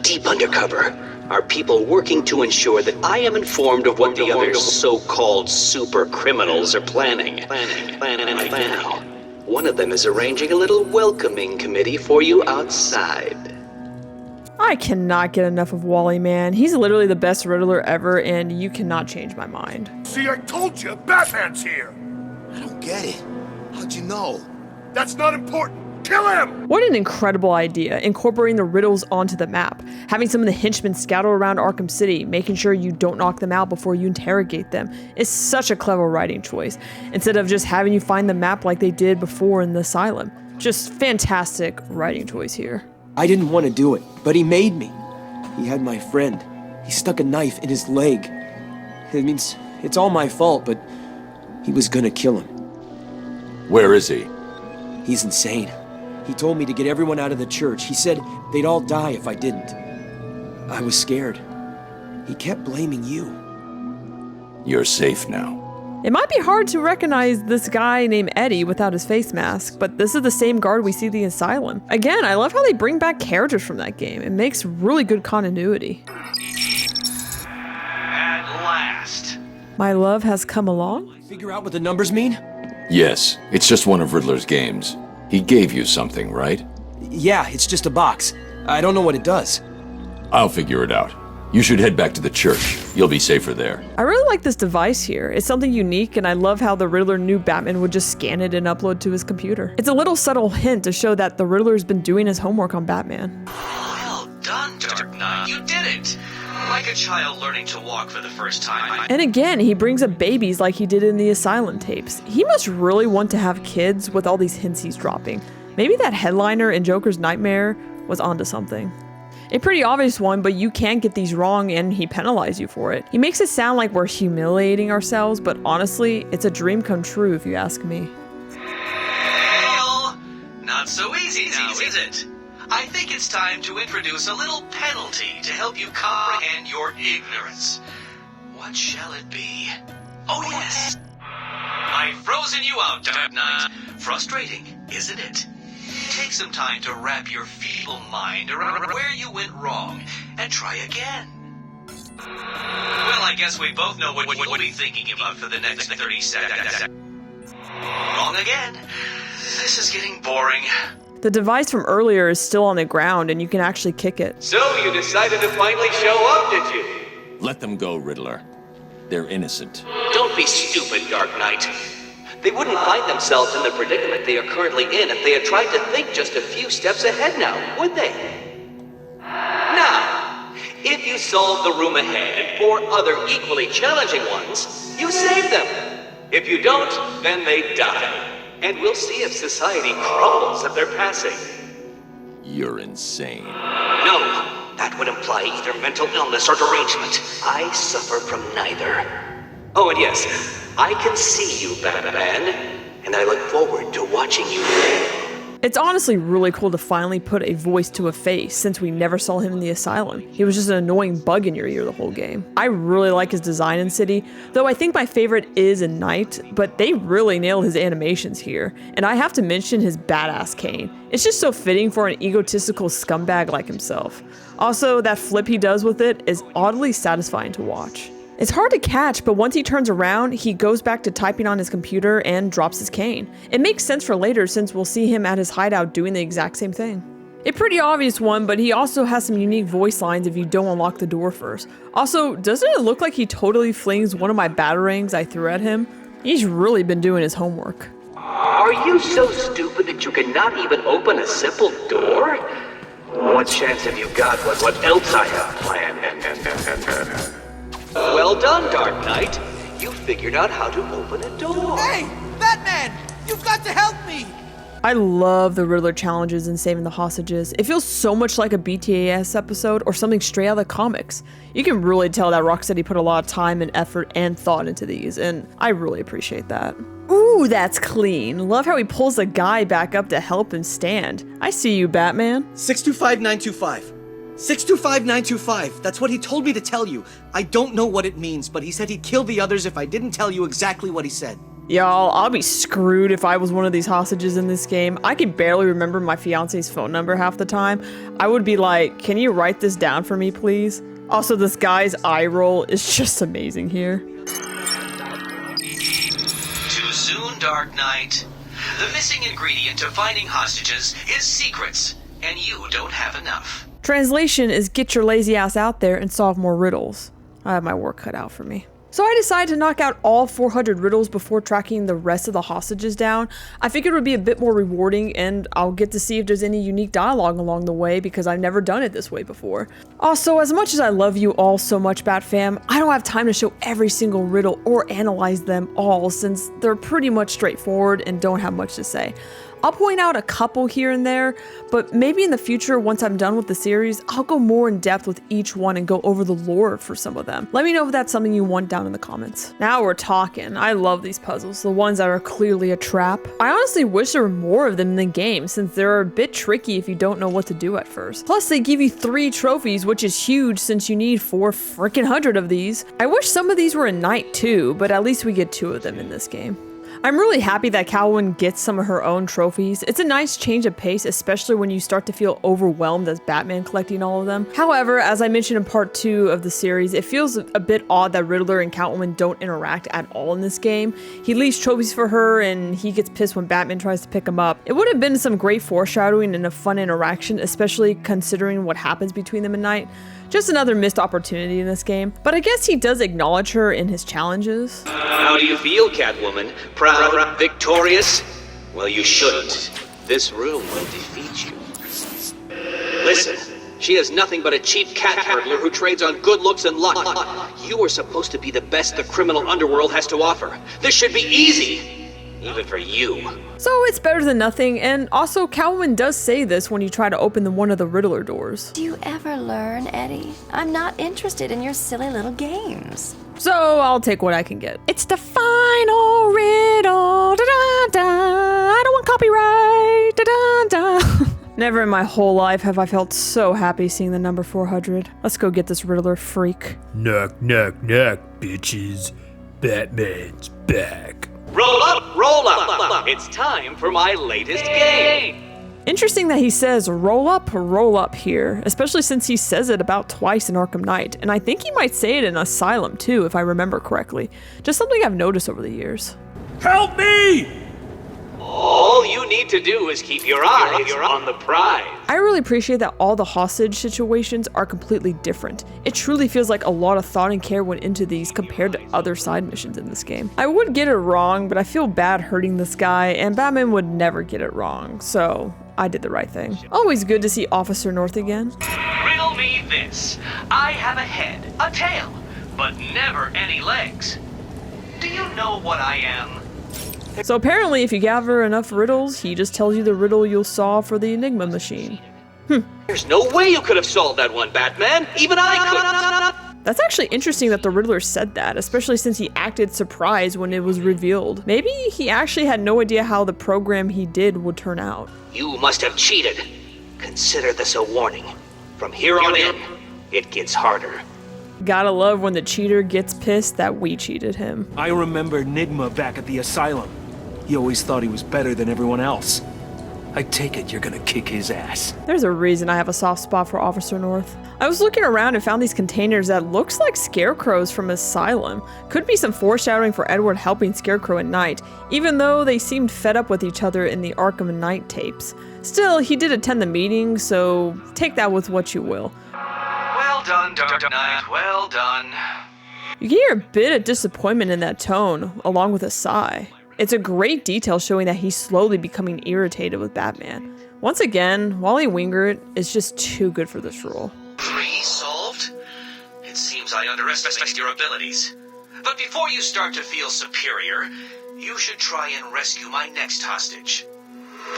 deep undercover, are people working to ensure that I am informed of what the other so-called super criminals are planning. Right now, one of them is arranging a little welcoming committee for you outside. I cannot get enough of Wally, man. He's literally the best Riddler ever, and you cannot change my mind. See, I told you, Batman's here! I don't get it. How'd you know? That's not important. Kill him! What an incredible idea, incorporating the riddles onto the map. Having some of the henchmen scatter around Arkham City, making sure you don't knock them out before you interrogate them, is such a clever writing choice, instead of just having you find the map like they did before in the Asylum. Just fantastic writing choice here. I didn't want to do it, but he made me. He had my friend. He stuck a knife in his leg. It means it's all my fault, but he was gonna kill him. Where is he? He's insane. He told me to get everyone out of the church. He said they'd all die if I didn't. I was scared. He kept blaming you. You're safe now. It might be hard to recognize this guy named Eddie without his face mask, but this is the same guard we see at the Asylum. Again, I love how they bring back characters from that game. It makes really good continuity. At last. My love has come along? Figure out what the numbers mean? Yes, it's just one of Riddler's games. He gave you something, right? Yeah, it's just a box. I don't know what it does. I'll figure it out. You should head back to the church. You'll be safer there. I really like this device here. It's something unique, and I love how the Riddler knew Batman would just scan it and upload to his computer. It's a little subtle hint to show that the Riddler's been doing his homework on Batman. Well done, Dark Knight. You did it. Like a child learning to walk for the first time. And again, he brings up babies like he did in the Asylum tapes. He must really want to have kids with all these hints he's dropping. Maybe that headliner in Joker's Nightmare was onto something. A pretty obvious one, but you can't get these wrong and he penalizes you for it. He makes it sound like we're humiliating ourselves, but honestly, it's a dream come true if you ask me. Well, not so easy now, is it? I think it's time to introduce a little penalty to help you comprehend your ignorance. What shall it be? Oh yes! I've frozen you out, Dark Knight. Frustrating, isn't it? Take some time to wrap your feeble mind around where you went wrong and try again. Well, I guess we both know what you'll be thinking about for the next 30 seconds. Wrong again. This is getting boring. The device from earlier is still on the ground and you can actually kick it. So you decided to finally show up, did you? Let them go, Riddler. They're innocent. Don't be stupid, Dark Knight. They wouldn't find themselves in the predicament they are currently in if they had tried to think just a few steps ahead now, would they? Now, if you solve the room ahead and 4 other equally challenging ones, you save them. If you don't, then they die. And we'll see if society crumbles at their passing. You're insane. No, that would imply either mental illness or derangement. I suffer from neither. Oh, and yes, I can see you, Batman, and I look forward to watching you fail. It's honestly really cool to finally put a voice to a face since we never saw him in the Asylum. He was just an annoying bug in your ear the whole game. I really like his design in City, though I think my favorite is in Night, but they really nailed his animations here. And I have to mention his badass cane. It's just so fitting for an egotistical scumbag like himself. Also, that flip he does with it is oddly satisfying to watch. It's hard to catch, but once he turns around, he goes back to typing on his computer and drops his cane. It makes sense for later since we'll see him at his hideout doing the exact same thing. A pretty obvious one, but he also has some unique voice lines if you don't unlock the door first. Also, doesn't it look like he totally flings one of my batarangs I threw at him? He's really been doing his homework. Are you so stupid that you cannot even open a simple door? What chance have you got with what else I have planned? Well done, Dark Knight. You figured out how to open a door. Hey, Batman! You've got to help me! I love the Riddler challenges and saving the hostages. It feels so much like a BTAS episode or something straight out of the comics. You can really tell that Rocksteady put a lot of time and effort and thought into these, and I really appreciate that. Ooh, that's clean. Love how he pulls the guy back up to help him stand. I see you, Batman. 625925. 625925. That's what he told me to tell you. I don't know what it means, but he said he'd kill the others if I didn't tell you exactly what he said. Y'all, I'll be screwed if I was one of these hostages in this game. I can barely remember my fiance's phone number half the time. I would be like, can you write this down for me, please? Also, this guy's eye roll is just amazing here. Too soon, Dark Knight. The missing ingredient to finding hostages is secrets, and you don't have enough. Translation is get your lazy ass out there and solve more riddles. I have my work cut out for me. So I decided to knock out all 400 riddles before tracking the rest of the hostages down. I figured it would be a bit more rewarding, and I'll get to see if there's any unique dialogue along the way because I've never done it this way before. Also, as much as I love you all so much, Bat Fam, I don't have time to show every single riddle or analyze them all since they're pretty much straightforward and don't have much to say. I'll point out a couple here and there, but maybe in the future, once I'm done with the series, I'll go more in depth with each one and go over the lore for some of them. Let me know if that's something you want down in the comments. Now we're talking. I love these puzzles, the ones that are clearly a trap. I honestly wish there were more of them in the game, since they're a bit tricky if you don't know what to do at first. Plus, they give you 3 trophies, which is huge since you need 400 of these. I wish some of these were in Night too, but at least we get 2 of them in this game. I'm really happy that Catwoman gets some of her own trophies. It's a nice change of pace, especially when you start to feel overwhelmed as Batman collecting all of them. However, as I mentioned in part 2 of the series, it feels a bit odd that Riddler and Catwoman don't interact at all in this game. He leaves trophies for her and he gets pissed when Batman tries to pick him up. It would have been some great foreshadowing and a fun interaction, especially considering what happens between them at night. Just another missed opportunity in this game, but I guess he does acknowledge her in his challenges. How do you feel, Catwoman? Proud? Victorious? Well, you shouldn't. This room will defeat you. Listen, she is nothing but a cheap cat burglar who trades on good looks and luck. You are supposed to be the best the criminal underworld has to offer. This should be easy, even for you. So it's better than nothing, and also Catwoman does say this when you try to open one of the Riddler doors. Do you ever learn, Eddie? I'm not interested in your silly little games. So I'll take what I can get. It's the final riddle. Da-da-da. I don't want copyright. Da-da-da. Never in my whole life have I felt so happy seeing the number 400. Let's go get this Riddler freak. Knock, knock, knock, bitches. Batman's back. Roll up. It's time for my latest game. Interesting that he says roll up here, especially since he says it about twice in Arkham Knight, and I think he might say it in Asylum too, if I remember correctly. Just something I've noticed over the years. Help me! All you need to do is keep your eyes on the prize. I really appreciate that all the hostage situations are completely different. It truly feels like a lot of thought and care went into these compared to other side missions in this game. I would get it wrong, but I feel bad hurting this guy, and Batman would never get it wrong, so I did the right thing. Always good to see Officer North again. Riddle me this. I have a head, a tail, but never any legs. Do you know what I am? So apparently if you gather enough riddles, he just tells you the riddle you'll solve for the Enigma machine. There's no way you could have solved that one, Batman. Even I could. That's actually interesting that the Riddler said that, especially since he acted surprised when it was revealed. Maybe he actually had no idea how the program he did would turn out. You must have cheated. Consider this a warning. From here on in, it gets harder. Gotta love when the cheater gets pissed that we cheated him. I remember Enigma back at the asylum. He always thought he was better than everyone else. I take it you're gonna kick his ass. There's a reason I have a soft spot for Officer North. I was looking around and found these containers that looks like scarecrows from Asylum. Could be some foreshadowing for Edward helping Scarecrow at night, even though they seemed fed up with each other in the Arkham Knight tapes. Still, he did attend the meeting, so take that with what you will. Well done, Dark Knight. Well done. You can hear a bit of disappointment in that tone, along with a sigh. It's a great detail showing that he's slowly becoming irritated with Batman. Once again, Wally Wingert is just too good for this role. 3 solved? It seems I underestimate your abilities. But before you start to feel superior, you should try and rescue my next hostage.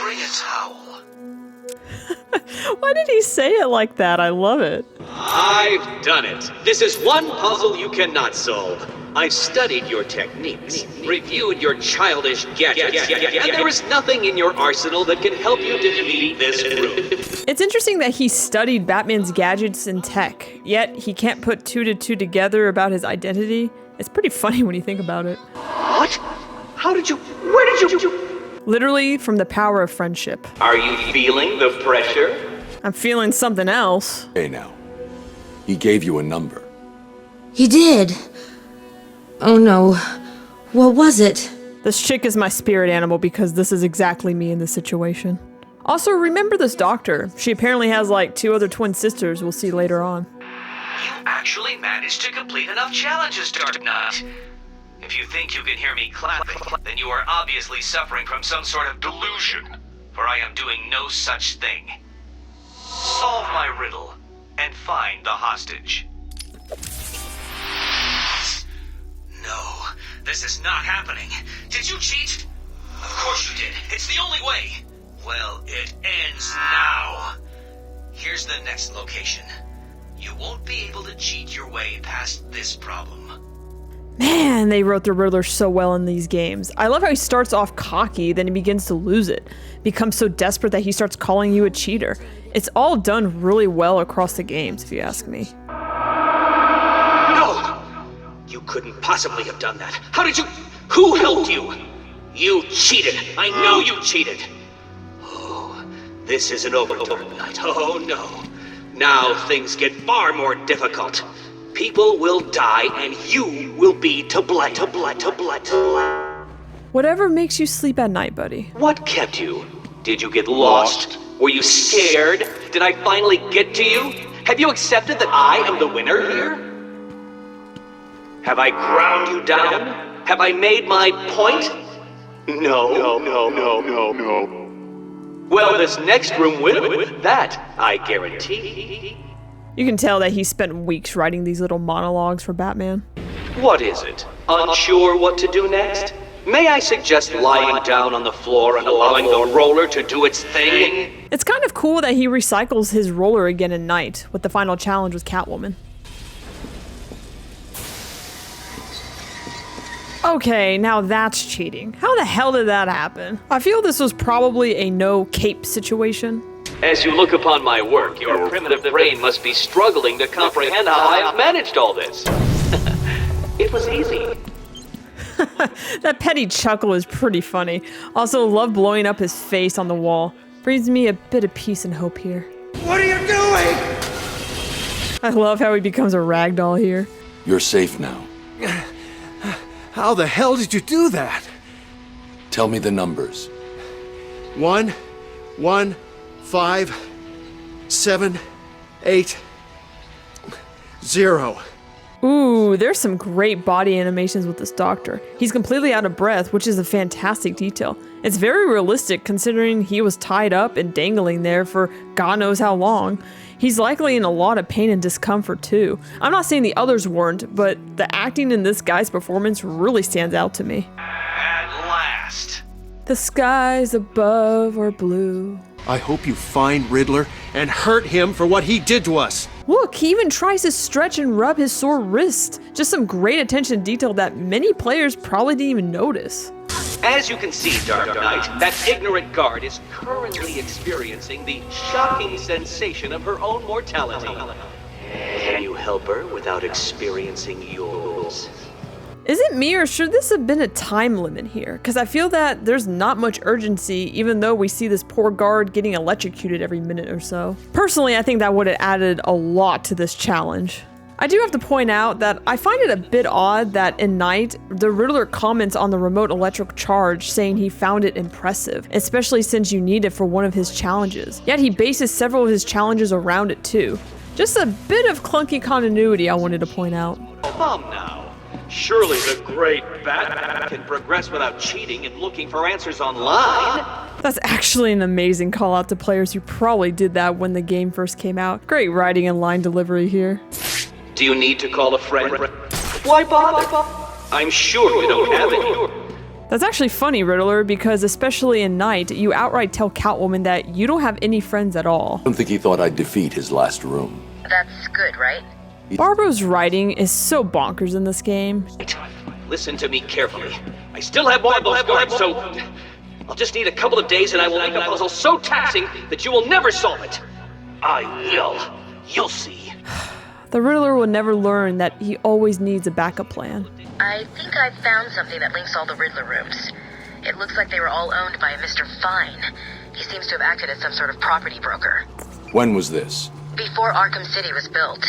Bring a towel. Why did he say it like that? I love it. I've done it. This is one puzzle you cannot solve. I've studied your techniques, reviewed your childish gadgets, and there is nothing in your arsenal that can help you defeat this group. It's interesting that he studied Batman's gadgets and tech, yet he can't put two to two together about his identity. It's pretty funny when you think about it. What? How did you... Where did you... Literally from the power of friendship. Are you feeling the pressure? I'm feeling something else. Hey now. He gave you a number. He did. Oh no. What was it? This chick is my spirit animal because this is exactly me in this situation. Also, remember this doctor. She apparently has like 2 other twin sisters we'll see later on. You actually managed to complete enough challenges, Dark Knight. If you think you can hear me clapping, then you are obviously suffering from some sort of delusion, for I am doing no such thing. Solve my riddle, and find the hostage. No, this is not happening. Did you cheat? Of course you did. It's the only way. Well, it ends now. Here's the next location. You won't be able to cheat your way past this problem. Man, they wrote the Riddler so well in these games. I love how he starts off cocky, then he begins to lose it. Becomes so desperate that he starts calling you a cheater. It's all done really well across the games, if you ask me. No! You couldn't possibly have done that. How did you... Who helped you? You cheated. I know you cheated. Oh, this isn't over, Dark Knight. Oh, no. Now things get far more difficult. People will die, and you will be to blame. Whatever makes you sleep at night, buddy. What kept you? Did you get lost? Were you scared? Did I finally get to you? Have you accepted that I am the winner here? Have I ground you down? Have I made my point? No. Well, this next room will. That, I guarantee. You can tell that he spent weeks writing these little monologues for Batman. What is it? Unsure what to do next? May I suggest lying down on the floor and allowing the roller to do its thing? It's kind of cool that he recycles his roller again at night, with the final challenge with Catwoman. Okay, now that's cheating. How the hell did that happen? I feel this was probably a no cape situation. As you look upon my work, your primitive brain must be struggling to comprehend how I have managed all this. It was easy. That petty chuckle is pretty funny. Also, love blowing up his face on the wall. Brings me a bit of peace and hope here. What are you doing? I love how he becomes a ragdoll here. You're safe now. How the hell did you do that? Tell me the numbers. 1, 5, 7, 8, 0. Ooh, there's some great body animations with this doctor. He's completely out of breath, which is a fantastic detail. It's very realistic considering he was tied up and dangling there for God knows how long. He's likely in a lot of pain and discomfort too. I'm not saying the others weren't, but the acting in this guy's performance really stands out to me. At last. The skies above are blue. I hope you find Riddler and hurt him for what he did to us. Look, he even tries to stretch and rub his sore wrist. Just some great attention to detail that many players probably didn't even notice. As you can see, Dark Knight, that ignorant guard is currently experiencing the shocking sensation of her own mortality. Can you help her without experiencing yours? Is it me, or should this have been a time limit here? Because I feel that there's not much urgency, even though we see this poor guard getting electrocuted every minute or so. Personally, I think that would have added a lot to this challenge. I do have to point out that I find it a bit odd that in Night, the Riddler comments on the remote electric charge saying he found it impressive, especially since you need it for one of his challenges. Yet he bases several of his challenges around it too. Just a bit of clunky continuity I wanted to point out. Come now. Surely the great Batman can progress without cheating and looking for answers online. That's actually an amazing call out to players who probably did that when the game first came out. Great writing and line delivery here. Do you need to call a friend? Why bother? I'm sure you don't have it. That's actually funny, Riddler, because especially in Night, you outright tell Catwoman that you don't have any friends at all. I don't think he thought I'd defeat his last room. That's good, right? Barbara's writing is so bonkers in this game. Listen to me carefully. I still have more going, so I'll just need a couple of days and I will make a puzzle so taxing that you will never solve it. I will. You'll see. The Riddler will never learn that he always needs a backup plan. I think I've found something that links all the Riddler rooms. It looks like they were all owned by a Mr. Fine. He seems to have acted as some sort of property broker. When was this? Before Arkham City was built.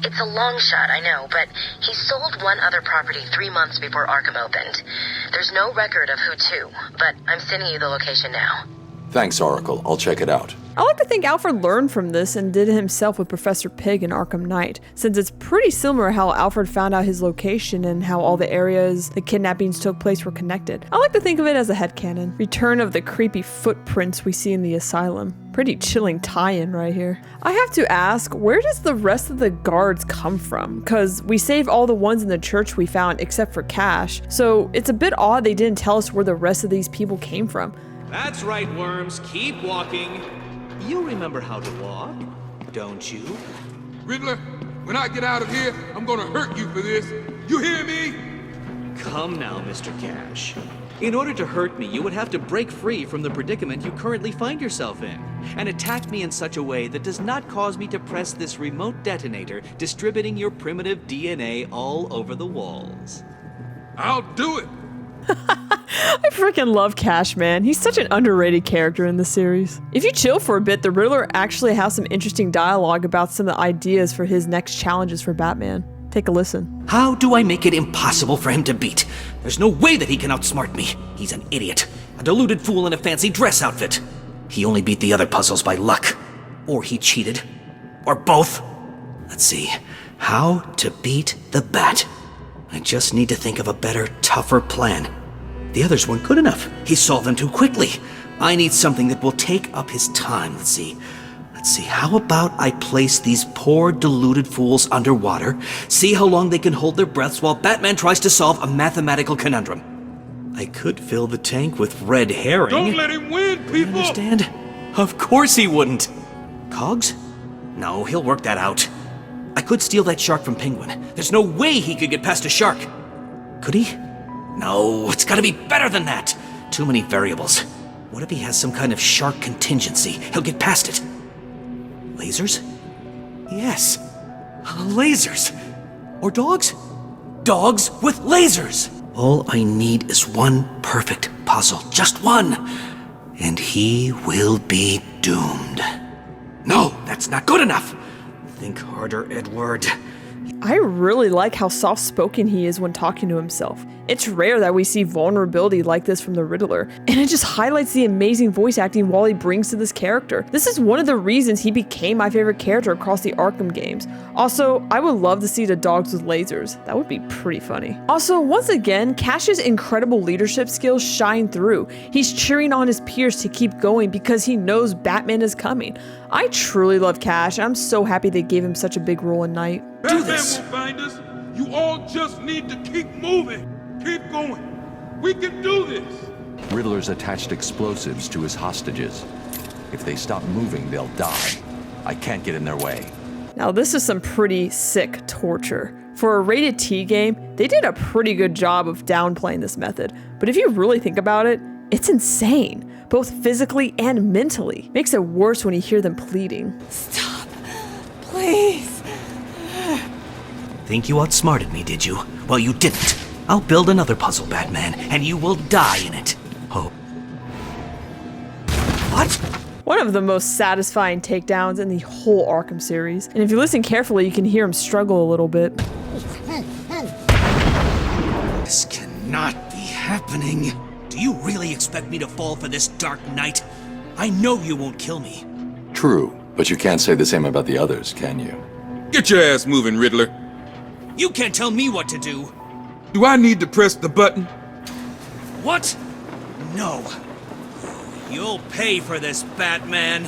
It's a long shot, I know, but he sold one other property 3 months before Arkham opened. There's no record of who to, but I'm sending you the location now. Thanks, Oracle. I'll check it out. I like to think Alfred learned from this and did it himself with Professor Pig in Arkham Knight, since it's pretty similar how Alfred found out his location and how all the areas the kidnappings took place were connected. I like to think of it as a headcanon. Return of the creepy footprints we see in the asylum. Pretty chilling tie-in right here. I have to ask, where does the rest of the guards come from? Because we saved all the ones in the church we found except for Cash, so it's a bit odd they didn't tell us where the rest of these people came from. That's right, Worms. Keep walking. You remember how to walk, don't you? Riddler, when I get out of here, I'm gonna hurt you for this. You hear me? Come now, Mr. Cash. In order to hurt me, you would have to break free from the predicament you currently find yourself in, and attack me in such a way that does not cause me to press this remote detonator, distributing your primitive DNA all over the walls. I'll do it. I freaking love Cash, man. He's such an underrated character in the series. If you chill for a bit, the Riddler actually has some interesting dialogue about some of the ideas for his next challenges for Batman. Take a listen. How do I make it impossible for him to beat? There's no way that he can outsmart me. He's an idiot. A deluded fool in a fancy dress outfit. He only beat the other puzzles by luck. Or he cheated. Or both. Let's see. How to beat the Bat. I just need to think of a better, tougher plan. The others weren't good enough. He solved them too quickly. I need something that will take up his time. Let's see, how about I place these poor, deluded fools underwater, see how long they can hold their breaths while Batman tries to solve a mathematical conundrum. I could fill the tank with red herring. Don't let him win, people! Understand? Of course he wouldn't. Cogs? No, he'll work that out. I could steal that shark from Penguin. There's no way he could get past a shark. Could he? No, it's gotta be better than that. Too many variables. What if he has some kind of shark contingency? He'll get past it. Lasers? Yes. Lasers. Or dogs? Dogs with lasers. All I need is one perfect puzzle. Just one. And he will be doomed. No, that's not good enough. Think harder, Edward. I really like how soft-spoken he is when talking to himself. It's rare that we see vulnerability like this from the Riddler, and it just highlights the amazing voice acting Wally brings to this character. This is one of the reasons he became my favorite character across the Arkham games. Also, I would love to see the dogs with lasers. That would be pretty funny. Also, once again, Cash's incredible leadership skills shine through. He's cheering on his peers to keep going because he knows Batman is coming. I truly love Cash, and I'm so happy they gave him such a big role in Night. Batman won't find us. You all just need to keep moving. Keep going. We can do this. Riddler's attached explosives to his hostages. If they stop moving, they'll die. I can't get in their way. Now this is some pretty sick torture. For a rated T game, they did a pretty good job of downplaying this method. But if you really think about it, it's insane. Both physically and mentally. Makes it worse when you hear them pleading. Stop. Please. Think you outsmarted me, did you? Well, you didn't. I'll build another puzzle, Batman, and you will die in it. Oh. What? One of the most satisfying takedowns in the whole Arkham series. And if you listen carefully, you can hear him struggle a little bit. This cannot be happening. Do you really expect me to fall for this Dark Knight? I know you won't kill me. True, but you can't say the same about the others, can you? Get your ass moving, Riddler. You can't tell me what to do. Do I need to press the button? What? No. You'll pay for this, Batman.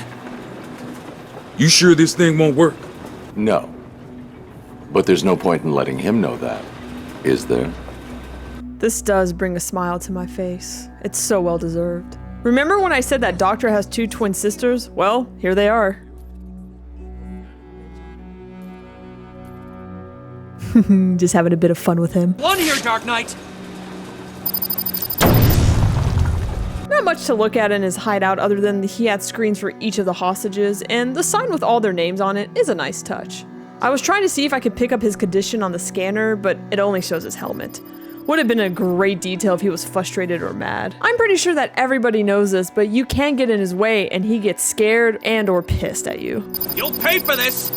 You sure this thing won't work? No. But there's no point in letting him know that, is there? This does bring a smile to my face. It's so well deserved. Remember when I said that Doctor has 2 twin sisters? Well, here they are. Just having a bit of fun with him. One here, Dark Knight! Not much to look at in his hideout other than he had screens for each of the hostages, and the sign with all their names on it is a nice touch. I was trying to see if I could pick up his condition on the scanner, but it only shows his helmet. Would have been a great detail if he was frustrated or mad. I'm pretty sure that everybody knows this, but you can get in his way and he gets scared and or pissed at you. You'll pay for this!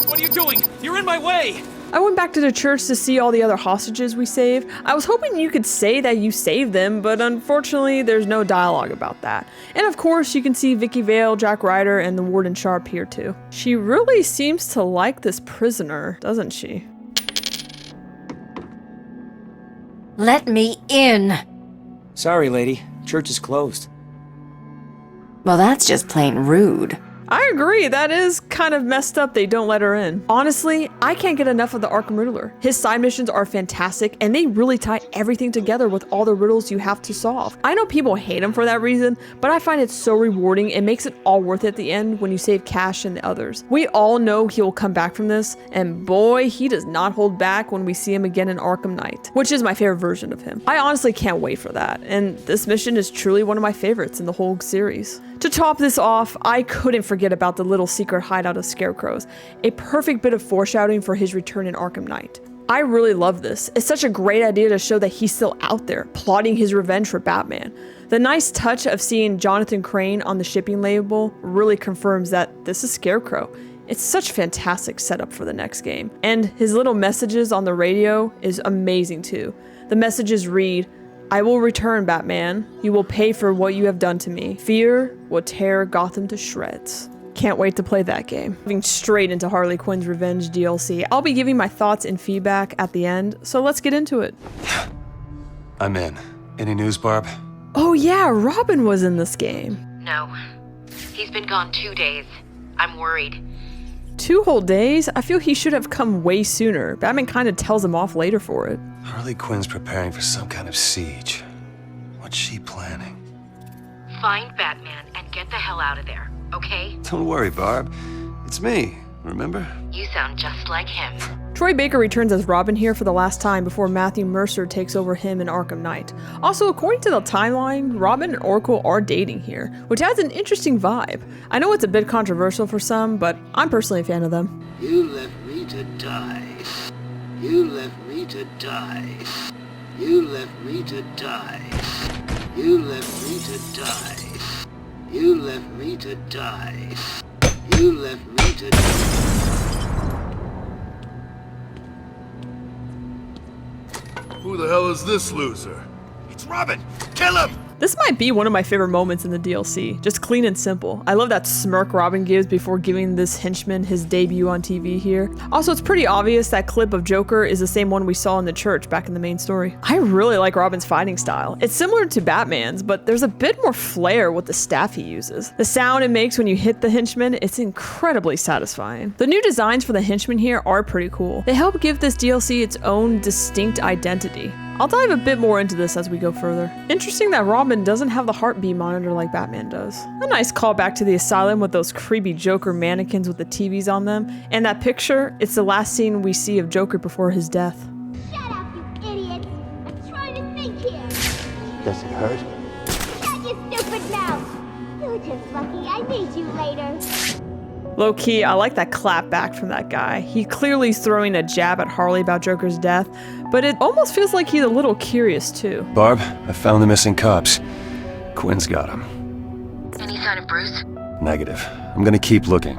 What are you doing? You're in my way! I went back to the church to see all the other hostages we saved. I was hoping you could say that you saved them, but unfortunately there's no dialogue about that. And of course you can see Vicky Vale, Jack Ryder, and the Warden Sharp here too. She really seems to like this prisoner, doesn't she? Let me in! Sorry, lady. Church is closed. Well, that's just plain rude. I agree, that is kind of messed up they don't let her in. Honestly, I can't get enough of the Arkham Riddler. His side missions are fantastic and they really tie everything together with all the riddles you have to solve. I know people hate him for that reason, but I find it so rewarding. It makes it all worth it at the end when you save Cash and the others. We all know he will come back from this, and boy, he does not hold back when we see him again in Arkham Knight, which is my favorite version of him. I honestly can't wait for that, and this mission is truly one of my favorites in the whole series. To top this off, I couldn't forget about the little secret hideout of Scarecrows, a perfect bit of foreshadowing for his return in Arkham Knight. I really love this. It's such a great idea to show that he's still out there, plotting his revenge for Batman. The nice touch of seeing Jonathan Crane on the shipping label really confirms that this is Scarecrow. It's such a fantastic setup for the next game. And his little messages on the radio is amazing too. The messages read, "I will return, Batman. You will pay for what you have done to me. Fear will tear Gotham to shreds." Can't wait to play that game. Moving straight into Harley Quinn's Revenge DLC. I'll be giving my thoughts and feedback at the end, so let's get into it. I'm in. Any news, Barb? Oh yeah, Robin was in this game. No. He's been gone 2 days. I'm worried. 2 whole days? I feel he should have come way sooner. Batman kind of tells him off later for it. Harley Quinn's preparing for some kind of siege. What's she planning? Find Batman and get the hell out of there, okay? Don't worry, Barb. It's me, remember? You sound just like him. Troy Baker returns as Robin here for the last time before Matthew Mercer takes over him in Arkham Knight. Also, according to the timeline, Robin and Oracle are dating here, which adds an interesting vibe. I know it's a bit controversial for some, but I'm personally a fan of them. You left me to die. You left me to die. You left me to die. You left me to die. You left me to die. You left me to die. Who the hell is this loser? It's Robin! Kill him! This might be one of my favorite moments in the DLC, just clean and simple. I love that smirk Robin gives before giving this henchman his debut on TV here. Also, it's pretty obvious that clip of Joker is the same one we saw in the church back in the main story. I really like Robin's fighting style. It's similar to Batman's, but there's a bit more flair with the staff he uses. The sound it makes when you hit the henchman, it's incredibly satisfying. The new designs for the henchmen here are pretty cool. They help give this DLC its own distinct identity. I'll dive a bit more into this as we go further. Interesting that Robin doesn't have the heartbeat monitor like Batman does. A nice callback to the asylum with those creepy Joker mannequins with the TVs on them. And that picture, it's the last scene we see of Joker before his death. Shut up, you idiots! I'm trying to think here. Does it hurt? Shut your stupid mouth! You're just lucky I need you later. Low key, I like that clap back from that guy. He clearly is throwing a jab at Harley about Joker's death, but it almost feels like he's a little curious too. Barb, I found the missing cops. Quinn's got them. Any sign of Bruce? Negative. I'm gonna keep looking.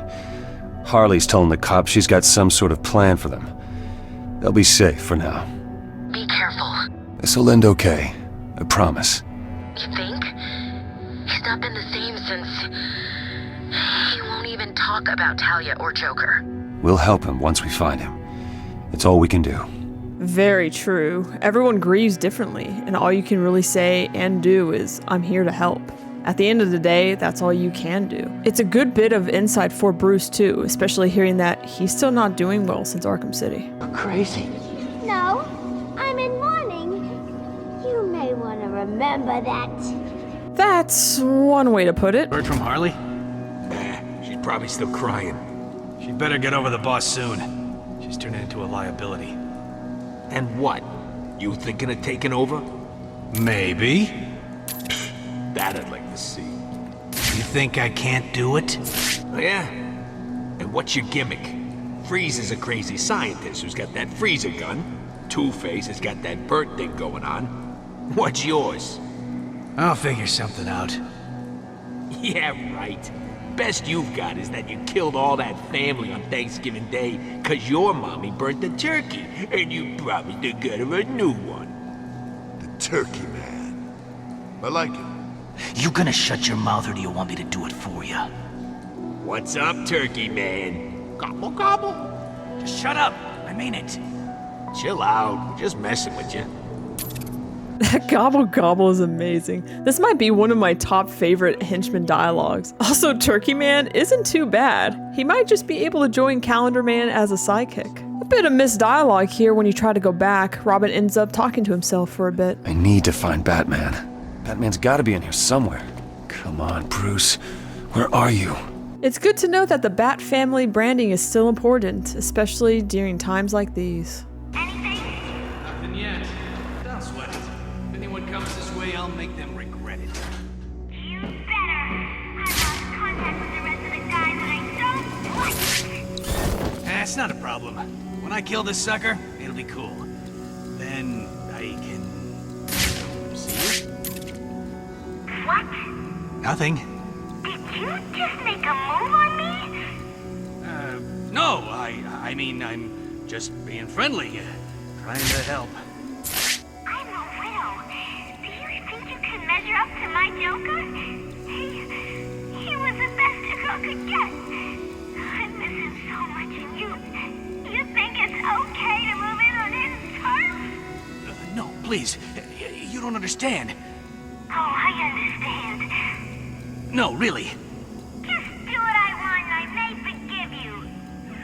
Harley's telling the cops she's got some sort of plan for them. They'll be safe for now. Be careful. This'll end okay. I promise. You think? He's not been the same since... He won't even talk about Talia or Joker. We'll help him once we find him. It's all we can do. Very true. Everyone grieves differently, and all you can really say and do is, I'm here to help. At the end of the day, that's all you can do. It's a good bit of insight for Bruce too, especially hearing that he's still not doing well since Arkham City. Crazy. No, I'm in mourning. remember that. That's one way to put it. Heard from Harley? She's probably still crying. She'd better get over the boss soon. She's turning into a liability. And what? You thinking of taking over? Maybe. That I'd like to see. You think I can't do it? Oh, yeah? And what's your gimmick? Freeze is a crazy scientist who's got that freezer gun. Two-Face has got that bird thing going on. What's yours? I'll figure something out. Yeah, right. Best you've got is that you killed all that family on Thanksgiving Day 'cause your mommy burnt the turkey, and you promised to get her a new one. The turkey man. I like it. You gonna shut your mouth, or do you want me to do it for you? What's up, turkey man? Gobble gobble? Just shut up. I mean it. Chill out. We're just messing with you. That gobble gobble is amazing. This might be one of my top favorite henchman dialogues. Also, Turkey Man isn't too bad. He might just be able to join Calendar Man as a sidekick. A bit of missed dialogue here when you try to go back. Robin ends up talking to himself for a bit. I need to find Batman. Batman's gotta be in here somewhere. Come on, Bruce. Where are you? It's good to know that the Bat family branding is still important, especially during times like these. Nothing yet. Don't sweat it. If anyone comes this way, I'll make them regret it. You better. I lost contact with the rest of the guys and I don't like it. That's not a problem. When I kill this sucker, it'll be cool. Then I can... see you? What? Nothing. Did you just make a move on me? No, I mean, I'm just being friendly. Trying to help. I'm a widow. Do you think you can measure up to my Joker? He was the best a girl could get. I miss him so much, and you think it's okay to move in on his turf? No, please. You don't understand. Oh, I understand. No, really. Just do what I want and I may forgive you.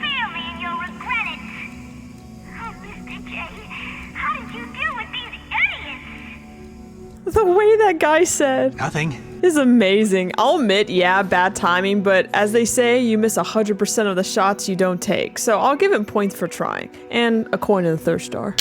Feel me and you'll regret it. Oh, Mr. J, how did you deal with these idiots? The way that guy said Nothing. is amazing. I'll admit, yeah, bad timing, but as they say, you miss 100% of the shots you don't take. So I'll give him points for trying, and a coin in the third star.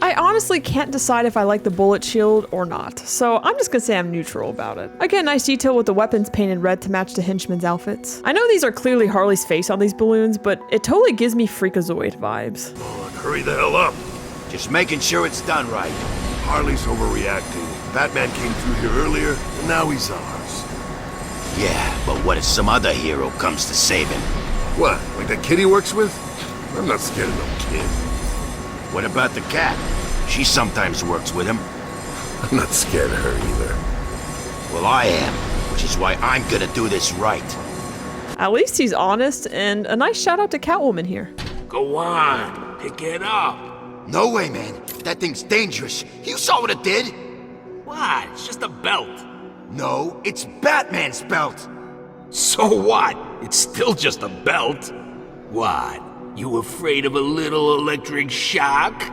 I honestly can't decide if I like the bullet shield or not, so I'm just gonna say I'm neutral about it. I get a nice detail with the weapons painted red to match the henchman's outfits. I know these are clearly Harley's face on these balloons, but it totally gives me Freakazoid vibes. Hurry the hell up. Just making sure it's done right. Harley's overreacting. Batman came through here earlier, and now he's ours. Yeah, but what if some other hero comes to save him? What, like that kid he works with? I'm not scared of no kid. What about the cat? She sometimes works with him. I'm not scared of her either. Well, I am, which is why I'm gonna do this right. At least he's honest, and a nice shout out to Catwoman here. Go on, pick it up. No way, man. That thing's dangerous. You saw what it did. What? It's just a belt. No, it's Batman's belt. So what? It's still just a belt. What? You afraid of a little electric shock?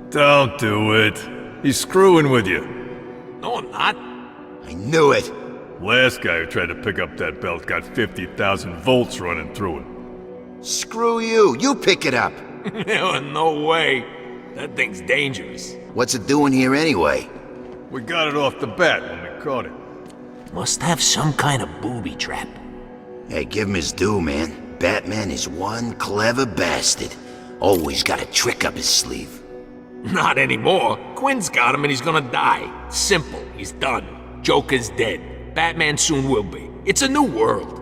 Don't do it. He's screwing with you. No, I'm not. I knew it. Last guy who tried to pick up that belt got 50,000 volts running through him. Screw you. You pick it up. No way. That thing's dangerous. What's it doing here anyway? We got it off the bat when we caught it. Must have some kind of booby trap. Hey, give him his due, man. Batman is one clever bastard. Always got a trick up his sleeve. Not anymore. Quinn's got him and he's gonna die. Simple. He's done. Joker's dead. Batman soon will be. It's a new world.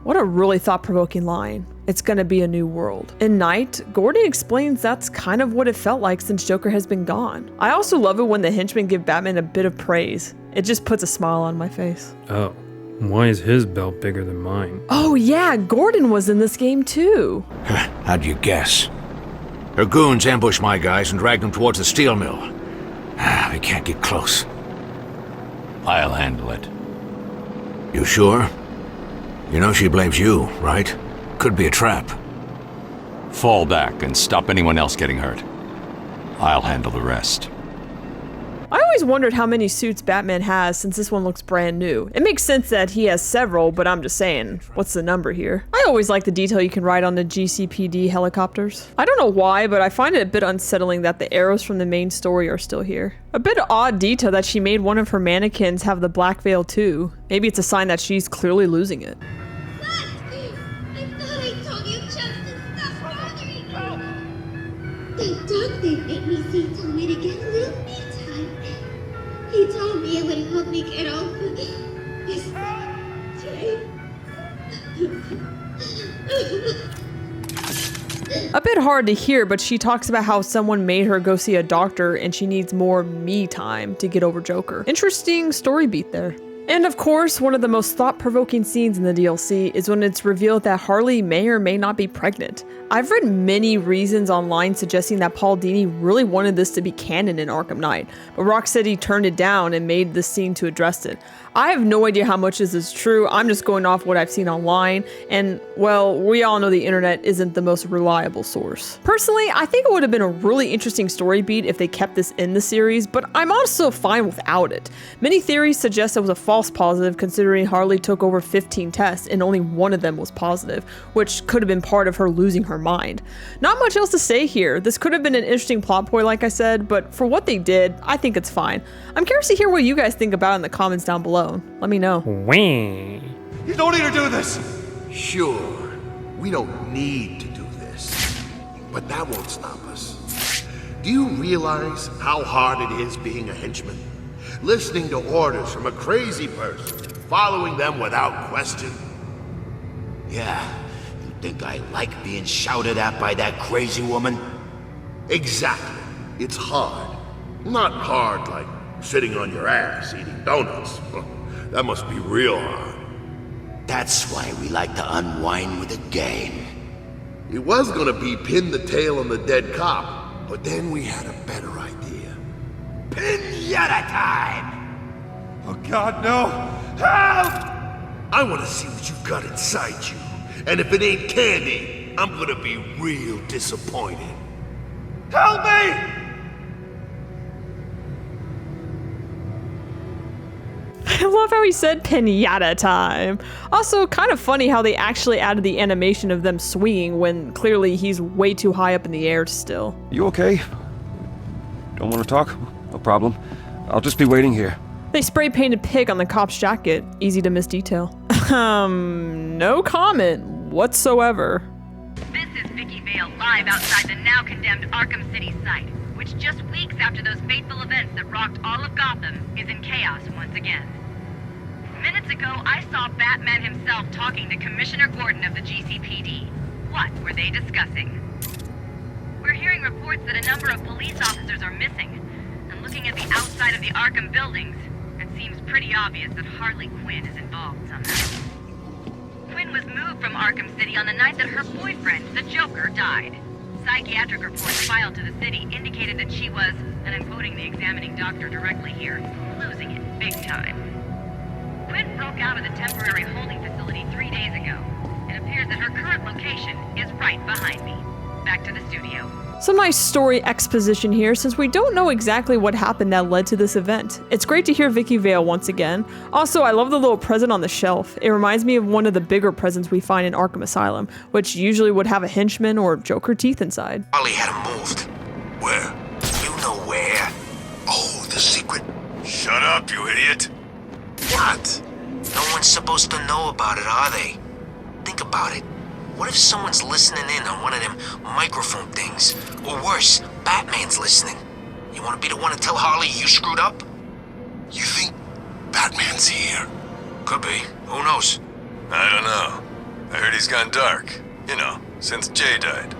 What a really thought-provoking line. It's gonna be a new world. In Night, Gordon explains that's kind of what it felt like since Joker has been gone. I also love it when the henchmen give Batman a bit of praise. It just puts a smile on my face. Oh, why is his belt bigger than mine? Oh yeah, Gordon was in this game too. How'd you guess? Her goons ambushed my guys and dragged them towards the steel mill. They can't get close. I'll handle it. You sure? You know she blames you, right? Could be a trap. Fall back and stop anyone else getting hurt. I'll handle the rest. I always always wondered how many suits Batman has since this one looks brand new. It makes sense that he has several, but I'm just saying, what's the number here? I always like the detail you can ride on the GCPD helicopters. I don't know why, but I find it a bit unsettling that the arrows from the main story are still here. A bit odd detail that she made one of her mannequins have the black veil too. Maybe it's a sign that she's clearly losing it. That dog thing made me see told me to get a little me time. He told me it would help me get over this A bit hard to hear, but she talks about how someone made her go see a doctor and she needs more me time to get over Joker. Interesting story beat there. And of course, one of the most thought-provoking scenes in the DLC is when it's revealed that Harley may or may not be pregnant. I've read many reasons online suggesting that Paul Dini really wanted this to be canon in Arkham Knight, but Rocksteady turned it down and made this scene to address it. I have no idea how much this is true. I'm just going off what I've seen online, and well, we all know the internet isn't the most reliable source. Personally, I think it would have been a really interesting story beat if they kept this in the series, but I'm also fine without it. Many theories suggest it was a false positive considering Harley took over 15 tests and only one of them was positive, which could have been part of her losing her mind. Not much else to say here. This could have been an interesting plot point like I said, but for what they did, I think it's fine. I'm curious to hear what you guys think about it in the comments down below. Let me know. You don't need to do this! Sure, we don't need to do this, but that won't stop us. Do you realize how hard it is being a henchman? Listening to orders from a crazy person, following them without question? Yeah, you think I like being shouted at by that crazy woman? Exactly. It's hard. Not hard like sitting on your ass eating donuts. That must be real hard. That's why we like to unwind with a game. It was gonna be pin the tail on the dead cop, but then we had a better idea. Pinata time! Oh God, no! Help! I wanna see what you've got inside you. And if it ain't candy, I'm gonna be real disappointed. Help me! I love how he said pinata time. Also, kind of funny how they actually added the animation of them swinging when clearly he's way too high up in the air still. You okay? Don't want to talk? No problem. I'll just be waiting here. They spray painted pig on the cop's jacket. Easy to miss detail. No comment whatsoever. This is Vicky Vale live outside the now condemned Arkham City site, which just weeks after those fateful events that rocked all of Gotham is in chaos once again. Minutes ago, I saw Batman himself talking to Commissioner Gordon of the GCPD. What were they discussing? We're hearing reports that a number of police officers are missing, and looking at the outside of the Arkham buildings, it seems pretty obvious that Harley Quinn is involved somehow. Quinn was moved from Arkham City on the night that her boyfriend, the Joker, died. Psychiatric reports filed to the city indicated that she was, and I'm quoting the examining doctor directly here, losing it big time. Quinn broke out of the temporary holding facility 3 days ago. It appears that her current location is right behind me. Back to the studio. Some nice story exposition here since we don't know exactly what happened that led to this event. It's great to hear Vicky Vale once again. Also, I love the little present on the shelf. It reminds me of one of the bigger presents we find in Arkham Asylum, which usually would have a henchman or Joker teeth inside. Harley had him moved. Where? You know where. Oh, the secret. Shut up, you idiot. What? No one's supposed to know about it, are they? Think about it. What if someone's listening in on one of them microphone things? Or worse, Batman's listening. You want to be the one to tell Harley you screwed up? You think Batman's here? Could be. Who knows? I don't know. I heard he's gone dark. You know, since Jay died.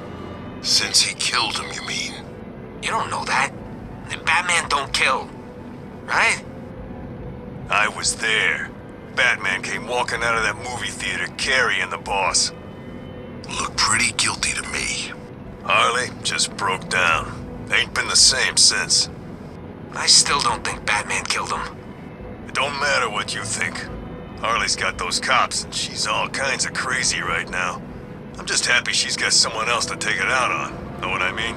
Since he killed him, you mean? You don't know that. Batman don't kill. Right? I was there. Batman came walking out of that movie theater carrying the boss. Look pretty guilty to me. Harley just broke down. Ain't been the same since. I still don't think Batman killed him. It don't matter what you think. Harley's got those cops and she's all kinds of crazy right now. I'm just happy she's got someone else to take it out on. Know what I mean?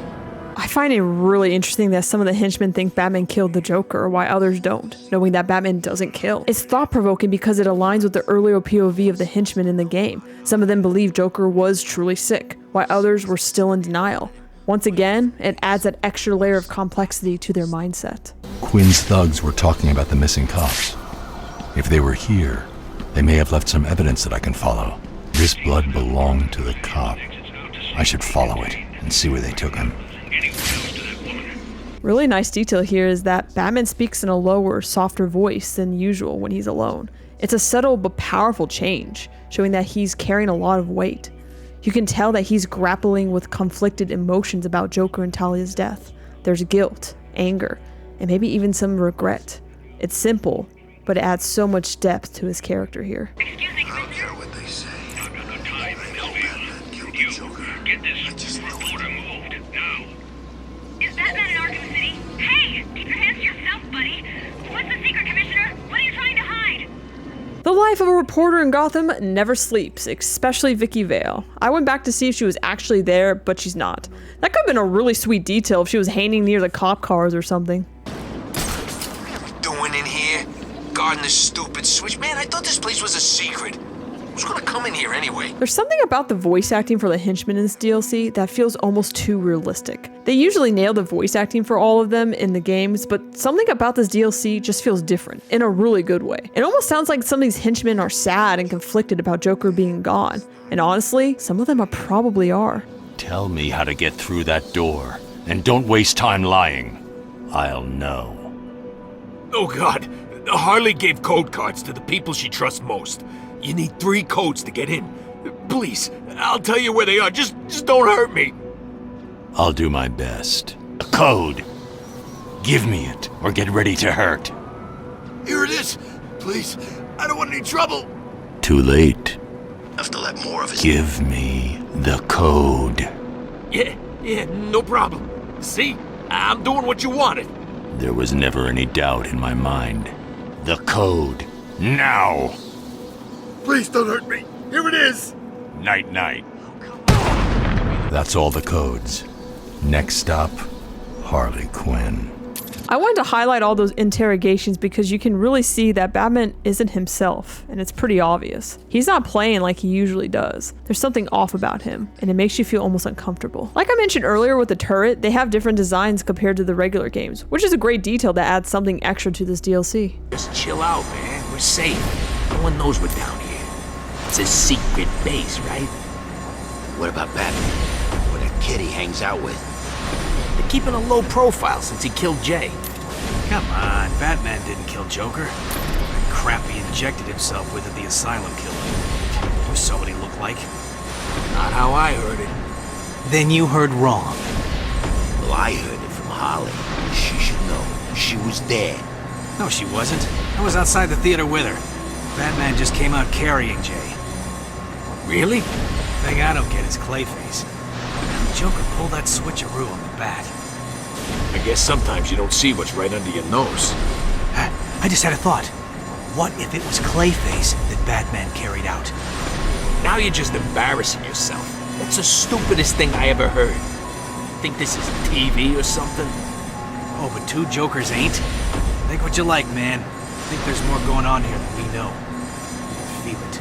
I find it really interesting that some of the henchmen think Batman killed the Joker, while others don't, knowing that Batman doesn't kill. It's thought-provoking because it aligns with the earlier POV of the henchmen in the game. Some of them believe Joker was truly sick, while others were still in denial. Once again, it adds that extra layer of complexity to their mindset. Quinn's thugs were talking about the missing cops. If they were here, they may have left some evidence that I can follow. This blood belonged to the cop. I should follow it and see where they took him. Really nice detail here is that Batman speaks in a lower, softer voice than usual when he's alone. It's a subtle but powerful change, showing that he's carrying a lot of weight. You can tell that he's grappling with conflicted emotions about Joker and Talia's death. There's guilt, anger, and maybe even some regret. It's simple, but it adds so much depth to his character here. Excuse me, I don't care what they say. Get this reporter moved now. is Batman in Arkham City? Hey, keep your hands to yourself, buddy. What's the secret, Commissioner? What are you trying to hide? The life of a reporter in Gotham never sleeps, especially Vicky Vale. I went back to see if she was actually there, but she's not. That could have been a really sweet detail if she was hanging near the cop cars or something. Doing in here? Guarding this stupid switch? Man, I thought this place was a secret. Who's gonna come in here anyway? There's something about the voice acting for the henchmen in this DLC that feels almost too realistic. They usually nail the voice acting for all of them in the games, but something about this DLC just feels different, in a really good way. It almost sounds like some of these henchmen are sad and conflicted about Joker being gone. And honestly, some of them probably are. Tell me how to get through that door, and don't waste time lying. I'll know. Oh God, Harley gave code cards to the people she trusts most. You need 3 codes to get in. Please, I'll tell you where they are. Just don't hurt me. I'll do my best. A code. Give me it, or get ready to hurt. Here it is. Please, I don't want any trouble. Too late. Have to let more of his... Give me the code. Yeah, no problem. See, I'm doing what you wanted. There was never any doubt in my mind. The code. Now! Please don't hurt me. Here it is. Night-night. That's all the codes. Next stop, Harley Quinn. I wanted to highlight all those interrogations because you can really see that Batman isn't himself, and it's pretty obvious. He's not playing like he usually does. There's something off about him, and it makes you feel almost uncomfortable. Like I mentioned earlier with the turret, they have different designs compared to the regular games, which is a great detail that adds something extra to this DLC. Just chill out, man. We're safe. No one knows we're down here. It's a secret base, right? What about Batman? Where that kid he hangs out with? They're keeping a low profile since he killed Jay. Come on, Batman didn't kill Joker. That crap he injected himself with at the asylum killed. Or so what he looked like. Not how I heard it. Then you heard wrong. Well, I heard it from Holly. She should know. She was there. No, she wasn't. I was outside the theater with her. Batman just came out carrying Jay. Really? Thing I don't get is Clayface. Joker pulled that switcheroo on the bat. I guess sometimes you don't see what's right under your nose. I just had a thought. What if it was Clayface that Batman carried out? Now you're just embarrassing yourself. That's the stupidest thing I ever heard. Think this is TV or something? Oh, but 2 Jokers ain't? Think what you like, man. Think there's more going on here than we know. Feel it.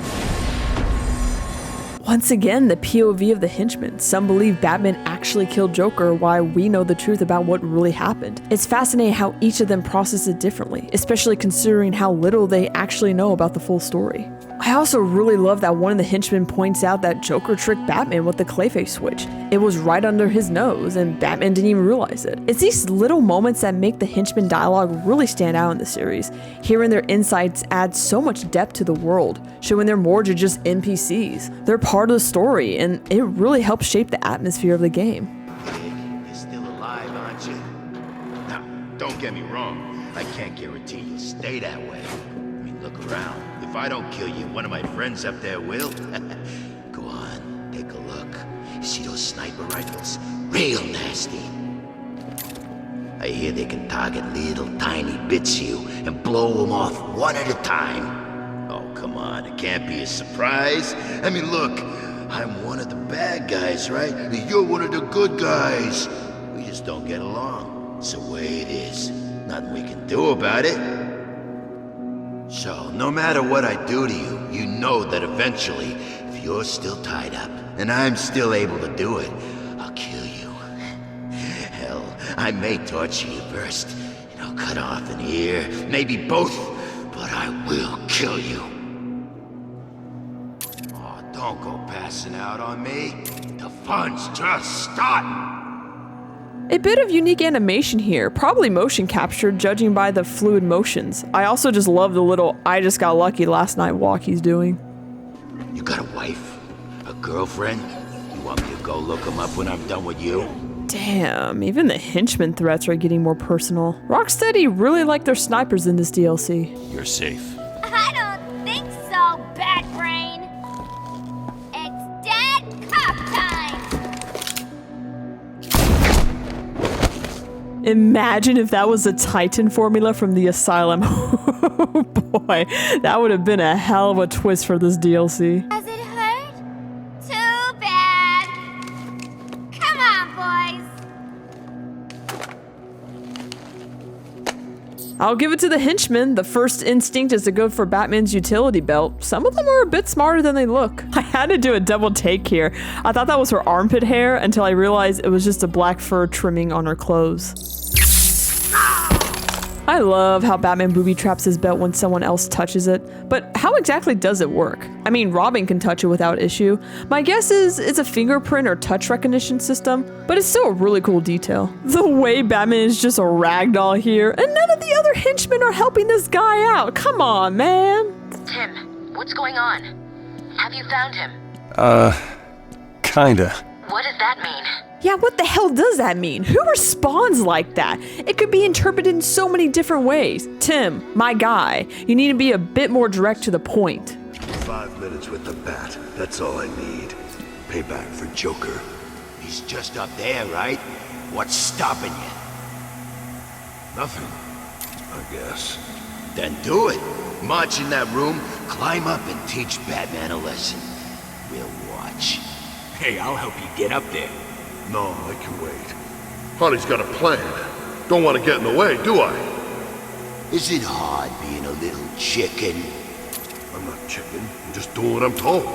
Once again, the POV of the henchmen. Some believe Batman actually killed Joker, while we know the truth about what really happened. It's fascinating how each of them processes it differently, especially considering how little they actually know about the full story. I also really love that one of the henchmen points out that Joker tricked Batman with the Clayface switch. It was right under his nose, and Batman didn't even realize it. It's these little moments that make the henchman dialogue really stand out in the series. Hearing their insights adds so much depth to the world, showing they're more than just NPCs. They're part of the story, and it really helps shape the atmosphere of the game. You're still alive, aren't you? Now, don't get me wrong. I can't guarantee you'll stay that way. I mean, look around. If I don't kill you, one of my friends up there will. Go on, take a look. You see those sniper rifles? Real nasty. I hear they can target little tiny bits of you and blow them off one at a time. Oh, come on, it can't be a surprise. I mean, look, I'm one of the bad guys, right? You're one of the good guys. We just just don't get along. It's the way it is. Nothing we can do about it. So, no matter what I do to you, you know that eventually, if you're still tied up, and I'm still able to do it, I'll kill you. Hell, I may torture you first. You know, cut off an ear, maybe both, but I will kill you. Oh, don't go passing out on me. The fun's just starting. A bit of unique animation here, probably motion captured judging by the fluid motions. I also just love the little I just got lucky last night walk he's doing. You got a wife? A girlfriend? You want me to go look them up when I'm done with you? Damn, even the henchman threats are getting more personal. Rocksteady really like their snipers in this DLC. You're safe. I don't think so, Bat Brain. It's dead cop time. Imagine if that was a Titan formula from the Asylum. Oh boy, that would have been a hell of a twist for this DLC. Does it hurt? Too bad. Come on, boys. I'll give it to the henchmen. The first instinct is to go for Batman's utility belt. Some of them are a bit smarter than they look. I had to do a double take here. I thought that was her armpit hair until I realized it was just a black fur trimming on her clothes. I love how Batman booby traps his belt when someone else touches it, but how exactly does it work? I mean, Robin can touch it without issue. My guess is it's a fingerprint or touch recognition system, but it's still a really cool detail. The way Batman is just a ragdoll here, and none of the other henchmen are helping this guy out. Come on, man. Tim, what's going on? Have you found him? Kinda. What does that mean? Yeah, what the hell does that mean? Who responds like that? It could be interpreted in so many different ways. Tim, my guy, you need to be a bit more direct to the point. 5 minutes with the bat, that's all I need. Payback for Joker. He's just up there, right? What's stopping you? Nothing, I guess. Then do it. March in that room, climb up and teach Batman a lesson. We'll watch. Hey, I'll help you get up there. No, I can wait. Harley's got a plan. Don't want to get in the way, do I? Is it hard being a little chicken? I'm not chicken. I'm just doing what I'm told.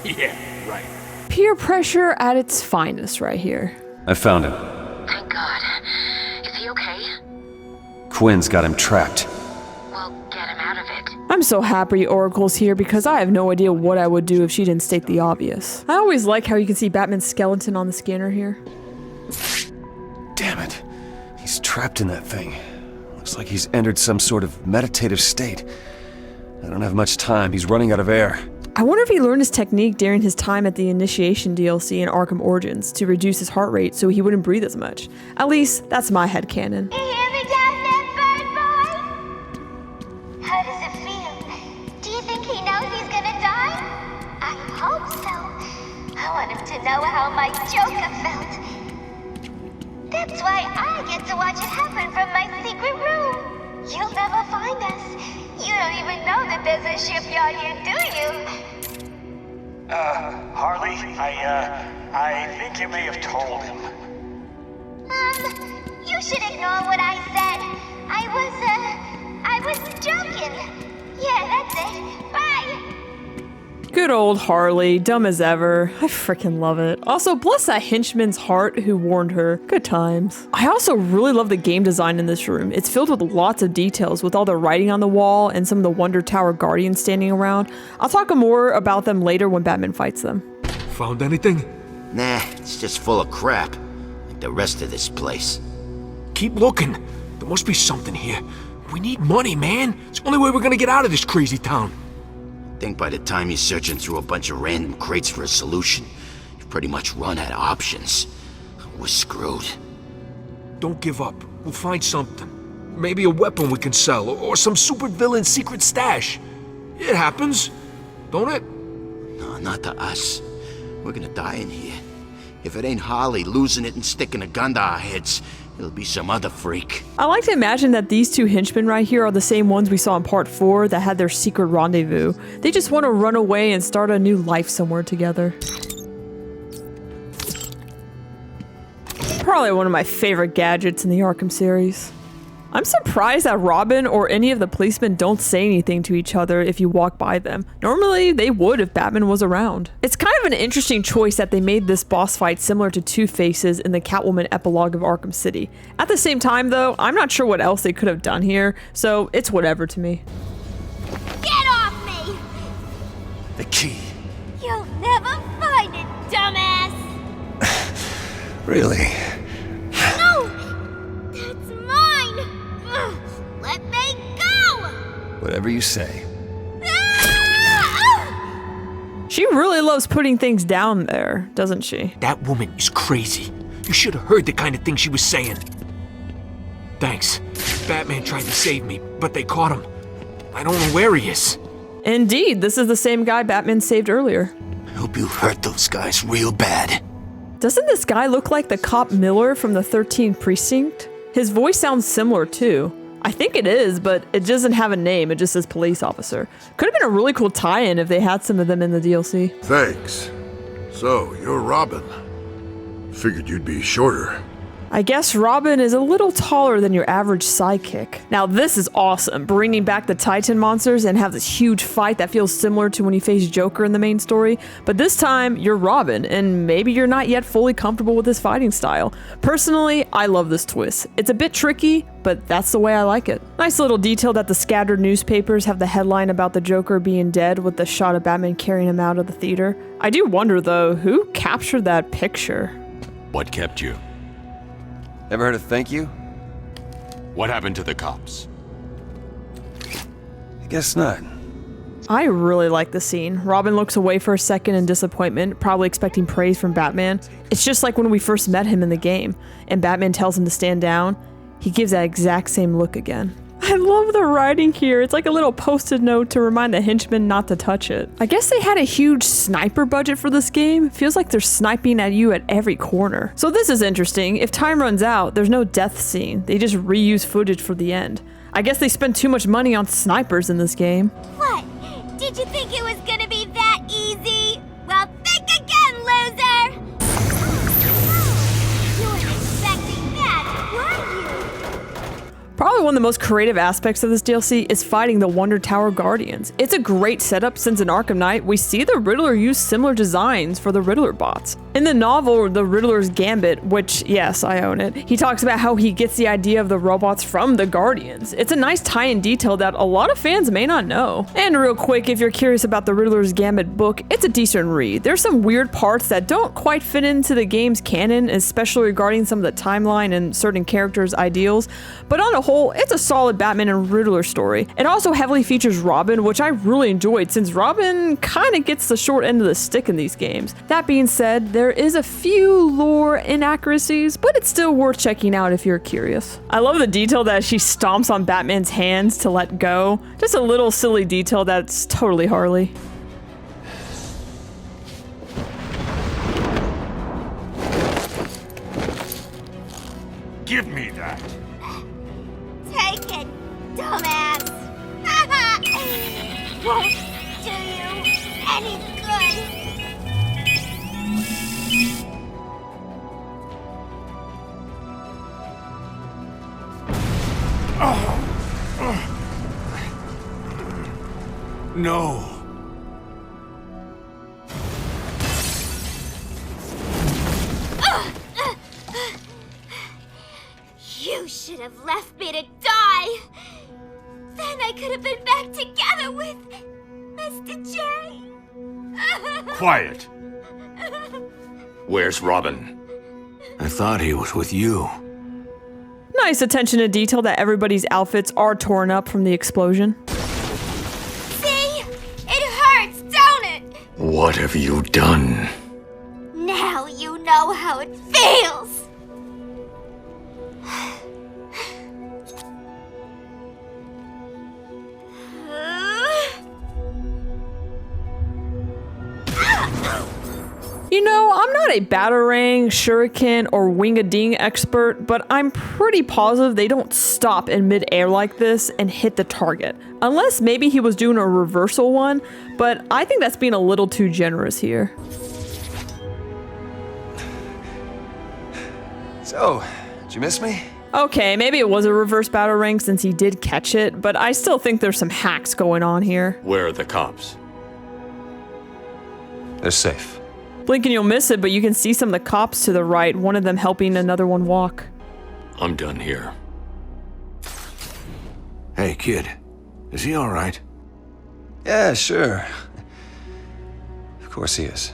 Yeah, right. Peer pressure at its finest right here. I found him. Thank God. Is he okay? Quinn's got him trapped. Well, get him out of it. I'm so happy Oracle's here because I have no idea what I would do if she didn't state the obvious. I always like how you can see Batman's skeleton on the scanner here. Damn it. He's trapped in that thing. Looks like he's entered some sort of meditative state. I don't have much time. He's running out of air. I wonder if he learned his technique during his time at the Initiation DLC in Arkham Origins to reduce his heart rate so he wouldn't breathe as much. At least, that's my headcanon. You hear me down there, bird boy? How does it feel? Do you think he knows he's gonna die? I hope so. I want him to know how my Joker felt. That's why I get to watch it happen from my secret room. You'll never find us. You don't even know that there's a shipyard here, do you? Harley, I think you may have told him. You should ignore what I said. I was joking. Yeah, that's it. Bye. Good old Harley, dumb as ever. I freaking love it. Also, bless that henchman's heart who warned her. Good times. I also really love the game design in this room. It's filled with lots of details with all the writing on the wall and some of the Wonder Tower Guardians standing around. I'll talk more about them later when Batman fights them. Found anything? Nah, it's just full of crap. Like the rest of this place. Keep looking. There must be something here. We need money, man. It's the only way we're gonna get out of this crazy town. I think by the time you're searching through a bunch of random crates for a solution, you've pretty much run out of options. We're screwed. Don't give up. We'll find something. Maybe a weapon we can sell, or some supervillain secret stash. It happens, don't it? No, not to us. We're gonna die in here. If it ain't Harley losing it and sticking a gun to our heads, it'll be some other freak. I like to imagine that these two henchmen right here are the same ones we saw in part 4 that had their secret rendezvous. They just want to run away and start a new life somewhere together. Probably one of my favorite gadgets in the Arkham series. I'm surprised that Robin or any of the policemen don't say anything to each other if you walk by them. Normally, they would if Batman was around. It's kind of an interesting choice that they made this boss fight similar to Two-Face's in the Catwoman epilogue of Arkham City. At the same time, though, I'm not sure what else they could have done here, so it's whatever to me. Get off me! The key. You'll never find it, dumbass! Really? No! That's mine! Ugh, let me go! Whatever you say. She really loves putting things down there, doesn't she? That woman is crazy. You should have heard the kind of thing she was saying. Thanks. Batman tried to save me, but they caught him. I don't know where he is. Indeed, this is the same guy Batman saved earlier. I hope you hurt those guys real bad. Doesn't this guy look like the cop Miller from the 13th Precinct? His voice sounds similar too. I think it is, but it doesn't have a name, it just says police officer. Could have been a really cool tie-in if they had some of them in the DLC. Thanks. So, you're Robin. Figured you'd be shorter. I guess Robin is a little taller than your average sidekick. Now this is awesome, bringing back the Titan monsters and have this huge fight that feels similar to when you face Joker in the main story, but this time you're Robin, and maybe you're not yet fully comfortable with his fighting style. Personally, I love this twist. It's a bit tricky, but that's the way I like it. Nice little detail that the scattered newspapers have the headline about the Joker being dead with the shot of Batman carrying him out of the theater. I do wonder though, who captured that picture? What kept you? Ever heard of thank you? What happened to the cops? I guess not. I really like the scene. Robin looks away for a second in disappointment, probably expecting praise from Batman. It's just like when we first met him in the game, and Batman tells him to stand down. He gives that exact same look again. I love the writing here. It's like a little post-it note to remind the henchmen not to touch it. I guess they had a huge sniper budget for this game. It feels like they're sniping at you at every corner. So this is interesting. If time runs out, there's no death scene. They just reuse footage for the end. I guess they spent too much money on snipers in this game. What? Did you think it was gonna be that easy? Well, think again, loser! You weren't expecting that, were you? Probably one of the most creative aspects of this DLC is fighting the Wonder Tower Guardians. It's a great setup since in Arkham Knight, we see the Riddler use similar designs for the Riddler bots. In the novel, The Riddler's Gambit, which, yes, I own it, he talks about how he gets the idea of the robots from the Guardians. It's a nice tie-in detail that a lot of fans may not know. And real quick, if you're curious about the Riddler's Gambit book, it's a decent read. There's some weird parts that don't quite fit into the game's canon, especially regarding some of the timeline and certain characters' ideals, but on the whole, it's a solid Batman and Riddler story. It also heavily features Robin, which I really enjoyed since Robin kind of gets the short end of the stick in these games. That being said, there is a few lore inaccuracies, but it's still worth checking out if you're curious. I love the detail that she stomps on Batman's hands to let go. Just a little silly detail that's totally Harley. Give me that. Take it, dumbass! Won't do you any good! No. You should have left me to die! Then I could have been back together with Mr. J. Quiet. Where's Robin? I thought he was with you. Nice attention to detail that everybody's outfits are torn up from the explosion. See? It hurts, don't it? What have you done? Now you know how it feels! You know, I'm not a Batarang, Shuriken, or Wing-a-Ding expert, but I'm pretty positive they don't stop in mid-air like this and hit the target. Unless maybe he was doing a reversal one, but I think that's being a little too generous here. So, did you miss me? Okay, maybe it was a reverse battle ring since he did catch it, but I still think there's some hacks going on here. Where are the cops? They're safe. Blink and you'll miss it, but you can see some of the cops to the right, one of them helping another one walk. I'm done here. Hey, kid. Is he all right? Yeah, sure. Of course he is.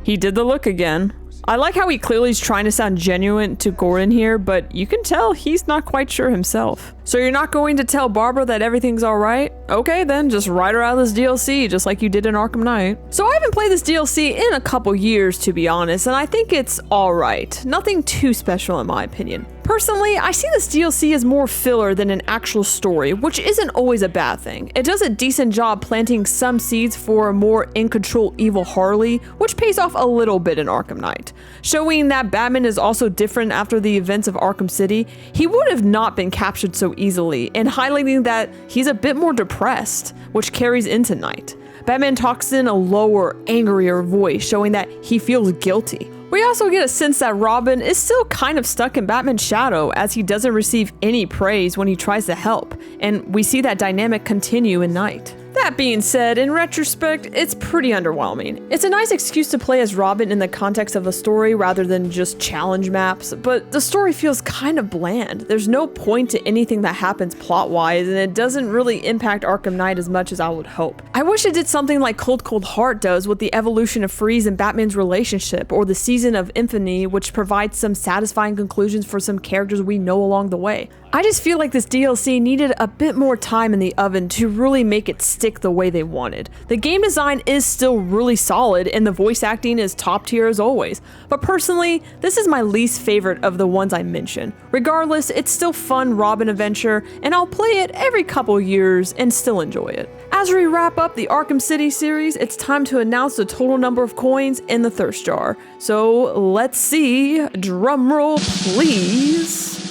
He did the look again. I like how he clearly is trying to sound genuine to Gordon here, but you can tell he's not quite sure himself. So you're not going to tell Barbara that everything's alright? Okay then, just write her out of this DLC, just like you did in Arkham Knight. So I haven't played this DLC in a couple years, to be honest, and I think it's alright. Nothing too special in my opinion. Personally, I see this DLC as more filler than an actual story, which isn't always a bad thing. It does a decent job planting some seeds for a more in-control evil Harley, which pays off a little bit in Arkham Knight. Showing that Batman is also different after the events of Arkham City, he would have not been captured so easily, and highlighting that he's a bit more depressed, which carries into Knight. Batman talks in a lower, angrier voice, showing that he feels guilty. We also get a sense that Robin is still kind of stuck in Batman's shadow as he doesn't receive any praise when he tries to help, and we see that dynamic continue in Knight. That being said, in retrospect, it's pretty underwhelming. It's a nice excuse to play as Robin in the context of a story rather than just challenge maps, but the story feels kind of bland. There's no point to anything that happens plot-wise, and it doesn't really impact Arkham Knight as much as I would hope. I wish it did something like Cold Cold Heart does with the evolution of Freeze and Batman's relationship, or the Season of Infamy, which provides some satisfying conclusions for some characters we know along the way. I just feel like this DLC needed a bit more time in the oven to really make it stick the way they wanted. The game design is still really solid and the voice acting is top tier as always, but personally, this is my least favorite of the ones I mentioned. Regardless, it's still fun Robin adventure and I'll play it every couple years and still enjoy it. As we wrap up the Arkham City series, it's time to announce the total number of coins in the thirst jar. So let's see, drumroll please.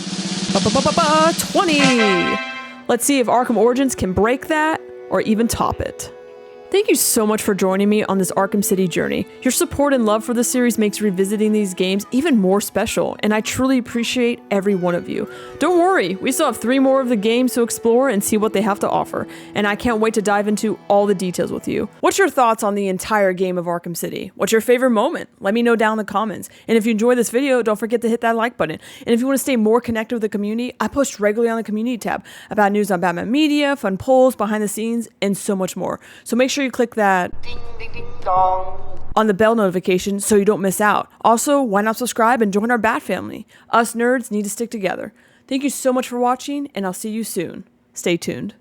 20! Let's see if Arkham Origins can break that or even top it. Thank you so much for joining me on this Arkham City journey. Your support and love for the series makes revisiting these games even more special, and I truly appreciate every one of you. Don't worry, we still have 3 more of the games to explore and see what they have to offer, and I can't wait to dive into all the details with you. What's your thoughts on the entire game of Arkham City? What's your favorite moment? Let me know down in the comments. And if you enjoyed this video, don't forget to hit that like button. And if you want to stay more connected with the community, I post regularly on the community tab about news on Batman media, fun polls, behind the scenes, and so much more. So make sure you click that ding, ding, ding, dong on the bell notification so you don't miss out. Also, why not subscribe and join our Bat family? Us nerds need to stick together. Thank you so much for watching, and I'll see you soon. Stay tuned.